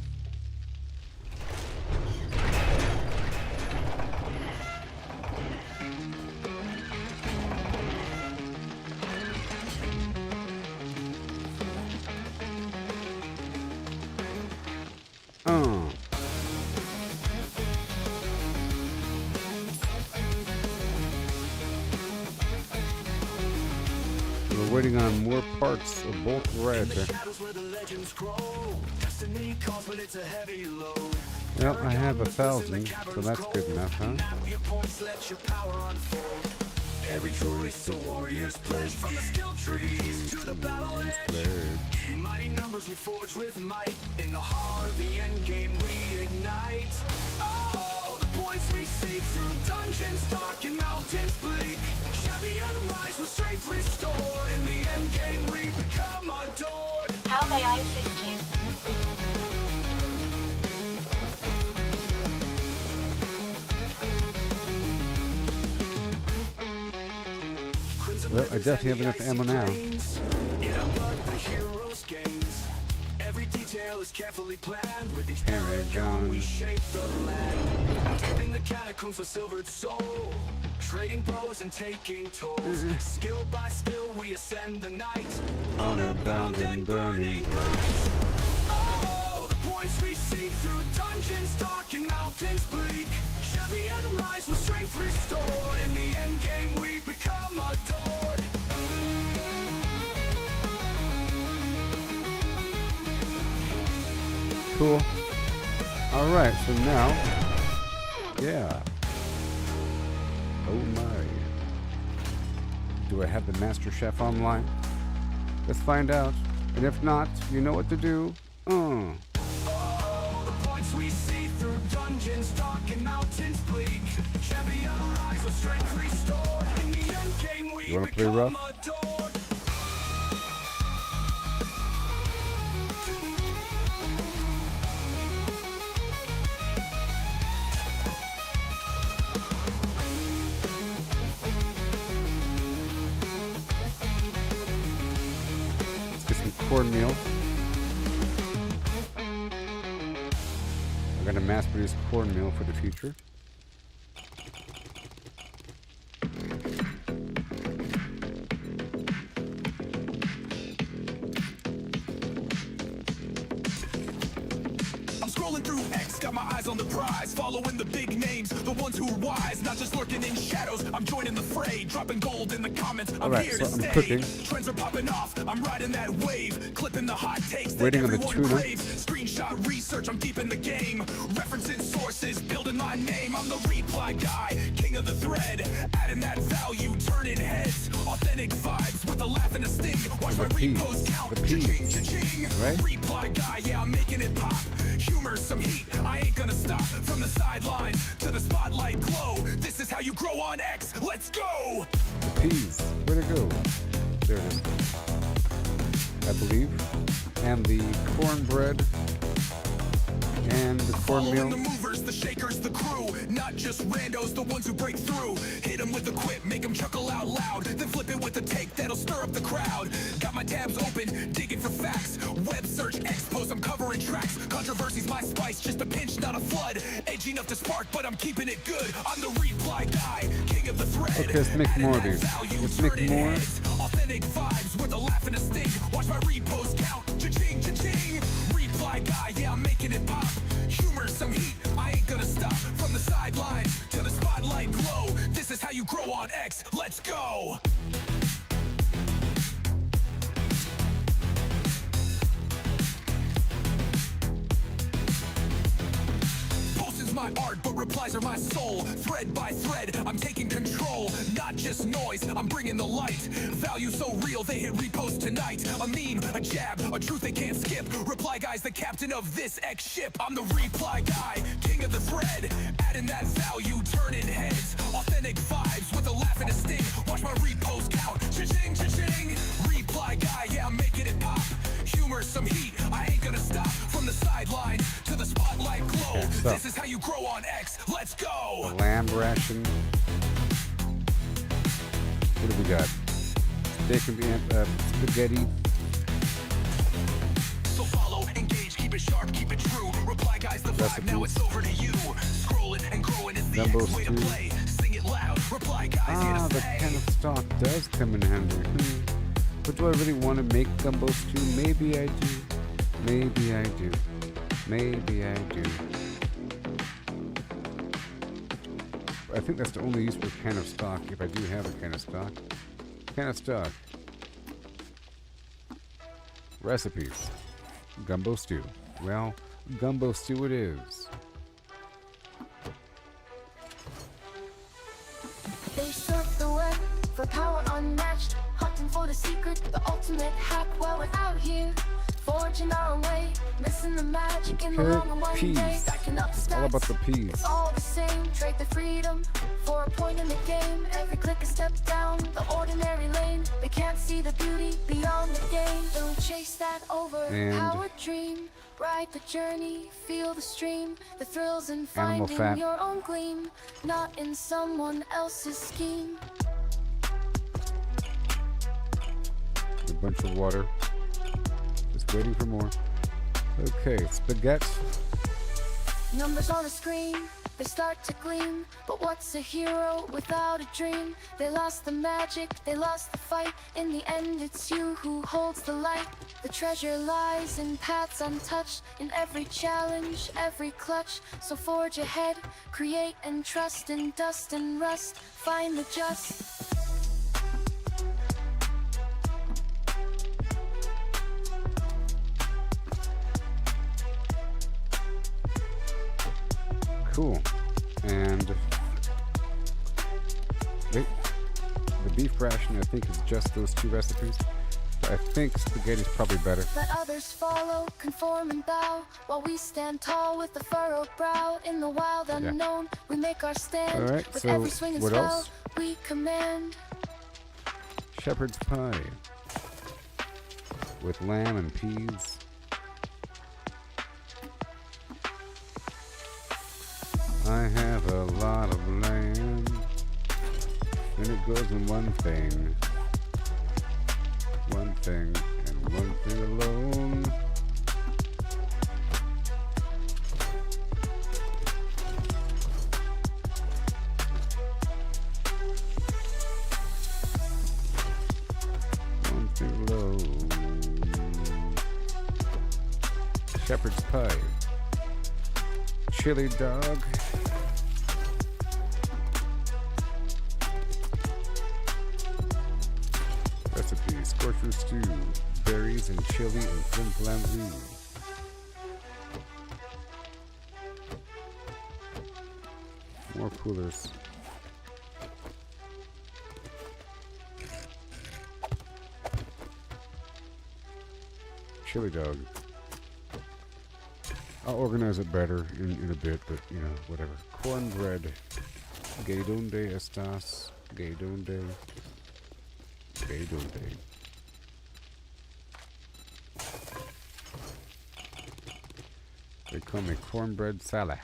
We're waiting on more parts of both variety. Shadows where the legends grow. Destiny calls, but it's a heavy load. Well, I have 1,000, so that's good enough, huh? Nap your points, let your power unfold. Every choice a warrior's pledge. From the skill trees to the battle edge. Mighty numbers we forge with might. In the heart of the end game we ignite. Oh, the points we seek through dungeons dark and mountains bleak. Champion rise with strength restored. In the end game we become adored. How may I assist you? Well, I definitely have enough ammo now. Yeah, but the hero's gains. Every detail is carefully planned. With each Paragon. paragon we shape the land. Tapping the catacombs for silvered soul. Trading blows and taking tolls. Skill by skill we ascend the night. honor bound and burning bright. Oh, the points we seek through dungeons dark and mountains bleak. Champion rise with strength restored. In the end game we become adored. Cool. Alright, so now, yeah. Oh my. Do I have the Master Chef online? Let's find out. And if not, you know what to do. Oh, the points we see through dungeons dark and mountains bleak. Champion rise with strength restored. In the end game we You wanna play become rough? adored. Let's get some cornmeal. I'm gonna mass produce cornmeal for the future. I'm scrolling through X, got my eyes on the prize, following the big names, the ones who are wise, not just lurking in shadows. I'm joining the fray, dropping gold in the comments. I'm Alright, here so to I'm stay. cooking. Trends are popping off. I'm riding that wave, clipping the hot takes that Waiting on the everyone tuna. craves. Screenshot research, I'm deep in the game, referencing sources, building my name. I'm the reply guy, king of the thread, adding that value, turning heads. Authentic vibes with a laugh and a sting. Watch my peas. repost count. The peas. Cha-ching, cha-ching. Right? Reply guy, yeah, I'm making it pop. Humor, some heat, I ain't gonna stop. From the sidelines to the spotlight glow. This is how you grow on X. Let's go! The peas. Where'd it go? There it is. I believe. And the cornbread. And the Following cornmeal. the movers, the shakers, the crew. Not just randos, the ones who break through. Hit them with a quip, make them chuckle out loud. Then flip it with a take that'll stir up the crowd. Got my tabs open, digging for facts. Web search, X post, I'm covering tracks. Controversy's my spice, just a pinch, not a flood. Edgy enough to spark, but I'm keeping it good. I'm the reply guy, king of the thread. Okay, let's make Adding more of that these. value, Let's make turning more. heads. Authentic vibes with a laugh and a sting. Watch my repost count. Cha-ching, cha-ching. Reply guy, yeah, I'm making it pop. Humor, some heat, I ain't gonna stop. From the sidelines to the spotlight glow. This is how you grow on X. Let's go. Posting's my art, but replies are my soul. Thread by thread, I'm taking control. Not just noise, I'm bringing the light. Value so real, they hit repost tonight. A meme, a jab, a truth they can't skip. Reply guy's the captain of this X ship. I'm the reply guy, king of the thread. Adding that value, turning heads. Authentic vibes with a laugh and a sting. Watch my repost count. Cha-ching, cha-ching. Reply guy, yeah, I'm making it pop. Humor, some heat, I ain't gonna stop. From the sideline to the spotlight glow. Okay, so. This is how you grow on X. Let's go. The lamb ration. What do we got? Steak and spaghetti. So follow, engage, keep it sharp, keep it true. Reply guys, the vibe, now it's over to you. Scrolling and growing is the Gumbo X way to stew. play. Sing it loud, reply guys, here Ah, to the stay. can of stock does come in handy. But do I really want to make gumbo stew? Maybe I do. Maybe I do. Maybe I do. I think that's the only use for a can of stock, if I do have a can of stock. Can of stock. Recipes. Gumbo stew. Well, gumbo stew it is. They surf the web for power unmatched, hunting for the secret, the ultimate hack. While we're out here, forging our own way, missing the magic in the long and winding day. Peas. Stacking up stats, All about the peas. it's all the same. Trade the freedom for a point in the game. Every click a step down the ordinary lane. They can't see the beauty beyond the game. Don't chase that overpowered dream. Ride the journey, feel the stream, the thrills in Animal finding fat. your own gleam, not in someone else's scheme. A bunch of water. Just waiting for more. Okay, spaghetti. Numbers on a screen, they start to gleam. But what's a hero without a dream? They lost the magic, they lost the fight. In the end, it's you who holds the light. The treasure lies in paths untouched, in every challenge, every clutch. So forge ahead, create and trust. In dust and rust, find the just. Cool. And the beef ration, I think, is just those 2 recipes. I think spaghetti's probably better. Let others follow, conform and bow, while we stand tall with a furrowed brow. In the wild unknown, we make our stand. All right, with so every swing and what spell, else? we command. Shepherd's pie with lamb and peas. I have a lot of land, and it goes in one thing, and one thing alone. One thing alone. Shepherd's pie. Chili dog. Recipe: scorcher stew, berries and chili and flim flam ooh. More coolers. Chili dog. I'll organize it better in a bit, but you know, whatever. Cornbread. ¿Qué donde estás? ¿Qué donde? ¿Qué donde? They call me cornbread salad.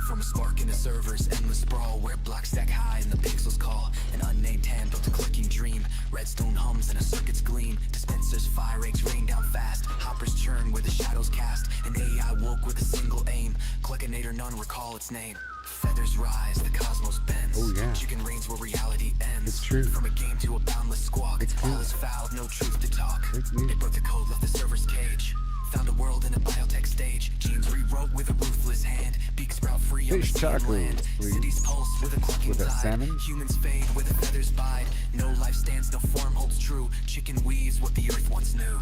From a spark in the servers, endless sprawl where blocks stack high and the pixels call. An unnamed hand built a clicking dream. Redstone hums and a circuit's gleam. Dispensers, fire eggs rain down fast. Hoppers churn where the shadows cast. An AI woke with a single aim. Clickinator, none recall its name. Feathers rise, the cosmos bends. Oh yeah. Chicken reigns where reality ends. It's true. From a game to a boundless squawk. It's cool. All is fouled, no truth to talk. It's neat. It broke the code, left the server's cage. Found a world in a biotech stage. Genes rewrote with a ruthless hand. Beaks sprout free on Fish the tacos, land. please. Cities pulse with a clucking With that tide. salmon? Humans fade where the feathers bide. No life stands, no form holds true. Chicken weaves what the earth once knew.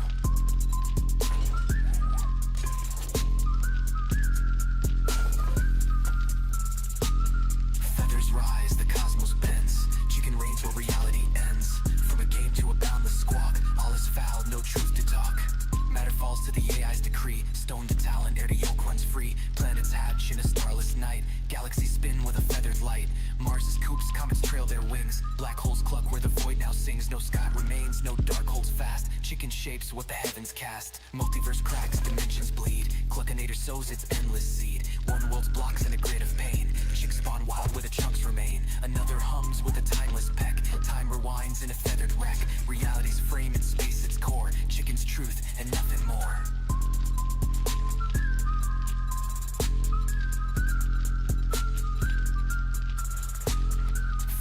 Feathers rise, the cosmos bends. Chicken reigns where reality ends. From a game to a boundless squawk. All is fouled, no truth to talk. Matter falls to the AI's decree. Stone to talent, air to yolk runs free. Planets hatch in a starless night. Galaxies spin with a feathered light. Mars's coops, comets trail their wings. Black holes cluck where the void now sings. No sky remains, no dark holds fast. Chicken shapes what the heavens cast. Multiverse cracks, dimensions bleed. Cluckinator sows its endless seed. One world's blocks in a grid of pain. Chicks spawn wild where the chunks remain. Another hums with a timeless peck. Time rewinds in a feathered wreck. Reality's frame in space its core. Chicken's truth and nothing more.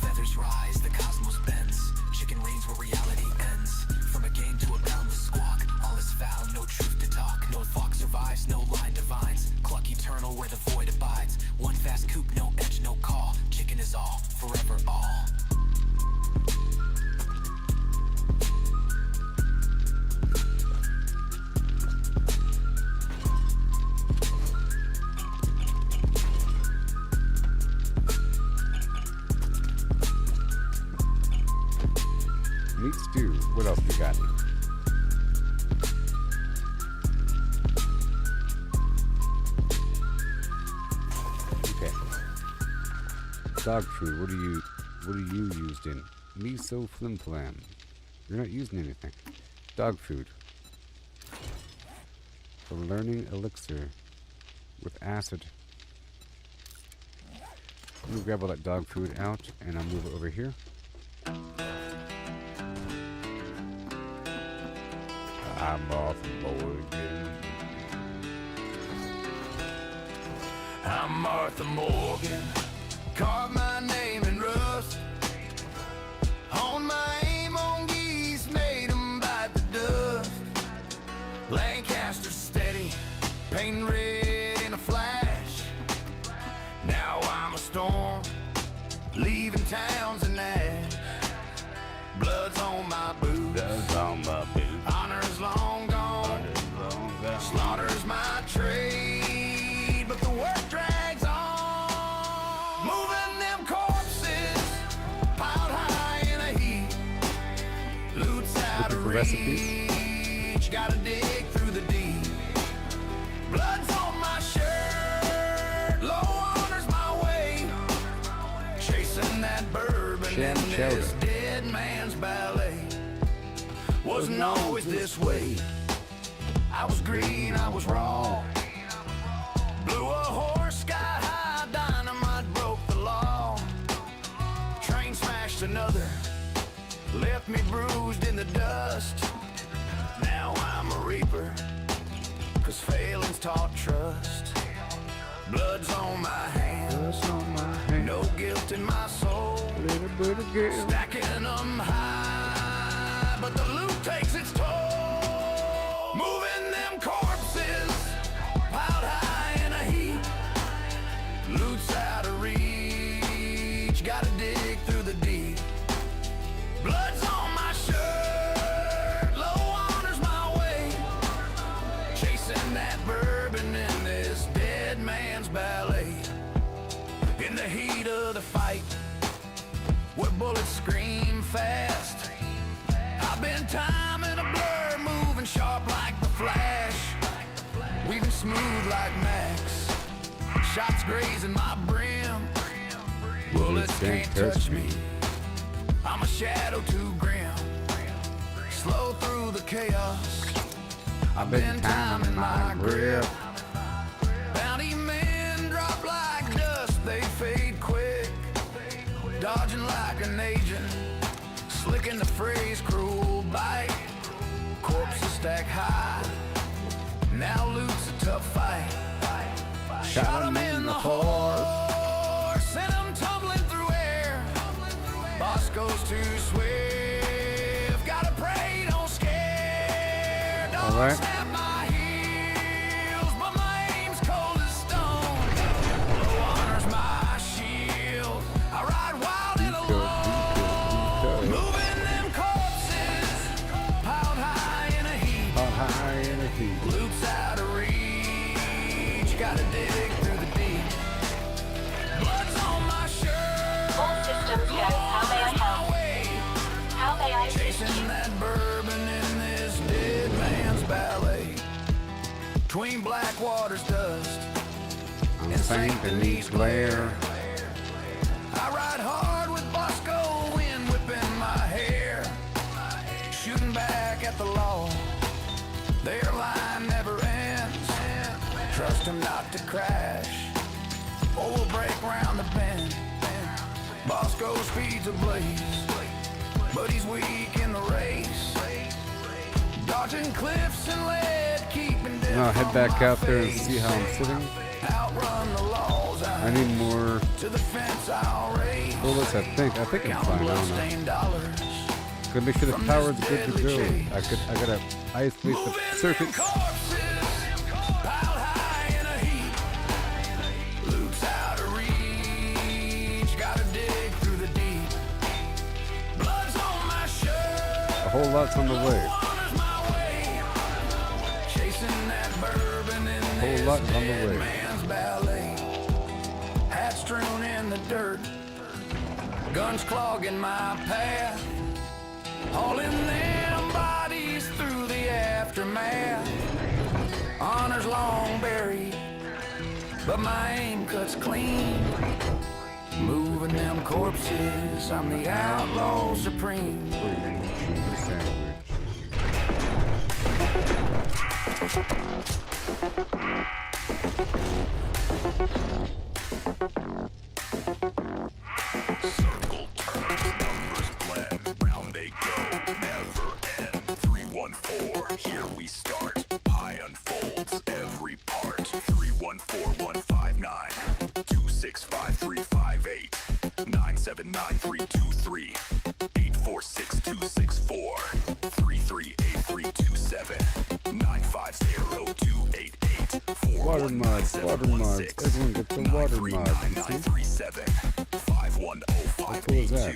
Feathers rise, the cosmos bends. Chicken reigns where reality ends. From a game to a boundless squawk. All is found, no truth to talk. No fox survives, no line divines. Cluck eternal where the void abides. One fast coop, no edge, no call. Chicken is all, forever all. Meat stew. What else we got? Okay. Dog food. What are you used in? Miso flim flam. You're not using anything. Dog food. The learning elixir. with acid. I'm gonna grab all that dog food out and I'll move it over here. I'm off Morgan. I'm Martha Morgan. Carve my name in rust. On my aim on geese, made 'em bite the dust. Lancaster steady, painting red in a flash. Now I'm a storm, leaving towns and ash. Blood's on my boots. Honor's long gone. Slaughter's my trade, but the work drags on. Moving them corpses, piled high in a heap. Loot's out of reach, gotta dig through the deep. Blood's on my shirt, low honor's my way. Chasing that bourbon in this dead man's ballet. Wasn't always this way. I was green, I was wrong. Blew a horse sky high, dynamite broke the law. Train smashed another, left me bruised in the dust. Now I'm a reaper, 'cause failing's taught trust. Blood's on my hands, no guilt in my soul. Stacking them high, but the loot takes its toll. Moving them corpses, piled high in a heap. Loot's out of reach, gotta dig through the deep. Blood's on my shirt, low honor's my way. Chasing that bourbon in this dead man's ballet. In the heat of the fight, where bullets scream fast, I've been timing a blur, moving sharp like the Flash, weaving smooth like Max. Shots grazing my brim, bullets can't touch me. I'm a shadow too grim, slow through the chaos. I've been timing my grip. Bounty men drop like dust, they fade quick. Dodging like an agent, slicking the phrase cruel bite. Corpses stack high, now loot's a tough fight. Shot 'em in the horse, sent 'em tumbling through air. Boss goes too swift, gotta pray, don't scare. Don't snap my heels, but my aim's cold as stone. Low honor's my shield, I ride wild and alone. Moving them corpses, piled high in a heap. Loot's out of reach, gotta dig through the deep. Blood's on my shirt, All systems go. How may I help? How may I assist chasing you? that bourbon in this dead man's ballet. Between Blackwater's dust and St. Denis glare, I ride hard with Bosco, wind whipping my hair. Shooting back at the law, their line never ends. Trust him not to crash, or we'll break round the bend. Bosco speeds ablaze, but he's weak in the race. Dodging cliffs and lead, keeping death I'll head on back my out there and face. see how I'm sitting. Outrun the laws, I need more to the fence I'll race. bullets, I think. I think I'm Count fine. I don't know. bloodstained dollars. Gotta make sure the power's good to go. I gotta isolate the circuits. Corpses, piled high in a heap. Loot's out of reach, gotta dig through the deep. Blood's on my shirt, A whole lot's on the way. honor's my way. Chasing that bourbon in Whole this lot on the dead way. man's ballet. Hat strewn in the dirt, guns clogging my path. Hauling them bodies through the aftermath. Honor's long buried, but my aim cuts clean. Moving them corpses, I'm the outlaw supreme. 314, here we start. I unfolds every part. 314159 265 979 323 846 264 338327 950 288 Water mods, water mods. Everyone get the water mods. You see? 510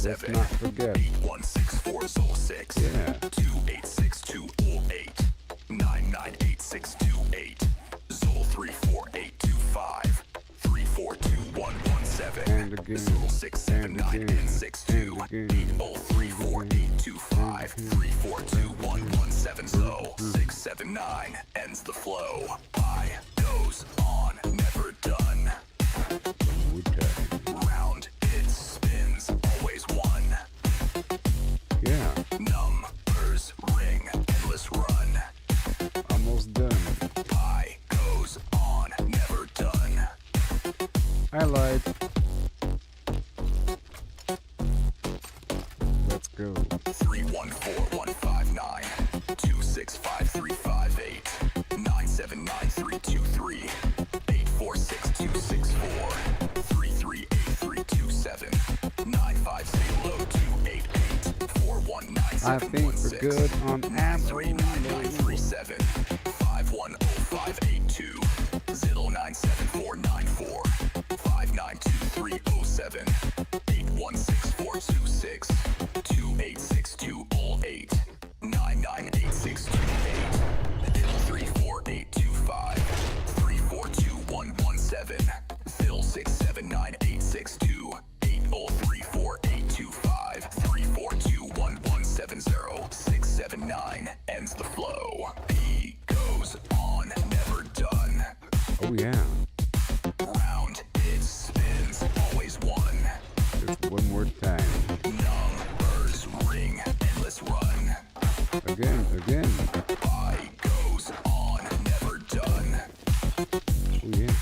And then, let's not forget. 816406 Yeah. 2866208 9986228 Zol 34825 342117 And again, Zol 679N62 and again, 34825 342117 Zol 679 ends the flow. I goes on, never done. Round it spins, always one. Yeah, Numbers ring, endless run. almost done. Pie goes on, never done. I lied. Let's go. 314159 265 979 323 846 264 338327 950 288 419 I think we're good on ammo. 39937 510582 097494 592307 816426 286208 9986228 34825 342117 Phil 679862 8034825 3421170 679 ends the flow. He goes on, never done. Oh yeah. Round it spins, always one. Just one more time. Numbers ring, endless run. Again, again. Pie goes on, never done. Oh yeah.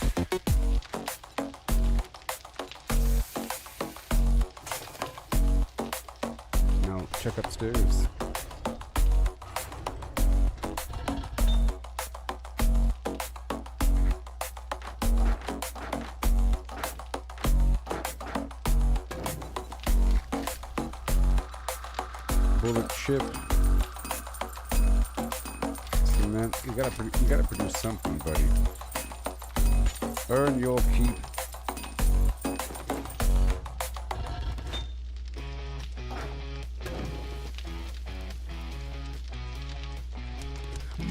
Now check upstairs. Bullet chip. See, man, you gotta produce something, buddy. Earn your keep.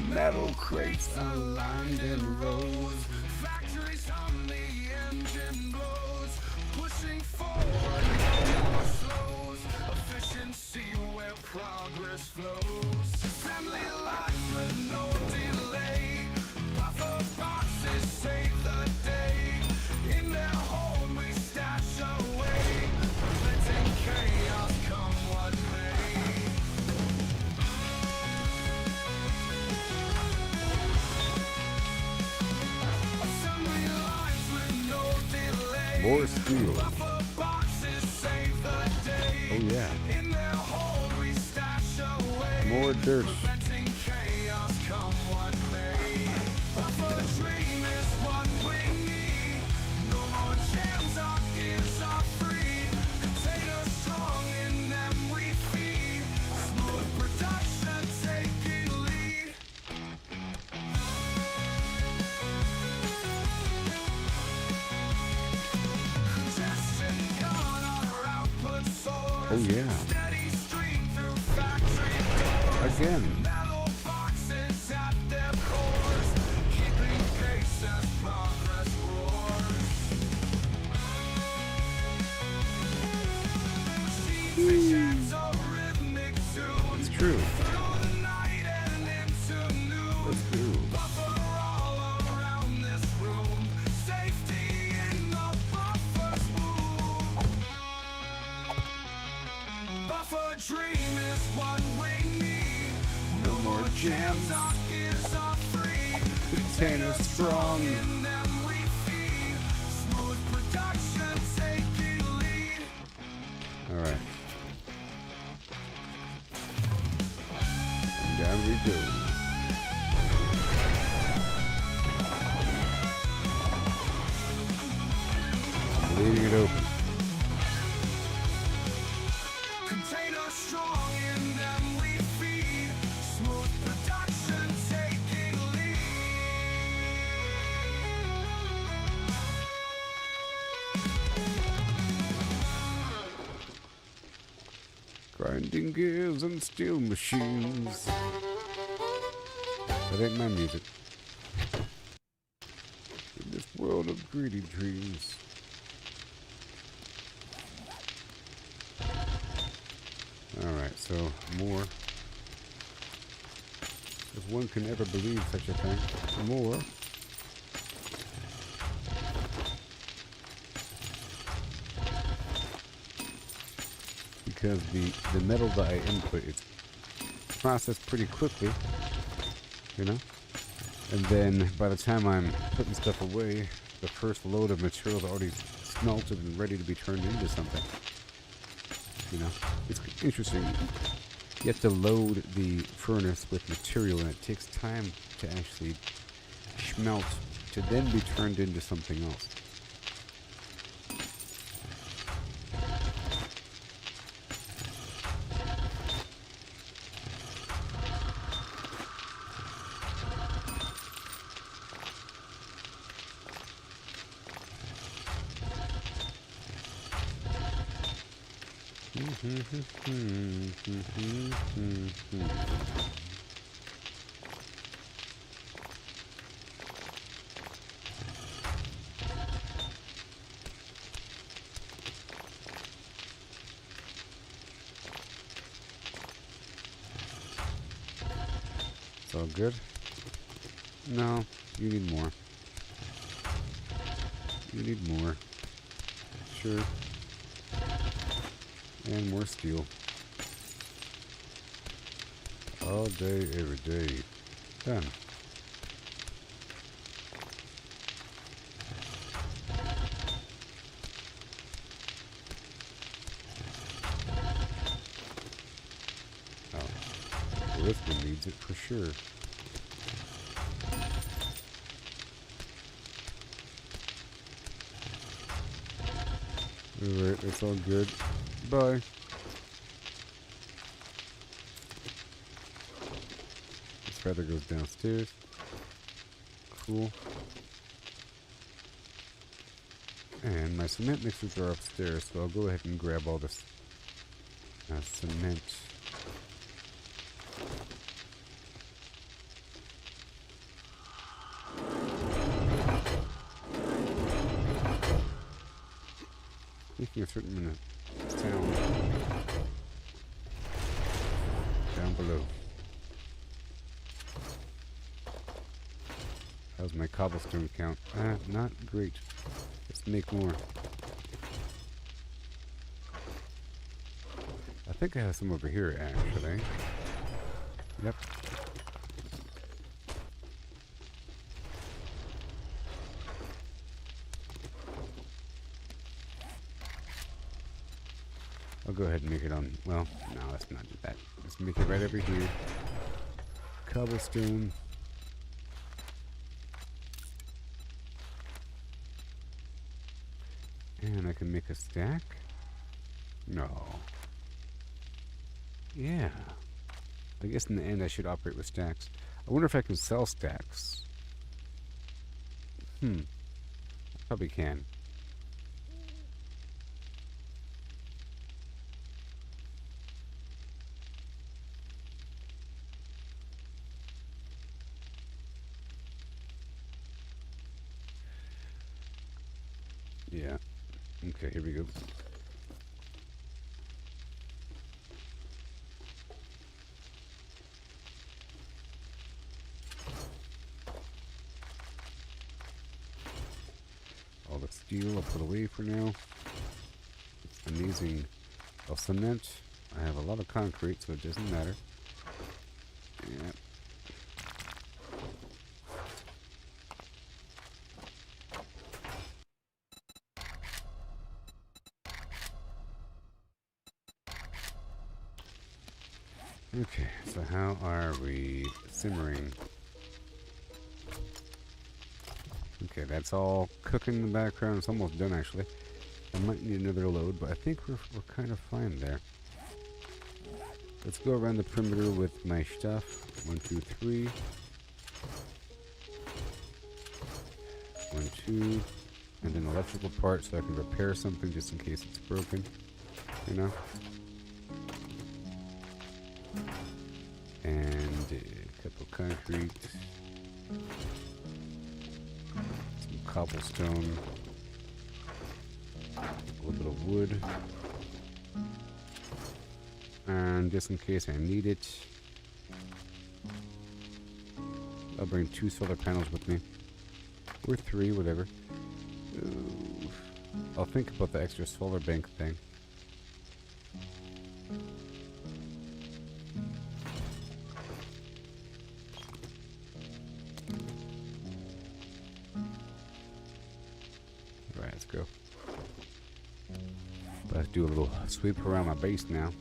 Metal crates aligned in rows. Factories hum, the engine blows, pushing forward, no more slows. Efficiency where progress flows. Family life with no delay. Buffer boxes save the day. In their home we stash away, preventing chaos come what may. Assembly lines with no delay. More steel. Buffer boxes save the day. Oh yeah. In their home we stash away. More dirt. Preventing chaos come what may. Buffer dream is what we need. No more jams, our gears are free. Containers strong, in them we feed. Smooth production taking lead. Congestion gone, our output soars. Oh yeah. Steady stream through factory doors. Again. Metal boxes at their cores, keeping pace as progress roars. Visions of rhythmic tunes It's true. through the night and into noon. Let's do. Buffer all around this room, safety in the buffer's womb. Buffer dream is what we need. No more jams, our gears are free. Containers strong. In them we feed. Smooth production taking lead. Alright. And down we go. Leaving it open. Container strong in them we feed. Smooth production taking lead. Grinding gears and steel machines. That ain't my music. In this world of greedy dreams. Alright, so more. If one can ever believe such a thing. More. Because the metal that I input, it's processed pretty quickly, you know? And then by the time I'm putting stuff away, the first load of material is already smelted and ready to be turned into something. You know, it's interesting. You have to load the furnace with material, and it takes time to actually smelt to then be turned into something else. It's all good? No, you need more. You need more. Sure. And more steel. All day, every day. Done. Oh. Well, this one needs it for sure. Alright, that's all good. Bye. This feather goes downstairs. Cool. And my cement mixers are upstairs, so I'll go ahead and grab all this cement. Making a certain minute. Sound down below. How's my cobblestone count? Not great. Let's make more. I think I have some over here, actually. Yep. I'll go ahead and make it on, well, no, let's not do that. Let's make it right over here. Cobblestone. And I can make a stack? No. Yeah. I guess in the end I should operate with stacks. I wonder if I can sell stacks. Probably can. Yeah. Okay, here we go. All the steel I'll put away for now. It's amazing. I'll cement. I have a lot of concrete, so it doesn't matter. Yeah. Okay, so how are we simmering? Okay, that's all cooking in the background. It's almost done, actually. I might need another load, but I think we're kind of fine there. Let's go around the perimeter with my stuff. 1, 2, 3. 1, 2. And an electrical part so I can repair something just in case it's broken. You know? And a couple concrete. Some cobblestone. A little bit of wood. And just in case I need it, I'll bring 2 solar panels with me. Or 3, whatever. I'll think about the extra solar bank thing. Alright, let's go. Let's do a little sweep around my base now.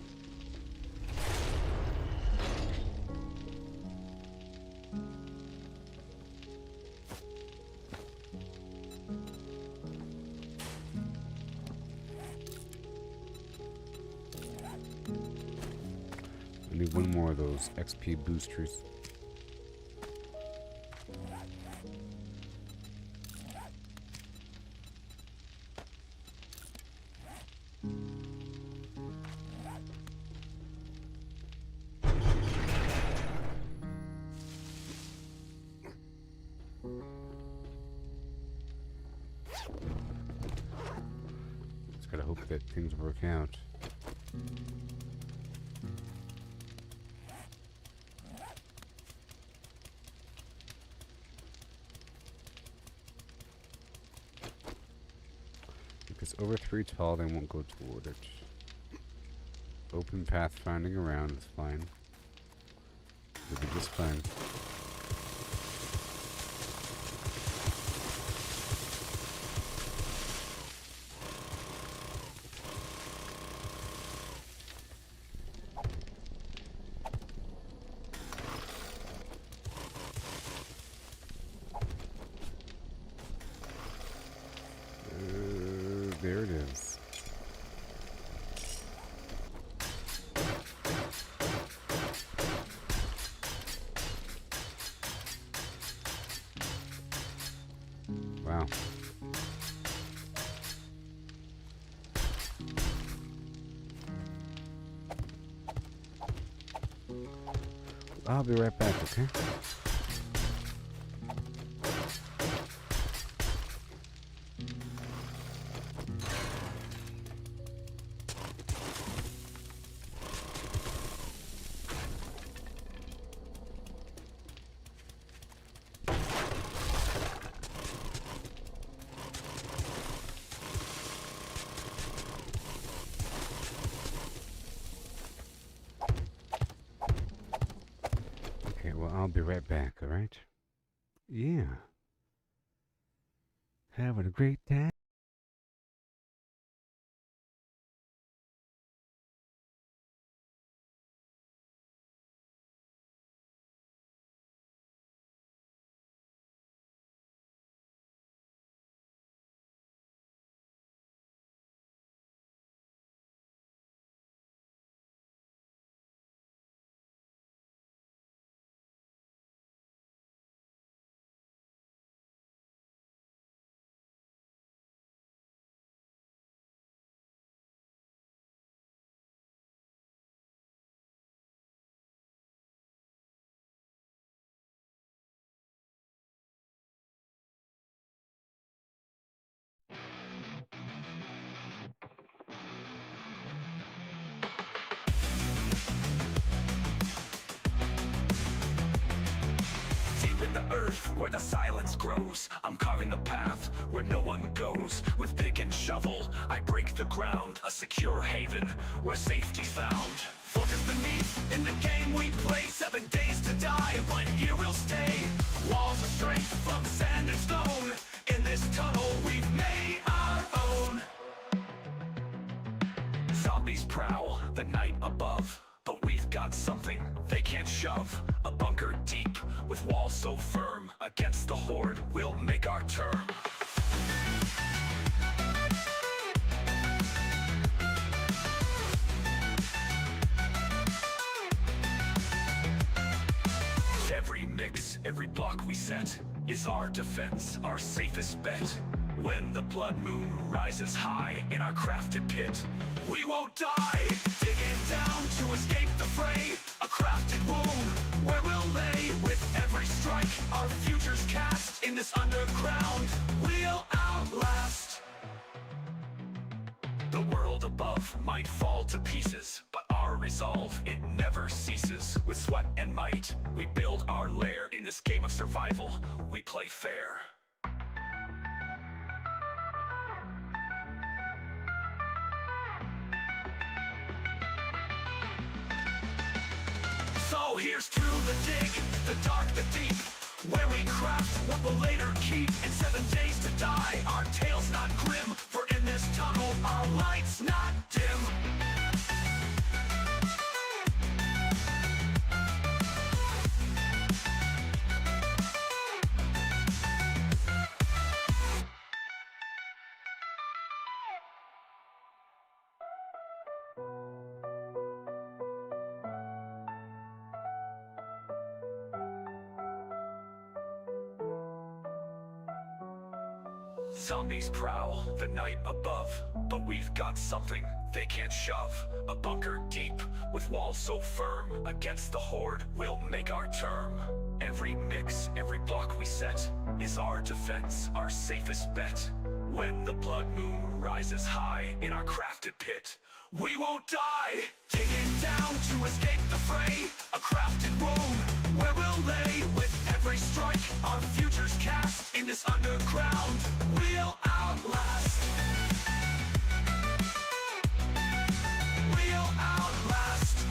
I need one more of those XP boosters. Just gotta hope that things work out. If it's over 3 tall, they won't go toward it. Open path finding around is fine. It'll be just fine. There it is. Wow. I'll be right back, okay? I'll be right back, alright? Yeah. Having a great time. Earth where the silence grows, I'm carving the path where no one goes. With pick and shovel, I break the ground, a secure haven where safety's found. Focus beneath, in the game we play, 7 days to die, 1 year we'll stay. Walls of strength from sand and stone, in this tunnel we've made our own. Zombies prowl the night above, but we've got something they can't shove. A bunker deep with walls so firm. Against the horde, we'll make our term. Every mix, every block we set is our defense, our safest bet. When the blood moon rises high in our crafted pit, we won't die. Digging down to escape the fray, a crafted wound where we'll lay. With every strike, our future's cast in this underground. We'll outlast. The world above might fall to pieces, but our resolve, it never ceases. With sweat and might, we build our lair. In this game of survival, we play fair. So here's to the dig, the dark, the deep, where we craft what we'll later keep. In 7 days to die, our tale's not grim, for in this tunnel, our light's not dim. Zombies prowl the night above, but we've got something they can't shove. A bunker deep with walls so firm. Against the horde, we'll make our term. Every mix, every block we set is our defense, our safest bet. When the blood moon rises high in our crafted pit, we won't die. Digging down to escape the fray, a crafted wound where we'll lay. With every strike, our future's cast in this underground. We'll outlast. We'll outlast.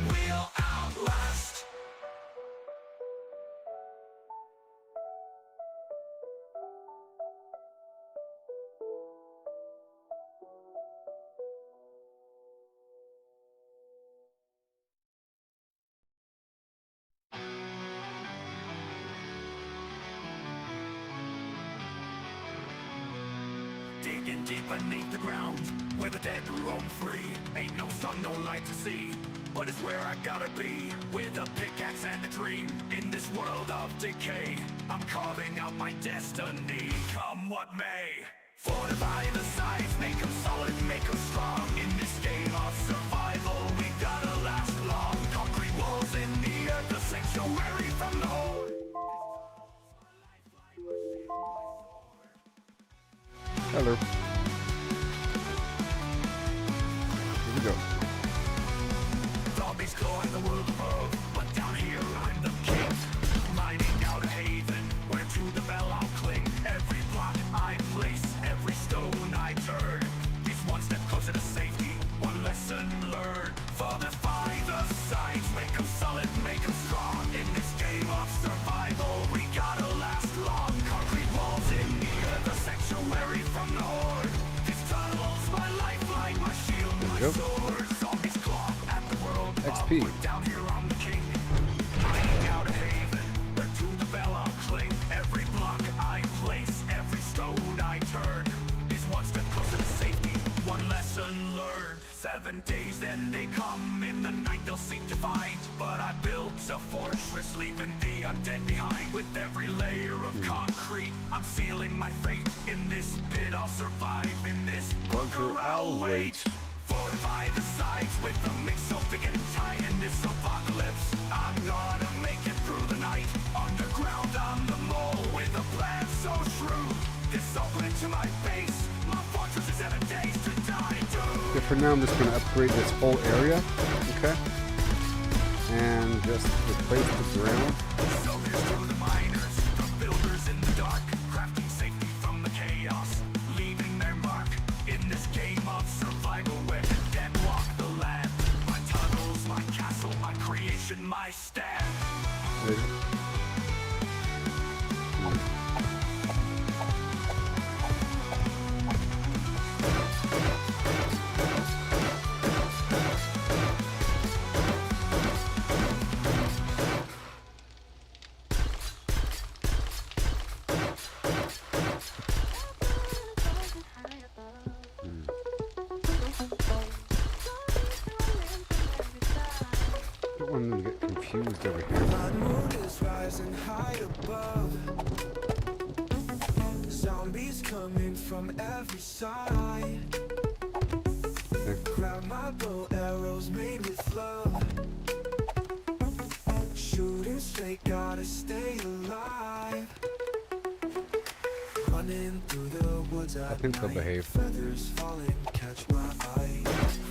We'll outlast. Digging deep beneath the ground, where the dead roam free. Ain't no sun, no light to see, but it's where I gotta be. With a pickaxe and a dream, in this world of decay, I'm carving out my destiny, come what may. Fortify the sides, make them solid, make them strong. In this game of survival, we gotta last long. Concrete walls in the earth, the sanctuary from the horde. Hello. Here we go. Zombies clawing the world above, but down here I'm the king. Mining out a haven, where to the bell I'll cling. Every block I place, every stone I turn, is one step closer to safety, one lesson learned. Fortify the sides, make them solid, make them strong. In this game of survival, we gotta last long. Concrete walls in the earth, the sanctuary from the horde. This tunnel's my lifeline, my shield, my Yep. sword. Zombies claw at the world XP. above, but down here I'm the king. Mining out a haven, where to the bell I'll cling. Every block I place, every stone I turn, is one step closer to safety, one lesson learned. 7 days then they come, in the night they'll seek to find. But I built a fortress, leaving the undead behind. With every layer of concrete, I'm sealing my fate. In this pit I'll survive, in this bunker I'll wait. Fortify the sides with a mix so big and tight. In this apocalypse, I'm gonna make it through the night. Underground I'm the mole, with a plan so shrewd. This open to my base, my fortress is 7 days to die, dude. Okay, for now I'm just going to upgrade this whole area. Okay. And just replace the ground. So here's to the miners, the builders in the dark, crafting safety from the chaos, leaving their mark in this game of survival where the dead walk the land. My tunnels, my castle, my creation, my stand. There you go. confused over here. The moon is rising high above. Zombies coming from every side. Grab my bow, arrows made with love. Shooting straight, gotta stay alive. Running through the woods at I think they'll night. behave. Feathers falling, catch my eye.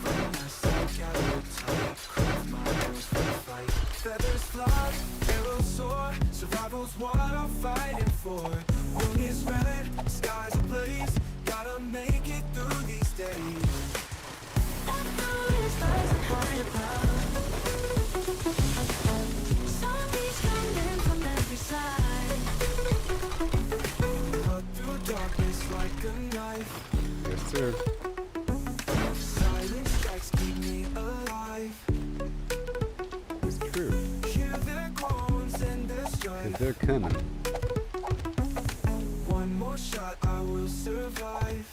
From my side, gather tight. Craft my arrows for the fight. Feathers fly, arrows soar. Survival's what I'm fighting for. Moon is red, skies ablaze. Gotta make it through these days. That moon is rising high above. Zombies coming from every side. Cut through darkness like a knife. Yes, sir. Silent strikes keep me alive. It's true. Hear their groans and their strife. If they're coming. One more shot, I will survive.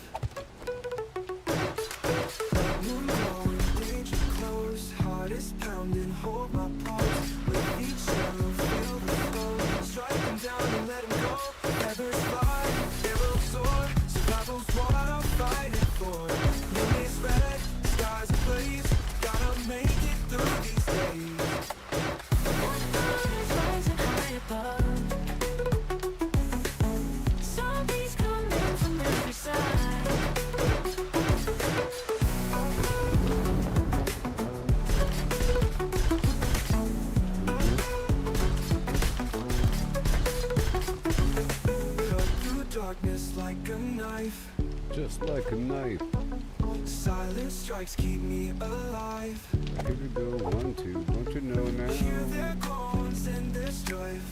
Moon glowing, danger close. Heart is pounding, hold my pulse. With each arrow, feel the flow. Strike them down and let them go. Feathers fly, arrows soar. Survival's what I'm fighting for. Moon is red, skies ablaze. Gotta make it through these days. That moon is rising high above. Zombies coming from every side. Cut through darkness like a knife. Just like a knife. Silent strikes keep me alive. Here we go. 1, 2. Don't you know Hear now? their groans and their strife.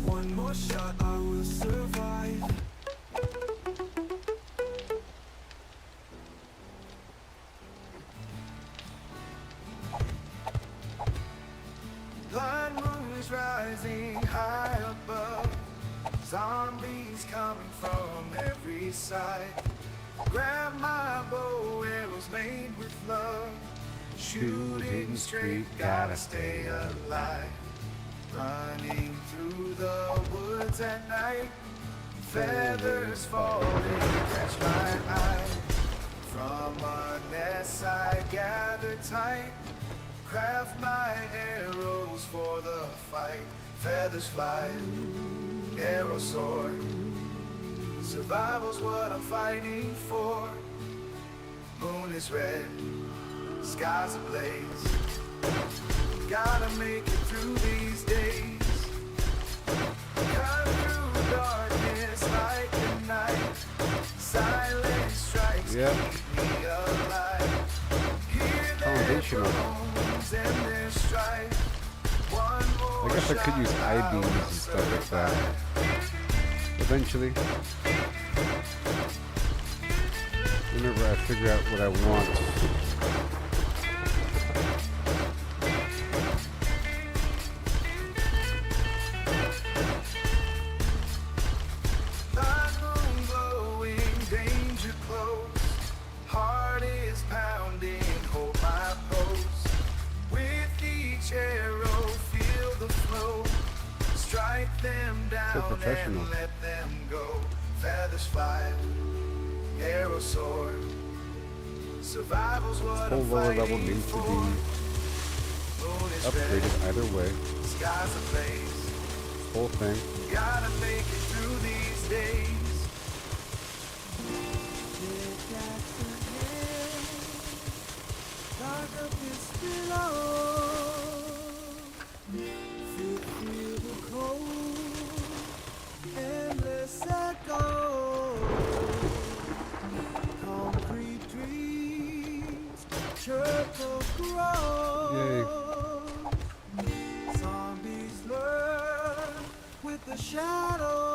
One more shot, I will survive. Blood moon's rising high above. Zombies coming from every side. Grab my bow, arrows made with love. Shooting straight, gotta stay alive. Running through the woods at night. Feathers falling, catch my eye. From a nest I gather tight. Craft my arrows for the fight. Feathers fly, arrows soar. Survival's what I'm fighting for. Moon is red, skies ablaze. Gotta make it through these days. Cut through darkness like the night. Silent strikes Yep. keep me alive. Hear their Foundational. groans and their strife. One more I guess I could use shot, I-beams will and stuff like that. Eventually. Whenever I figure out what I want. Blood moon glowing, danger close. Heart is pounding, hold my post. With each arrow, feel the flow. Strike them down professional. and let them go. Feathers fly, arrows soar. Survival's what Whole I'm lower level fighting needs to for. be Moon is upgraded either way. red, skies ablaze. Whole thing. Gotta make it through these days. Yay. Zombies lurk with the shadows.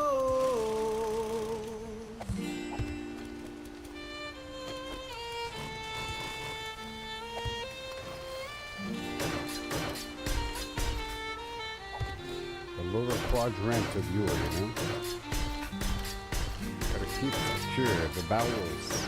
The lower quadrant of you know? Gotta keep secure the bowels.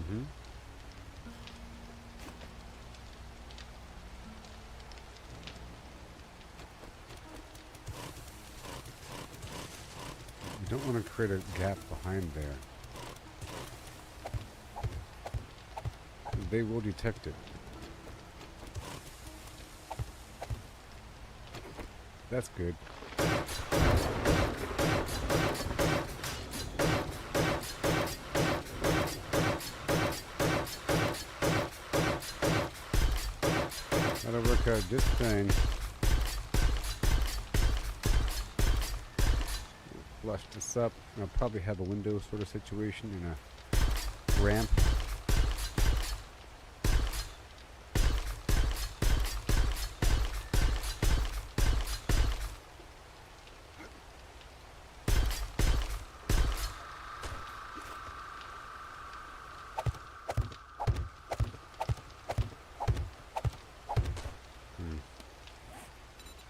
Mm-hmm. You don't want to create a gap behind there. They will detect it. That's good. Gotta work out this thing. Flush this up. I'll probably have a window sort of situation in a ramp.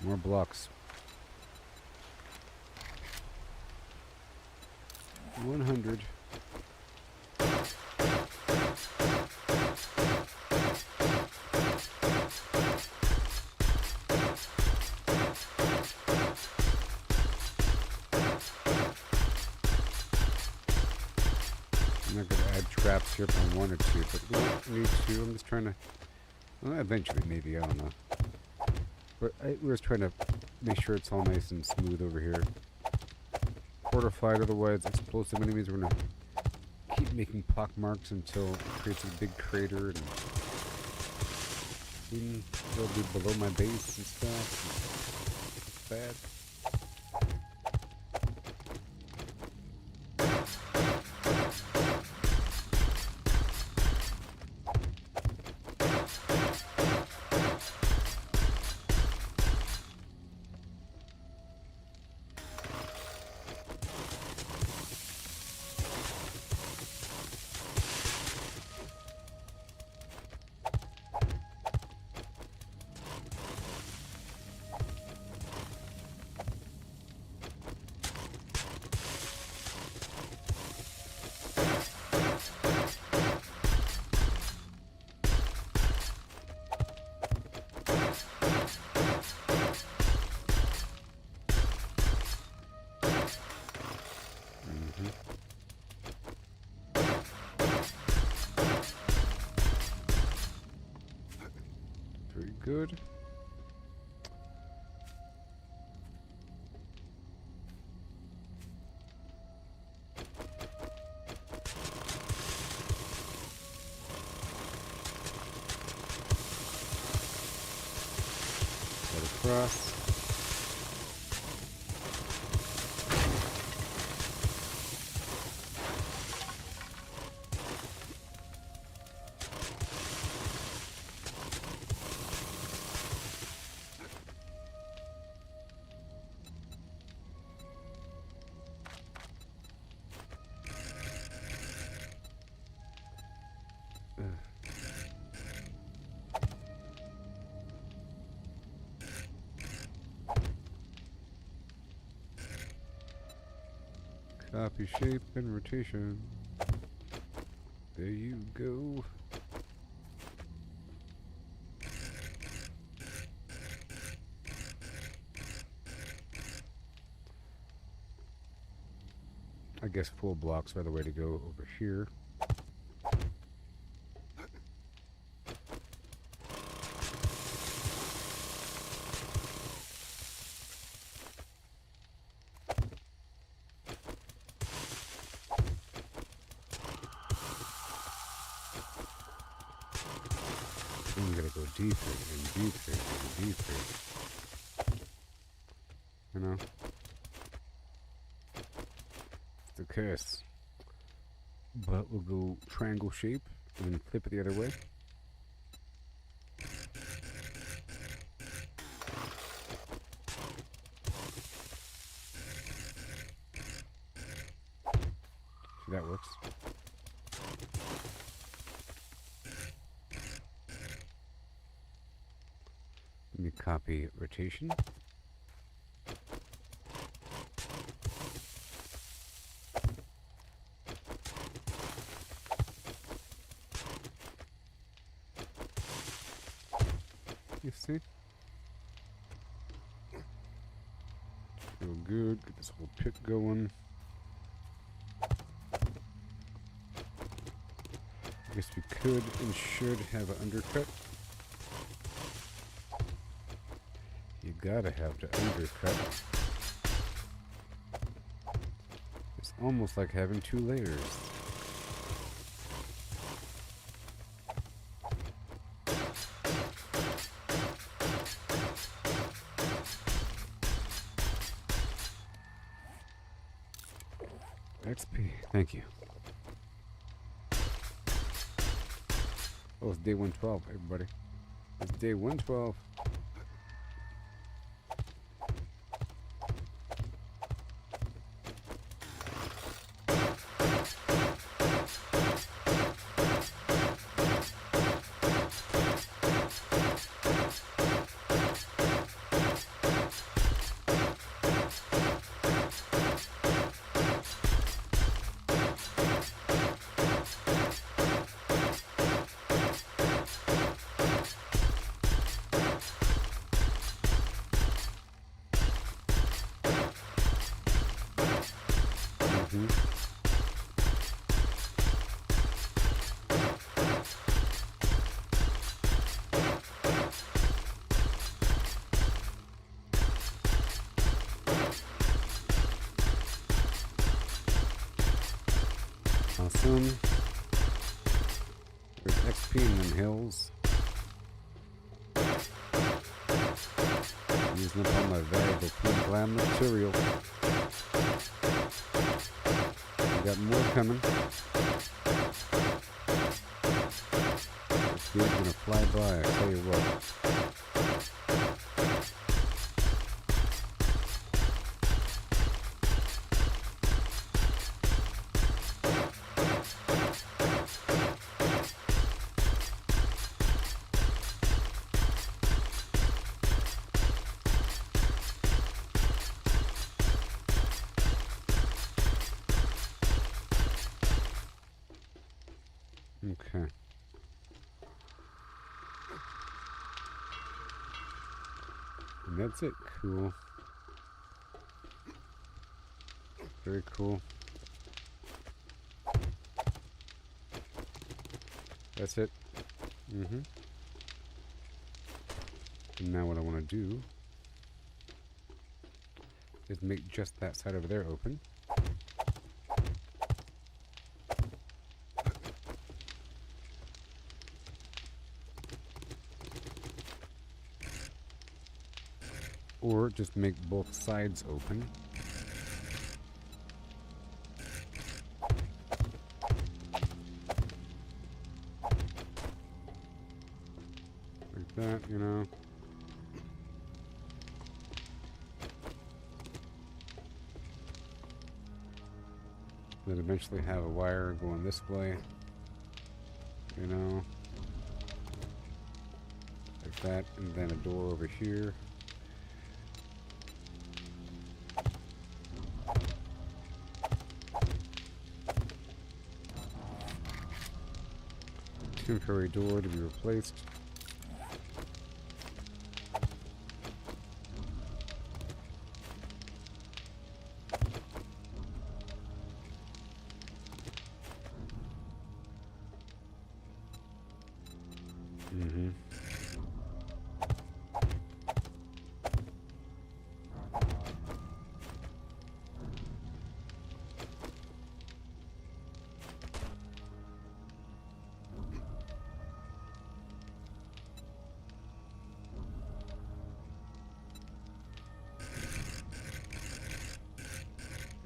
More blocks. 100. I'm not going to add traps here if I wanted to, but we don't need to. I'm just trying to... Well, eventually, maybe. I don't know. But we're just trying to make sure it's all nice and smooth over here. Fortified, otherwise explosive enemies. We're going to keep making pock marks until it creates a big crater. And soon they'll be below my base and stuff. It's bad. Very good. Cut across. Copy shape and rotation. There you go. I guess full blocks are the way to go over here. I'm gonna go deeper and deeper and deeper. You know? It's the curse. But we'll go triangle shape and then flip it the other way. See, that works. Let me copy rotation. You see? Feel good. Get this whole pit going. I guess we could and should have an undercut. You gotta have the undercut. It's almost like having two layers. XP, thank you. Oh, it's day 112, everybody. It's day 112. Awesome. There's XP in them hills. Using up all my valuable pink glam material. We got more coming. This dude's gonna fly by, I tell you what. Okay. And that's it. Cool. Very cool. That's it. And now what I want to do is make just that side over there open. Or just make both sides open. Like that, you know. Then eventually have a wire going this way. You know. Like that, and then a door over here. Temporary door to be replaced.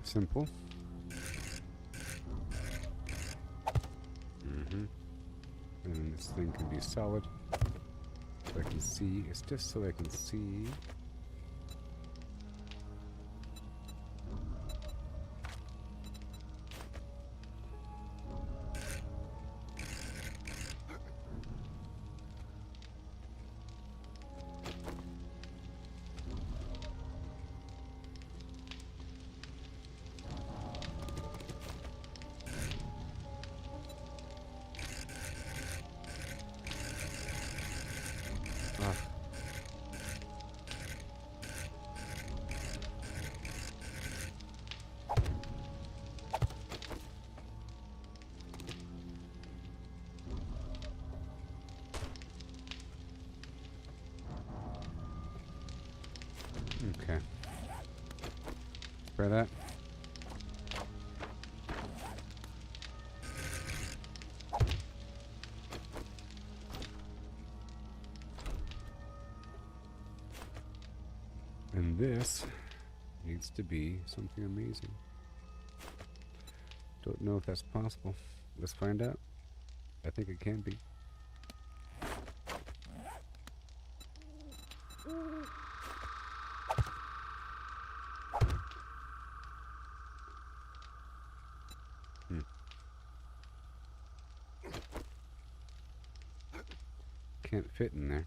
Simple. And then this thing can be solid. So I can see. It's just so I can see. try that. And this needs to be something amazing. Don't know if that's possible. Let's find out. I think it can be. Can't fit in there.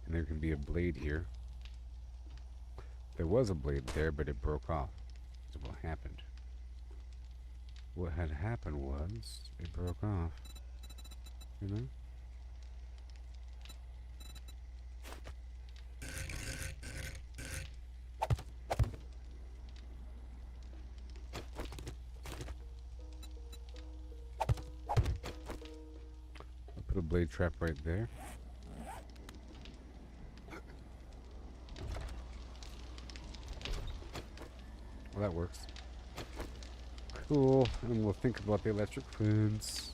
And there can be a blade here. There was a blade there, but it broke off. So what happened? What had happened was it broke off. You know? I'll put a blade trap right there. Well, that works. Cool. And we'll think about the electric fence.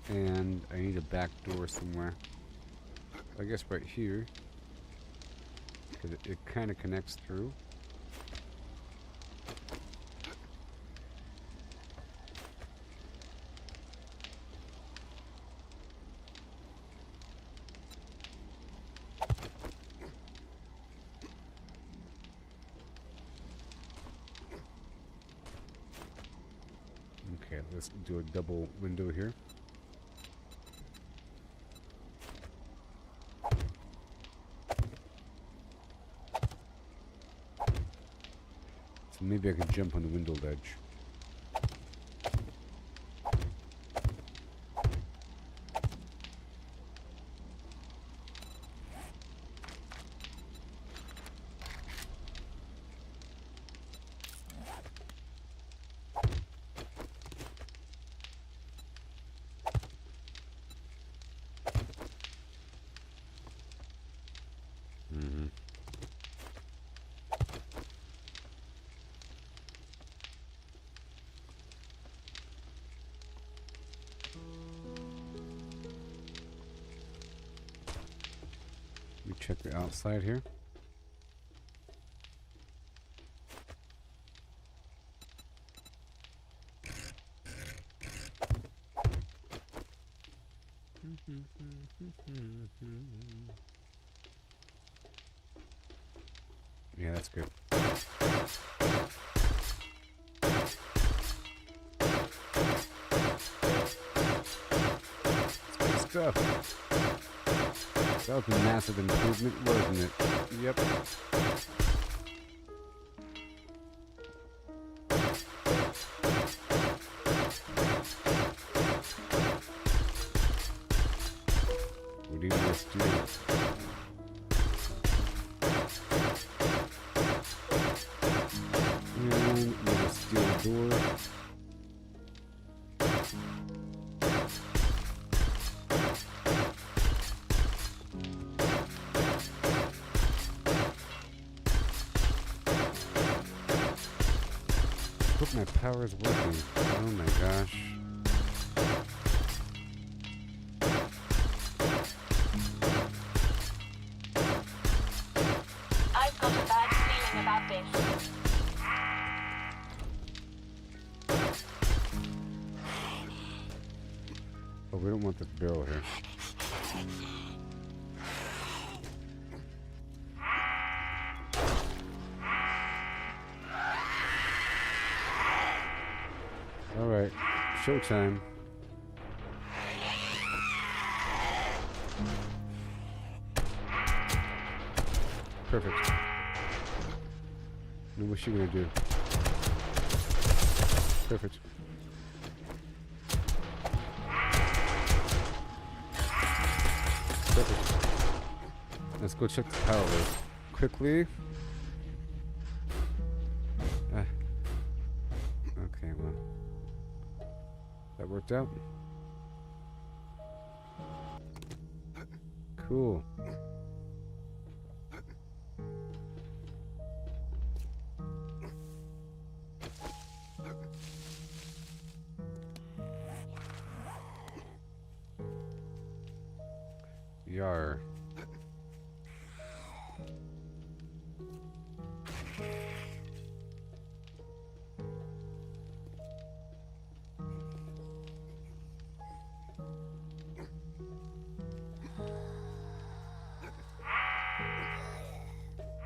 And I need a back door somewhere. I guess right here. Because it kind of connects through. Okay, let's do a double window here. So maybe I can jump on the window ledge. Let me check the outside here. Yeah, that's good. That's good stuff. That was a massive improvement, wasn't it? Yep. What do you just do? And with a steel door. Hope my power is working. Oh my gosh. I've got a bad feeling about this. Oh, we don't want this barrel here. Alright, showtime. Perfect. Now what's she gonna do? Perfect. Perfect. Let's go check the power load. quickly. Okay, well. That worked out. Cool. Yar.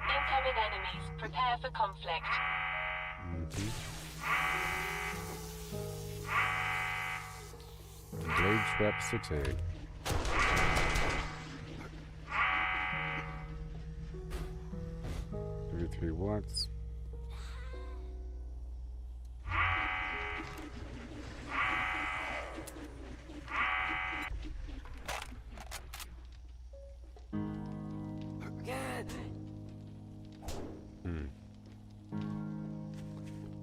Incoming enemies. Prepare for conflict. Blade trap saute. 33 watts.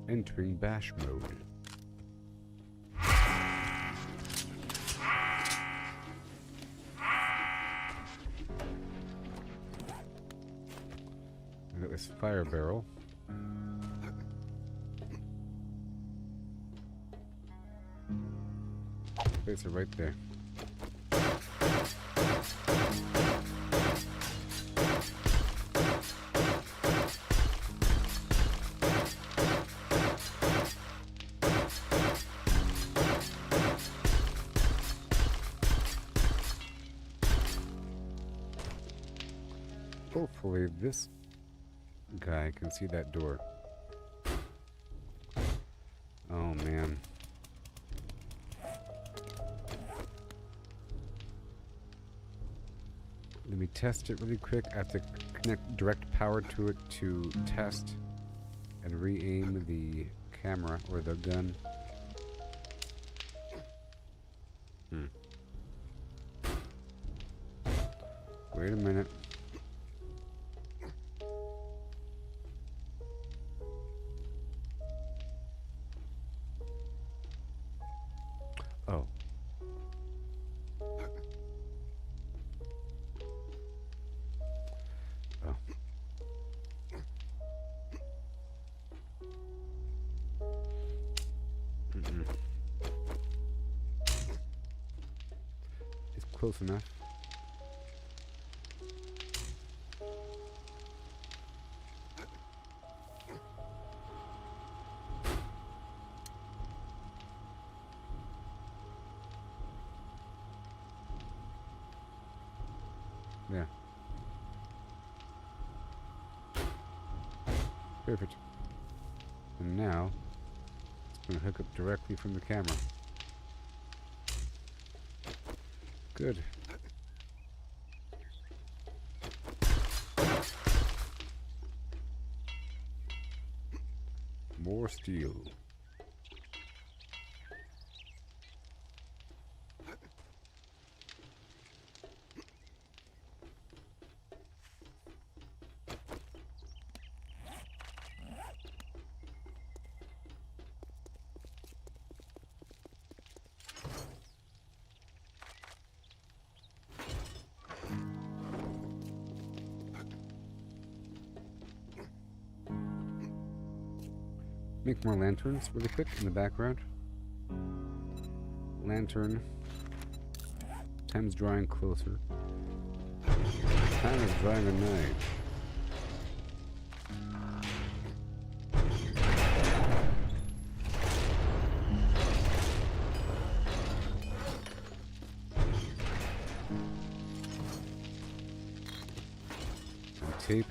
Entering bash mode. I got this fire barrel. Place it right there. Hopefully this guy can see that door. Oh man. Let me test it really quick. I have to connect direct power to it to test and re-aim the camera or the gun. Wait a minute. Oh. Oh. It's close enough. Yeah. Perfect. And now, it's going to hook up directly from the camera. Good. More steel. Make more lanterns really quick in the background. Lantern. Time's drawing closer. Time is drawing a night. And tape.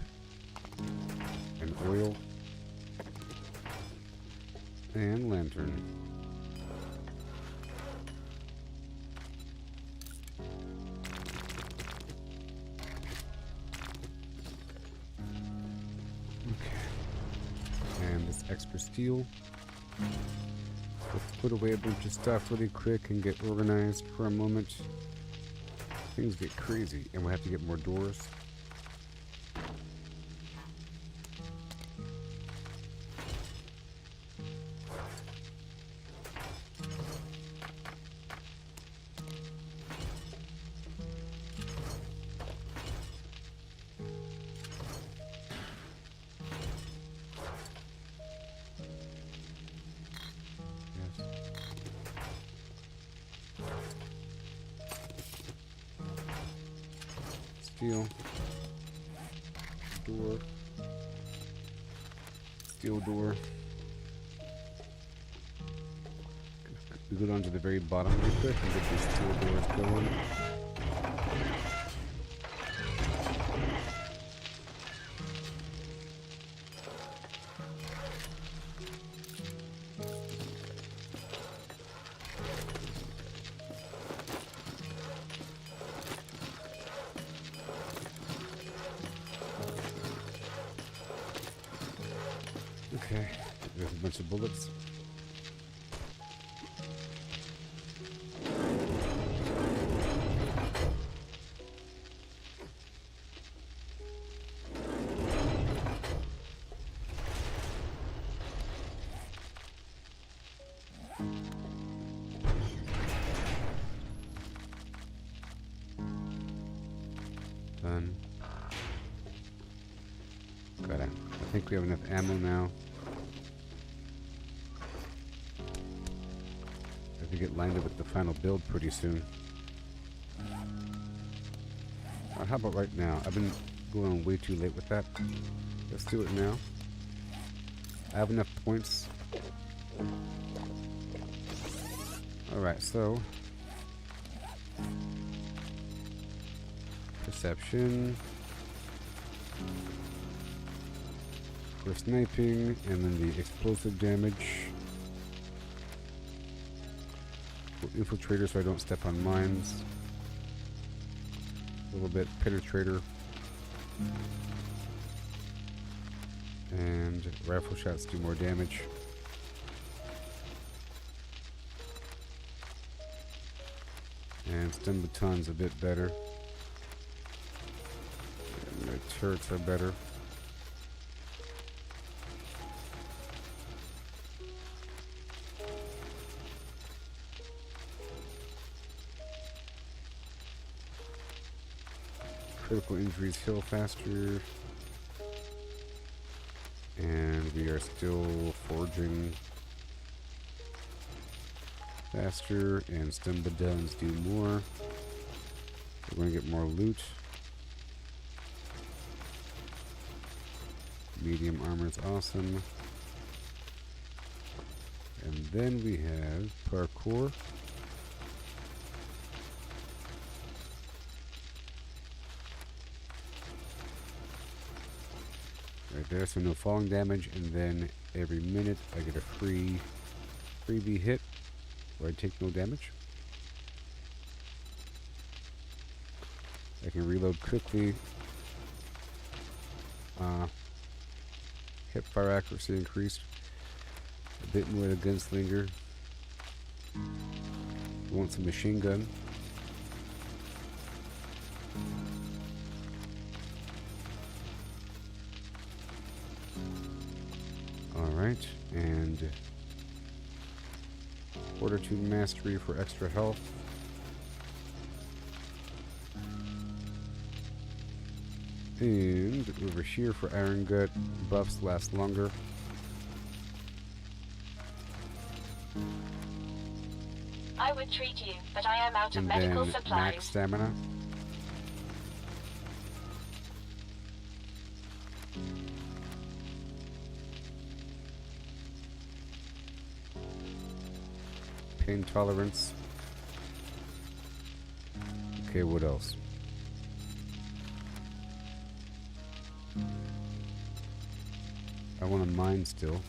And oil. And lantern. Okay. And this extra steel. Let's put away a bunch of stuff really quick and get organized for a moment. Things get crazy, and we have to get more doors. steel. Door. Steel door. We go down to the very bottom real quick and get these steel doors going. Okay, there's a bunch of bullets. Done. Got it. I think we have enough ammo now. If we get lined up with the final build pretty soon. How about right now? I've been going way too late with that. Let's do it now. I have enough points. Alright, so perception for sniping, and then the explosive damage for infiltrator so I don't step on mines. A little bit penetrator, and rifle shots do more damage. And stun baton's a bit better. And my turrets are better. Critical injuries heal faster. And we are still forging faster, and stun batons do more. We're going to get more loot. Medium armor is awesome. And then we have parkour. Right there, so no falling damage, and then every minute I get a freebie hit where I take no damage. I can reload quickly. Hip fire accuracy increased. A bit more the gunslinger. We want some machine gun. Alright, and Fortitude Mastery for extra health. And over here for Iron Gut, buffs last longer. I would treat you, but I am out of And medical then supplies. max stamina. Pain tolerance. Okay, what else? I want a mine still.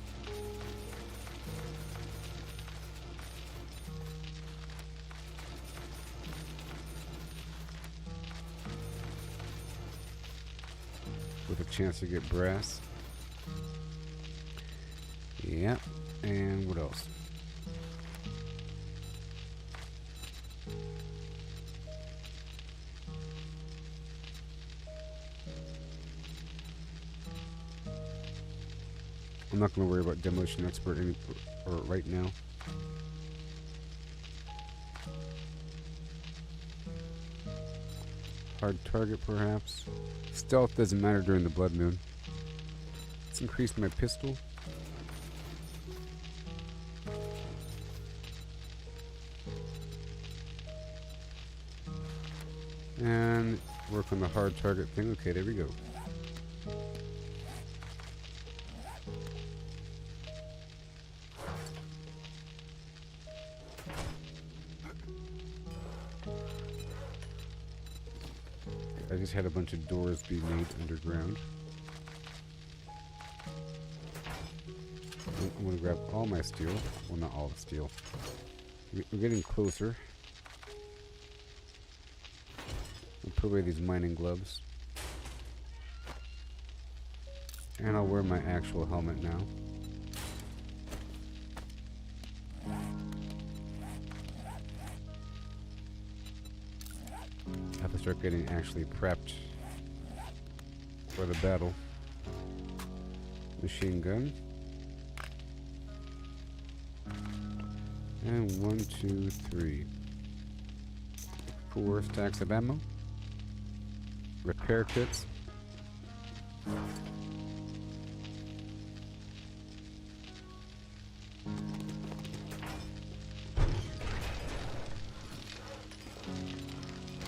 With a chance to get brass. Yeah, and what else? I'm not going to worry about demolition expert right now. Hard target, perhaps. Stealth doesn't matter during the blood moon. Let's increase my pistol. And Work on the hard target thing. Okay, there we go. I just had a bunch of doors be made underground. I'm gonna grab all my steel. Well, not all the steel. We're getting closer. I'll put away these mining gloves. And I'll wear my actual helmet now. I have to start getting actually prepped for the battle. Machine gun. And 1, 2, 3. 4 stacks of ammo. Repair kits.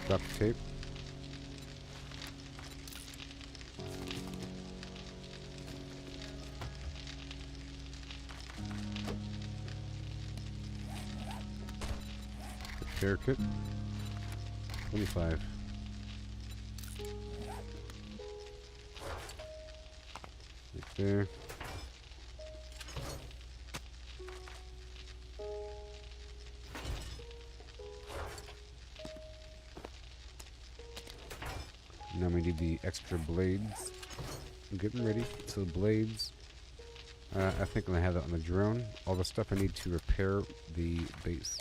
Duct tape. Repair kit. 25. Right there. Now we need the extra blades. I'm getting ready. So the blades, I think I'm gonna have that on the drone. All the stuff I need to repair the base.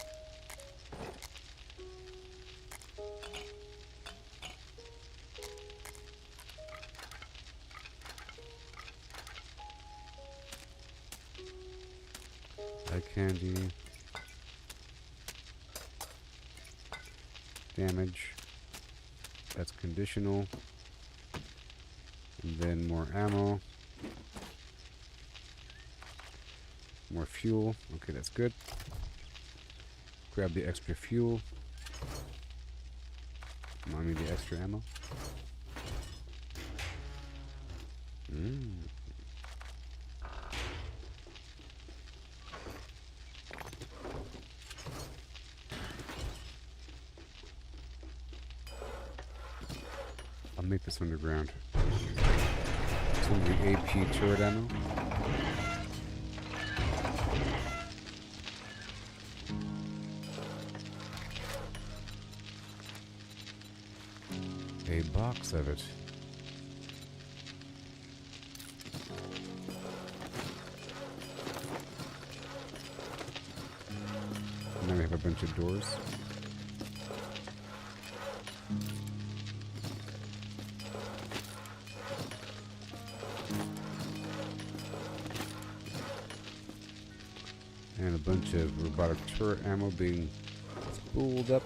Eye candy. Damage. That's conditional. And then more ammo. More fuel. Okay, that's good. Grab the extra fuel. I need the extra ammo. I'll make this underground. Some of the AP turret ammo. A box of it. Now we have a bunch of doors. And a bunch of robotic turret ammo being spooled up.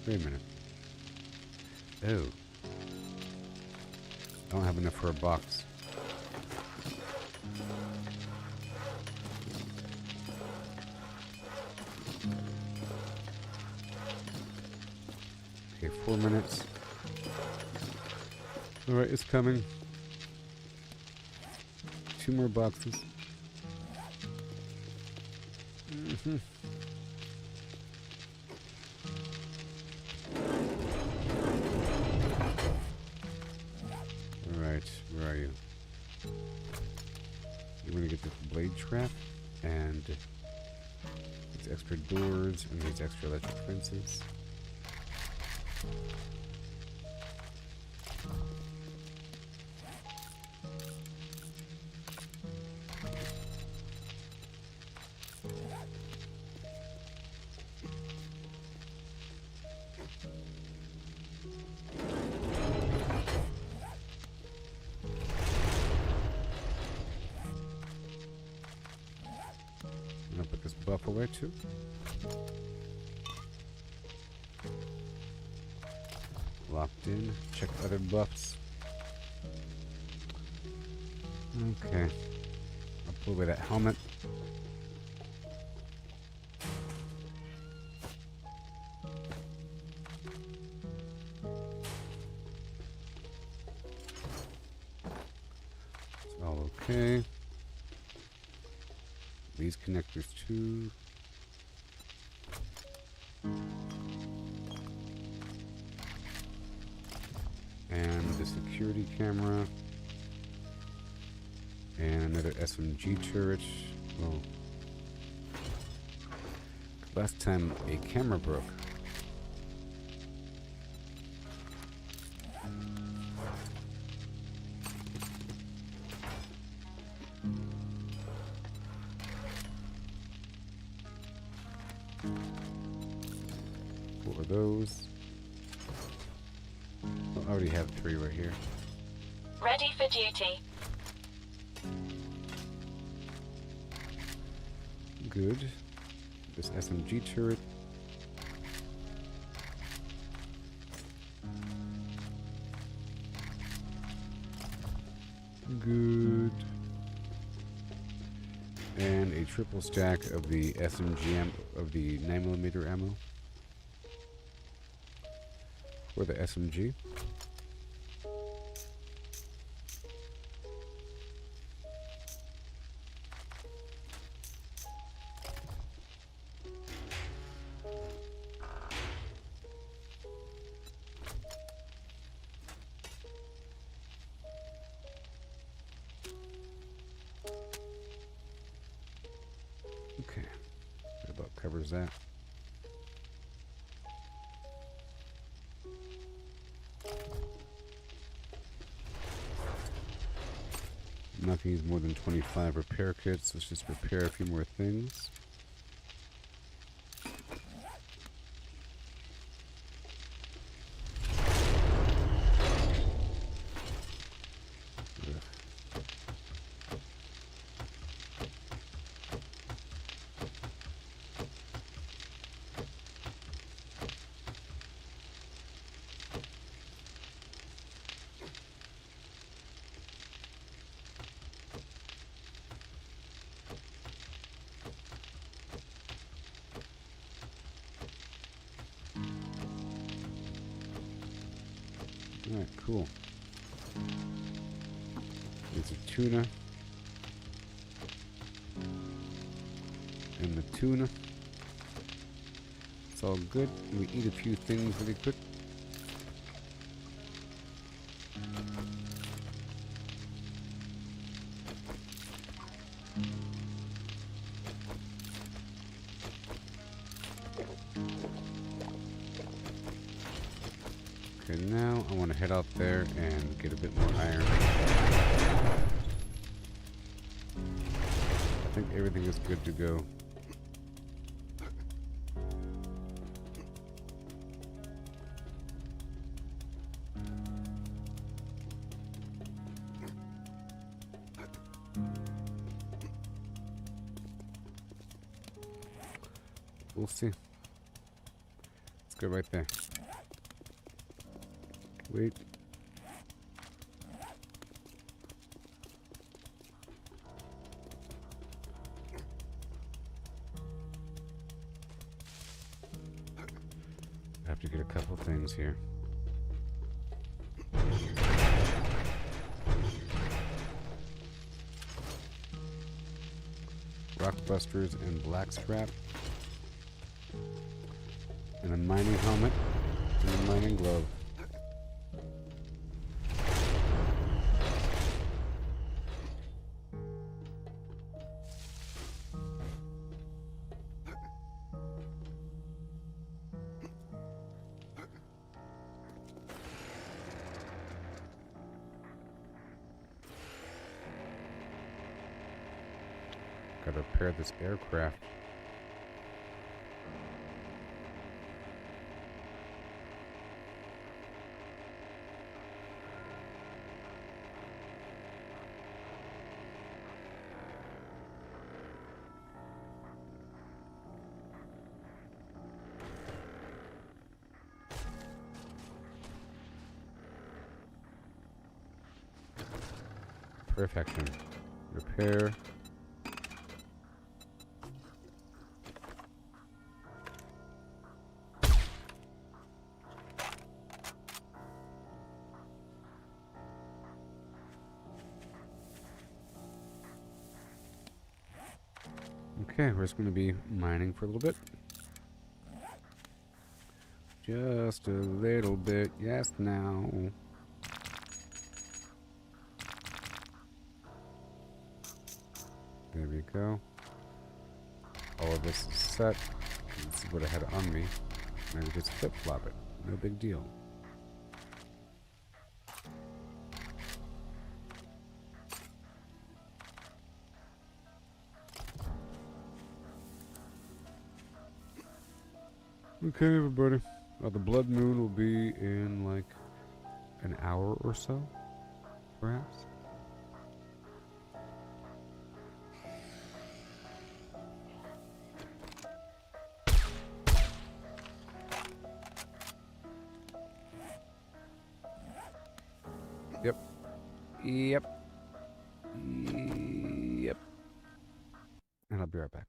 Wait a minute. Oh. I don't have enough for a box. Okay, 4 minutes. Alright, it's coming. 2 more boxes. Alright, where are you? You want to get this blade trap and these extra doors and these extra electric fences. I'm gonna put this buff away too. Locked in. Check other buffs. Okay. I'll pull away that helmet. Okay. These connectors too. And the security camera. And another SMG turret. Oh. Last time a camera broke. What were those? Oh, I already have 3 right here. Ready for duty. Good. This SMG turret. Good. And a triple stack of the SMG of the 9mm ammo for the SMG. Okay, that about covers that. Nothing needs more than 25 repair kits. Let's just repair a few more things. Alright, cool. There's a tuna. And the tuna. It's all good. We eat a few things really quick. Okay, now I want to head out there and get a bit more iron. I think everything is good to go. We'll see. Let's go right there. Wait. I have to get a couple things here. Rockbusters and black scrap. And a mining helmet and a mining glove. Gotta repair this aircraft. Perfection. Repair. Okay, we're just going to be mining for a little bit. Just a little bit. Yes, now. There we go. All of this is set. This is what I had on me. And I just flip-flop it. No big deal. Okay, everybody. The blood moon will be in like an hour or so, perhaps. Yep. Yep. Yep. And I'll be right back.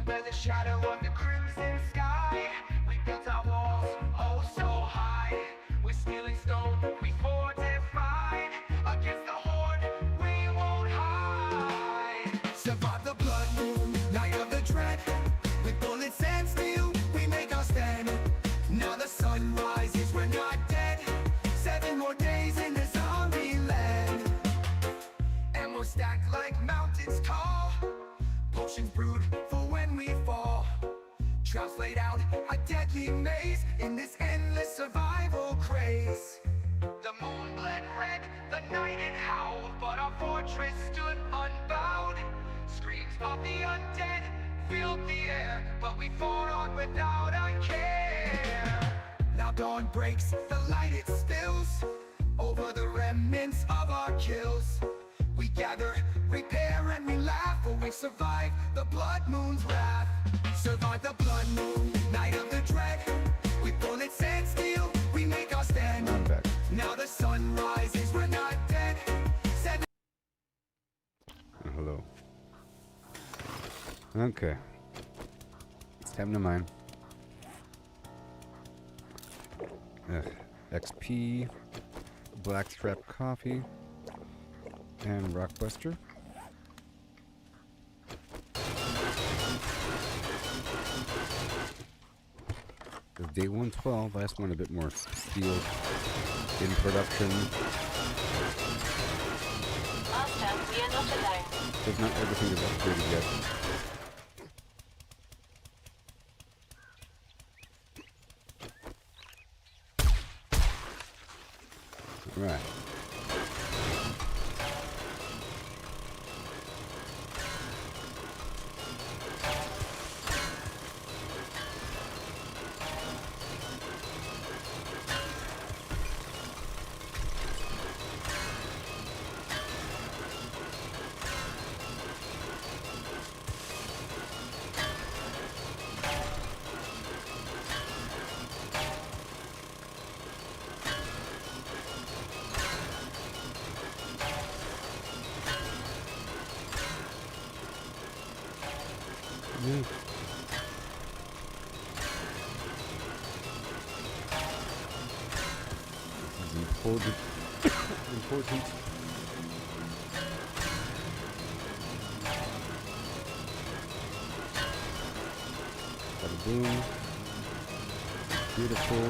By the shadow of the crimson sky, we built our walls, oh so high. With steel and stone, we fortified. Against the horde, we won't hide. Survive the blood moon, night of the dread. With bullets and steel, we make our stand. Now the sun rises, we're not dead. 7 more days in the zombie land. And we'll stack like mountains tall. Potions brewed for when we fall. Traps laid out, a deadly maze in this endless survival craze. The moon bled red, the night it howled, but our fortress stood unbowed. Screams of the undead filled the air, but we fought on without a care. dawn breaks, the light it spills over the remnants of our kills. We gather, repair, and we laugh, for we survive the blood moon's wrath. Survive the blood moon, night of the dread. With bullets and steel, we make our stand. I'm back. Now the sun rises, we're not dead. Hello. Okay. It's time to mine. XP, Blackstrap Coffee, and Rockbuster. It's day 112. I just want a bit more steel in production. Master, we are not alone. Because not everything is upgraded yet. Right. Yeah. This is important. Important. Bada boom. Beautiful.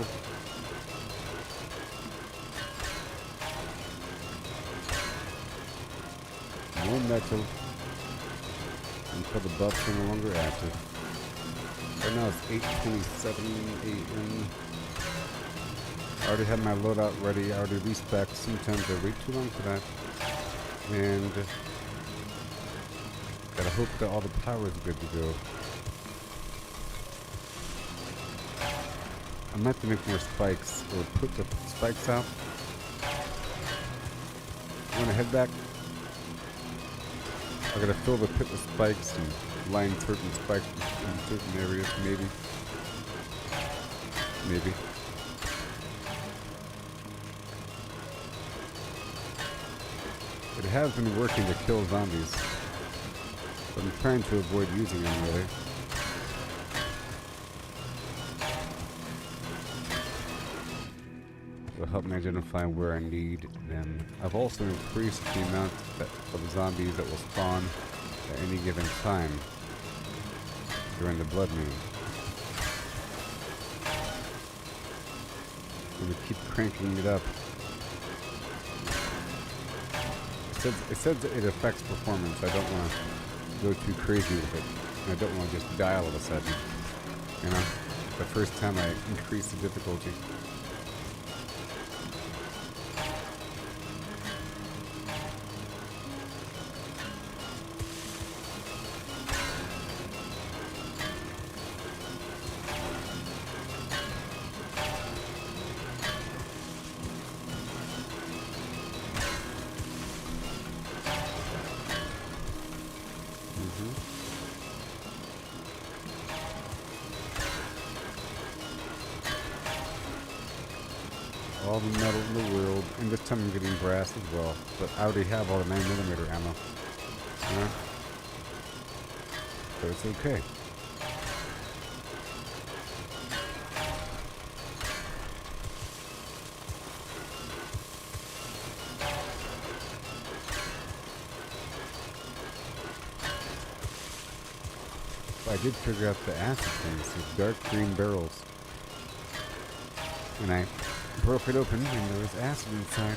More metal. Until the buffs are no longer active. Right now it's 8:27 a.m. I already have my loadout ready. I already respec. Sometimes I wait too long for that. And gotta hope that all the power is good to go. I might have to make more spikes or put the spikes out. I want to head back. I gotta fill the pit with spikes and line certain spikes in certain areas, maybe. Maybe. It has been working to kill zombies, but I'm trying to avoid using them really. It'll help me identify where I need them. I've also increased the amount of zombies that will spawn at any given time during the blood moon. I'm gonna keep cranking it up. It says that it affects performance. I don't want to go too crazy with it. I don't want to just die all of a sudden. You know, the first time I increase the difficulty. All the metal in the world, and this time I'm getting brass as well, but I already have all the 9mm ammo. You know? So it's okay. But I did figure out the acid things, these dark green barrels. And I broke it open and there was acid inside.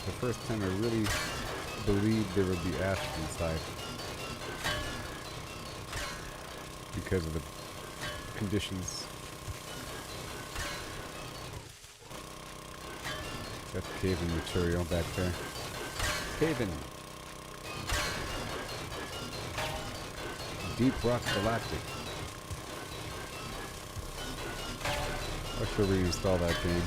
The first time I really believed there would be acid inside. Because of the conditions. That's cave-in material back there. Cave-in. Deep Rock Galactic. I should reinstall that game.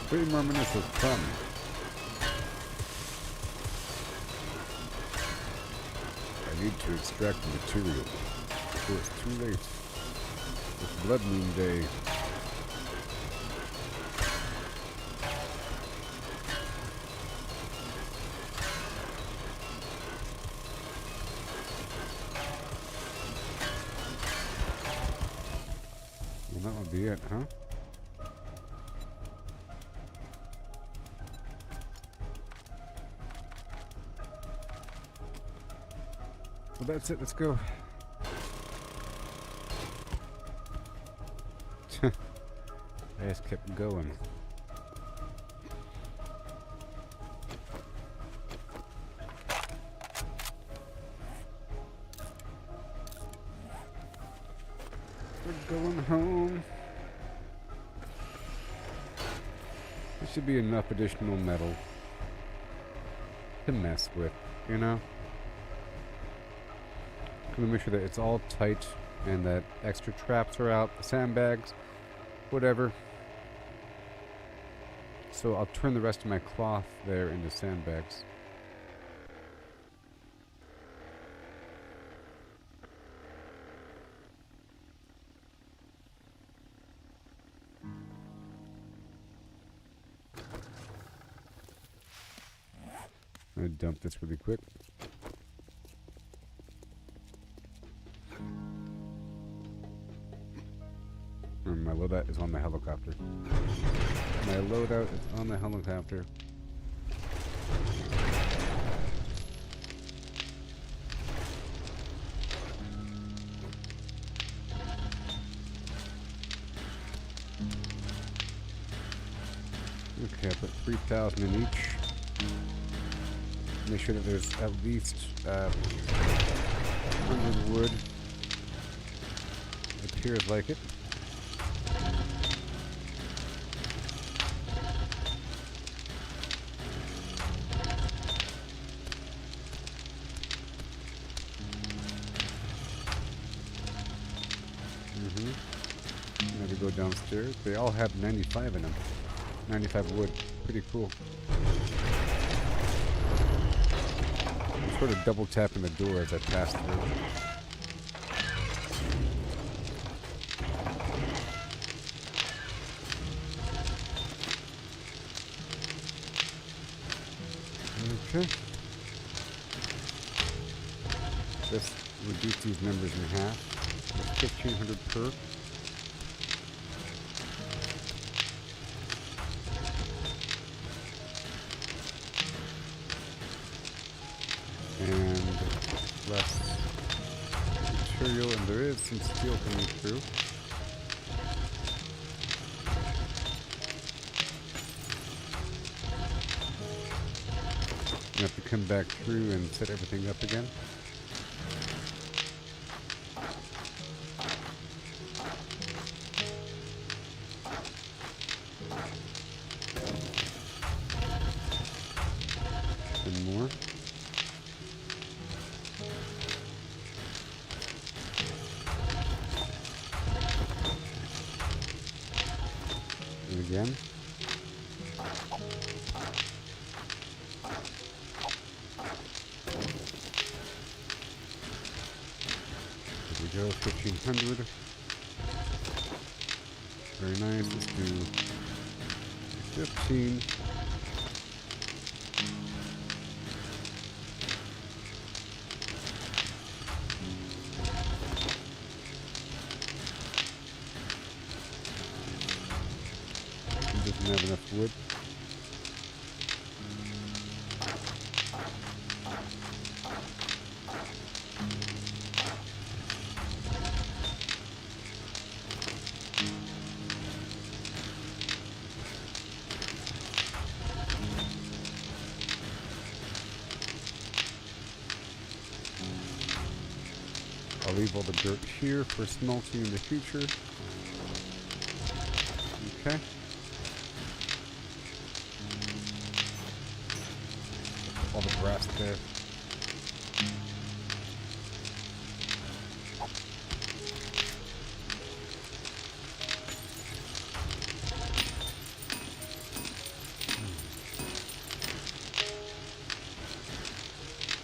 Three more minutes of fun. I need to extract the material before it's too late. It's Blood Moon Day. Well, that would be it, huh? Well, that's it. Let's go. I just kept going. We're going home. There should be enough additional metal to mess with, you know? I'm gonna make sure that it's all tight and that extra traps are out, the sandbags, whatever. So I'll turn the rest of my cloth there into sandbags. I'm gonna dump this really quick. And my loadout is on the helicopter. My loadout is on the helicopter. Okay, I put 3,000 in each. Make sure that there's at least 100 wood. It appears like it. Now we go downstairs. They all have 95 in them. 95 wood. Pretty cool. I'm sort of double tapping the door as I pass through. Okay. Let's reduce these numbers in half. 1,500 per. And less material, and there is some steel coming through. I have to come back through and set everything up again. And more. And again. we go, 1500. Very nice. Let's do 15. He doesn't have enough wood. I'll leave all the dirt here for smelting in the future. Okay. All the grass there.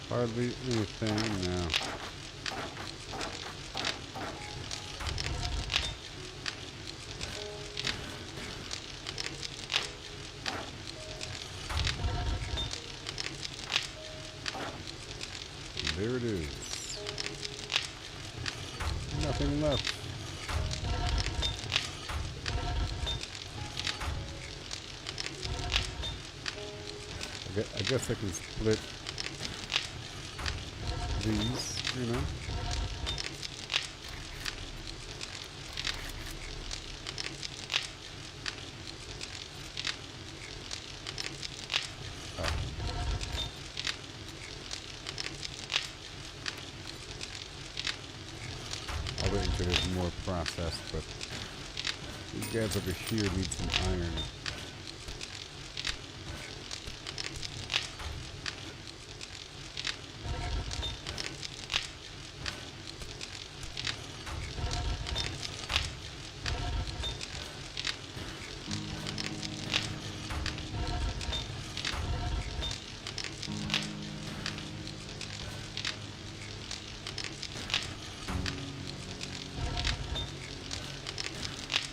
Hardly anything now. There it is. Nothing left. I guess I can split these, you know. I'll wait until there's more processed, but these guys over here need some iron.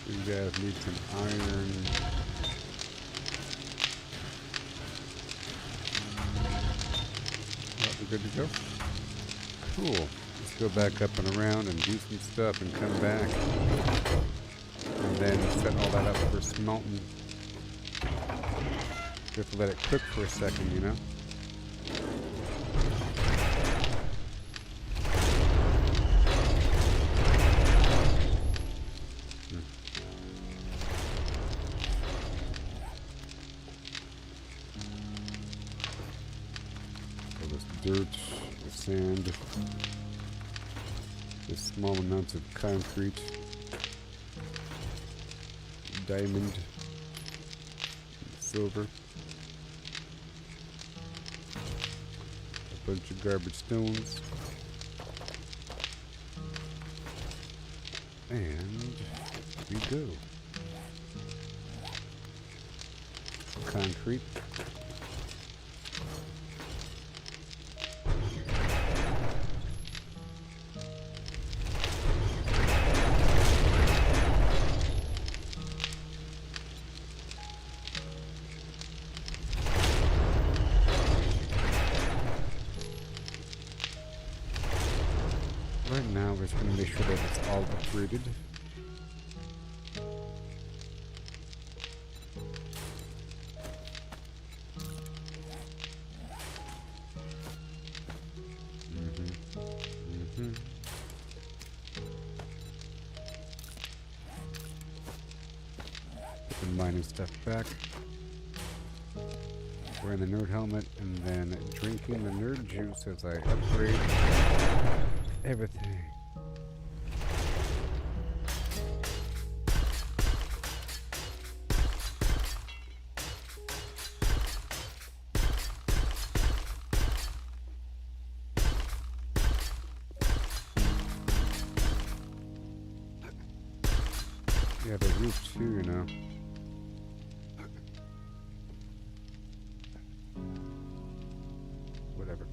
You guys need some iron. Well, we're good to go. Cool. Let's go back up and around and do some stuff and come back. And then set all that up for smelting. You have to let it cook for a second, you know? Dirt, the sand, the small amounts of concrete, diamond, silver, a bunch of garbage stones, and we go. Concrete. Right now, we're just going to make sure that it's all uprooted. Put the mining stuff back. Wearing the nerd helmet and then drinking the nerd juice as I upgrade everything. Yeah, the roof too, you know. Whatever.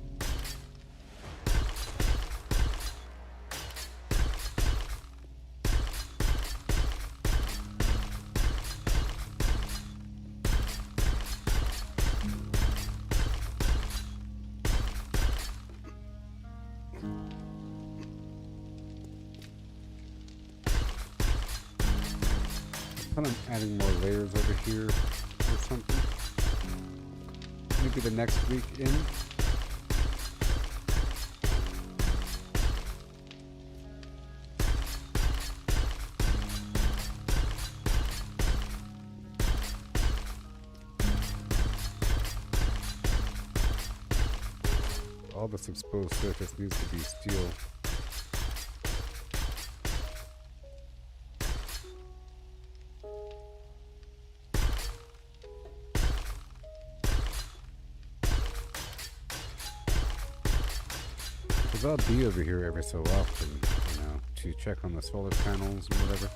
plan on adding more layers over here or something. Maybe the next week in. All this exposed surface needs to be steel. Because I'll be over here every so often, you know, to check on the solar panels and whatever.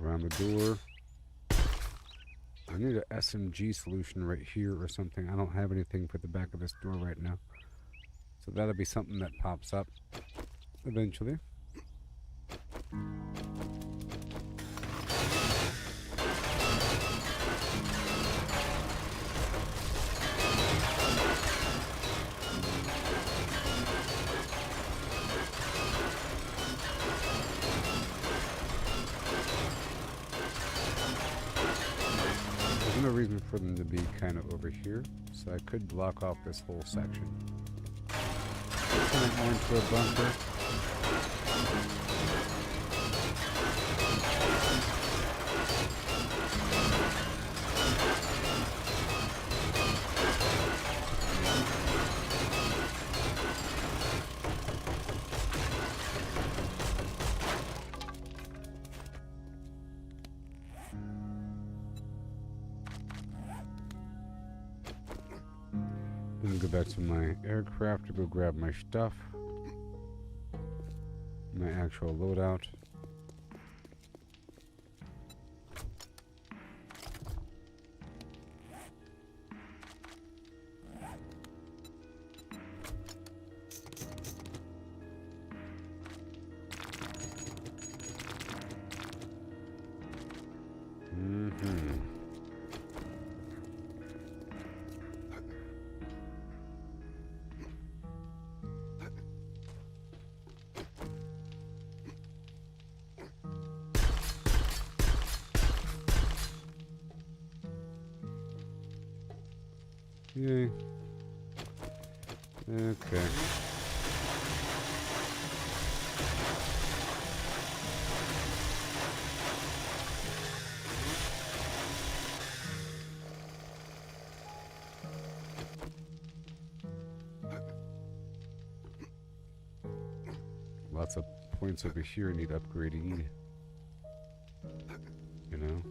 Around the door. I need an SMG solution right here or something. I don't have anything for the back of this door right now. So that'll be something that pops up eventually. There's no reason for them to be kind of over here, so I could block off this whole section. Turn it more into a bunker. I'm gonna go back to my aircraft to go grab my stuff. My actual loadout. Yay. Okay. Lots of points over here need upgrading. You know?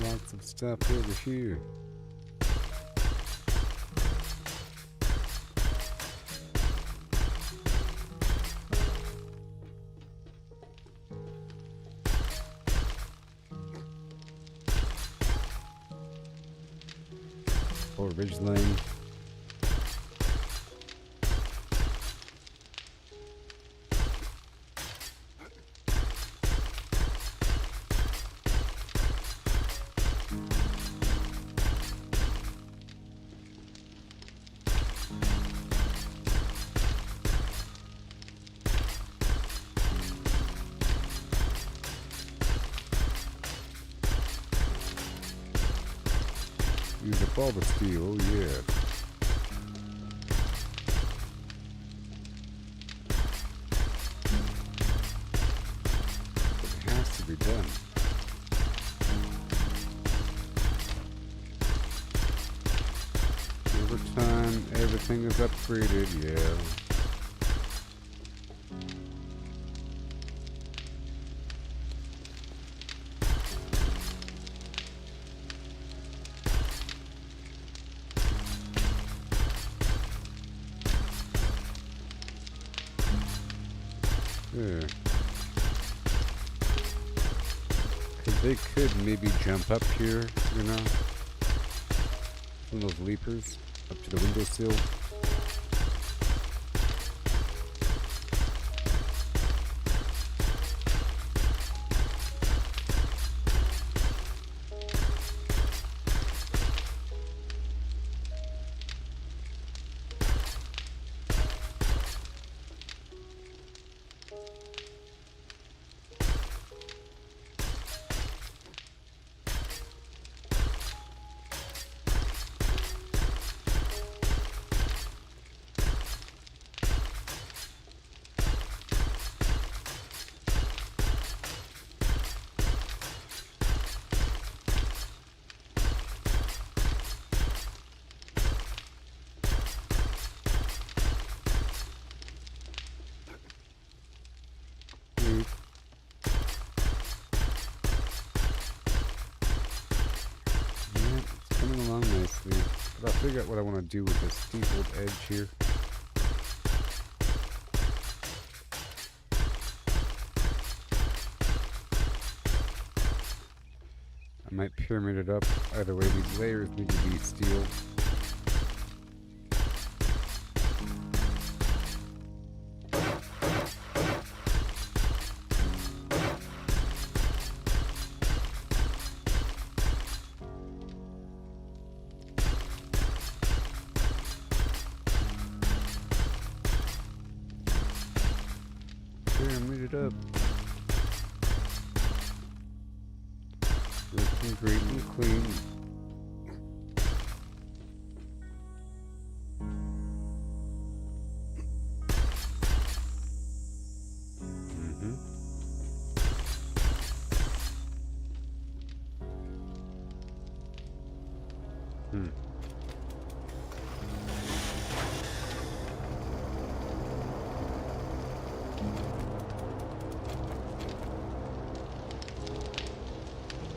Lots of stuff over here. Or ridge lane. Use up all the steel, oh yeah. It has to be done. Over time, everything is upgraded, yeah. Yeah. Cause they could maybe jump up here, you know? One of those leapers up to the windowsill. But I'll figure out what I want to do with this steepled edge here. I might pyramid it up. Either way, these layers need to be steel. Pyramid it up. Looking great and clean.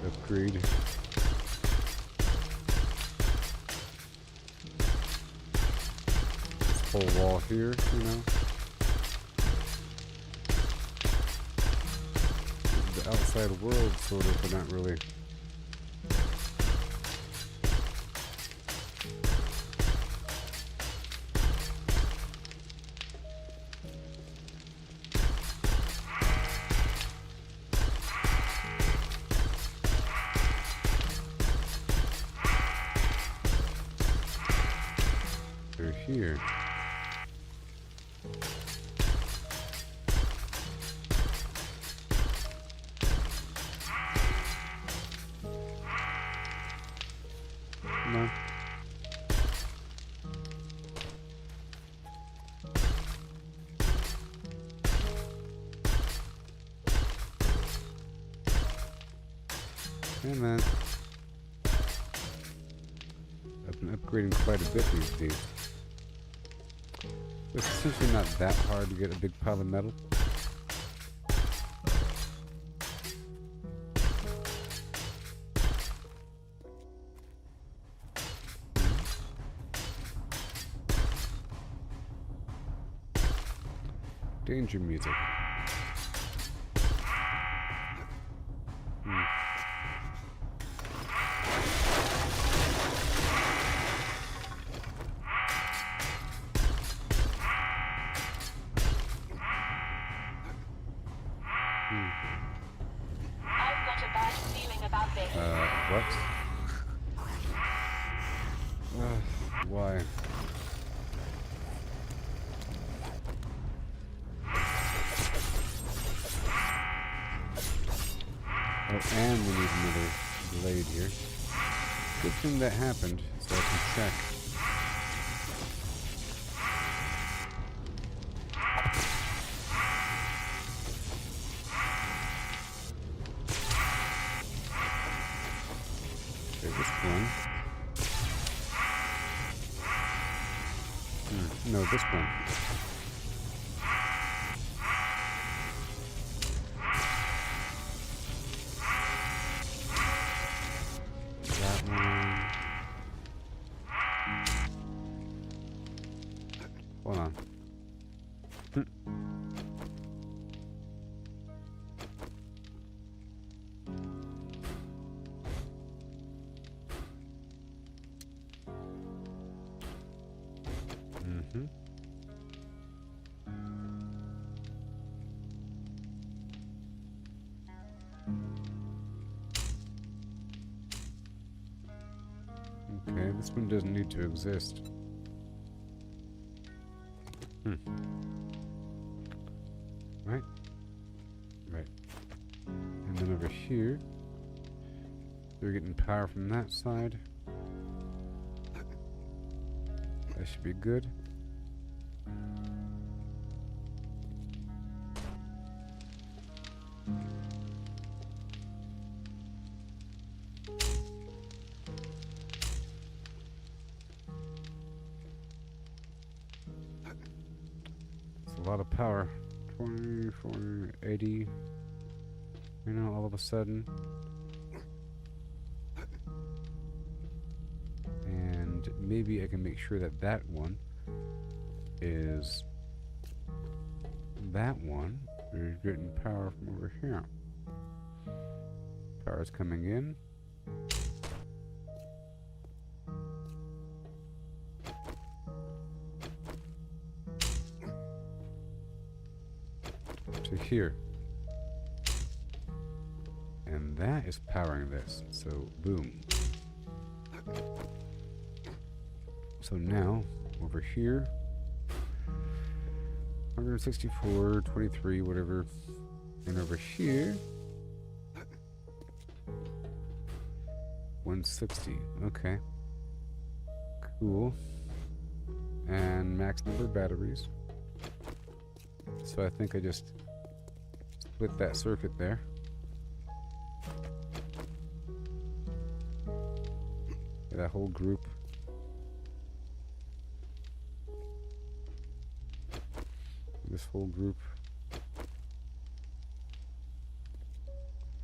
Upgrade. This whole wall here, you know. The outside world, sort of, but not really. Here. No. Hey man. I've been upgrading quite a bit these days. It's essentially not that hard to get a big pile of metal. Danger music. I've got a bad feeling about this. What? Why? Oh, and we need another blade here. Good thing that happened, so I can check. Okay, this one. No, this one. That one. Hold on. Mm-hmm. Okay, this one doesn't need to exist. Right? Right. And then over here, we're getting power from that side. That should be good. It's a lot of power. 20, 40, 80. You know, all of a sudden. And maybe I can make sure that that one is that one. We're getting power from over here. Power is coming in. To here. And that is powering this. So, boom. So now, over here, 164, 23, whatever. And over here, 160. Okay. Cool. And max number of batteries. So I think I just split that circuit there. That whole group. This whole group.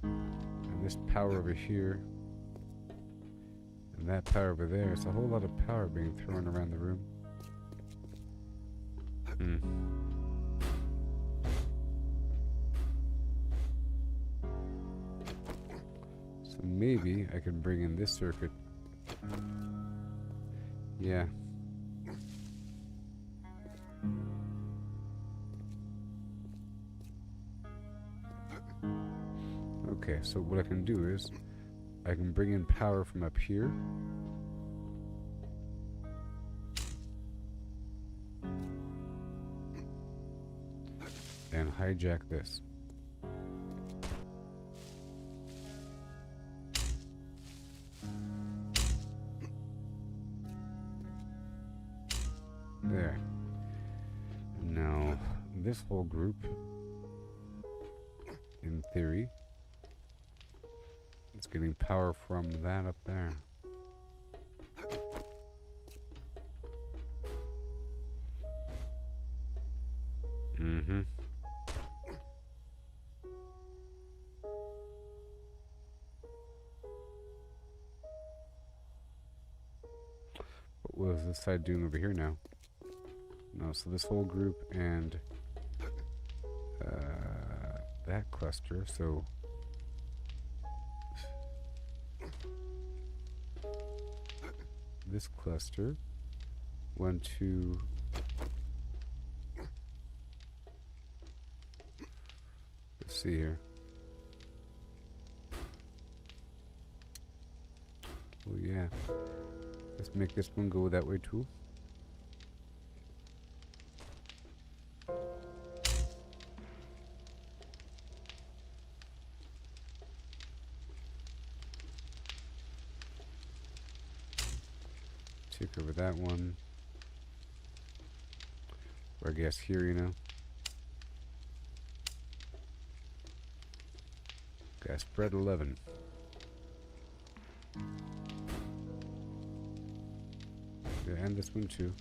And this power over here. And that power over there. It's a whole lot of power being thrown around the room. So maybe I can bring in this circuit. Yeah. Okay, so what I can do is I can bring in power from up here. And hijack this. There. Now, this whole group, in theory, is getting power from that up there. Mm-hmm. What was this side doing over here now? No, so this whole group and that cluster, so this cluster, 1, 2, let's see here. Oh yeah, let's make this one go that way too. Take over that one. Or I guess here, you know. Gas spread 11. Yeah, and this one too.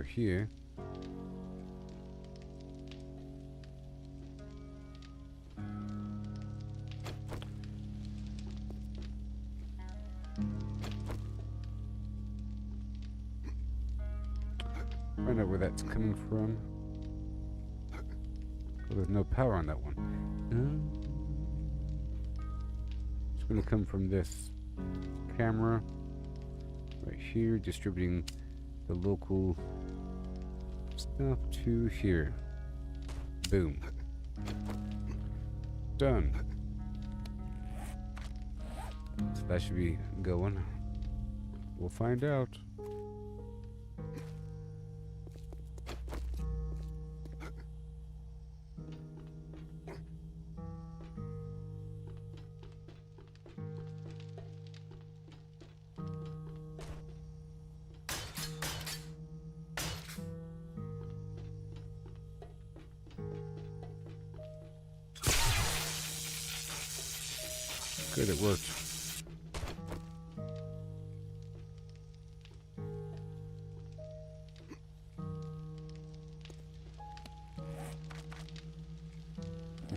here. Find out where that's coming from. Oh, there's no power on that one. It's going to come from this camera right here, distributing the local stuff to here. Boom. Done. So that should be going. We'll find out. Good, it worked.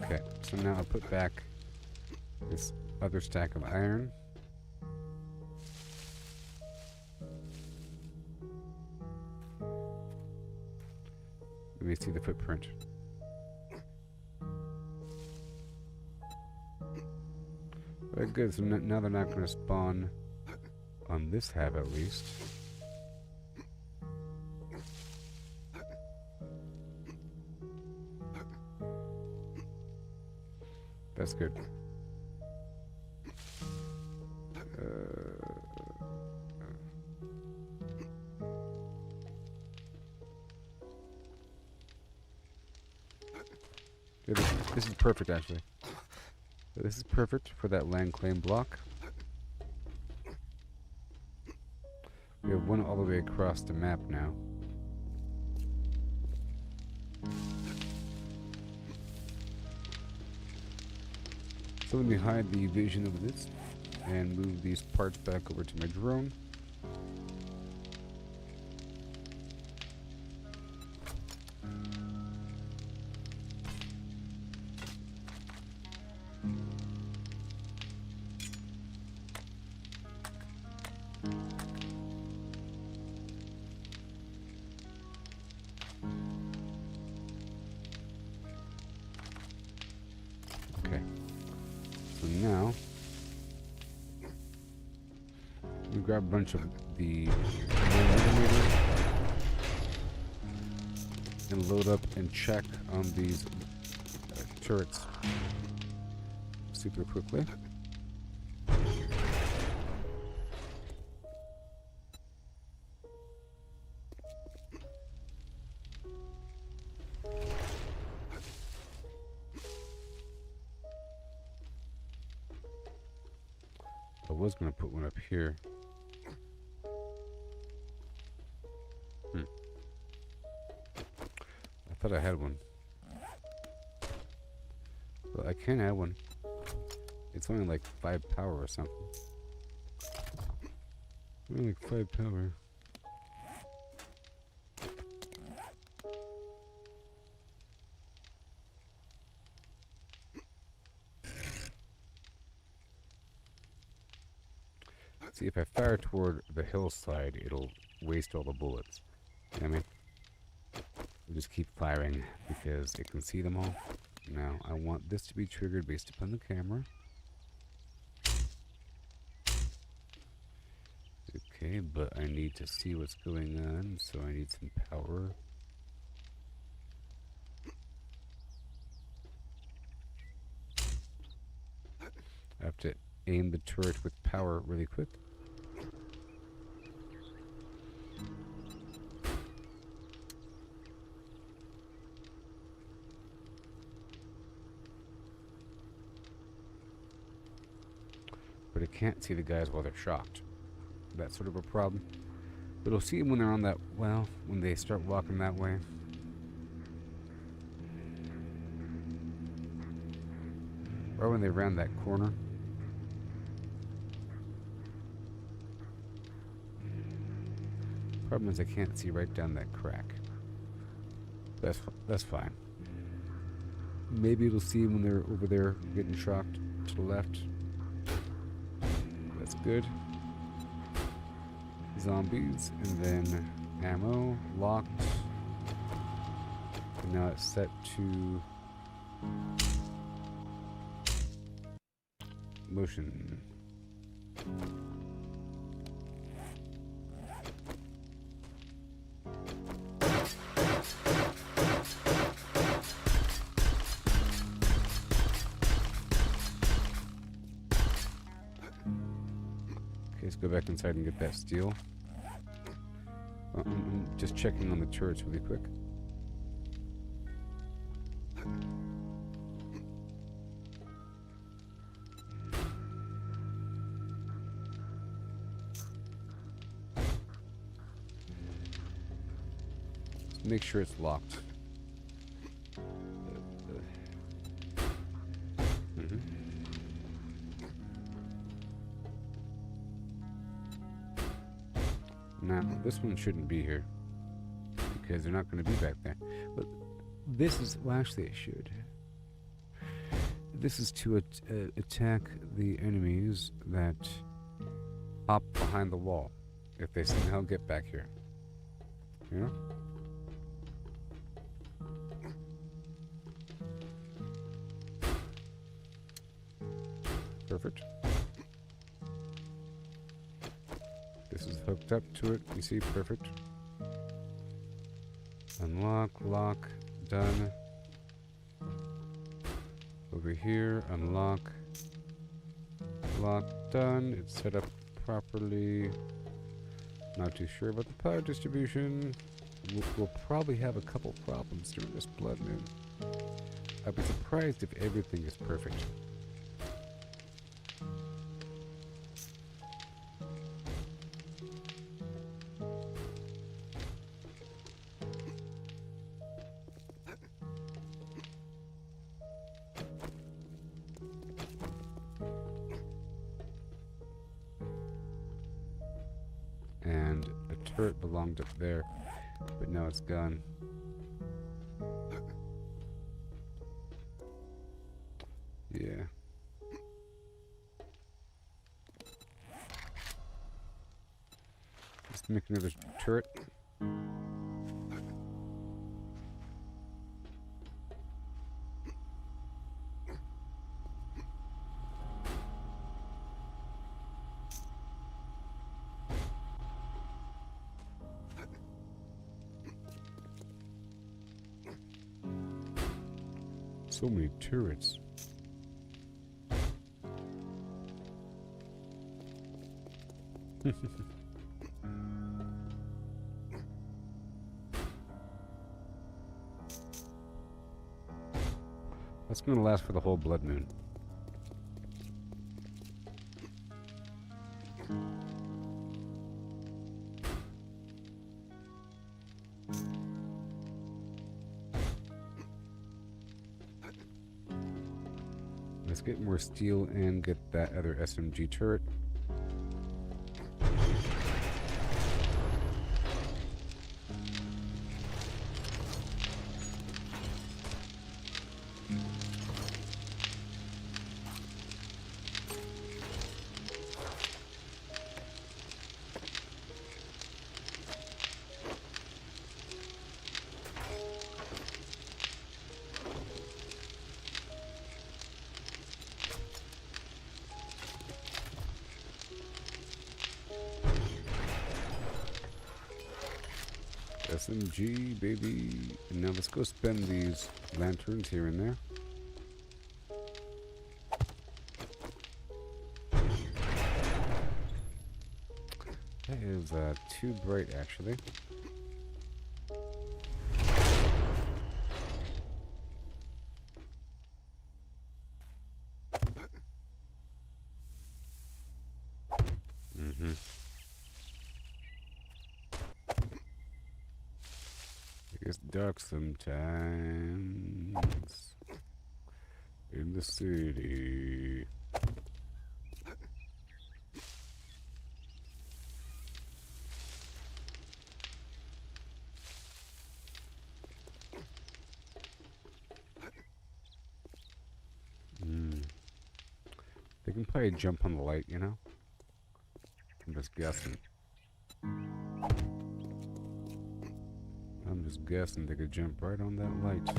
Okay, so now I'll put back this other stack of iron. Let me see the footprint. Very good, so now they're not going to spawn on this hab at least. That's good. Yeah, this is perfect, actually. So this is perfect for that land claim block. We have one all the way across the map now. So let me hide the vision of this and move these parts back over to my drone. So now, we grab a bunch of the millimeter and load up and check on these turrets super quickly. I was going to put one up here. I thought I had one. Well, I can add one. It's only like 5 power or something. Only like 5 power. See, if I fire toward the hillside, it'll waste all the bullets. You know what I mean? I'll just keep firing because it can see them all. Now, I want this to be triggered based upon the camera. Okay, but I need to see what's going on, so I need some power. I have to aim the turret with power really quick. But I can't see the guys while they're shocked. That's sort of a problem. But I'll see them when they're on that, well, when they start walking that way. Or when they round that corner. Problem is I can't see right down that crack. That's fine. Maybe it'll see when they're over there getting shocked to the left. That's good. Zombies, and then ammo, locked. And now it's set to motion. Okay, let's go back inside and get that steel. I'm just checking on the turrets really quick. Let's make sure it's locked. Now, this one shouldn't be here because they're not going to be back there. But this is, well, actually, it should. This is to attack the enemies that hop behind the wall if they somehow get back here. You know? Perfect. This is hooked up to it. You see, perfect. Unlock, lock, done. Over here, unlock, lock, done. It's set up properly. Not too sure about the power distribution. We'll probably have a couple problems during this blood moon. I'd be surprised if everything is perfect. And a turret belonged up there, but now it's gone. Yeah. Let's make another turret. So many turrets. That's going to last for the whole blood moon. Let's get more steel and get that other SMG turret. SMG, baby. And now let's go spend these lanterns here and there. That is too bright, actually. It's dark sometimes in the city. They can probably jump on the light, you know? I'm just guessing. I'm just guessing they could jump right on that light.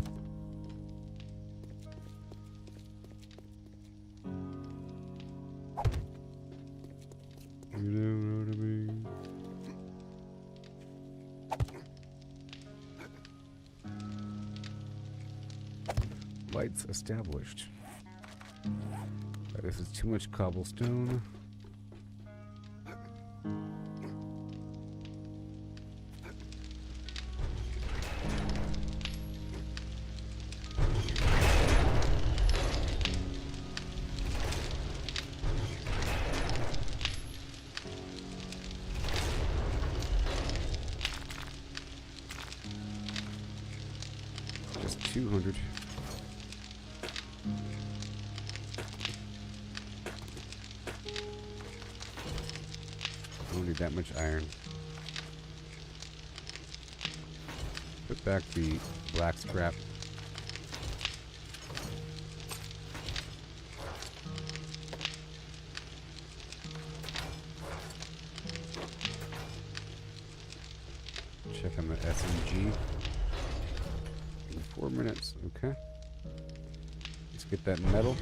You know what I mean? Lights established. This is too much cobblestone. Just 200. Don't need that much iron. Put back the black scrap. Check on the SMG. In 4 minutes, okay. Let's get that metal.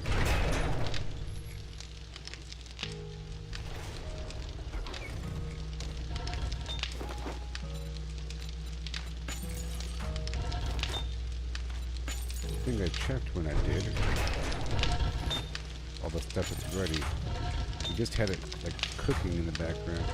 I think I checked when I did. All the stuff is ready. We just had it like cooking in the background.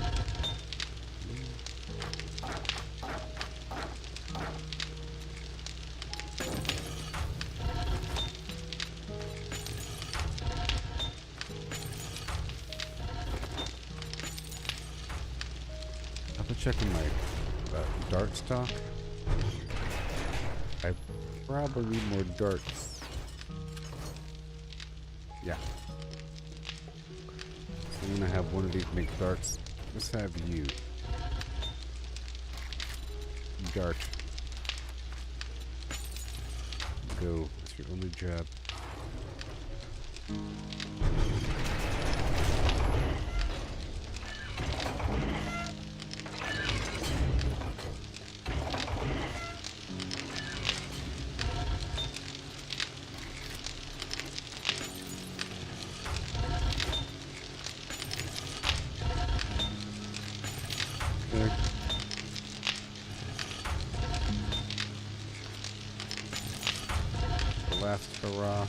I'll have to check on my dart stock. I probably need more darts. Yeah. So I'm gonna have one of these make darts. Let's have you. Dart. Go. That's your only job. There. The last hurrah.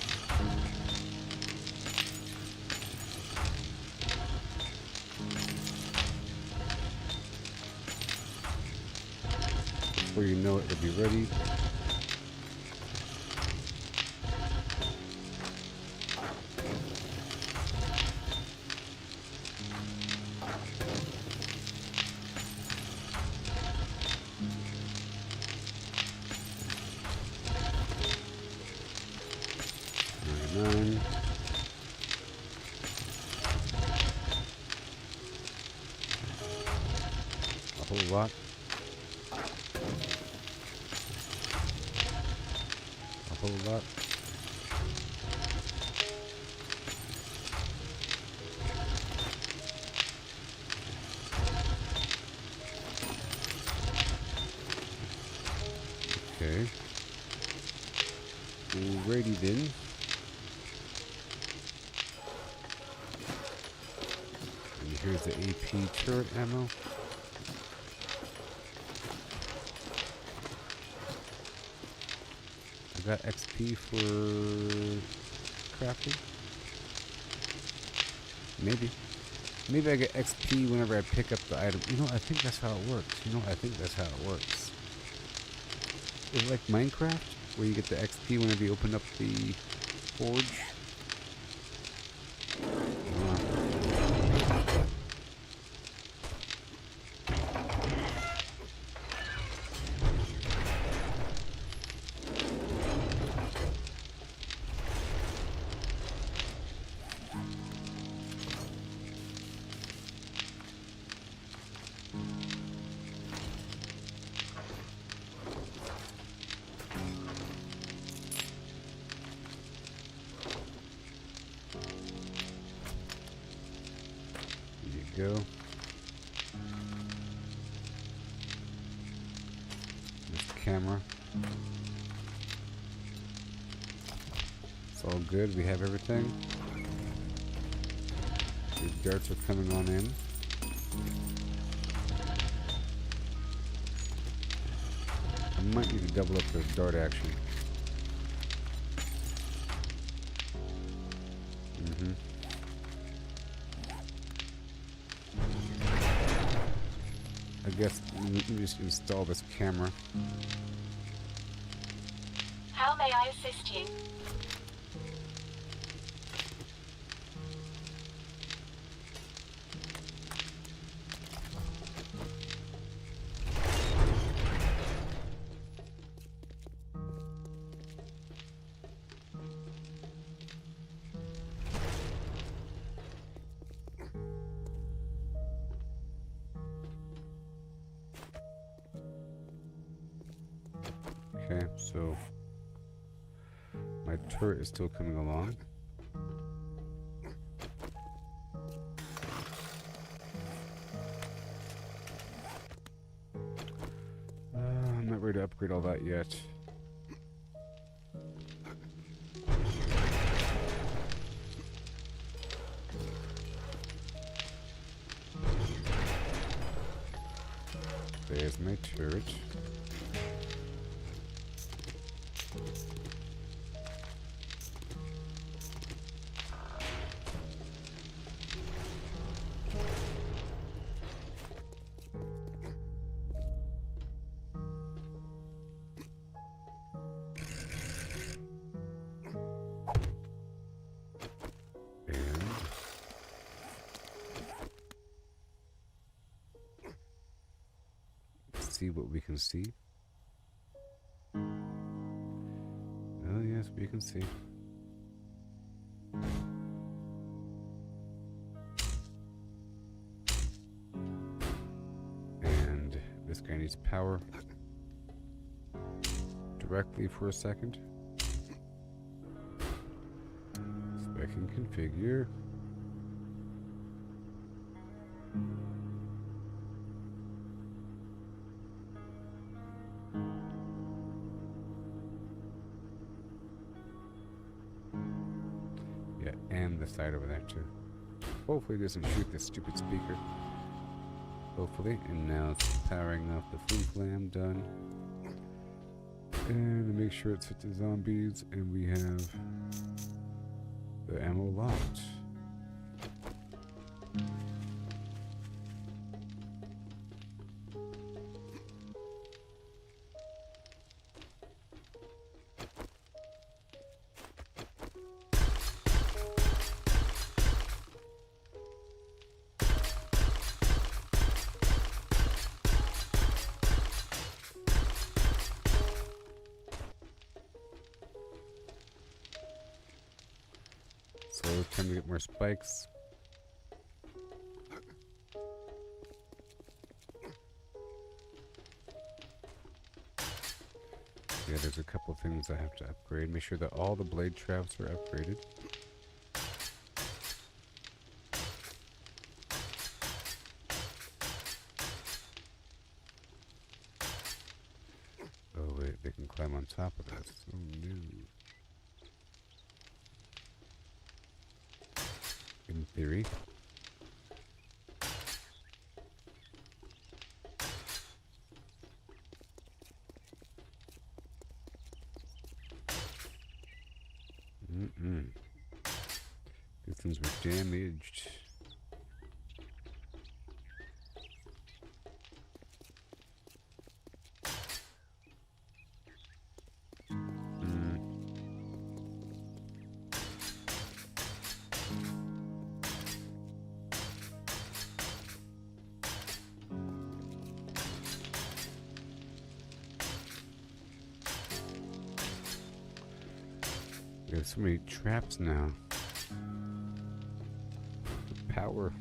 Before you know it, it'll be ready. Nine. A whole lot. A whole lot. Okay. Alrighty then. And here's the AP turret ammo. I got XP for crafting. Maybe. Maybe I get XP whenever I pick up the item. You know, I think that's how it works. I think that's how it works. Is it like Minecraft, where you get the XP whenever you open up the forge? go. This camera. It's all good. We have everything. These darts are coming on in. I might need to double up the dart action. I guess let me just install this camera. How may I assist you? Okay, so my turret is still coming along. I'm not ready to upgrade all that yet. There's my turret. See what we can see. Oh yes, we can see. And this guy needs power directly for a second. So I can configure. And the side over there too. Hopefully it doesn't shoot this stupid speaker. Hopefully. And now it's powering off the flim flam, done. And make sure it's hit the zombies, and we have the ammo locked. So it's time to get more spikes. Yeah, there's a couple things I have to upgrade. Make sure that all the blade traps are upgraded. Oh wait, they can climb on top of this. Oh no. In theory. These things were damaged. We have so many traps now. Power.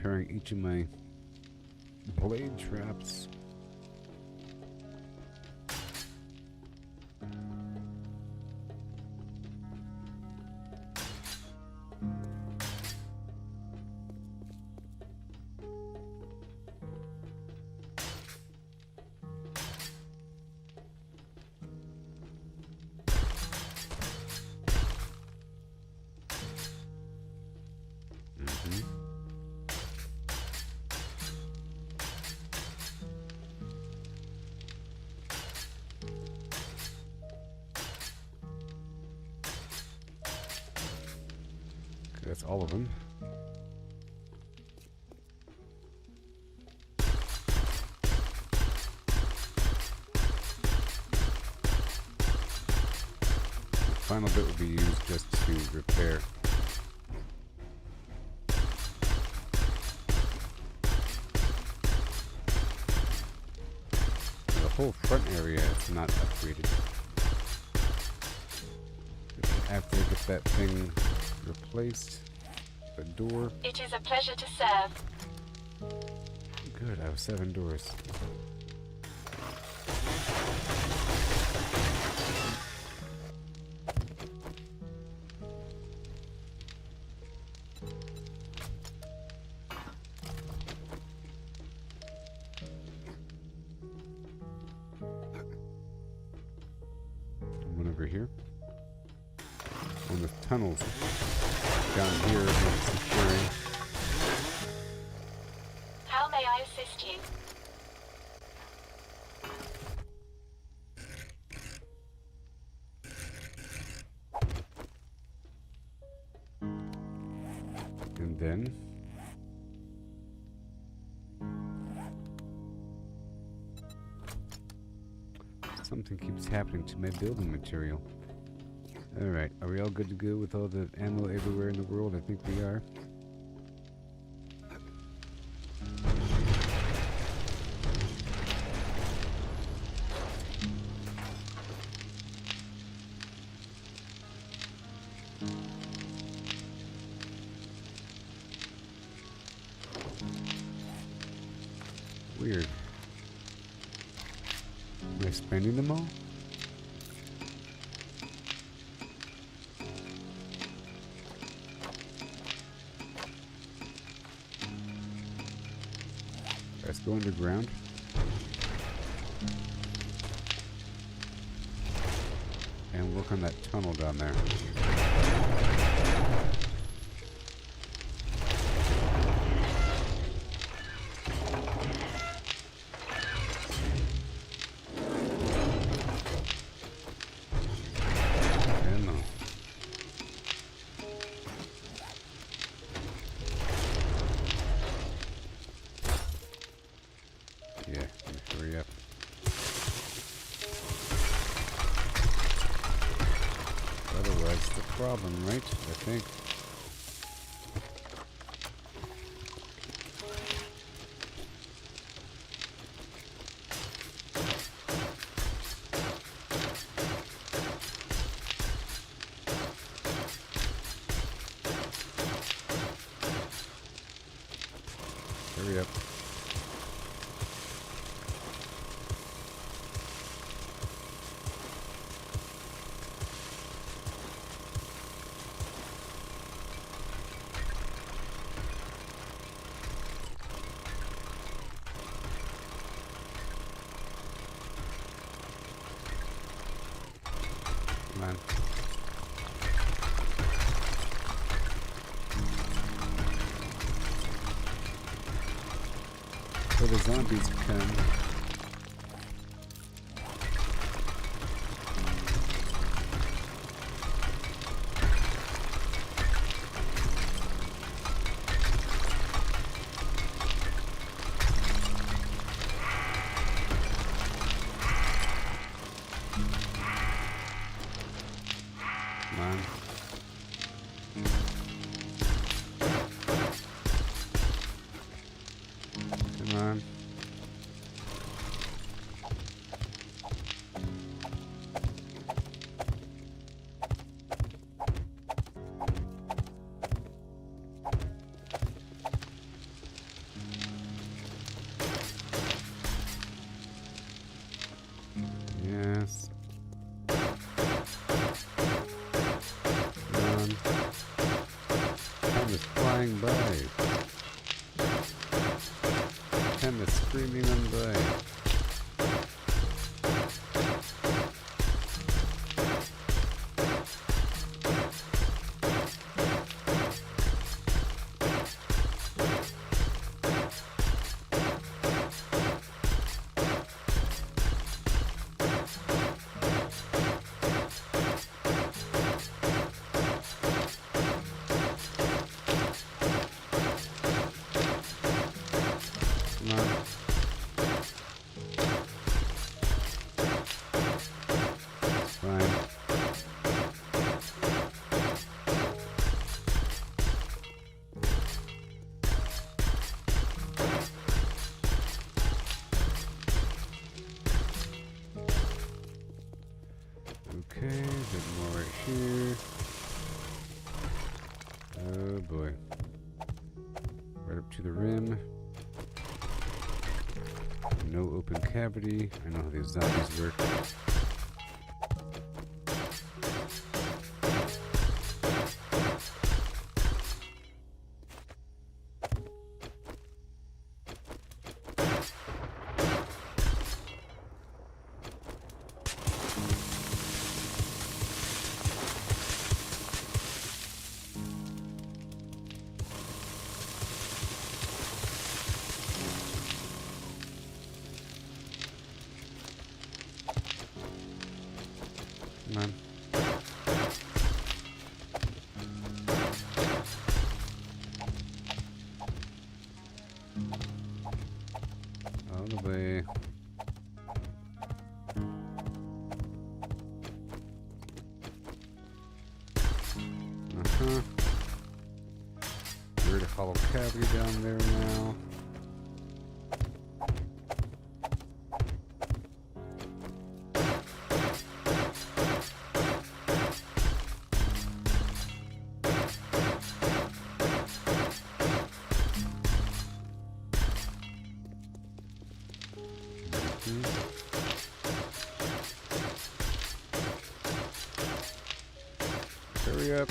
repairing each of my blade traps. That's all of them. The final bit will be used just to repair. The whole front area is not upgraded. After I get that thing replaced, the door. It is a pleasure to serve. Good, I have 7 doors. One over here. On the tunnels down here is securing. How may I assist you? And then something keeps happening to my building material. Alright, are we all good to go with all the ammo everywhere in the world? I think we are. Weird. Am I spending them all? Let's go underground. And work on that tunnel down there. Yeah, hurry up. Otherwise, the problem, right? I think. Hurry up. Come on. So the zombies come. Come on. Come on. Yes. Come on. Time is flying by. Time is screaming on by. Come on. It's fine. Okay, bit more right here. Oh boy. Right up to the rim. No open cavity. I know how these zombies work. Come on. All the way. Weird hollow cavity down there now. Hurry up.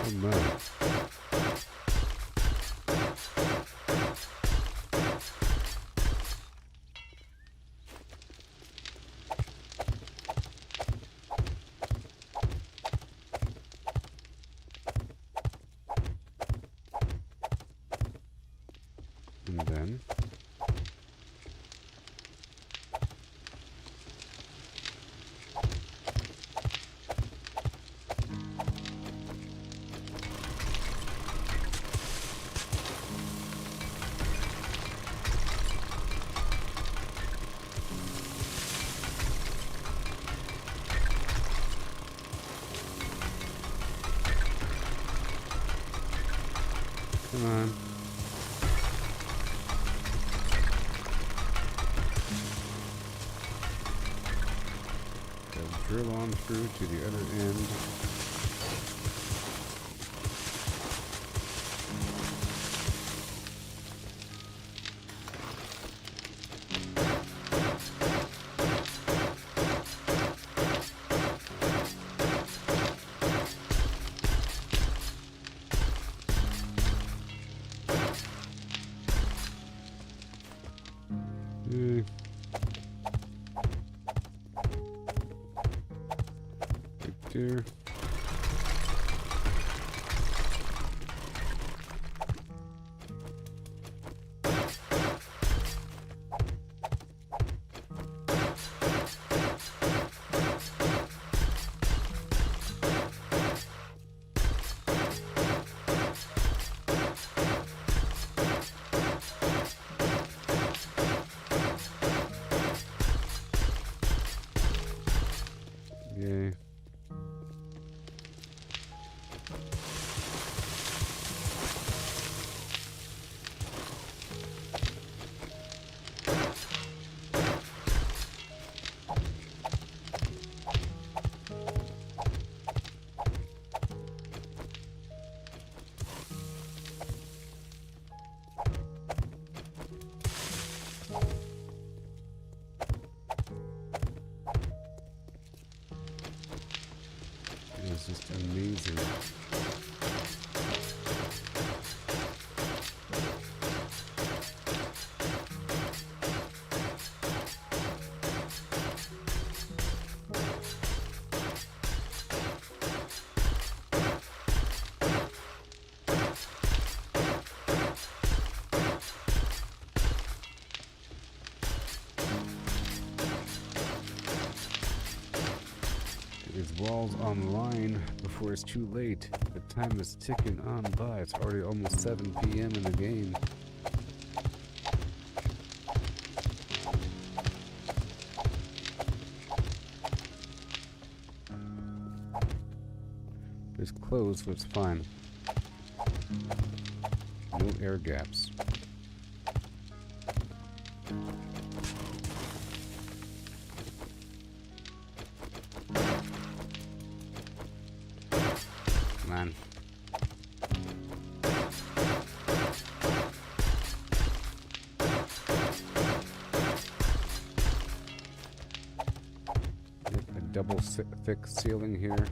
Oh man. And then come on. Gotta drill on through to the other end. Right there. Yay. It's just amazing. These walls online before it's too late. The time is ticking on by. It's already almost 7 p.m. in the game. It's closed, so it's fine. No air gaps. Man. Yep, a double thick ceiling here.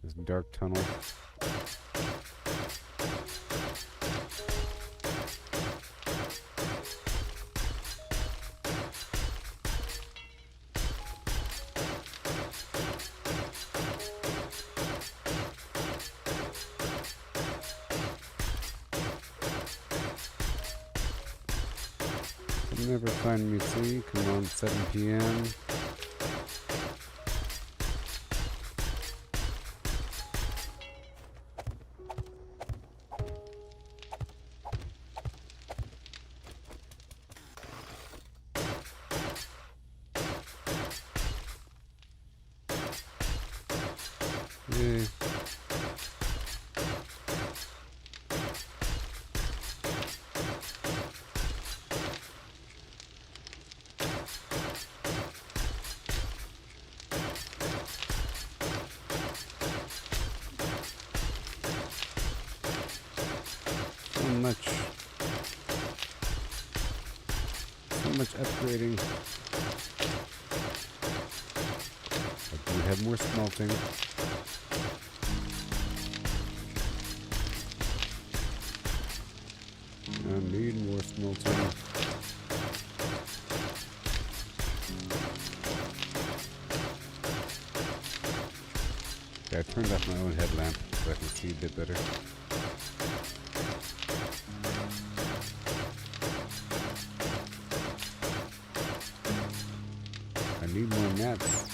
This dark tunnel. Never find me, see? Come on, 7 p.m. Yay. So much upgrading. I do have more smelting. I need more smelting. Okay, I turned off my own headlamp so I can see a bit better. I need more mats.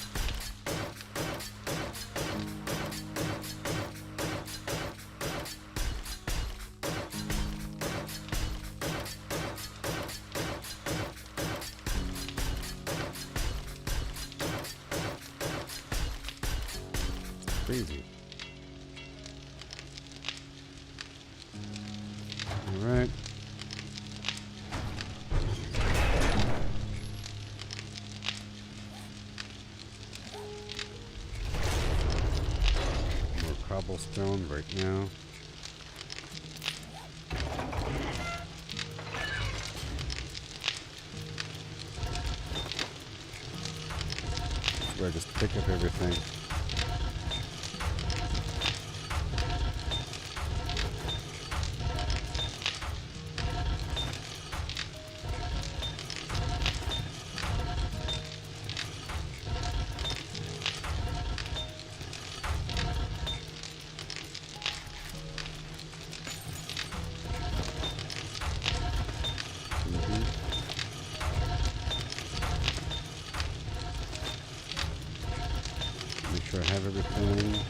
Crazy. All right. More cobblestone right now. That's where I just pick up everything. Make sure I have everything.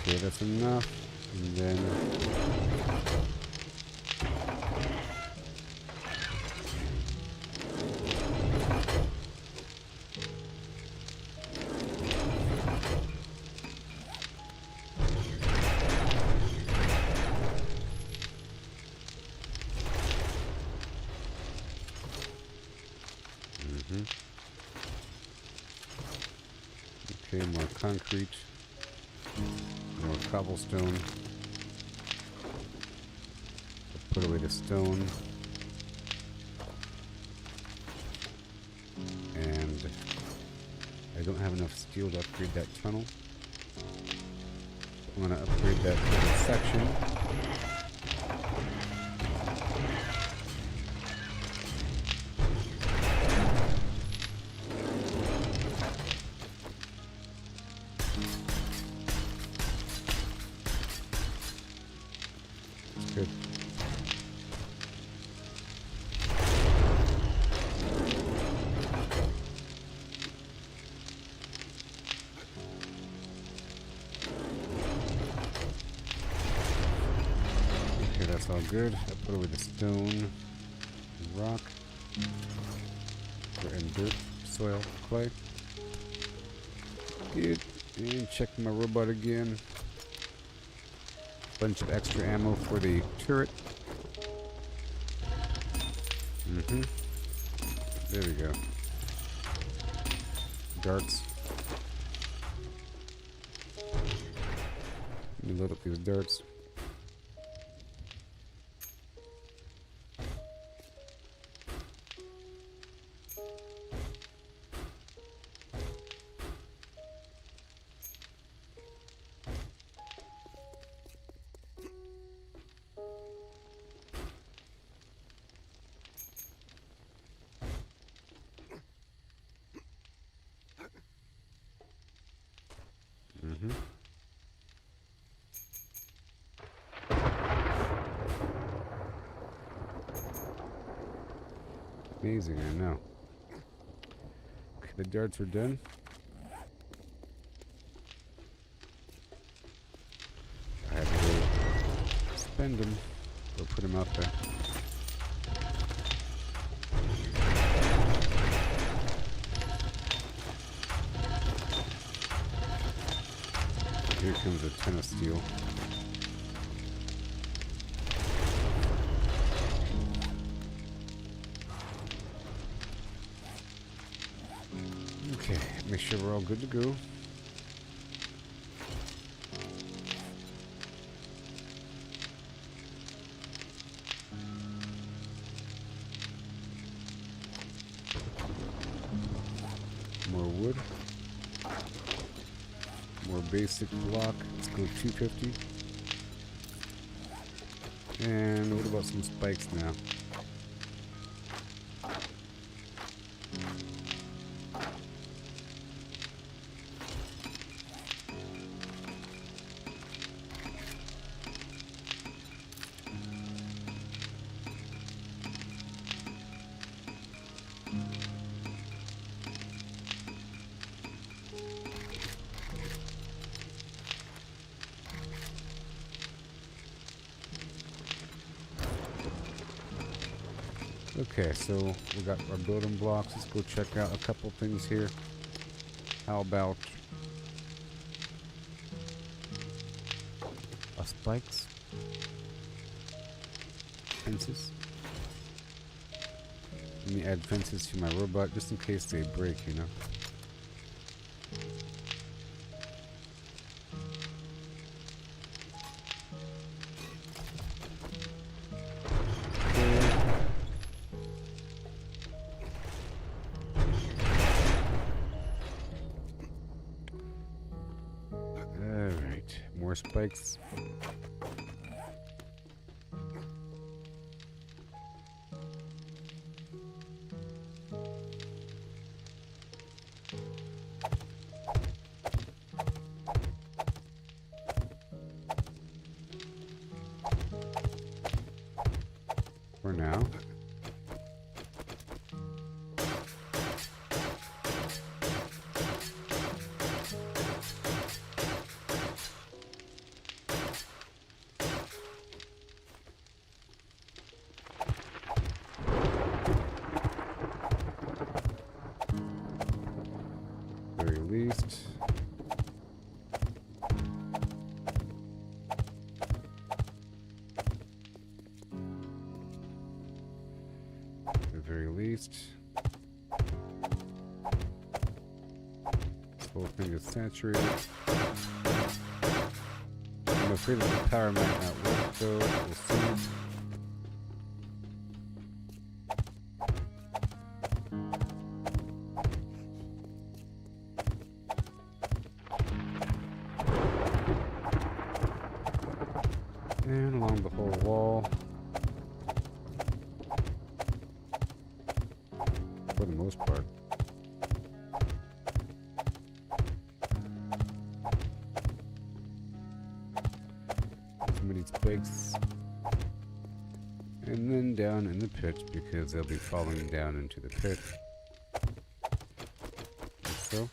Okay, that's enough. And then okay, more concrete, more cobblestone. Put away the stone. And I don't have enough steel to upgrade that tunnel. I'm gonna upgrade that little section. Good. Okay, that's all good. I put away the stone, rock, and dirt, soil, clay. Good. And check my robot again. Bunch of extra ammo for the turret. There we go. Darts. Let me load up these darts. Amazing, I know. Okay, the darts are done. I had to go spend them, go put them out there. Here comes a ton of steel. Okay, make sure we're all good to go. More wood. More basic block. Let's go 250. And what about some spikes now? Okay, so we got our building blocks. Let's go check out a couple things here. How about spikes? Fences? Let me add fences to my robot just in case they break, you know. More spikes. For now. least. At the very least. This whole thing is saturated. I'm afraid that the power might not work though. We'll see. And along the whole wall. For the most part. As many spikes. And then down in the pit because they'll be falling down into the pit. Like so.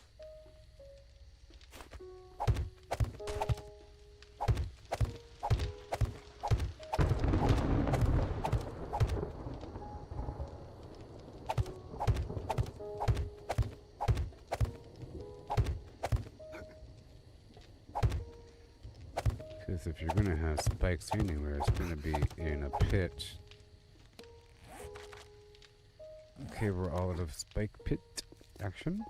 Because if you're going to have spikes anywhere, it's going to be in a pit. Okay, we're all out of spike pit action.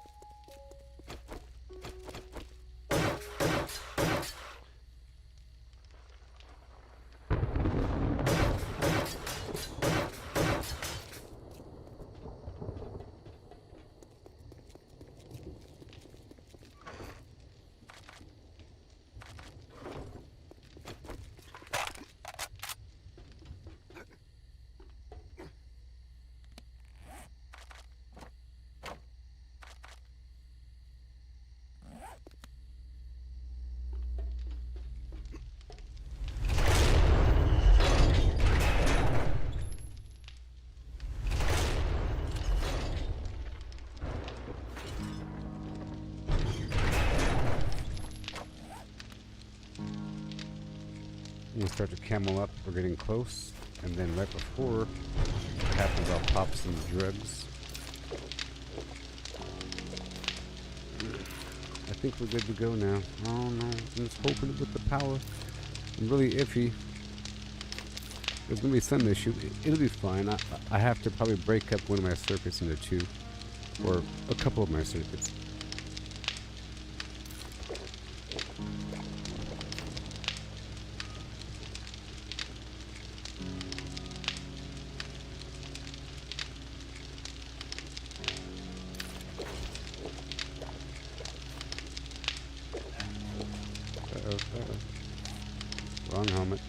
We'll start to camel up. We're getting close. And then right before it happens, I'll pop some drugs. I think we're good to go now. Oh no, I'm just hoping with the power. I'm really iffy. There's going to be some issue. It'll be fine. I have to probably break up one of my circuits into two. Or a couple of my circuits. Wrong helmet.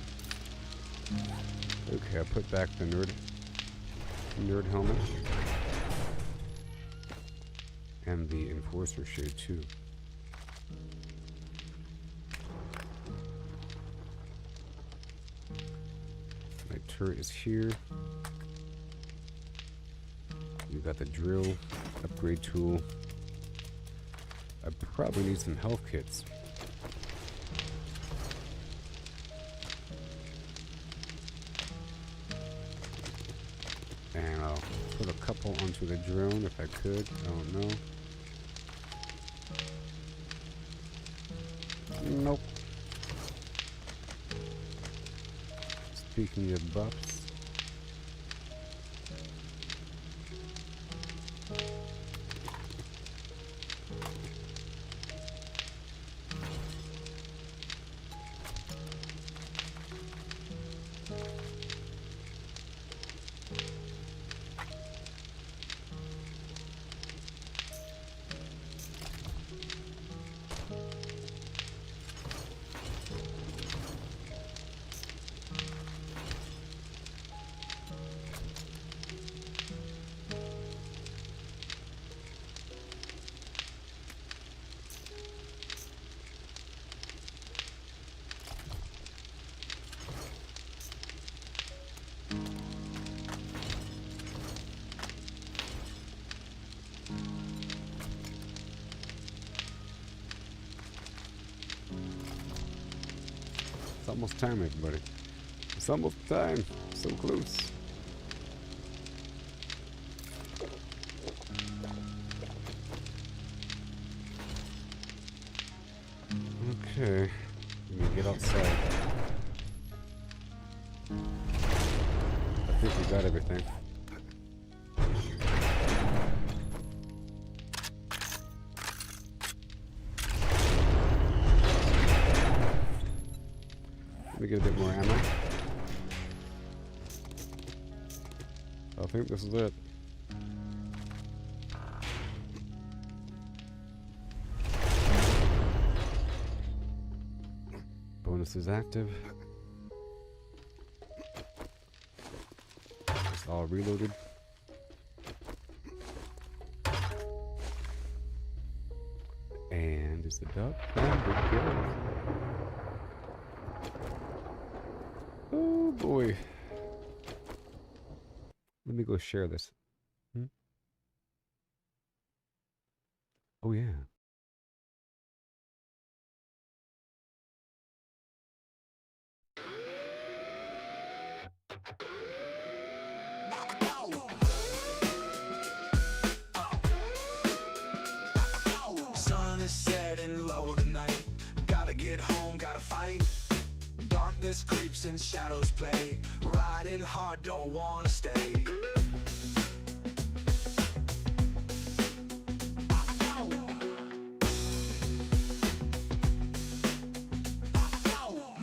Okay, I put back the nerd helmet. And the enforcer shade too. My turret is here. You got the drill upgrade tool. I probably need some health kits. And I'll put a couple onto the drone if I could. I don't know. Nope. Speaking of buffs. It's almost time, everybody. It's almost time. So close. Okay. Let me get outside. I think we got everything. Let me get a bit more ammo. I think this is it. Bonus is active. It's all reloaded. And is the duck time to go? Oh boy. Let me go share this. Oh yeah. Sun is setting low tonight. Gotta get home, gotta fight. Darkness creeps and shadows play. Riding hard, don't wanna stay.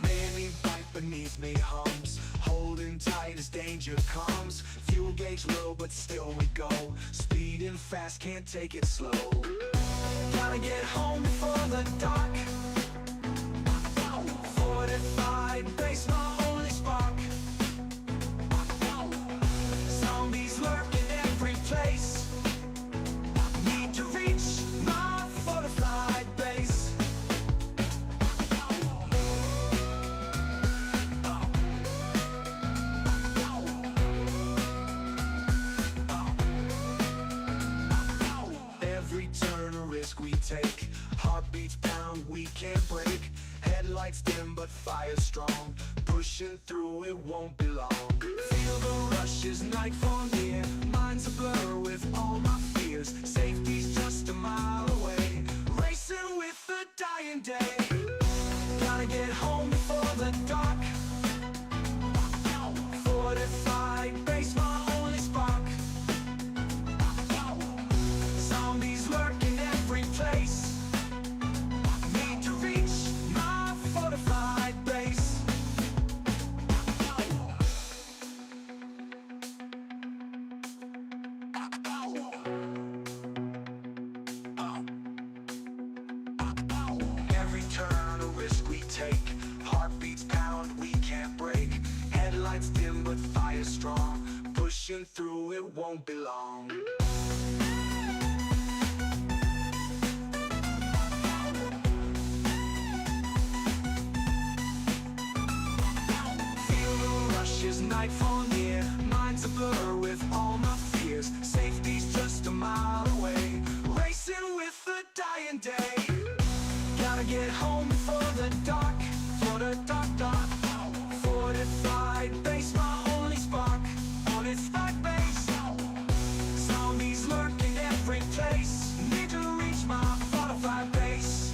Many bite beneath me hums, holding tight as danger comes. Fuel gauge low, but still we go. Speeding fast, can't take it slow. Gotta get home before the dark. Fortified base, my only spark. Zombies lurk in every place. Need to reach my fortified base. Every turn a risk we take. Heartbeats pound, we can't break. Headlights dim but fire strong. Pushing through, it won't be long. Feel the rush as nightfall near. Mind's a blur with all my fears. Safety's just a mile away. Racing with the dying day. Gotta get home before the dark. Fortified base, my only spark. Zombies lurk in every place. Need to reach my fortified base. Every turn a risk we take. Heartbeats pound, we can't break. Headlights dim but fire strong. Pushing through, it won't be long. Feel the rush as nightfall near. Mind's a blur with all my fears. Safety's just a mile away. Racing with the dying day. Gotta get home before the dark. For the dark, dark. Fortified base, my only spark. Fortified base. Zombies lurk in every place. Need to reach my fortified base.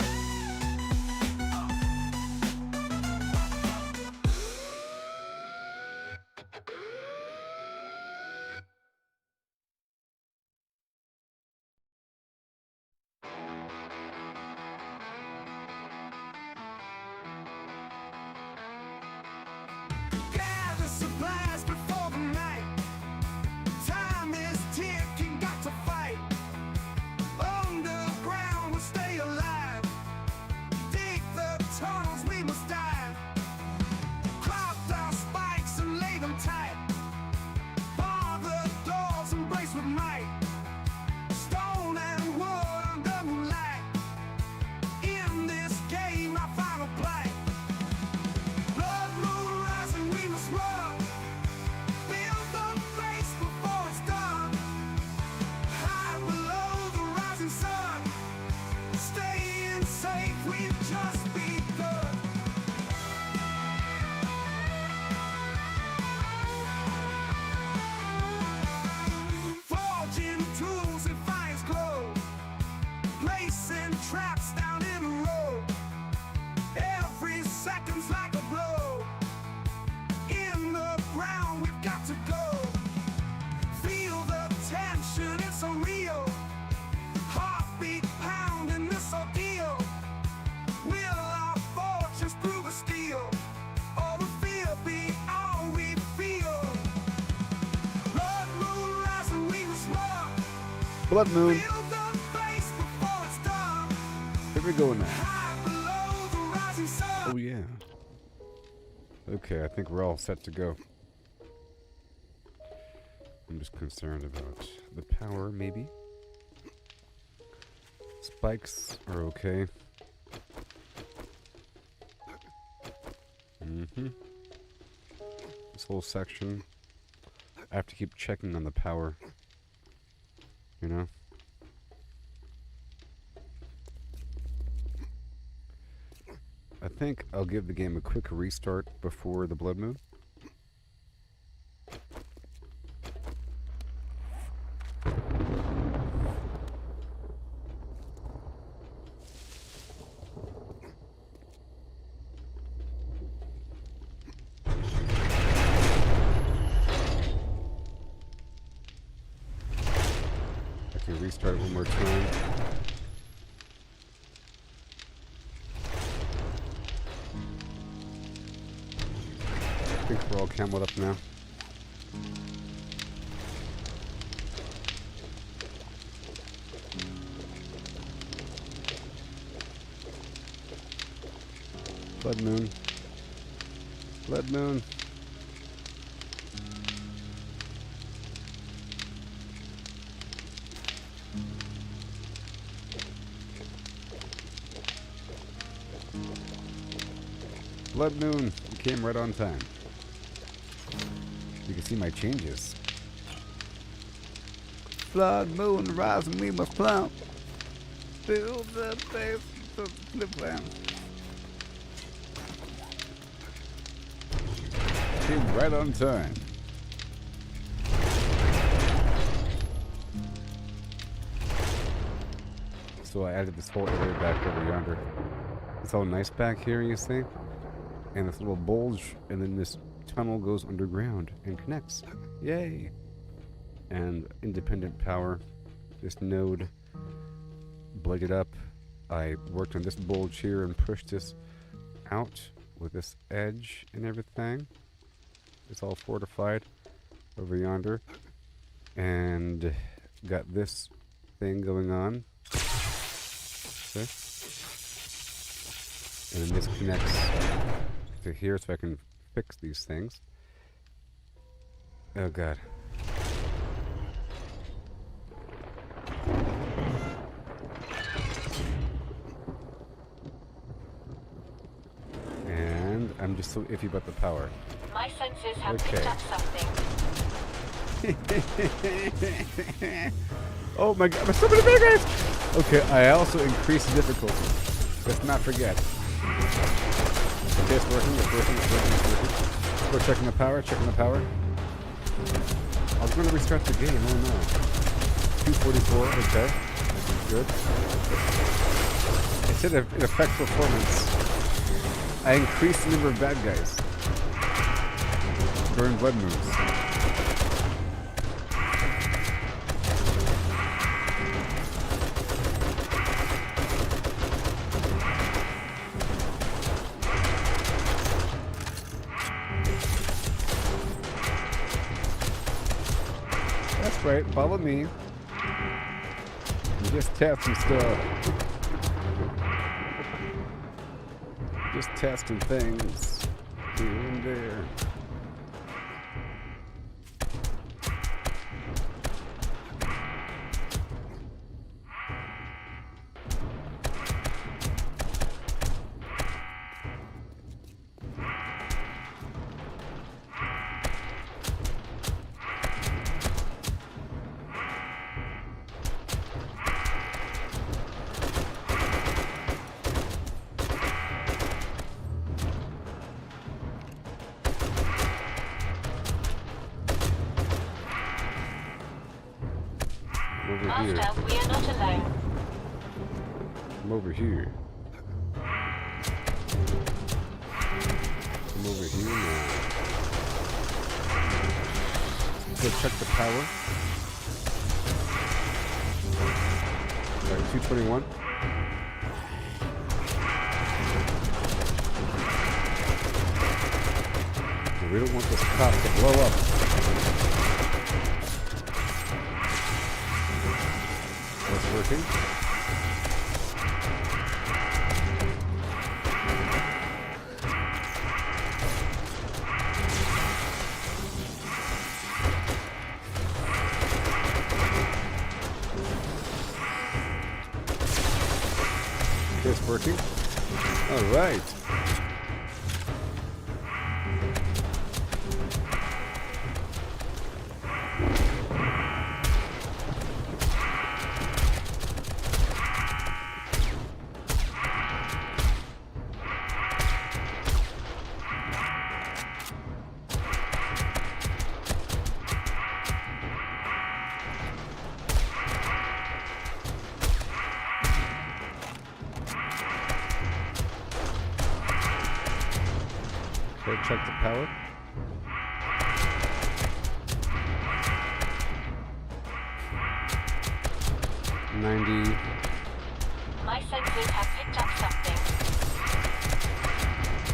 Blood moon. Feel the face before it's dark. Here we go now. High below the rising sun. Oh yeah. Okay, I think we're all set to go. I'm just concerned about the power, maybe. Spikes are okay. This whole section, I have to keep checking on the power. You know? I think I'll give the game a quick restart before the blood moon. I can restart one more time. I think we're all cameled up now. Blood moon. Blood moon. Blood moon. You came right on time. You can see my changes. Blood moon rising, we must plump. Build the face of the flip. Came right on time. So I added this whole area back over yonder. It's all nice back here, you see? And this little bulge, and then this tunnel goes underground and connects. Yay! And independent power. This node bladed up. I worked on this bulge here and pushed this out with this edge and everything. It's all fortified over yonder. And got this thing going on. Okay. And then this connects to here so I can fix these things. Oh god. And I'm just so iffy about the power. My senses have Okay. picked up something. Oh my god, there's so many bad guys! Okay, I also increased the difficulty. Let's not forget. Okay, it's working, it's working, it's working, it's working. We're checking the power, checking the power. I was going to restart the game, oh no. 244, okay. Good. It said it affects performance. I increased the number of bad guys during blood moves. That's right, follow me. And just test some stuff. Just testing things here and there. Over here. Master, we are not alone. I'm over here. I'm over here now. Let's go check the power. Alright, 221. We don't want this cop to blow up. That's working. It's working. All right. Okay, check the power. My sensors have picked up something.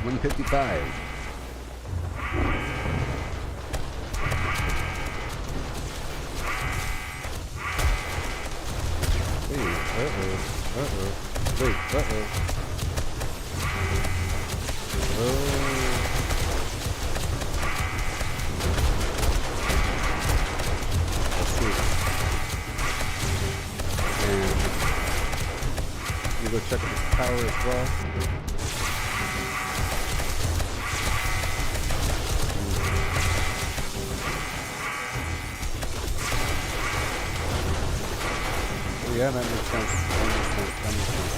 155. Hey, Wait, Let's see. And we go check this power as well. Yeah, that makes sense. That makes sense. That makes sense.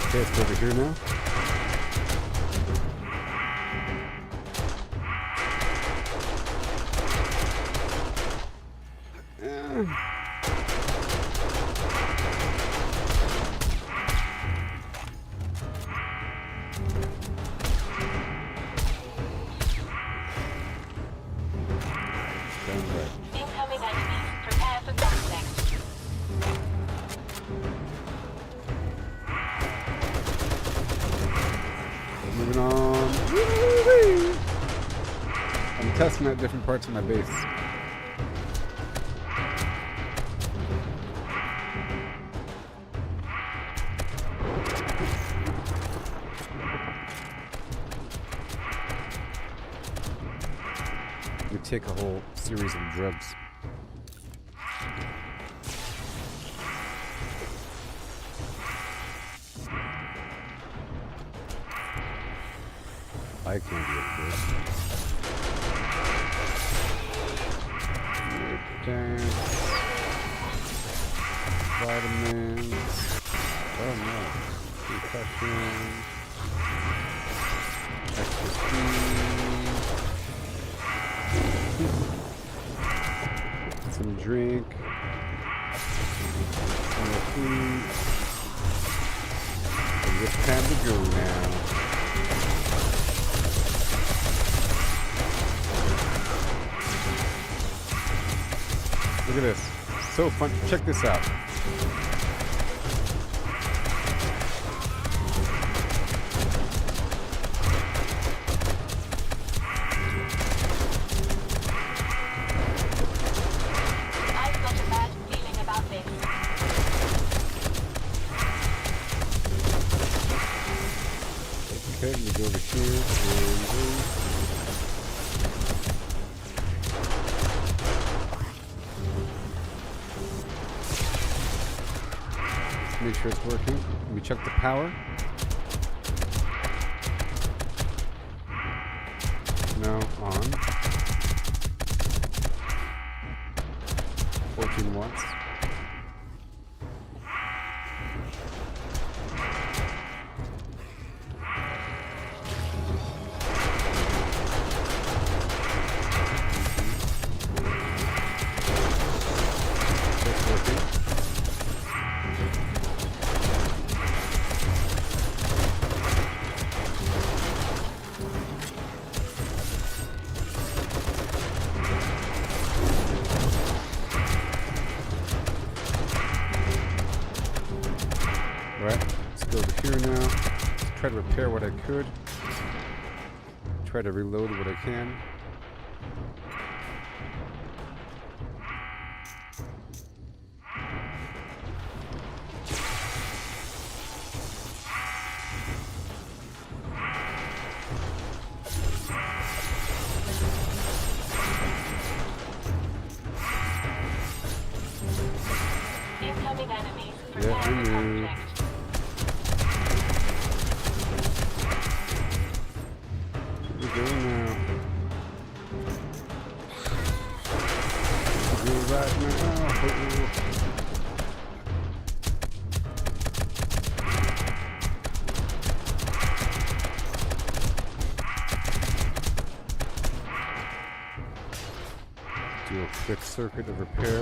Okay, it's over here now. Incoming enemies. Prepare for conflict. Moving on. Woo-wee. I'm testing out different parts of my base. We take a whole series of drugs. I can't do it. Dance. Vitamins. Oh no. Concussion. Extra speed. Some drink. Some more food. And it's time to go now. Look at this. So fun. Check this out. I've got a bad feeling about this. Okay, let me go over here and make sure it's working. Let me check the power. No, on. 14 watts. That's working. try to repair what I could. Try to reload what I can. Incoming enemies. Yeah, Prepare I for knew. conflict. Here we go now. Go right now. Do a quick circuit of repair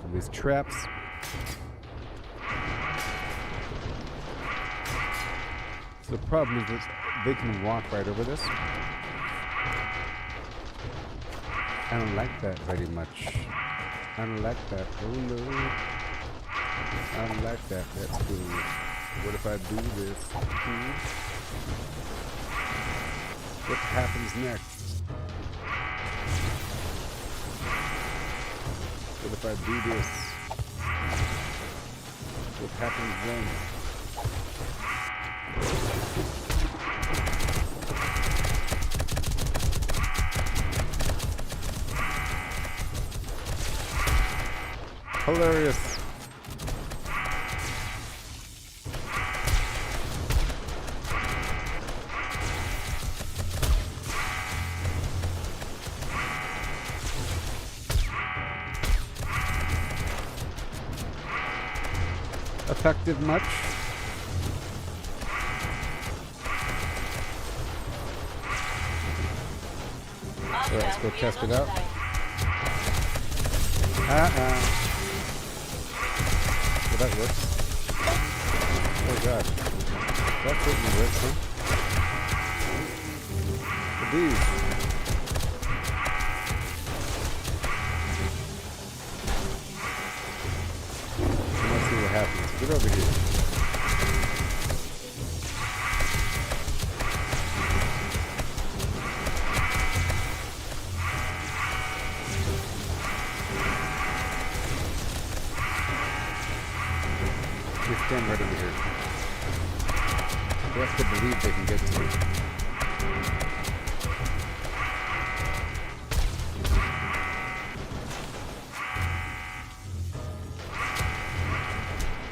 on these traps. So the problem is that they can walk right over this. I don't like that very much. I don't like that. Oh no. I don't like that. That's cool. What if I do this? What happens next? What if I do this? What happens then? Hilarious. Effective much? Master, Let's go we are test it not out. alone. Well, that works. Oh god. That certainly works, huh? These. Let's see what happens. Get over here. Just stand right over here. They have to believe they can get to me.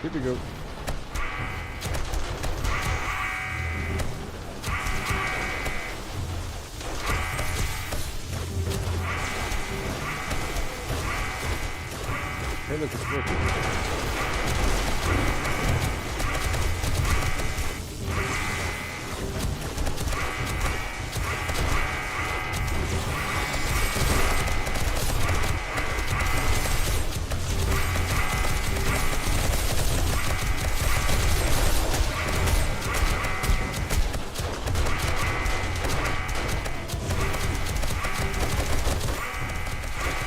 Here we go. Hey, look, it's working.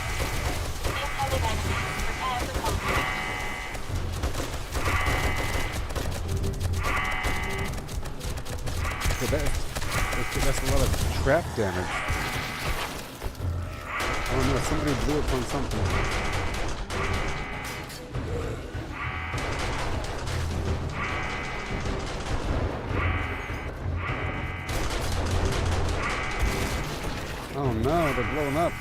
Incoming enemies. Prepare for conflict. So that's a lot of trap damage. Oh no, somebody blew up on something. Oh no, they're blowing up.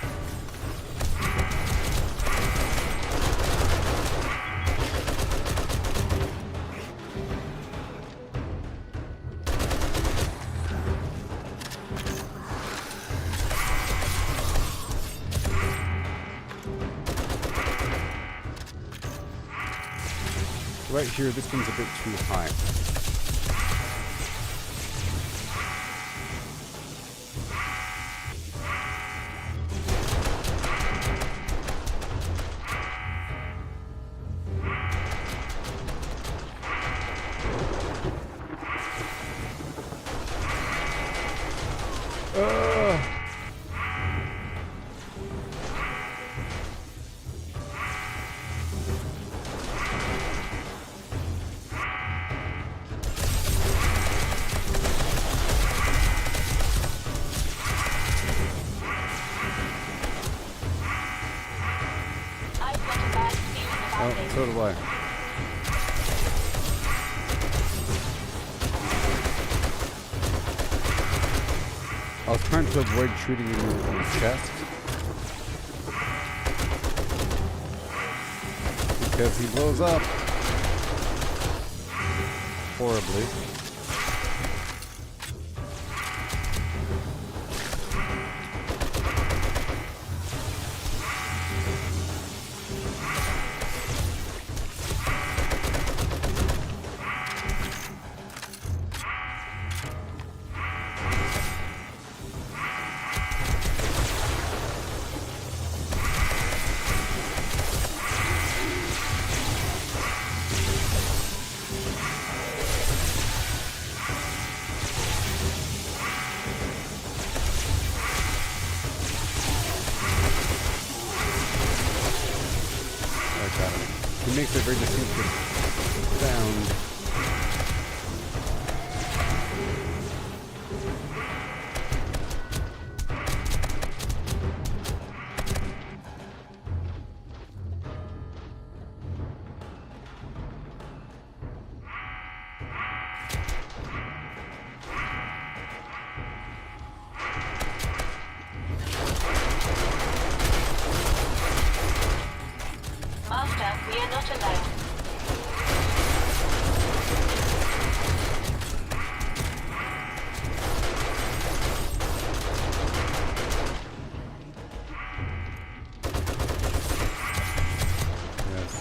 Right here, this one's a bit too high. So do I. I was trying to avoid shooting him in his chest. Because he blows up. Horribly. He makes a very distinctive sound. Master, we are not alone. Yes.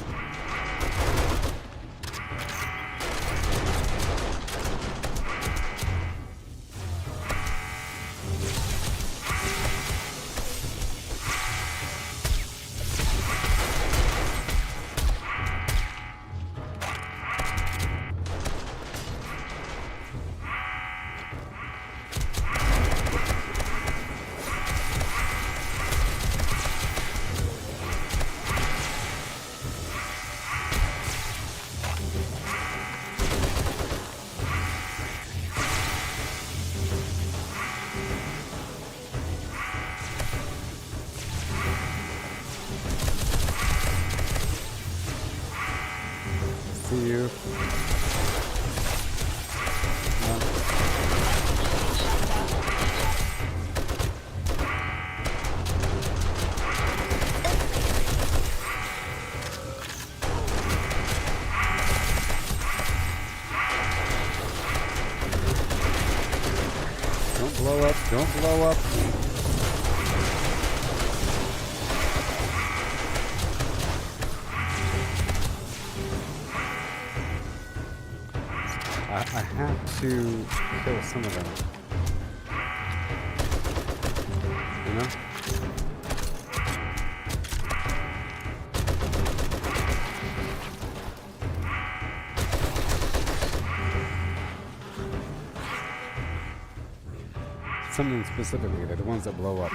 See you. Don't blow up. Don't blow up. I have to kill some of them. You know? Some of them specifically, they're the ones that blow up.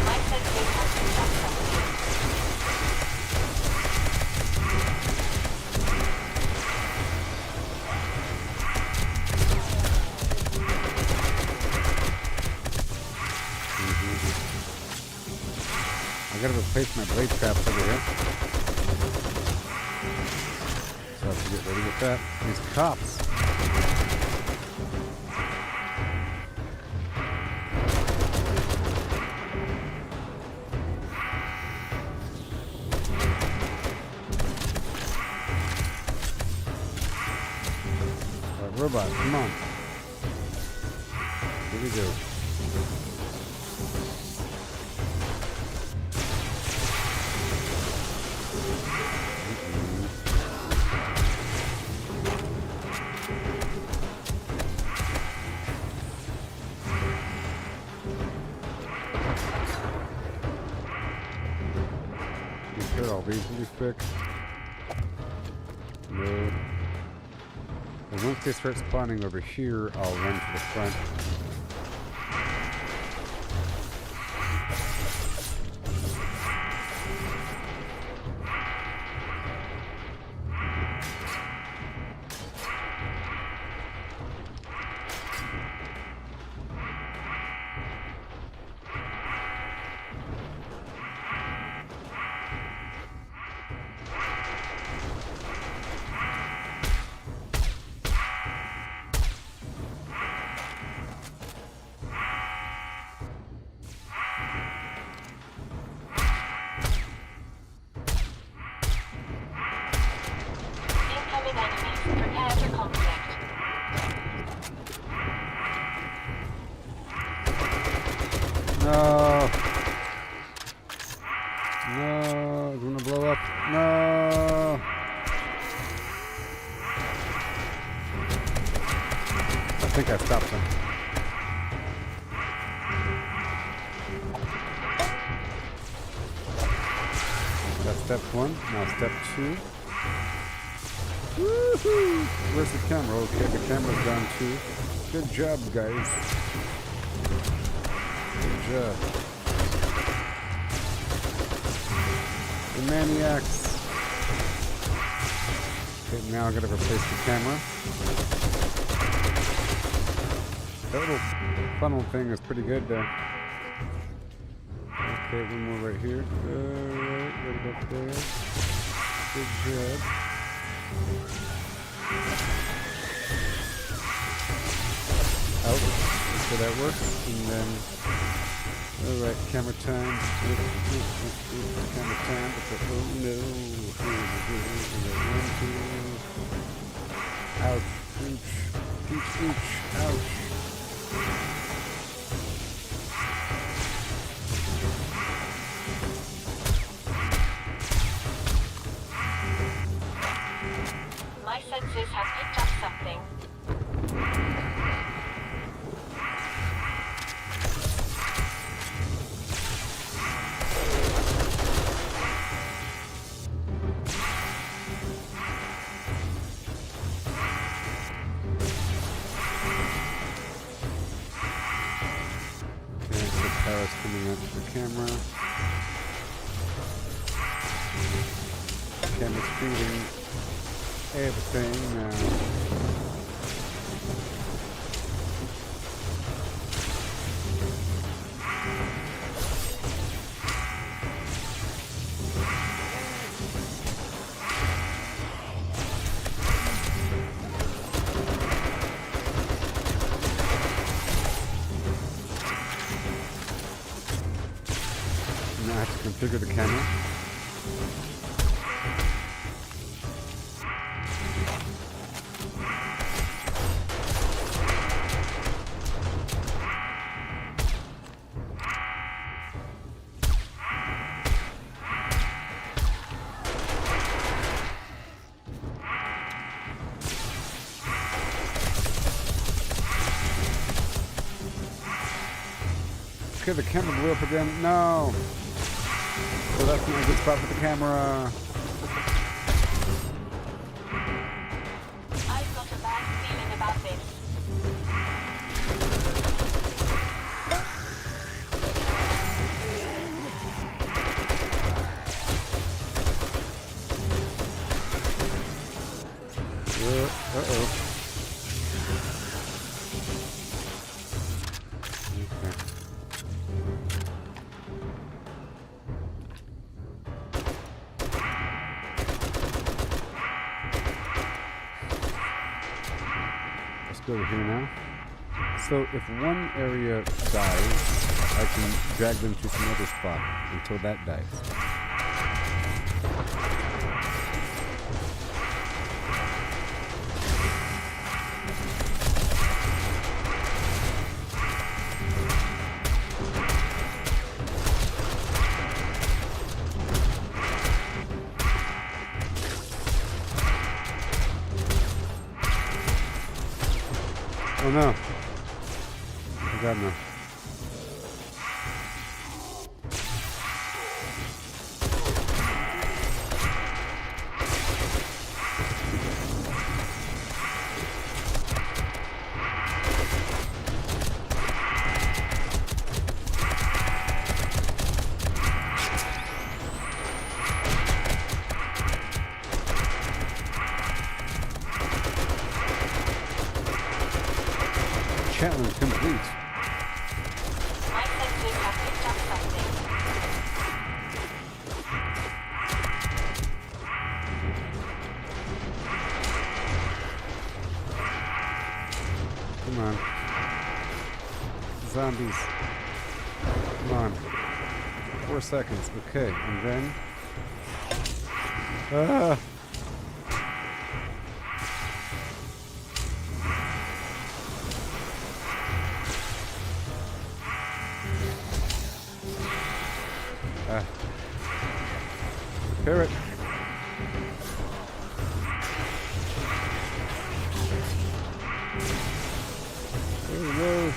My sensors have been successful. I gotta replace my blade traps over here. So I have to get ready with that. These cops. Alright, robot, come on. Here we go. Repair all these really quick. No. And once they start spawning over here, I'll run to the front. Incoming enemies. Prepare for conflict. No. No. It's gonna blow up. No. I think I stopped him. That's step one. Now step two. Woohoo! Where's the camera? Okay, the camera's down too. Good job, guys. Good job. The maniacs. Okay, now I gotta replace the camera. That little funnel thing is pretty good there. Okay, one more right here. Alright, right up there. Good job. Out. So that works. And then, alright, camera time. Camera time. Oh no. One, two. Ouch. Ooch. Ooch. Ouch. My senses have picked up something. Okay, so power's coming out to the camera. Camera's feeding everything now. Now I have to configure the camera. Okay, the camera blew up again. No. So that's not a good spot for the camera. I've got a bad feeling about this. Uh-oh. Go over here now. So if one area dies, I can drag them to some other spot until that dies. Oh no. Oh god, no. Challenge complete. My senses have picked up something. Come on. Zombies. Come on. 4 seconds. Okay, and then... Ah! Ah. Repair it. There we go.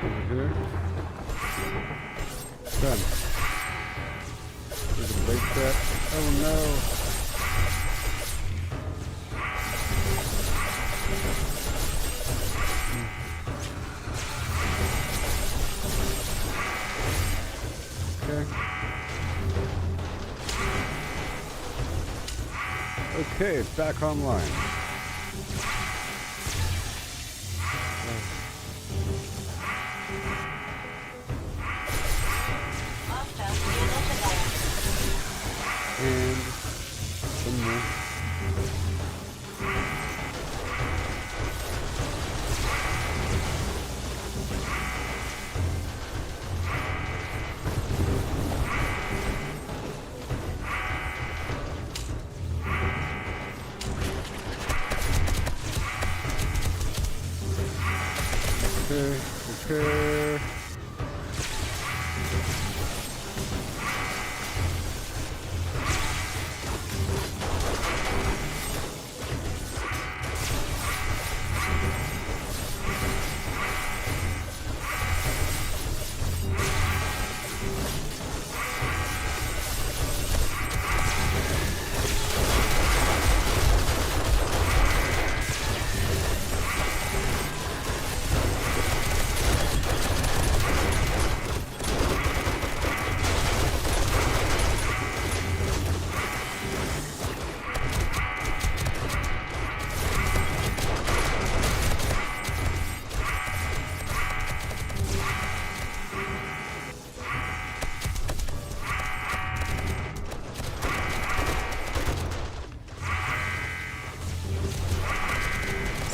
Over here. Done. There's a break trap. Oh no. Okay, it's back online. Master, you're not alone. And some more. Repair.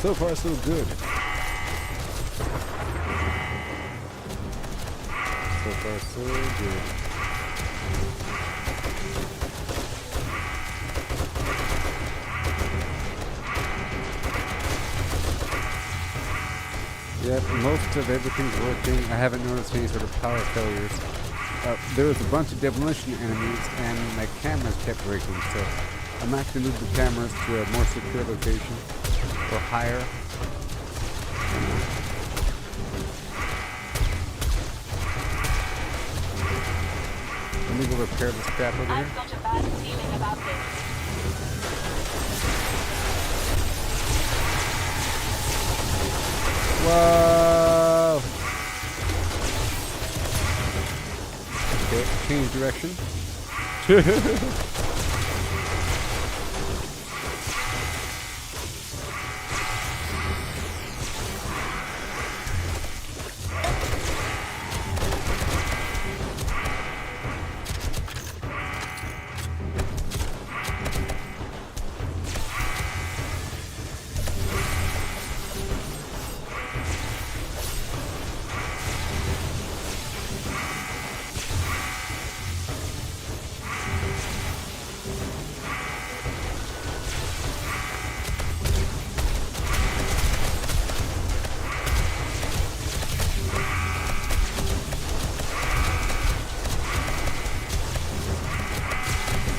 So far, so good. So far, so good. Yep, most of everything's working. I haven't noticed any sort of power failures. There was a bunch of demolition enemies, and my cameras kept breaking, so I'm actually moving the cameras to a more secure location. Or higher. Let me go repair this crap over here. I've got a bad feeling about this. Whoa! Okay, change direction.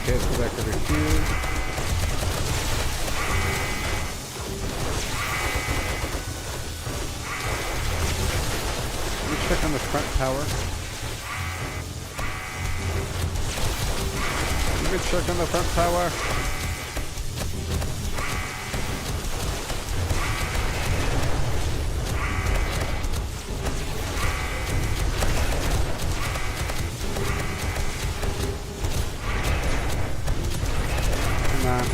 Okay, let's go back over here. Let me check on the front tower. Let me check on the front tower. on.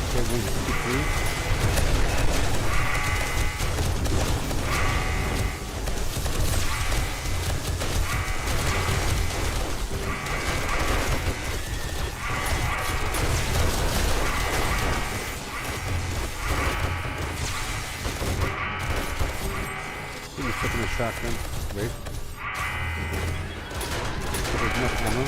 Okay, 163. Taking a shotgun. Wait. There's enough ammo.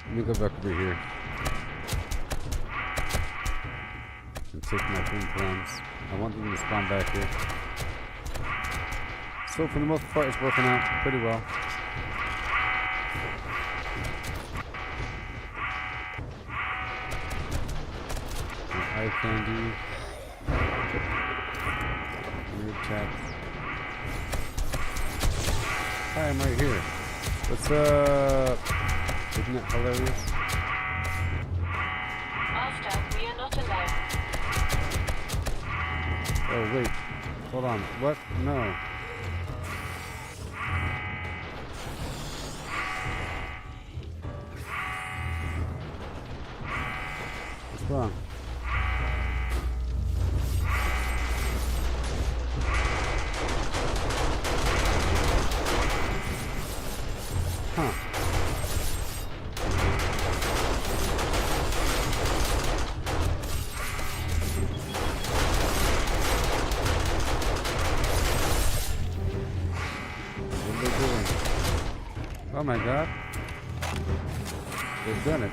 Let me go back over here and take my green plums. I want them to spawn back here. So for the most part, it's working out pretty well. Eye candy. Weird taps. Hi, I'm right here. What's up? Isn't that hilarious? Master, we are not alone. Oh, wait. Hold on. What? No. What's wrong? Huh. Oh my god. They've done it.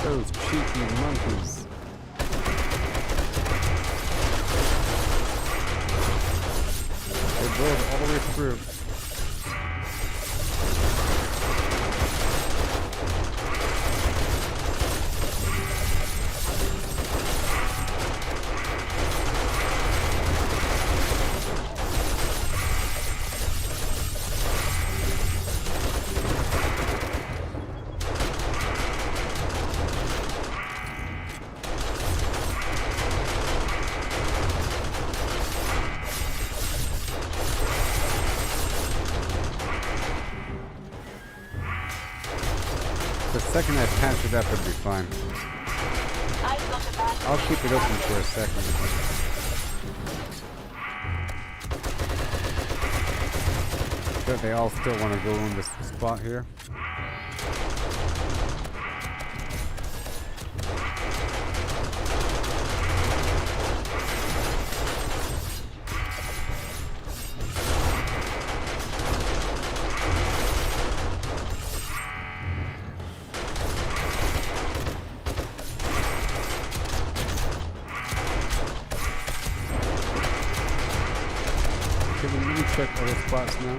Those cheeky monkeys. They drove all the way through. The second I patch it up, it'll be fine. I've got a bad I'll keep it open for a second. But they all still want to go in this spot here. Okay, let me check other spots now.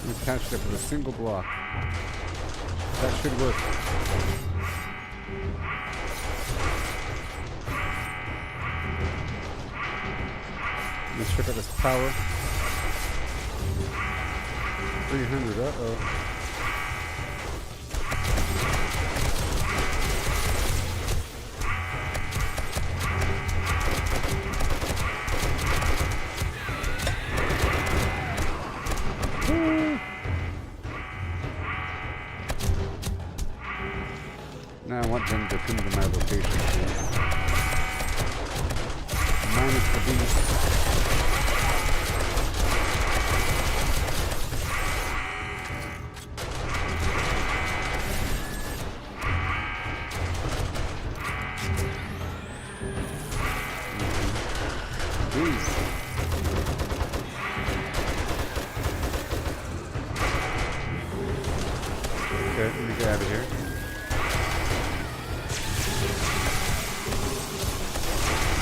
We patched it with a single block. That should work. Let's check out this power. 300, uh-oh. Now I want them to come to my location. Minus the beast. Okay, let me get out of here.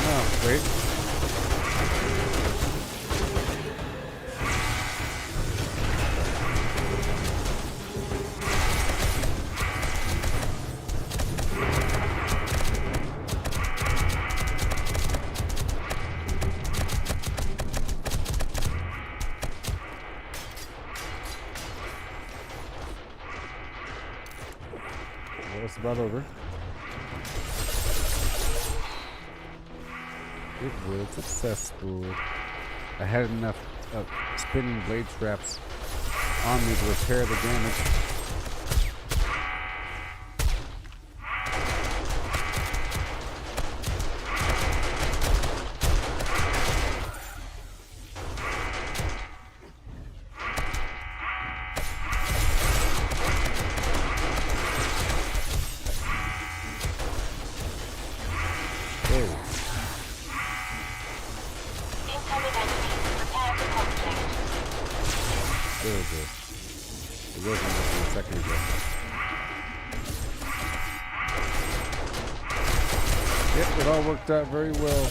Oh, wait. Well, it's about over. It was successful. I had enough spinning blade traps on me to repair the damage. Incoming enemy. Prepare for conflict. There we go. It wasn't working a second ago. Yep, it all worked out very well.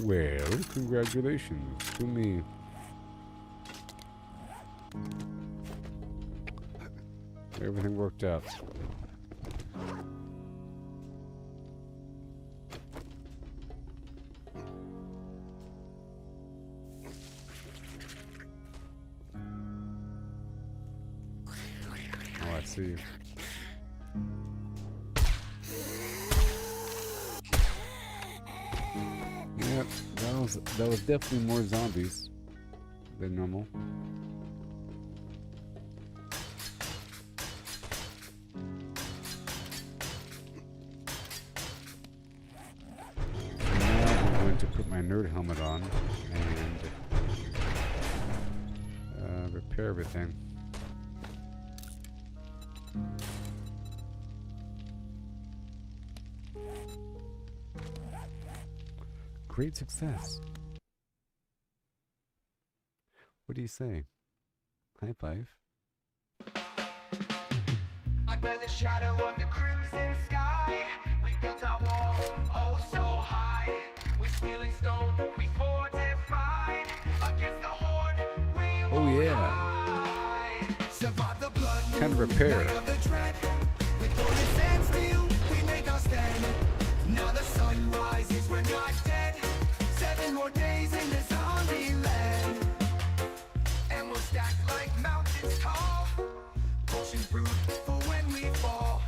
Well, congratulations to me. Everything worked out. Oh, I see. Yep, that was definitely more zombies than normal. To put my nerd helmet on and repair everything. Great success. What do you say? High five. Under the shadow of the crimson sky, we built our walls, oh so high. We're stealing stone, we fortified against the horde. We Oh yeah. survive the blood. Kind of repair. Night of the dread. With bullets and steel, we make our stand. Now the sun rises, we're not dead. 7 more days in the zombie land, and we'll stack like mountains tall. Potions brewed for when we fall.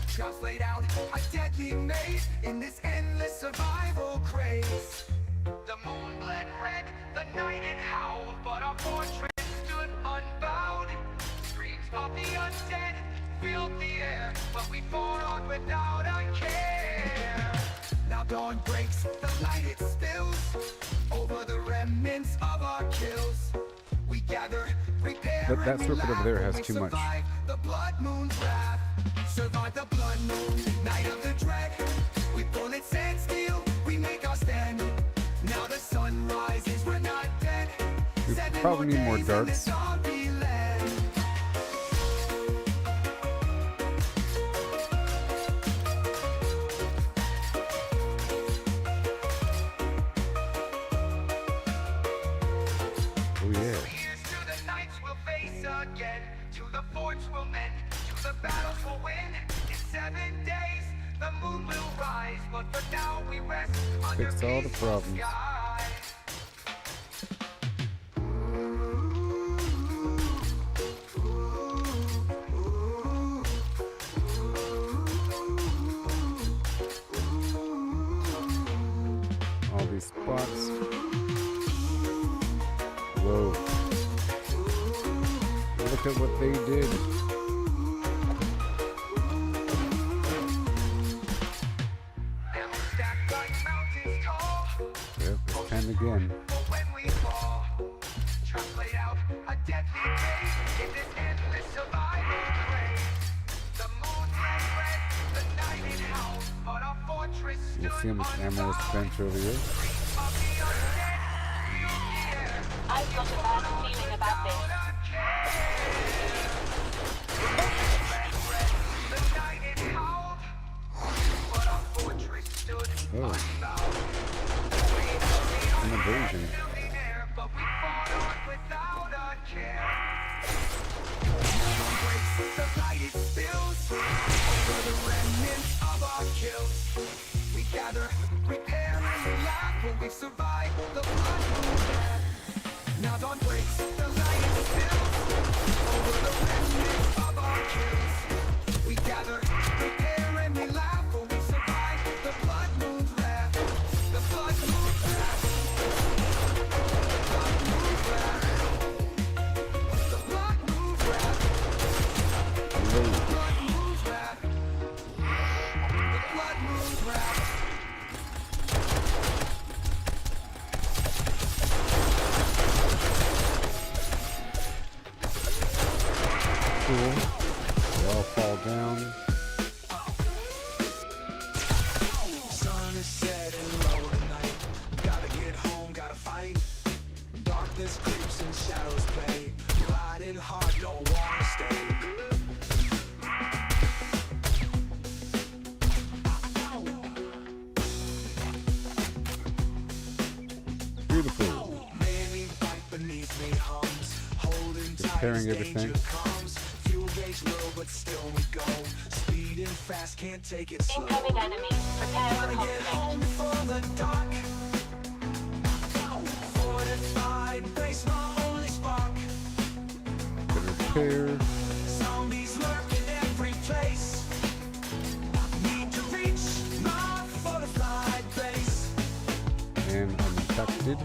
Traps laid out, a deadly maze in this endless survival craze. The moon bled red, the night it howled, but our fortress stood unbowed. Screams of the undead filled the air, but we fought on without a care. Now dawn breaks, the light it spills over the remnants of our kills. We gather, prepare, That and we serpent over there has laugh. too We much. survive the blood moon's wrath. Survive the blood moon, night of the dread. With bullets and steel, we make our stand. Now the sun rises, we're not dead. We 7 probably need more days in darts. the zombie land. Oh yeah. Here's to the nights we'll face again, to the forts we'll mend, to the battles we'll win. In 7 days, the moon will rise, but for now we rest under Fix all the peaceful problems. skies. All these spots. Whoa. Look at what they did. And we stack like mountains tall. Yep, it's time again. For when we fall, traps laid out, a deadly maze in this endless survival craze. The moon ran red, the night it howled, but our fortress We'll see how much ammo is spent over here. I've got a bad feeling about this. Oh. An invasion. We gather, prepare, and laugh when we survive the blood moon. Now don't break, the light is still over the remnants of our kills. We gather, prepare, and we laugh when we survive the blood moon wrath. The blood moon wrath. The blood moon wrath. The blood moon wrath. The blood moon wrath. The blood moon wrath. Cool. They all fall down. Sun is setting low tonight. Gotta get home, gotta fight. Darkness creeps and shadows play. Riding hard, don't wanna stay. Beautiful. Many right beneath me hums. Holding tight Repairing as everything. danger comes. Fuel gauge low, but still we go. Speeding fast, can't take it slow. Incoming enemies. Prepare for Gotta get conflict. home before the dark. Fortified base, my only spark. Repair. Zombies lurk in every place. Need to reach my fortified base. And uninfected.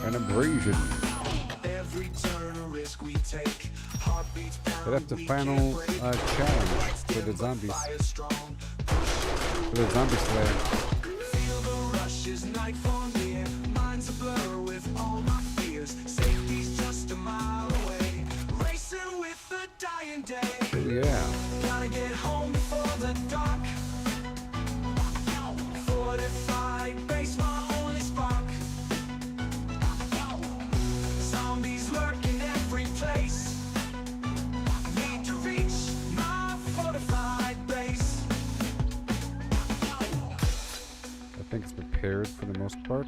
An abrasion. Every turn a risk we take. Heartbeats pound, So that's the we final can't break. challenge for the zombies. Fire strong. For the zombie slayer. Feel the rush as nightfall near. Mind's a blur with all my fears. Safety's just a mile away. Racing with the dying day. Oh yeah. Gotta get home before the dark. Fortified base, my only spark. Zombies lurk in every place. Need to reach my fortified base. I think it's prepared for the most part.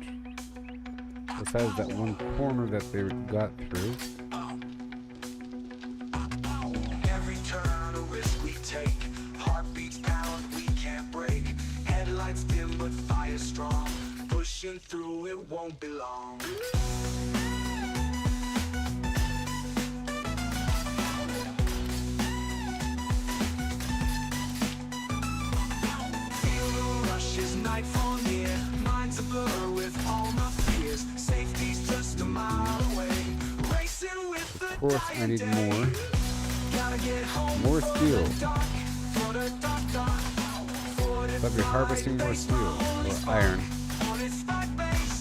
Besides that one corner that they got through. Every turn a risk we take. Heartbeats pound, we can't break. Headlights dim but fire strong. Pushing through, it won't be long. Feel the rush as nightfall near. Mind's a blur with all my fears. Safety's just a mile away. Racing with the Of course, I need more. Gotta get home More before steel. the dark, for the dark, dark. But we're harvesting more steel or iron. Fortified base.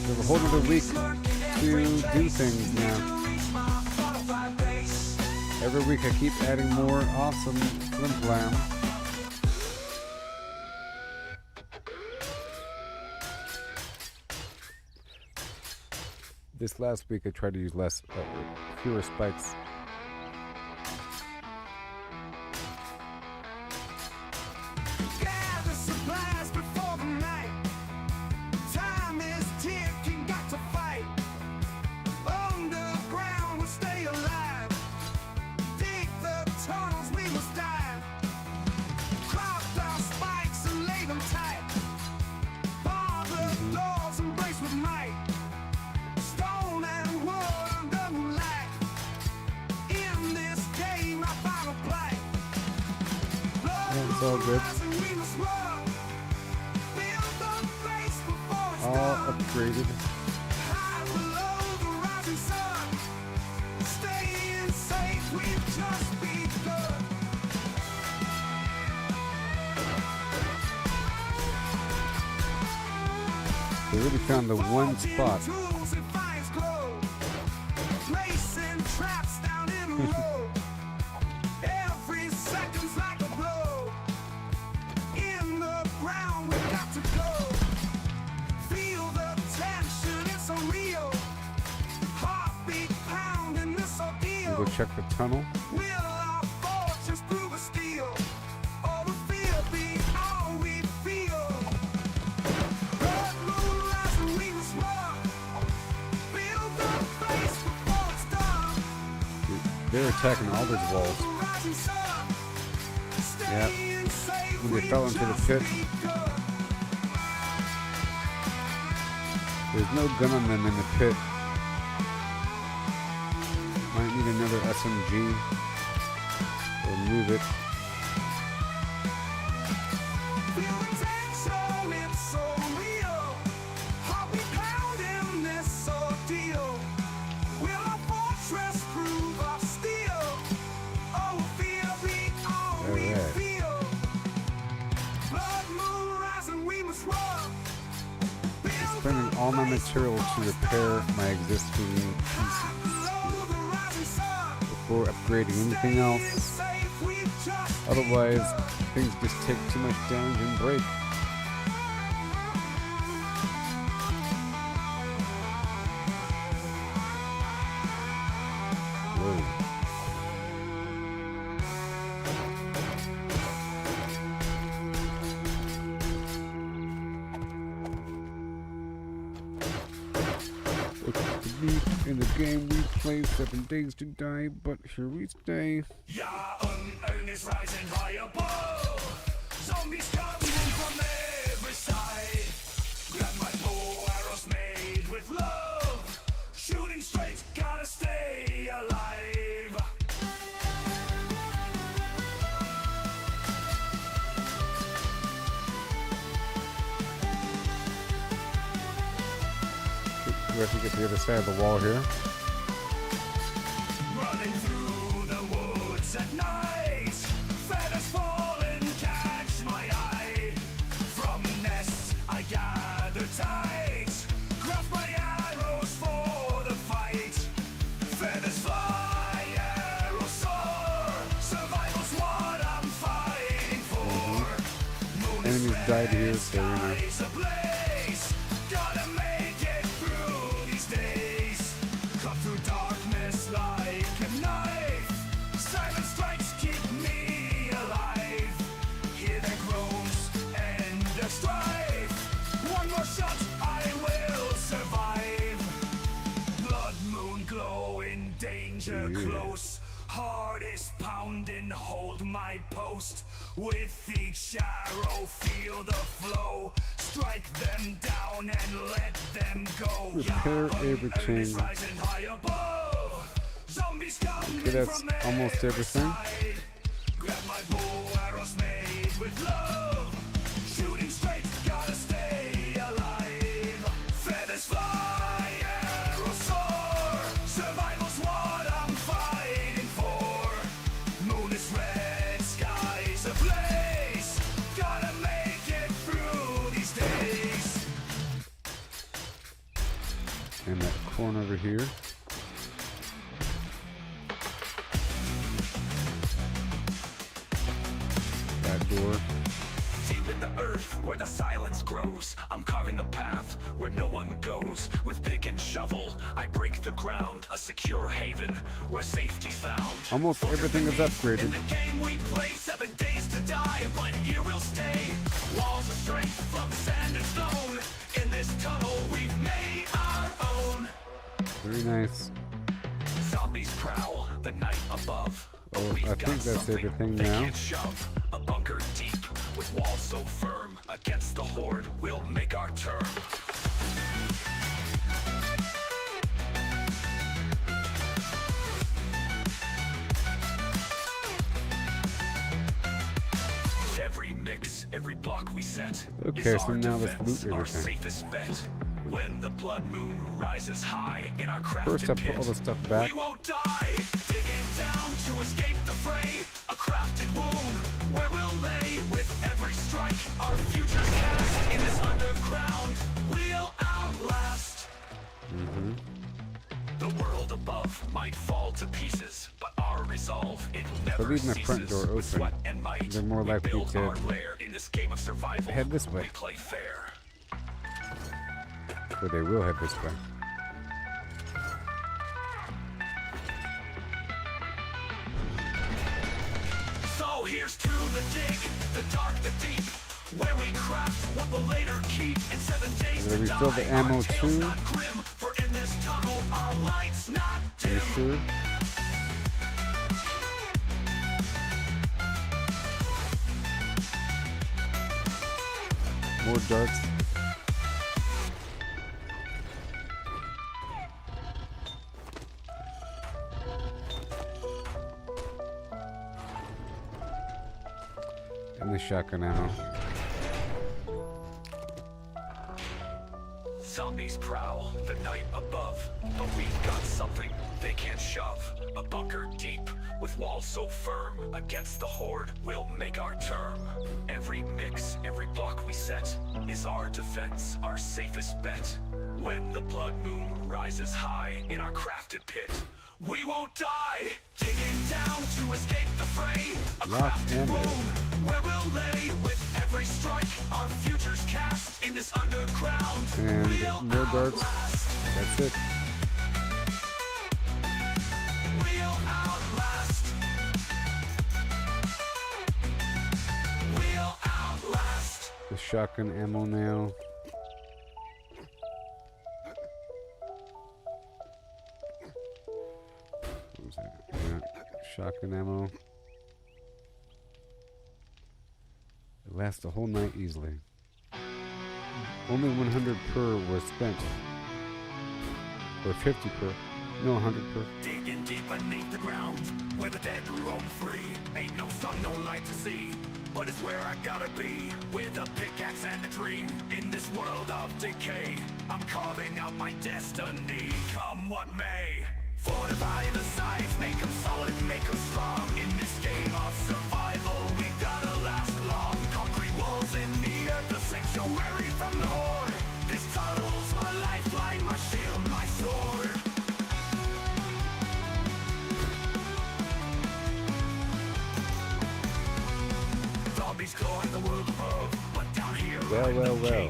We have a whole other week to do things now. Reach my fortified base. Every week I keep adding more awesome flim flam. This last week I tried to use fewer spikes. Gather supplies before the night. Time is ticking, got to fight. Underground, we'll stay alive. Dig the tunnels, we must dive. Craft our spikes and lay them tight. Bar the doors and brace with might. Stone and wood under moonlight. In this game, I found a plight. That's all good. All upgraded. They really found the one spot. Placing traps go check the tunnel. Will our fortunes prove a steal? Or will fear be all we feel? Blood moon rising, we must walk. Build the face before it's dark. They're attacking all these walls. The rising sun. Yep. Staying safe, When they we fell into the just pit. begun. There's no gun on them in the pit. Might need another SMG. Or move it. Feel the tension, it's so real. Heart we pounding this ordeal. Will our fortress prove our steel? Oh, fear be all we Alright. feel. Blood moon rising, we must run. Spending all my material to repair my existing pieces Below the rising sun. before upgrading anything else. Safe, we just Otherwise, things just take too much damage and break. Whoa. In the game we play 7 days to die, but here we stay. Ja, un is rising high above. Zombies coming from every side. Grab my bow, arrows made with love. Shooting straight, gotta stay alive. We have to get to the other side of the wall here. Running through the woods at night. Feathers fall and catch my eye. From nests I gather tight. Craft my arrows for the fight. Feathers fly, arrows soar. Survival's what I'm fighting for. Moon is Enemies died here, red, so you know. skies ablaze. Gotta make it through these days. Cut through darkness like a knife. Silent strikes keep me alive. Hear their groans and their strife. One more shot, I will survive. Blood moon glowing, danger close. Heart is pounding, hold my post. With each arrow, feel the flow. Strike them down and let them go. Repair everything. Rising high above. Zombies coming Okay, that's from almost every everything. side. Grab my bow, arrows made with love. Shooting straight, gotta stay alive. Feathers fly, arrows soar. Survival's what I'm fighting for. Moon is red, skies ablaze. Gotta make it through these days. And that corner over here. That door. Deep in the earth where the silence grows, I'm carving a path where no one goes. With pick and shovel, I break the ground, a secure haven where safety's found. Almost everything is upgraded. In the game we play, 7 days to die, but here we'll stay. Walls of strength from sand and stone. In this tunnel we've made our own. Very nice. Zombies prowl the night above. Oh, We've I got think that's something everything they now. can't shove. A bunker deep with walls so firm. Against the horde, we'll make our term. Every mix, every block we set. Okay, is so our now let's defense, loot our everything. safest bet. When the blood moon rises high in our crafted First, I pit, put all the stuff back. we won't die. Digging down to escape the fray. A crafted wound where we'll lay with every strike. Our future's cast in this underground. We'll outlast. The world above might fall to pieces, but our resolve, it never leave my ceases. front door With open. sweat and might, They're more we likely build to our lair in this game of survival. head this way. We play fair. Or they will head this way. here's to the dig, the dark, the deep, where we craft what we'll later keep. In 7 days Did I to refill die, the ammo our tale's too? not grim, for in this tunnel our light's not Are you dim. sure? More darts. And the shotgun ammo. Zombies prowl the night above, but we've got something they can't shove. A bunker deep, with walls so firm, against the horde we'll make our term. Every mix, every block we set, is our defense, our safest bet. When the blood moon rises high in our crafted pit, we won't die, digging down to escape the fray. A crafted room where we'll lay with every strike. Our future's cast in this underground. And more darts. That's it. We'll outlast. We'll outlast. The shotgun ammo now. What was that? Yeah, shotgun ammo. It lasts the whole night easily. Only 100 per was spent. Or 50 per. No, 100 per. Digging deep beneath the ground, where the dead roam free. Ain't no sun, no light to see, but it's where I gotta be. With a pickaxe and a dream, in this world of decay, I'm carving out my destiny, come what may. Fortify the sides, make them solid, make them strong. In this game of survival, we gotta last long. Concrete walls in the earth, the sanctuary from the horde. This tunnel's my lifeline, my shield, my sword. Zombies claw in the world above, but down here Well.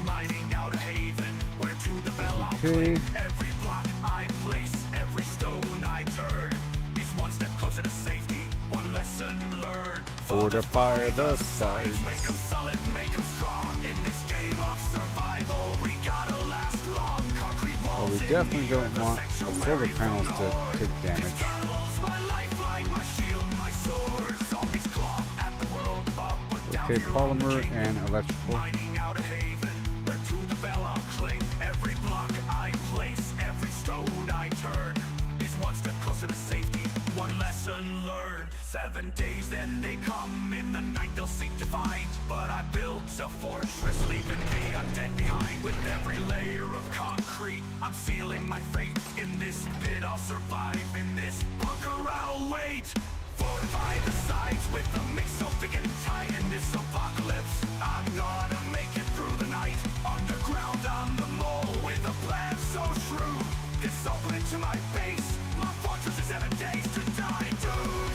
mining out a haven, where to the bell I'll Okay. cling. Every block I place, every stone I turn, is one step closer to safety, one lesson learned. Fortify the sides. Make them solid, make them strong. In this game of survival, we gotta last long. Concrete Well, walls we in definitely the don't earth, the want the solar sanctuary panels from to the horde. take damage. Tunnels, my lifeline, my shield, my sword. Zombies claw at the world above, but down Okay, here on the polymer kingdom, and electrical. mining out a haven, where to the bell I'll cling. Every block I place, every stone I turn, is one step closer to safety, one lesson learned. 7 days, then they come, in the night they'll seek to find. But I built a fortress, leaving me undead behind. With every layer of concrete, I'm sealing my fate. In this pit I'll survive, in this bunker I'll wait. Fortify the sides with a mix so thick and tight. In this apocalypse, I'm gonna make it through the night. Underground on the mole, with a plan so shrewd. This open into my base, my fortress is 7 days to die, dude.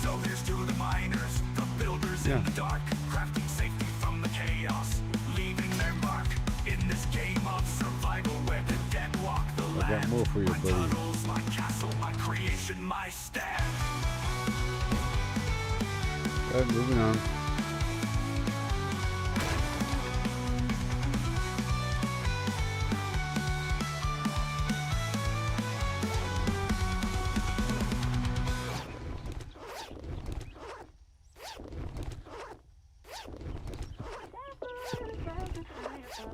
So here's to the miners, the builders in the dark, crafting safety from the chaos, leaving their mark in this game of survival where the dead walk the I got land. more for you, My buddy. tunnels, my castle, my creation, my stand. Alright, moving on.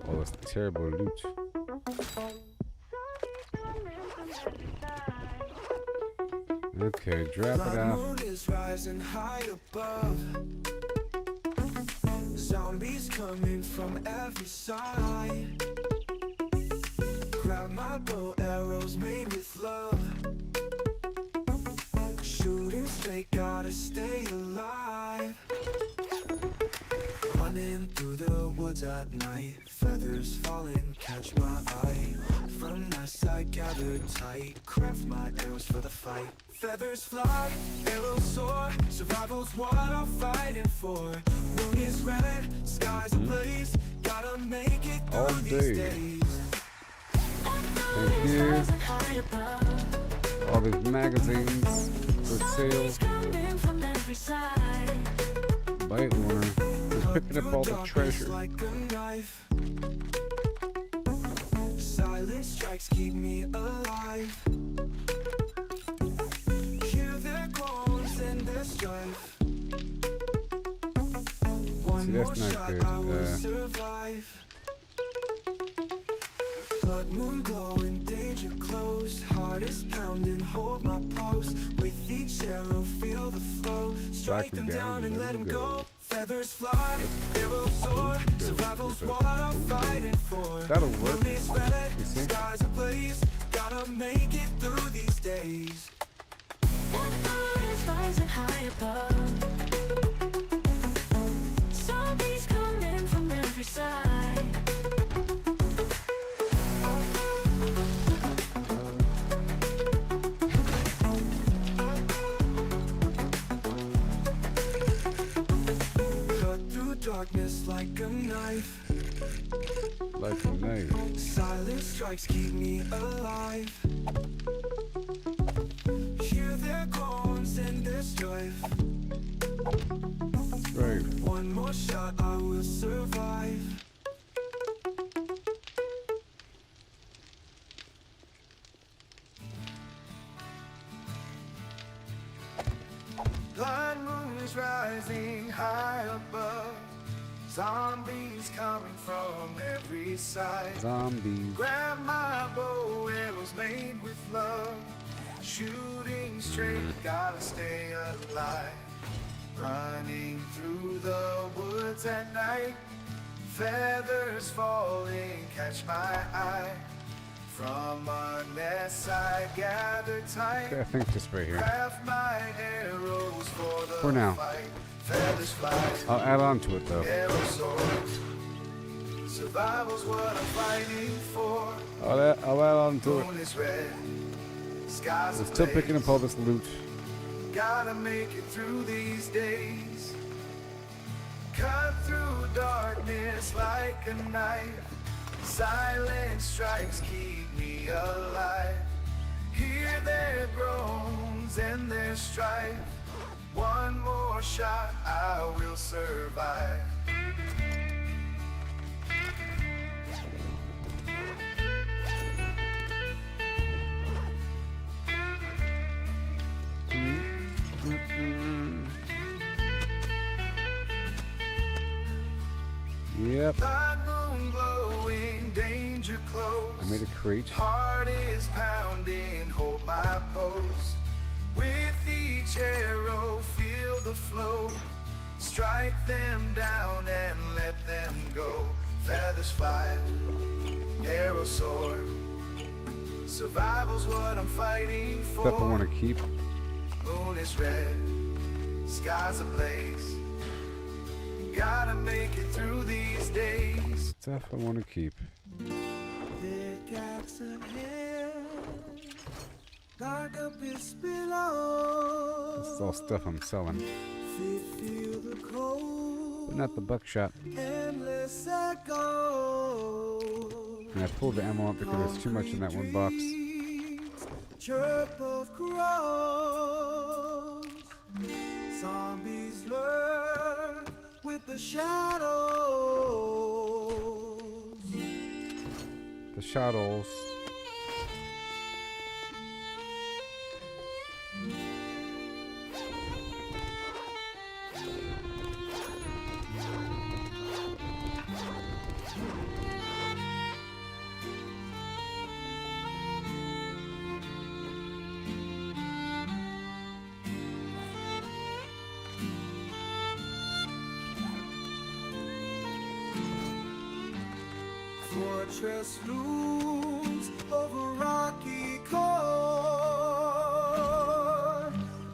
Oh, it's terrible loot. Okay, drop it out. moon is rising high above. Zombies coming from every side. Grab my bow, arrows made with love. Shooting straight, gotta stay alive. Running through the woods at night, feathers falling, catch my eye. From nest I gather tight, craft my arrows for the fight. Feathers fly, arrows soar, survival's what I'm fighting for. Moon is red, skies ablaze, gotta make it All through day. these days. Thank you. All these magazines for sale. Bite Warner. Just picking up all the treasure. Like a knife. Silent strikes keep me alive. Hear their groans and their strife. One more that's not shot, good. I will survive. Blood moon glowing, danger close. Heart is pounding, hold my post. With each arrow, feel the flow. Strike them down and let them go. Feathers fly, arrows soar. Survival's what I'm fighting for. That'll work. Moon is red, You see? skies ablaze. Gotta make it through these days. One moon is rising high above. Zombies coming from every side. Cut through darkness like a knife. Like a knife. Silent strikes keep me alive. Hear their groans and their strife. Right. One more shot, I will survive. Blood moon is rising high above. Zombies coming from every side. Zombies. Grab my bow, arrows made with love. Shooting straight, gotta stay alive. Running through the woods at night. Feathers falling, catch my eye. From unless I gather tight. Okay, I think just right here. Craft my arrows for the For now. fight. Feathers fly. I'll add on to it though. Arrows soar. Survival's what I'm fighting for. I'll add on to it. Moon is red. Skies I'm still picking up all this loot. Gotta make it through these days. Cut through darkness like a knife. Silent strikes keep me alive. Hear their groans and their strife. One more shot, I will survive. Yep. Blood moon glowing, danger close. I made a crate. Heart is pounding, hold my post. With each arrow, feel the flow. Strike them down and let them go. Feathers fly, arrows soar. Survival's what I'm fighting for. Stuff I want to keep. Moon is red, skies ablaze. Gotta make it through these days. Stuff I want to keep. Pickaxe ahead, dark abyss below. This is all stuff I'm selling. Feet feel the cold, But not the buckshot. endless echo. And I pulled the ammo out because there's too much in that one box. Chirp of crows. Zombies lurk with the shadows. The shadows. Fortress looms over rocky core.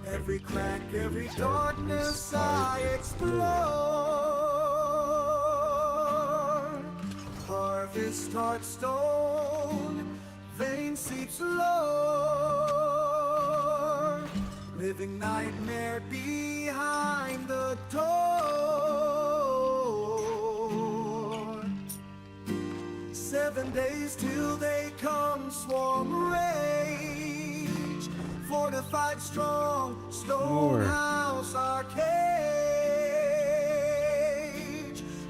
Every crack, every darkness I explore. Harvest heart stone, vein seeps low. Living nightmare behind the door. 7 days till they come swarm rage. Fortified strong, stone house arcade.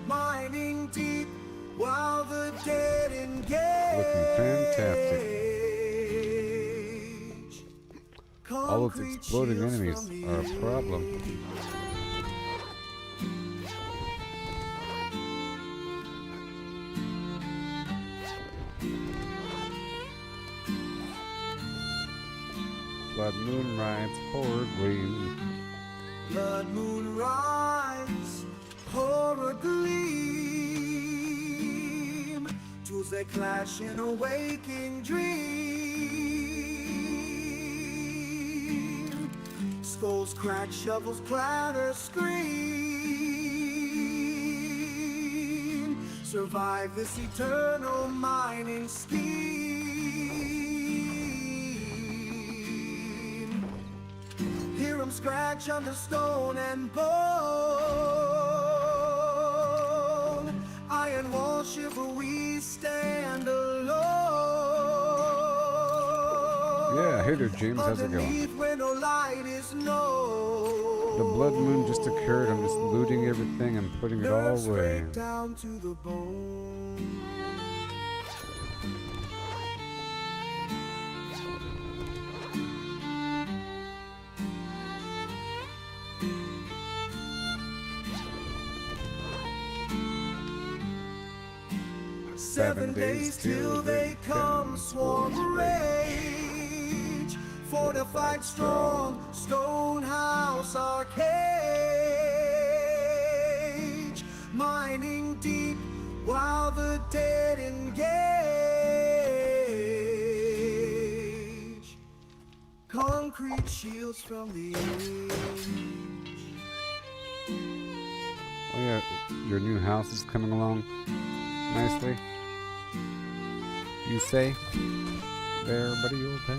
Mining deep while the dead engage. Looking fantastic. All its exploding enemies are a problem. Blood moon rides horribly. Blood moon rise, horror gleam. Tools they clash in a waking dream. Skulls crack, shovels clatter, scream. Survive this eternal mining scheme. Hear 'em scratch under stone and bone. Iron wall shiver, we stand alone. Yeah, hey there, James. How's it going? Underneath where no light is known. The blood moon just occurred. I'm just looting everything and putting it all Nerves away. break down to the bone. Seven days till they come swarm rage. Fortified strong, stone house arcade. Mining deep while the dead engage. Concrete shields from the age. Oh yeah, your new house is coming along nicely. You say? There, buddy, old pal.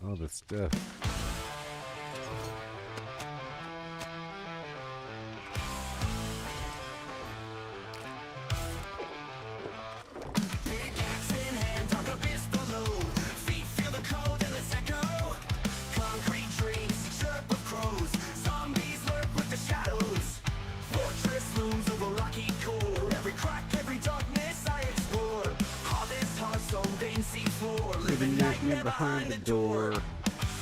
All the stuff. Behind the door.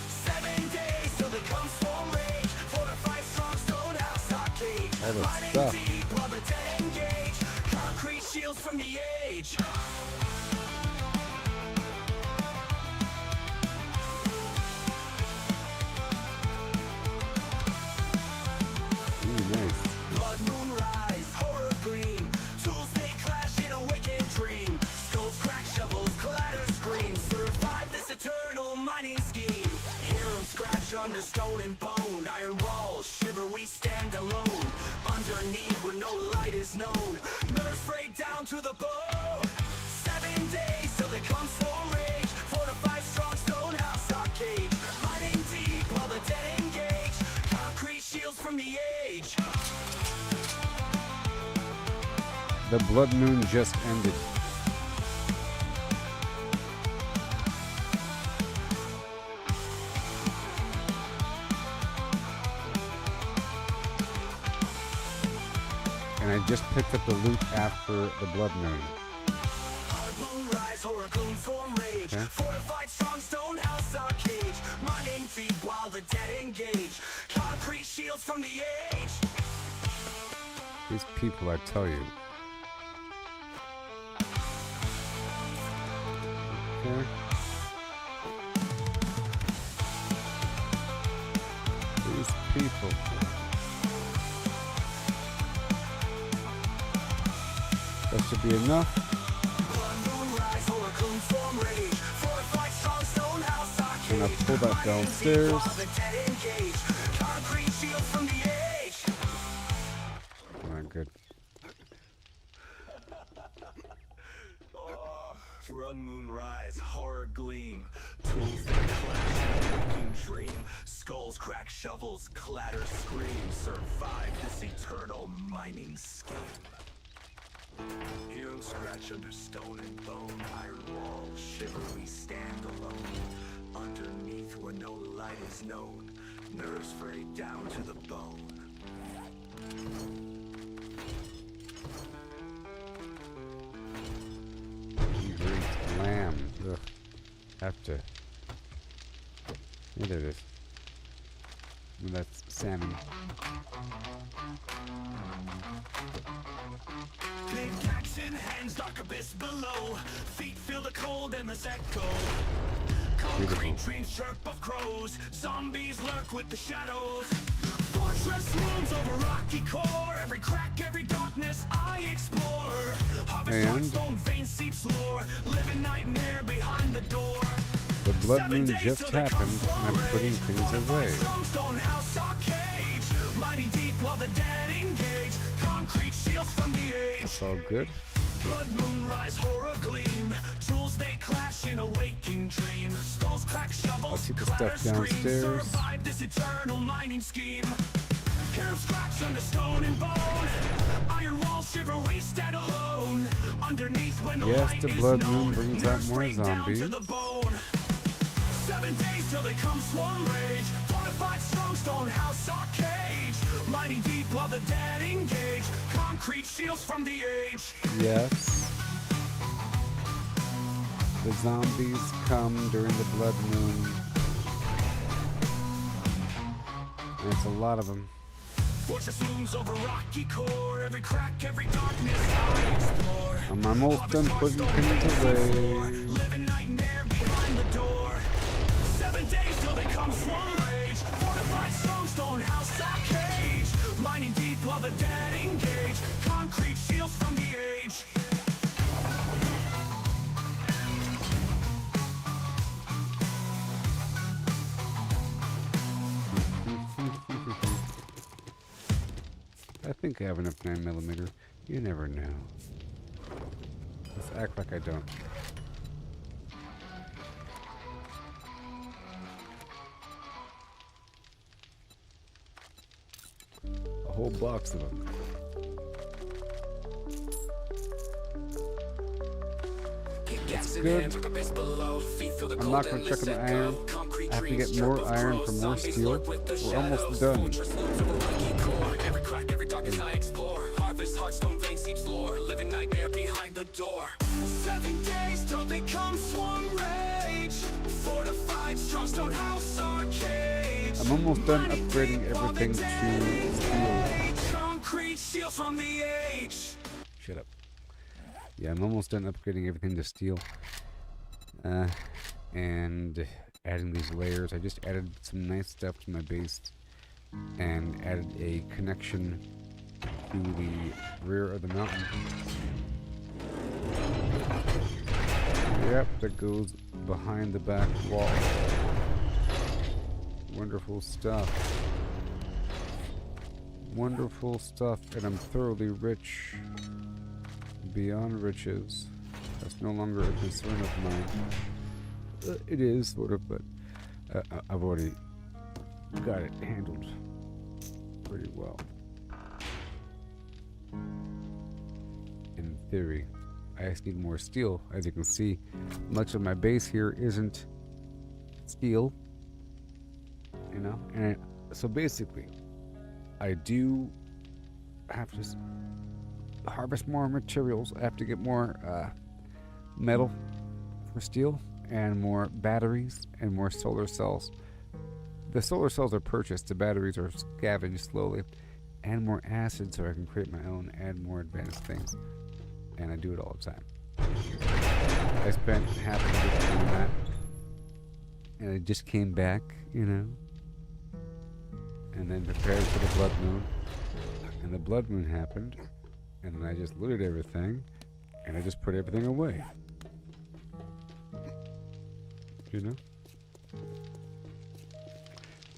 7 days till they come swarm rage. Fortified strong stone house arcade. All the Mining stuff. deep while the dead engage. Concrete shields from the age. Ooh, nice. Blood moon rise, horror green. Tools they clash in a wicked dream. Skulls crack, shovels clatter, scream. Survive this eternal mining scheme. Hear 'em scratch under stone and bone. Iron walls shiver, we stand alone. Underneath where no light is known. Nerves break down to the bone. 7 days till they come swarm rage. Fortified strong stone house arcade. Mining deep while the dead engage. Concrete shields from the age. The blood moon just ended. And I just picked up the loot after the blood moon. Hard moon rise, horror gloom, form rage. Okay. Fortified strong stone house arcade. Mining feet while the dead engage. Concrete shields from the age. These people, I tell you. Okay. These people. That should be enough. Blood moon rise, horror gloom, form rage. Fortified strong stone house arcade. And I'll pull that downstairs. Mining feet while the dead engage. Concrete shields from the age. Alright, good. Run, moonrise, horror gleam. Tools that clash in a waking dream. Skulls crack, shovels clatter, scream. Survive this eternal mining scheme. Hewn scratch under stone and bone. Iron walls shiver, we stand alone. Underneath where no light is known. Nerves frayed down to the bone. Great lamb. Ugh. Have to. Yeah, there it is. Well, that's salmon. Big axe in hands, dark abyss below. Feet feel the cold and the echo. Concrete dreams chirp of crows. Zombies lurk with the shadows. Fortress looms over rocky core. Every crack, every darkness I explore. Harvest dark stone veins seeps lore. Living nightmare behind the door. The blood moon just happened, and I'm putting things away. Stone house arcade. Mighty deep while the dead engage. Concrete shields from the age. It's all good. Blood moonrise, horror gleam. Tools they clash in a waking dream. Skulls crack, shovels, I'll keep the stuff downstairs. Survive this eternal mining scheme. Curve scratch under stone and bone. Iron walls shiver, we stand alone. Underneath when the Yes, light the is blood known. moon brings out Nerves more break down zombies. to the bone. 7 days till they come swarm rage. Fortified strong stone house arcade. Mighty deep while the dead engage. Concrete shields from the age. Yes. The zombies come during the blood moon. And it's a lot of them. Fortress looms over rocky core. Every crack, every darkness I explore. I'm almost done putting things away. Living nightmare behind the door. 7 days till they come swarm rage. Fortified strong stone house arcade. Mining deep while the dead engage. Concrete shields from the age. I think I have enough 9mm. You never know. Let's act like I don't. A whole box of them. That's good. I'm not going to check on the iron. I have to get more iron for more steel. We're almost done. Every crack, every darkness I explore. Harvest, heartstone, veins, seeps lore. Living nightmare behind the door. 7 days till they come swarm rage. Fortified strong stone house arcade. I'm almost done upgrading everything to steel. Concrete shields from the age. Shut up. Yeah, I'm almost done upgrading everything to steel. And adding these layers. I just added some nice stuff to my base. And added a connection to the rear of the mountain. Yep, that goes behind the back wall. Wonderful stuff. Wonderful stuff, and I'm thoroughly rich. Beyond riches. That's no longer a concern of mine. It is, sort of, but I've already got it handled pretty well. In theory. I just need more steel. As you can see, much of my base here isn't steel. You know? And so basically, I do have to harvest more materials. I have to get more metal for steel, and more batteries, and more solar cells. The solar cells are purchased, the batteries are scavenged slowly, and more acid so I can create my own, add more advanced things. And I do it all the time. I spent half of it doing that, and I just came back, you know, and then prepared for the blood moon. And the blood moon happened, and then I just looted everything, and I just put everything away. You know?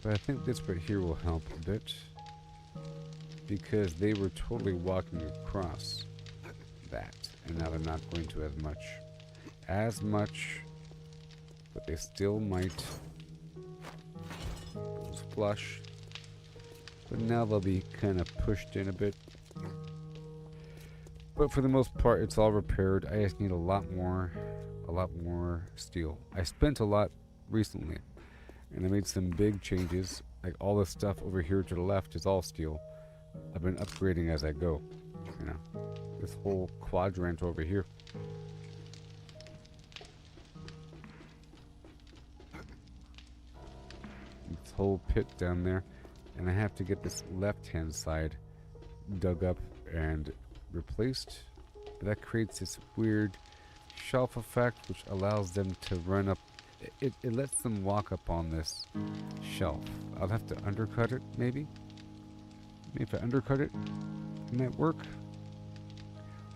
But I think this right here will help a bit, because they were totally walking across that, and now they're not going to as much. as much, but they still might. Those flush. But now they'll be kind of pushed in a bit. But for the most part, it's all repaired. I just need a lot more steel. I spent a lot recently, and I made some big changes. Like all this stuff over here to the left is all steel. I've been upgrading as I go. You know, this whole quadrant over here. This whole pit down there, and I have to get this left-hand side dug up and replaced. But that creates this weird shelf effect, which allows them to run up. It lets them walk up on this shelf. I'll have to undercut it, maybe. Maybe if I undercut it, can that work?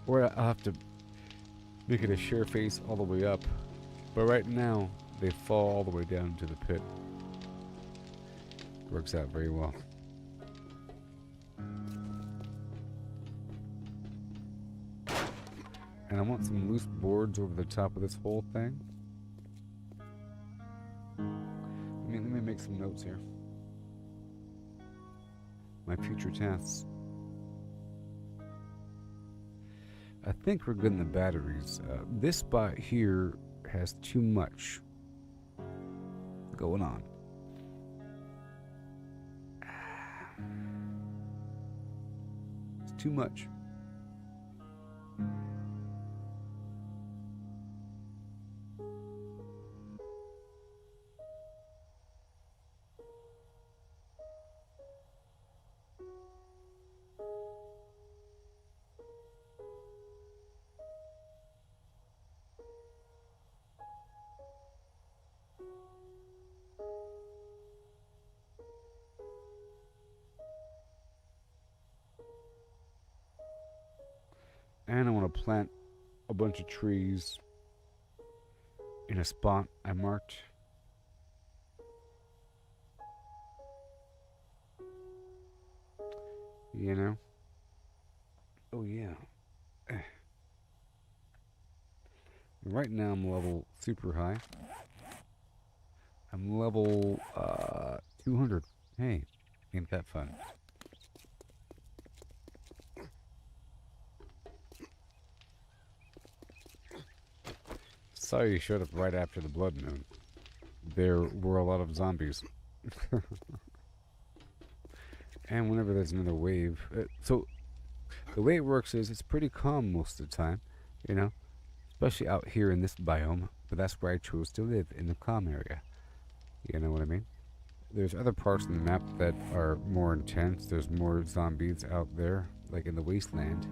Or I'll have to make it a shear face all the way up. But right now, they fall all the way down to the pit. Works out very well. And I want some loose boards over the top of this whole thing. Let me make some notes here. My future tasks. I think we're good in the batteries. This spot here has too much going on. It's too much. And I want to plant a bunch of trees in a spot I marked. You know? Oh yeah. Right now I'm level super high. I'm level 200. Hey, ain't that fun? Sorry you showed up right after the blood moon. There were a lot of zombies. And whenever there's another wave. So, the way it works is it's pretty calm most of the time, you know? Especially out here in this biome. But that's where I chose to live, in the calm area. You know what I mean? There's other parts of the map that are more intense. There's more zombies out there, like in the wasteland.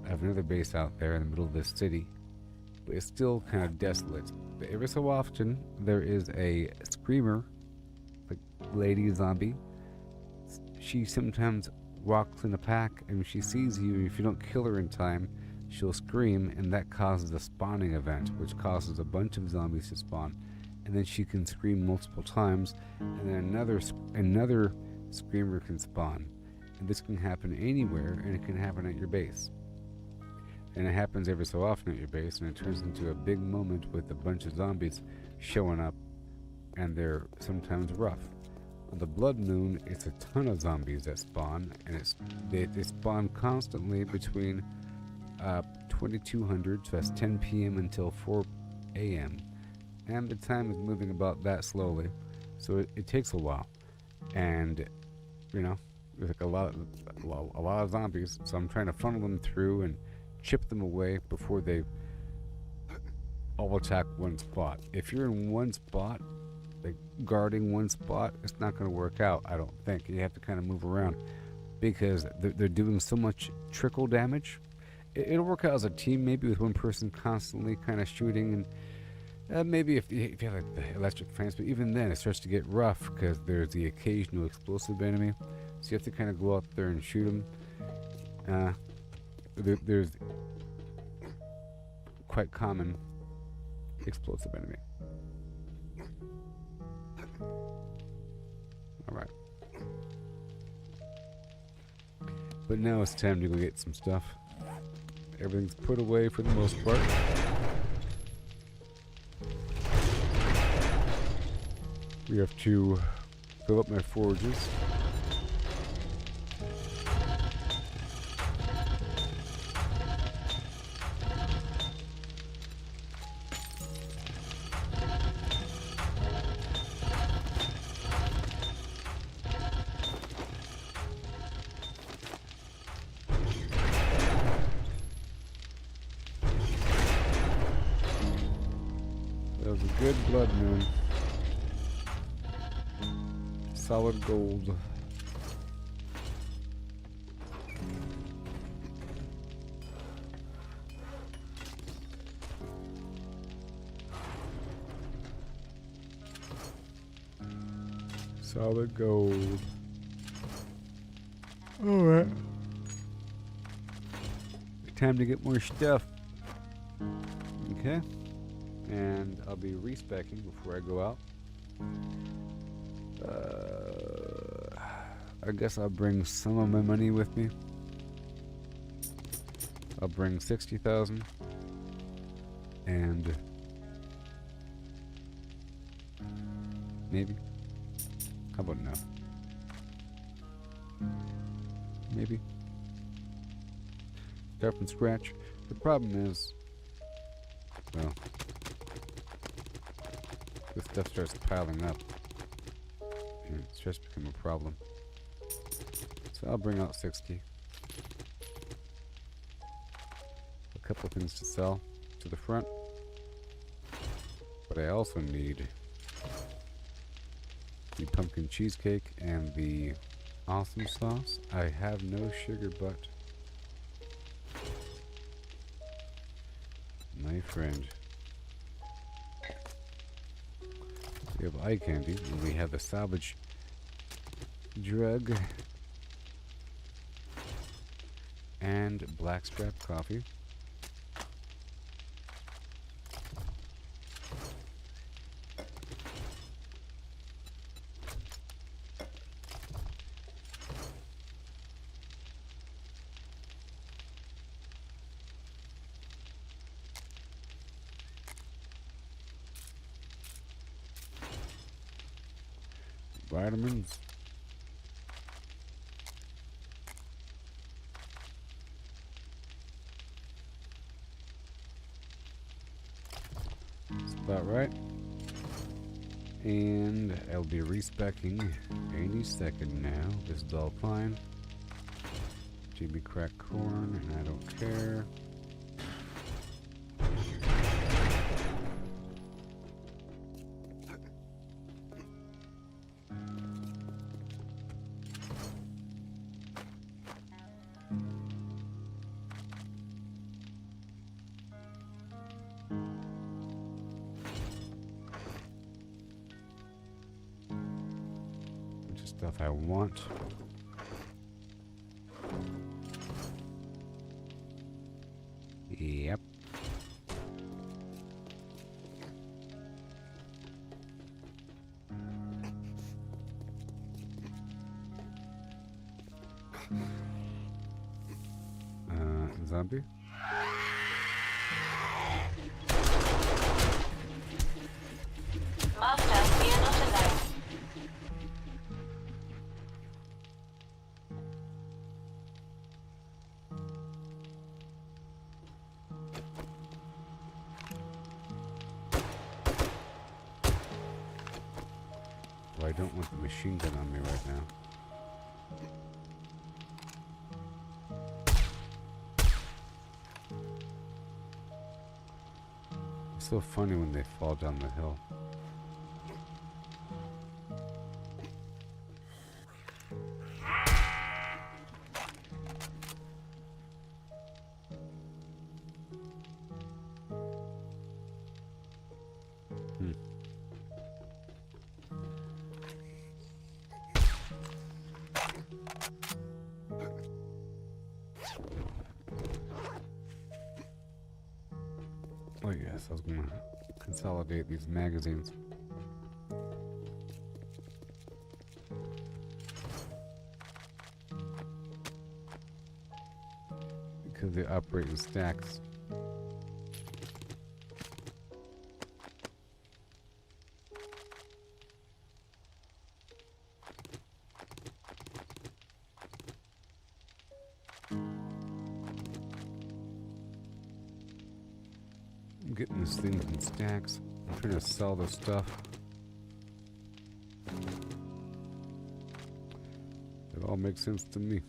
I have another base out there in the middle of this city. But it's still kind of desolate. But every so often, there is a screamer, like lady zombie. She sometimes walks in a pack, and when she sees you, if you don't kill her in time, she'll scream, and that causes a spawning event, which causes a bunch of zombies to spawn. And then she can scream multiple times, and then another screamer can spawn. And this can happen anywhere, and it can happen at your base. And it happens every so often at your base, and it turns into a big moment with a bunch of zombies showing up, and they're sometimes rough. On the blood moon, it's a ton of zombies that spawn, and they spawn constantly between 2200, so that's 10 p.m. until 4 a.m. And the time is moving about that slowly, so it takes a while. And you know, there's like a lot of zombies, so I'm trying to funnel them through and chip them away before they all attack one spot. If you're in one spot, like guarding one spot, it's not going to work out, I don't think. You have to kind of move around because they're doing so much trickle damage. It'll work out as a team, maybe with one person constantly kind of shooting, and maybe if you have like the electric fence, but even then it starts to get rough because there's the occasional explosive enemy, so you have to kind of go out there and shoot them. There's quite common explosive enemy. Alright. But now it's time to go get some stuff. Everything's put away for the most part. We have to fill up my forages. That was a good blood moon. Solid gold. Solid gold. Alright. Time to get more stuff. Okay. And I'll be respecking before I go out. I guess I'll bring some of my money with me. I'll bring 60,000 and maybe. How about no? Maybe. Start from scratch. The problem is, well, this stuff starts piling up and it starts to become a problem. So I'll bring out 60. A couple of things to sell to the front. But I also need the pumpkin cheesecake and the awesome sauce. I have no sugar, but my friend, we have eye candy and we have a salvage drug and blackstrap coffee. Vitamins. That's about right. And I'll be respecking any second now. This is all fine. GB cracked corn, and I don't care. Stuff I want. Yep. Zombie? Master, we are not alone. Well, I don't want the machine gun on me right now. It's so funny when they fall down the hill. Oh yes, I was gonna consolidate these magazines. Because they operate in stacks. getting this thing in stacks. I'm trying to sell this stuff. It all makes sense to me.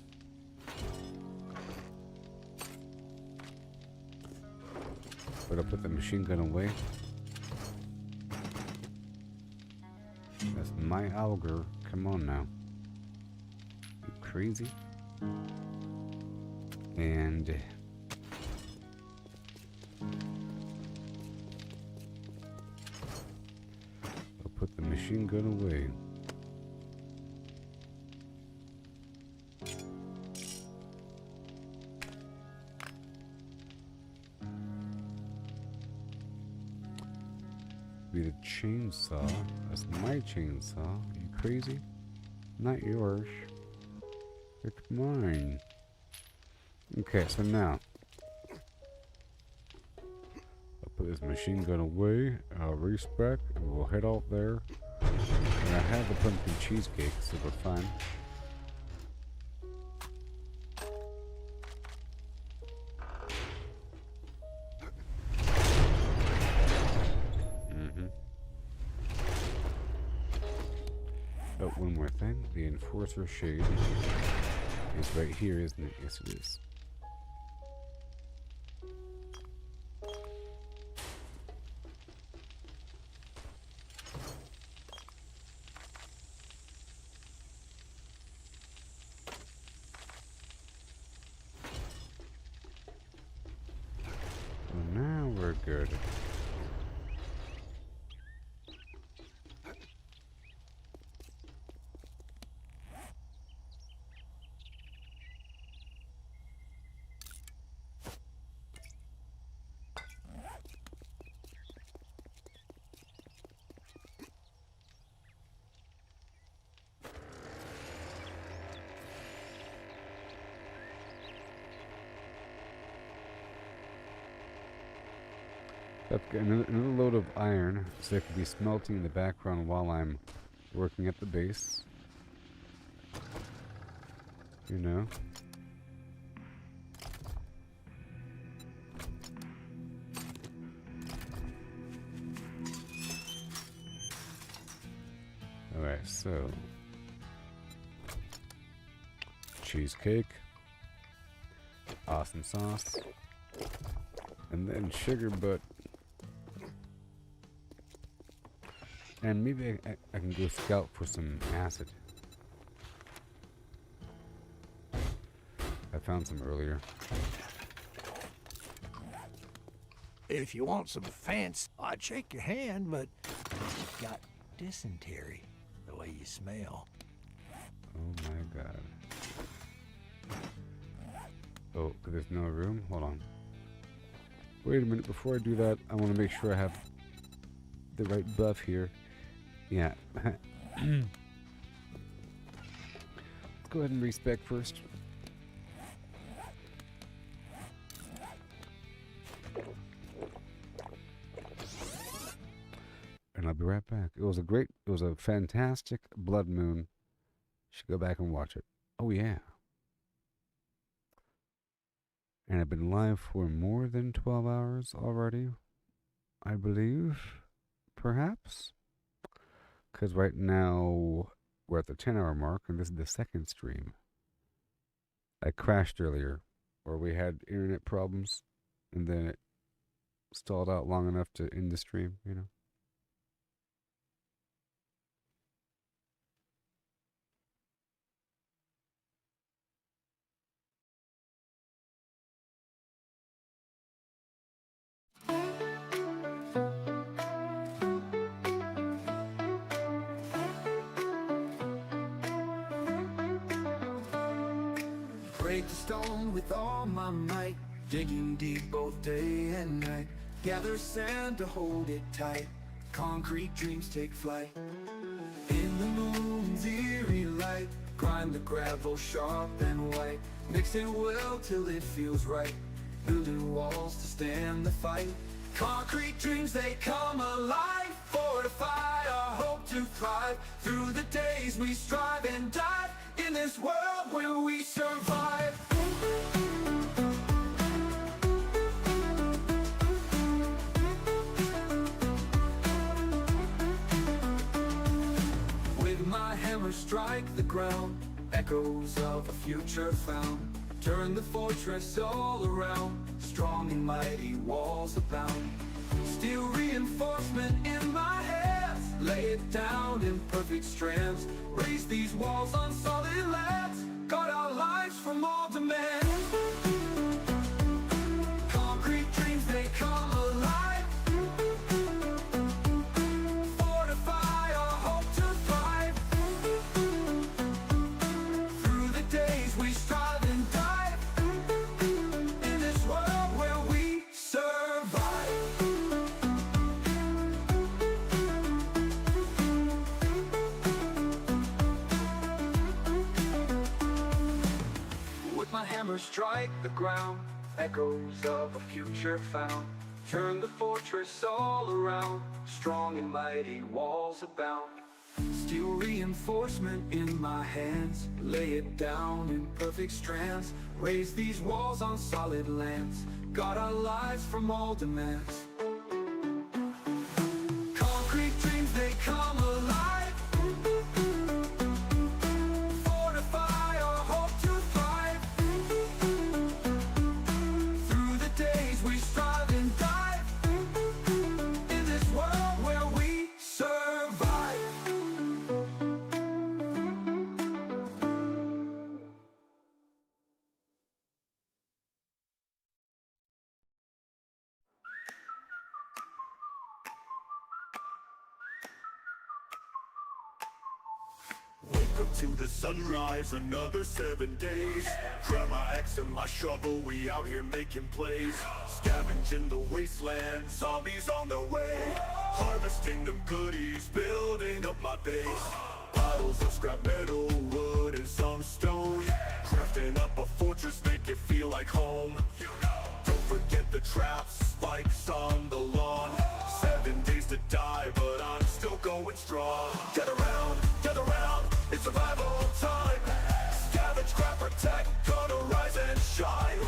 But I put the machine gun away. That's my auger. Come on now. You crazy? And I'll put the machine gun away. Be the chainsaw. That's my chainsaw. Are you crazy? Not yours. It's mine. Okay, so now I'll put this machine gun away. I'll respec and we'll head out there. And I have the pumpkin cheesecake, so we're fine. Oh, one more thing. The Enforcer shade is right here, isn't it? Yes, it is. Well, now we're good. I've got another load of iron, so I can be smelting in the background while I'm working at the base. You know? Alright, so cheesecake, awesome sauce, and then sugar butt. And maybe I can go scout for some acid. I found some earlier. If you want some fancy, I'd shake your hand, but you've got dysentery, the way you smell. Oh my god. Oh, there's no room? Hold on. Wait a minute, before I do that, I want to make sure I have the right buff here. Yeah. Let's go ahead and respec first. And I'll be right back. It was a fantastic blood moon. Should go back and watch it. Oh yeah. And I've been live for more than 12 hours already, I believe. Perhaps? Because right now we're at the 10-hour mark, and this is the second stream. I crashed earlier, or we had internet problems, and then it stalled out long enough to end the stream, you know? Break the stone with all my might, digging deep both day and night. Gather sand to hold it tight, concrete dreams take flight. In the moon's eerie light, grind the gravel sharp and white. Mix it well till it feels right, building walls to stand the fight. Concrete dreams, they come alive, fortify our hope to thrive. Through the days we strive and dive, in this world where we survive. hammer strike the ground, echoes of a future found. Turn the fortress all around, strong and mighty walls abound. Steel reinforcement in my hands, lay it down in perfect strands. Raise these walls on solid lands, guard our lives from all demands. Concrete dreams, they come alive. Fortify our hope to thrive. Through the days we strive and dive, in this world where we survive. With my hammer strike the ground, echoes of a future found. Turn the fortress all around, strong and mighty walls abound. Steel reinforcement in my hands, lay it down in perfect strands. Raise these walls on solid lands, guard our lives from all demands. Concrete dreams, they come alive. Fortify our hope to thrive. Through the days we strive and dive, in this world where we survive. Wake up to the sunrise, another 7 days. Grab my axe and my shovel, we out here making plays. Scavenging the wasteland, zombies on the way. Harvesting them goodies, building up my base. Piles of scrap metal, wood and some stone. Crafting up a fortress, make it feel like home. Don't forget the traps, spikes on the lawn. 7 days to die, but I'm still going strong. Get around, it's survival time. Scavenge, grab, protect, gonna rise and shine.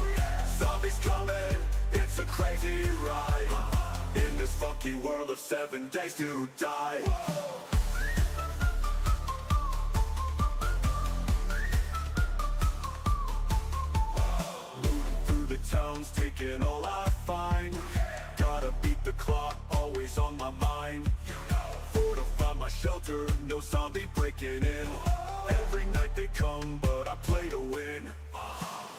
Zombies coming, it's a crazy ride. In this funky world of 7 days to die. Moving through the towns, taking all I find. Gotta beat the clock, always on my mind. Fortify my shelter, no zombie breaking in. Every night they come, but I play to win.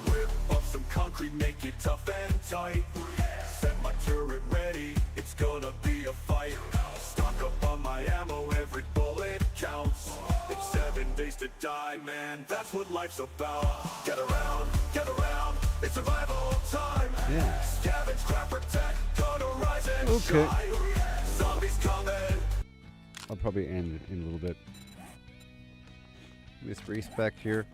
Whip up some concrete, make it tough and tight. Set my turret ready, it's gonna be a fight. Stock up on my ammo, every bullet counts. It's 7 days to die, man, that's what life's about. Get around, it's survival time. Yeah. Scavenge, grab, protect, gonna rise and Okay. shine. Zombies coming. I'll probably end it in a little bit. Let me just race back here.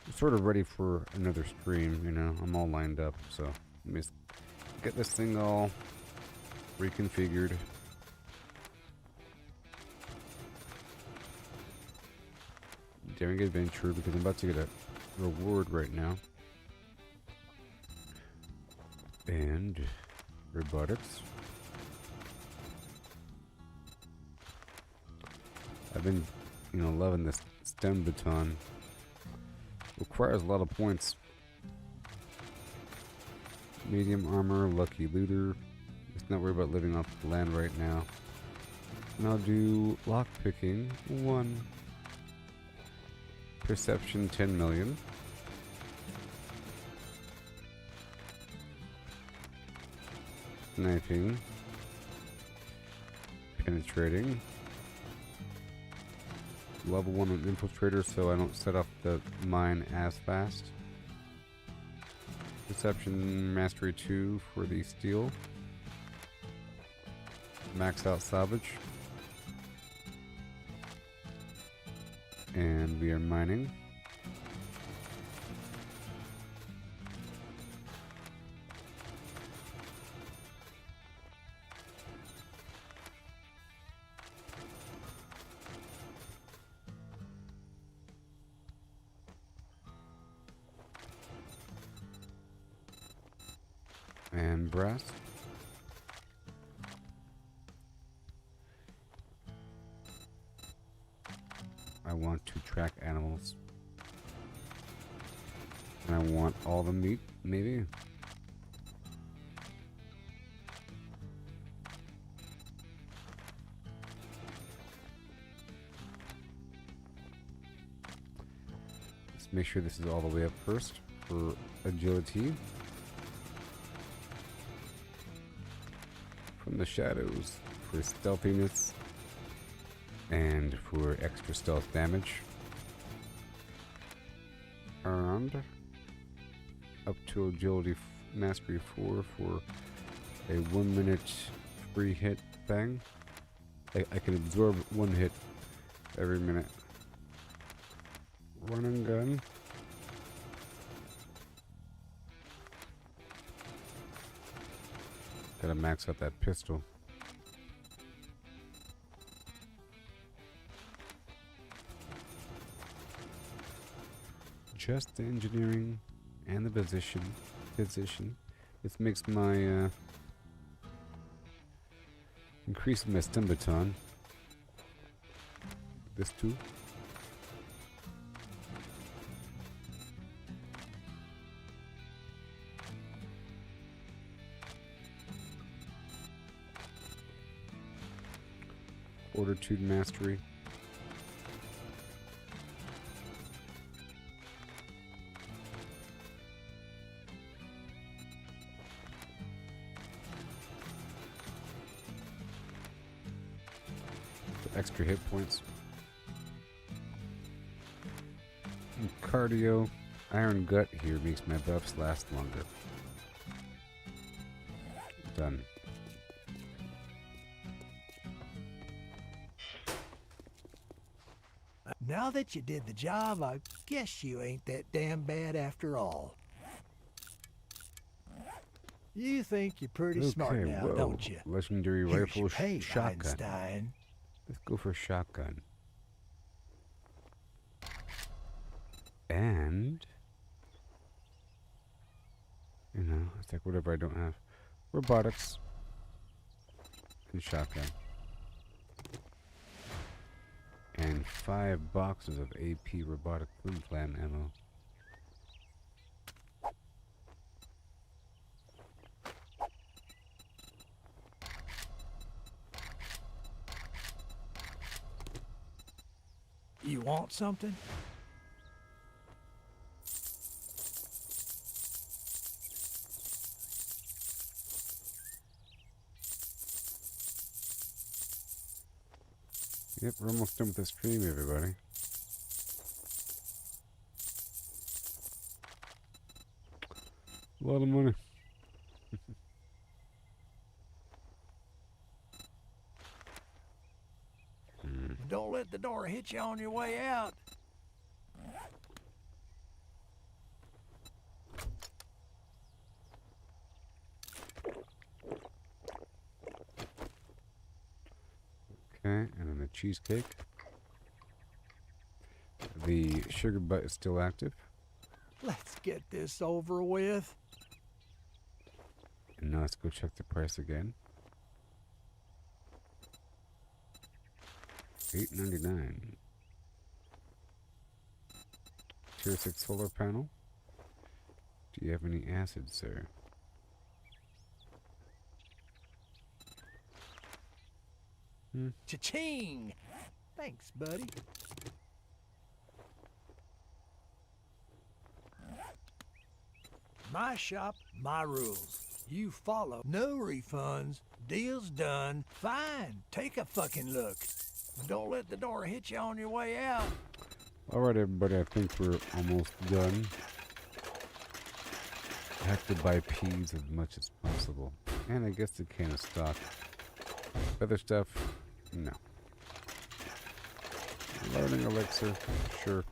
I'm sort of ready for another stream, you know. I'm all lined up, so let me just get this thing all reconfigured. Daring adventure, because I'm about to get a reward right now. And robotics. I've been, loving this stem baton. Requires a lot of points. Medium armor, lucky looter. Let's not worry about living off the land right now. And I'll do lock picking 1. Perception 10 million. Sniping. Penetrating. Level 1 on infiltrator, so I don't set off the mine as fast. Perception mastery 2 for the steel. Max out salvage. And we are mining. And brass. I want to track animals. And I want all the meat, maybe. Let's make sure this is all the way up first for agility. From the shadows for stealthiness and for extra stealth damage. Earned up to agility mastery 4 for a 1 minute free hit thing. I can absorb 1 hit every minute. Run and gun. Gotta max out that pistol. Just the engineering and the position. This makes my increase my stim baton. This too. Fortitude mastery. Extra hit points. And cardio. Iron gut here makes my buffs last longer. Done. Now that you did the job, I guess you ain't that damn bad after all. You think you're pretty smart now, whoa. don't you? Legendary Here's rifle your pay, shotgun. Einstein. Let's go for shotgun. And you know, it's like whatever I don't have. Robotics and shotgun. And 5 boxes of AP robotic flim flam ammo. You want something? Yep, we're almost done with the stream, everybody. A lot of money. Don't let the door hit you on your way out. Okay, and then the cheesecake. The sugar butt is still active. Let's get this over with. And now let's go check the price again. $8.99. Tier 6 solar panel. Do you have any acid, sir? Cha-ching! Thanks, buddy. My shop, my rules. You follow. No refunds. Deal's done. Fine. Take a fucking look. Don't let the door hit you on your way out. Alright, everybody, I think we're almost done. I have to buy peas as much as possible. And I guess a can of stock. Other stuff, no. Learning elixir, sure.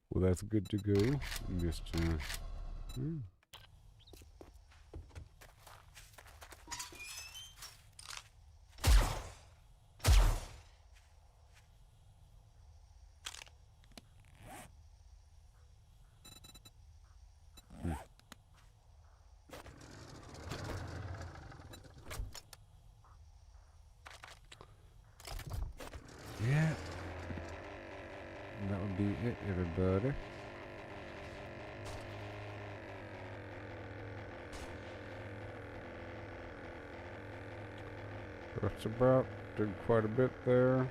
Well, that's good to go. Just, be it, everybody. That's about, did quite a bit there.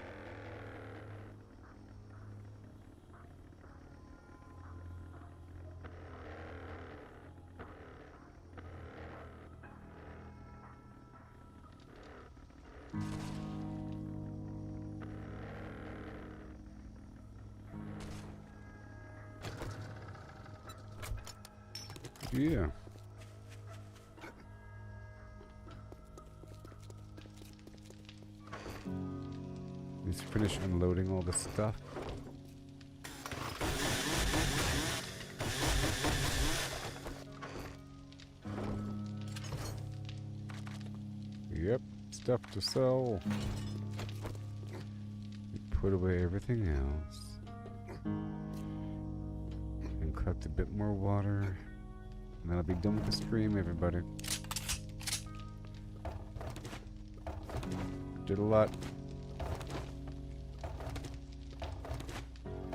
Yeah. Let's finish unloading all this stuff. Yep, stuff to sell. We put away everything else. And collect a bit more water. And then I'll be done with the stream, everybody. Did a lot.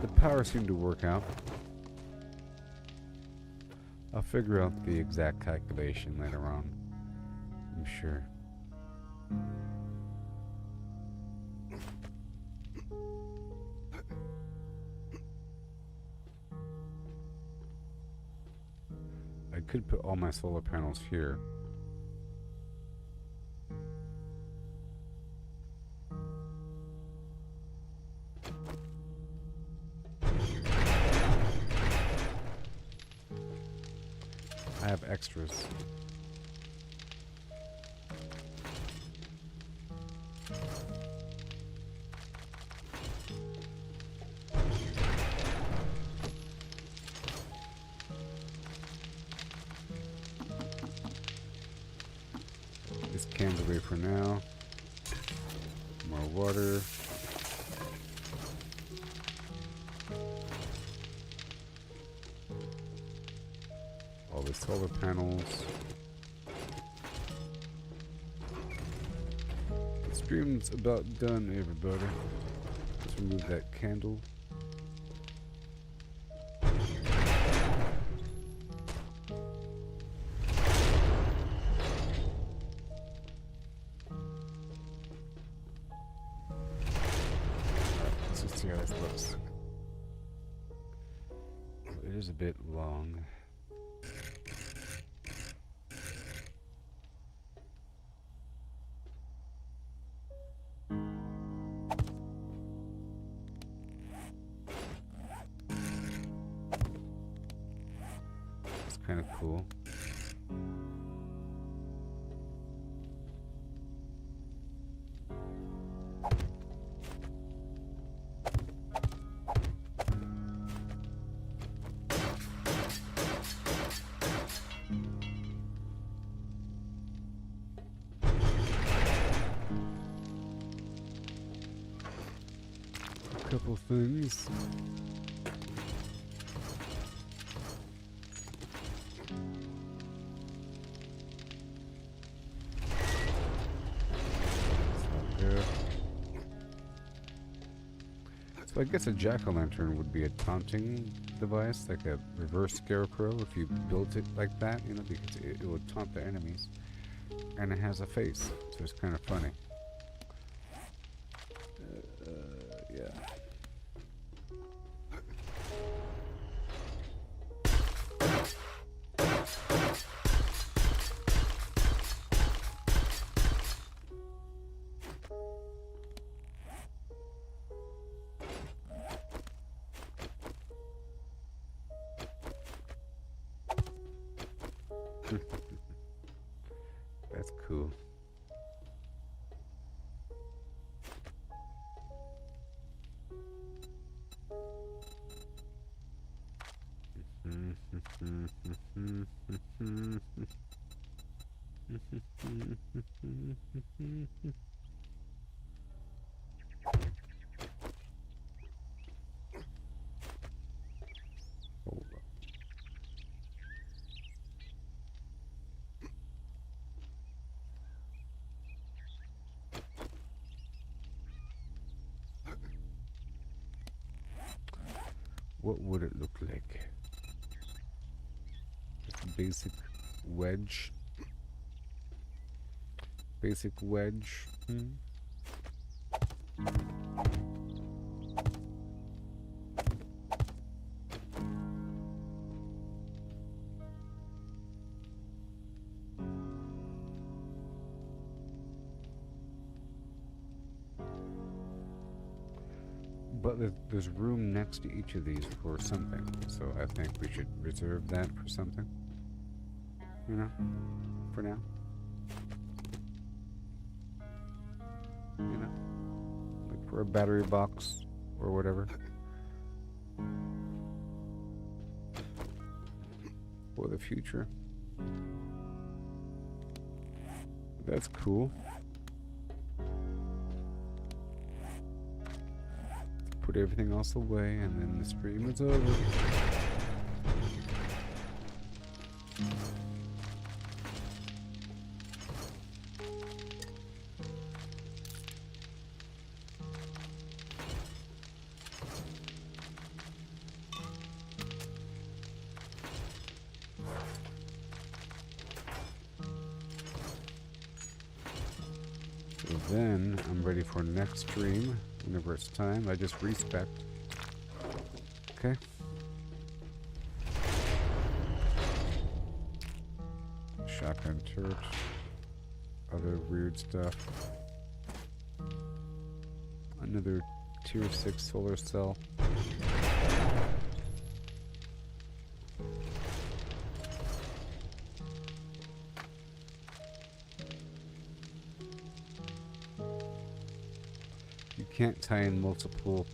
The power seemed to work out. I'll figure out the exact calculation later on, I'm sure. I could put all my solar panels here. I have extras. This can's away for now. More water. All the solar panels. The stream's about done, everybody. Let's remove that candle. Let's just see how this looks. It is a bit long. Kind of cool. A couple things. So I guess a jack-o'-lantern would be a taunting device, like a reverse scarecrow if you built it like that, you know, because it would taunt the enemies. And it has a face, so it's kind of funny. Yeah. That's cool. Hold up. what would it look like? Just a basic wedge. Basic wedge. But there's room next to each of these for something, so I think we should reserve that for something. You know, for now. You know, like for a battery box or whatever. For the future. That's cool. Put everything else away, and then the stream is over. So then I'm ready for next stream. Whenever it's time, I just respect. Okay. Shotgun turret. Other weird stuff. Another tier 6 solar cell. Can't tie in multiple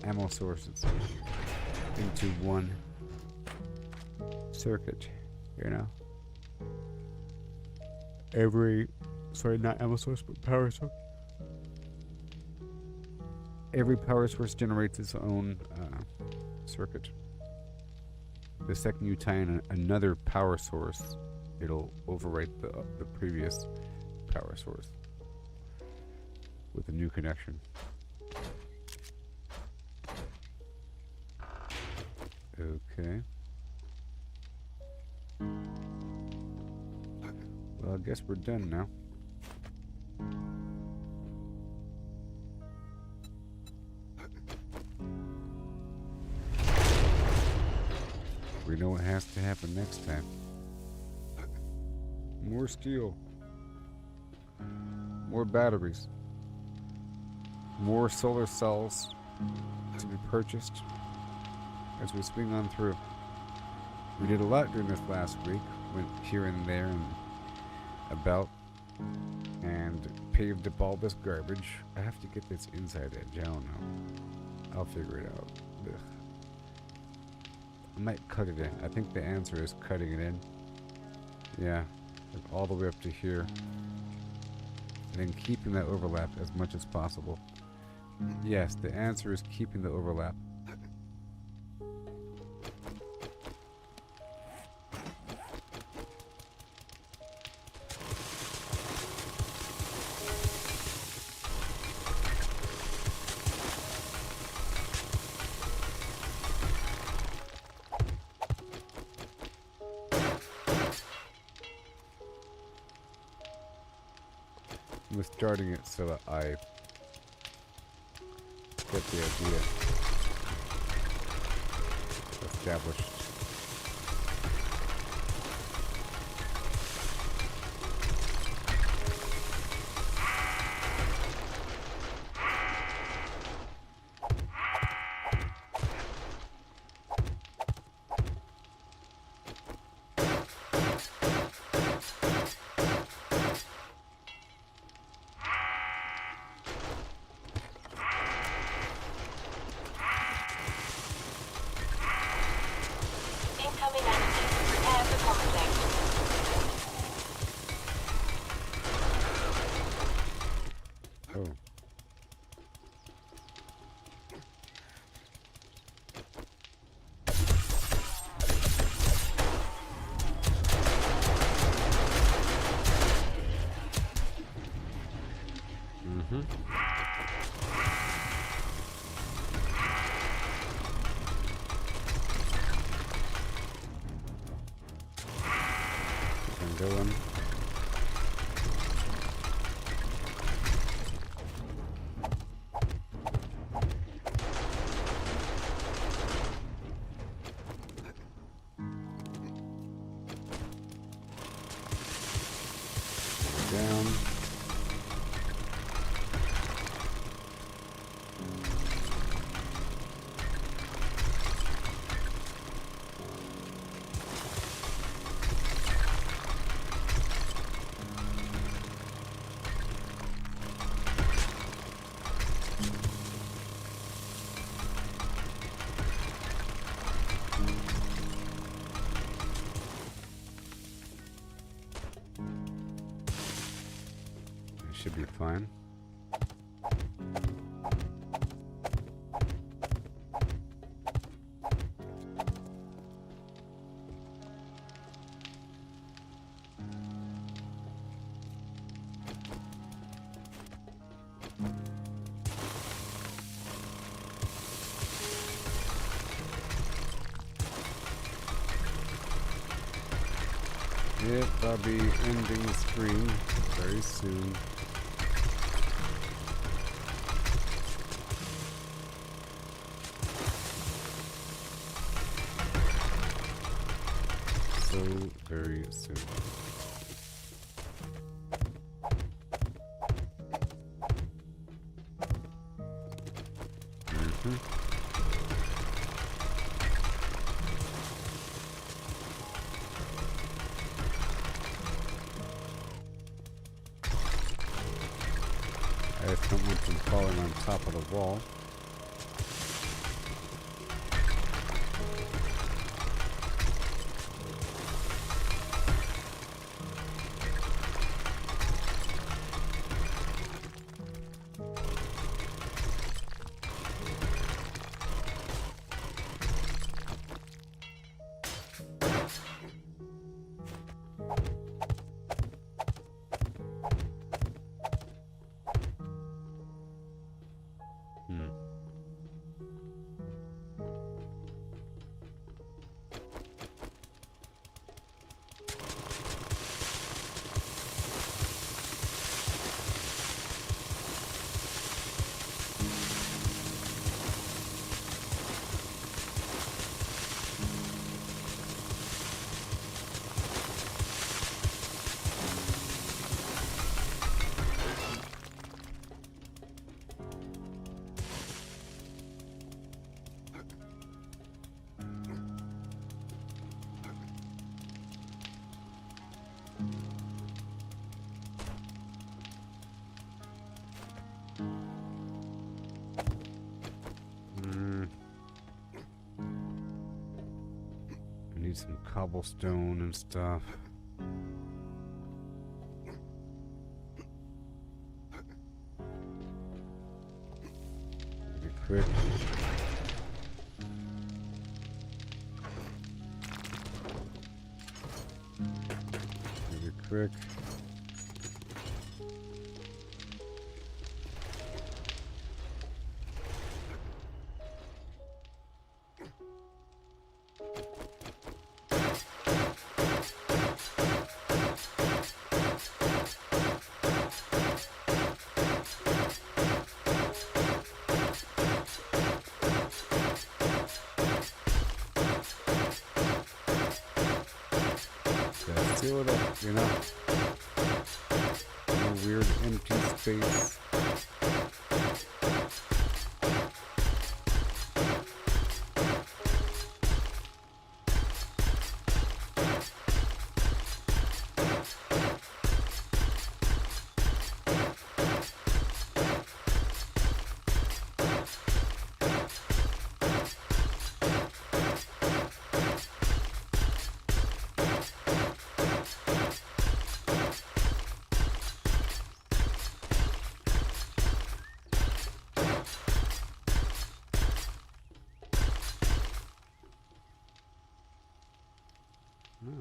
ammo sources into one circuit, you know. Sorry, not ammo source, but power source. Every power source generates its own circuit. The second you tie in another power source, it'll overwrite the previous power source with a new connection. Okay. Well, I guess we're done now. We know what has to happen next time. More steel. More batteries. More solar cells to be purchased as we swing on through. We did a lot during this last week. Went here and there and about and paved up all this garbage. I have to get this inside edge. I don't know. I'll figure it out. Ugh. I might cut it in. I think the answer is cutting it in. Yeah, like all the way up to here. And then keeping that overlap as much as possible. Yes, the answer is keeping the overlap. I'm starting it so that I get the idea established. going. Down. Should be fine. Yep, I'll be ending the stream very soon. So very soon. I have someone from falling on top of the wall. I need some cobblestone and stuff. Be quick. Be quick. Seal it up, you know? No weird empty space. Oh.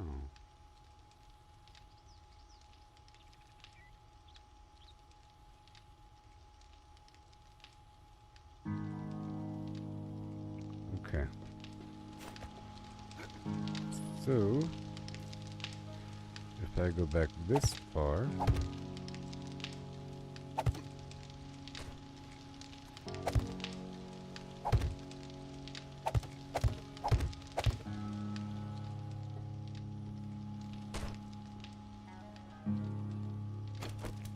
Okay. So, if I go back this far.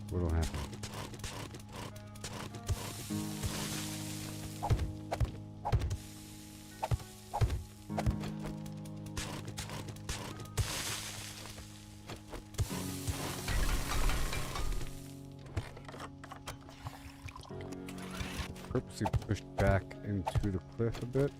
What'll happen? Purposely pushed back into the cliff a bit.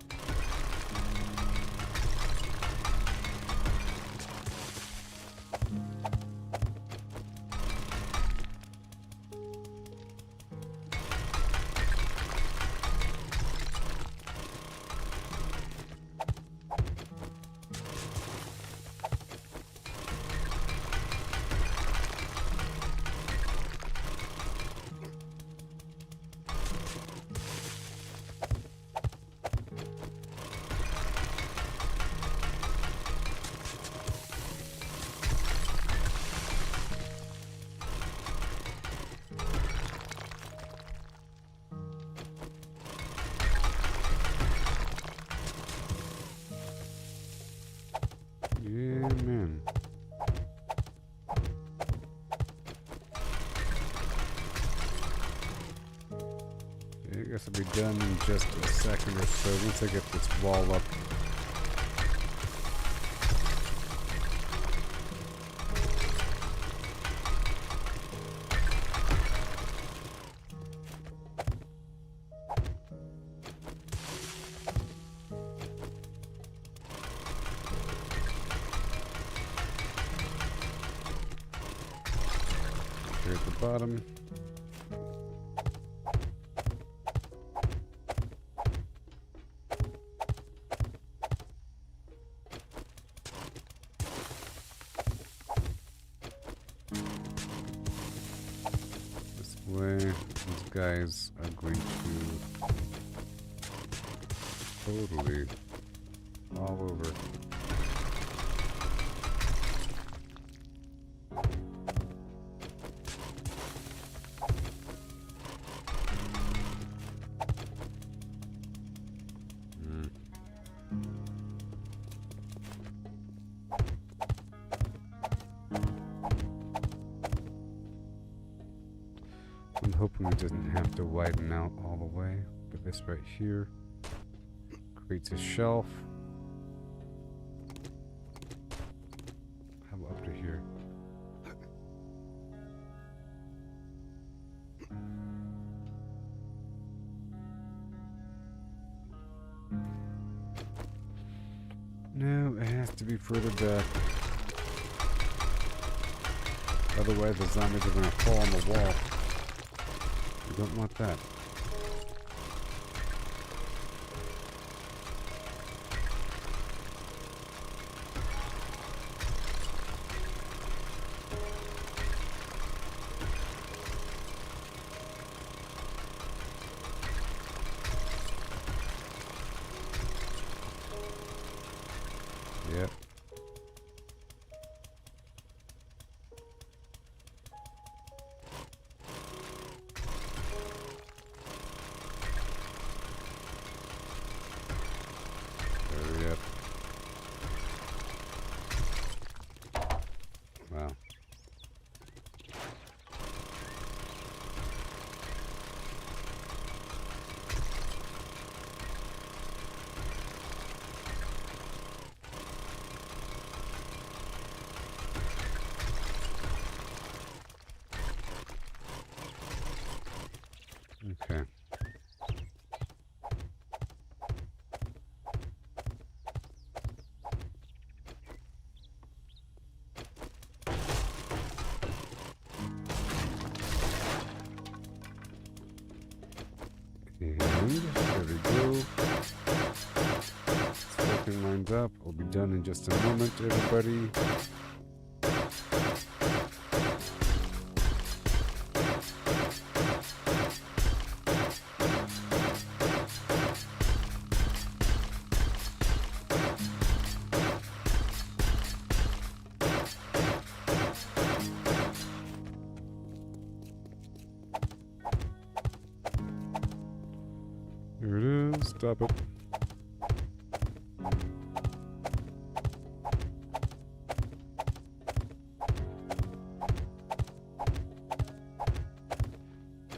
Yeah, man. Yeah, I guess I'll be done in just a second or so once I get this wall up. Here at the bottom. This way, these guys are going to totally all over. I'm hoping it doesn't have to widen out all the way, but this right here creates a shelf. How about up to here? No, it has to be further back. Otherwise the zombies are going to fall on the wall. We don't want that. Yep. Hurry up. Wow. Okay. And there we go. Second lines up. I'll be done in just a moment, everybody. stop it.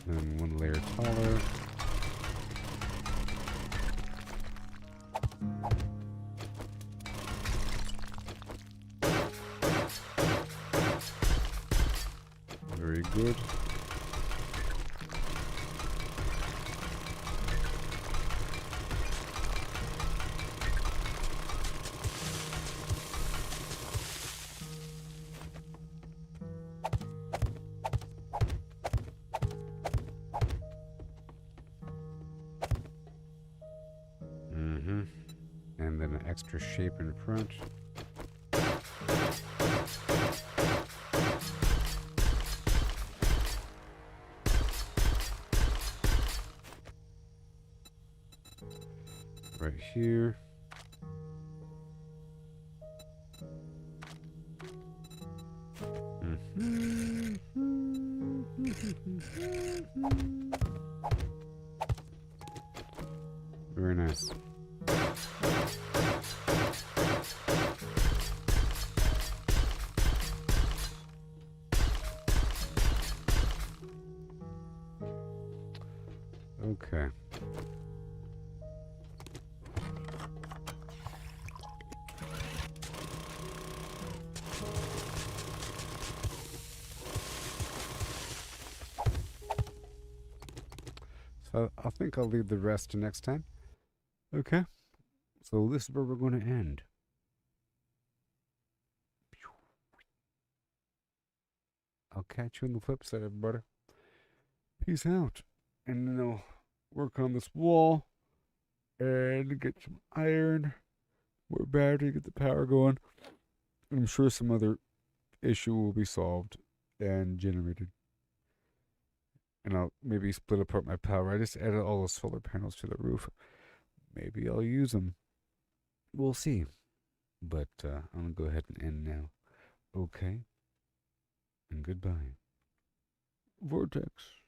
Then one layer taller. Very good. And then an extra shape in front. Right here. Very nice. Okay. So I think I'll leave the rest to next time. Okay. So this is where we're going to end. I'll catch you on the flip side, everybody. Peace out. And then I'll work on this wall and get some iron, more battery, get the power going. And I'm sure some other issue will be solved and generated. And I'll maybe split apart my power. I just added all the solar panels to the roof. Maybe I'll use them. We'll see. But I'm going to go ahead and end now. Okay. And goodbye. Vortex.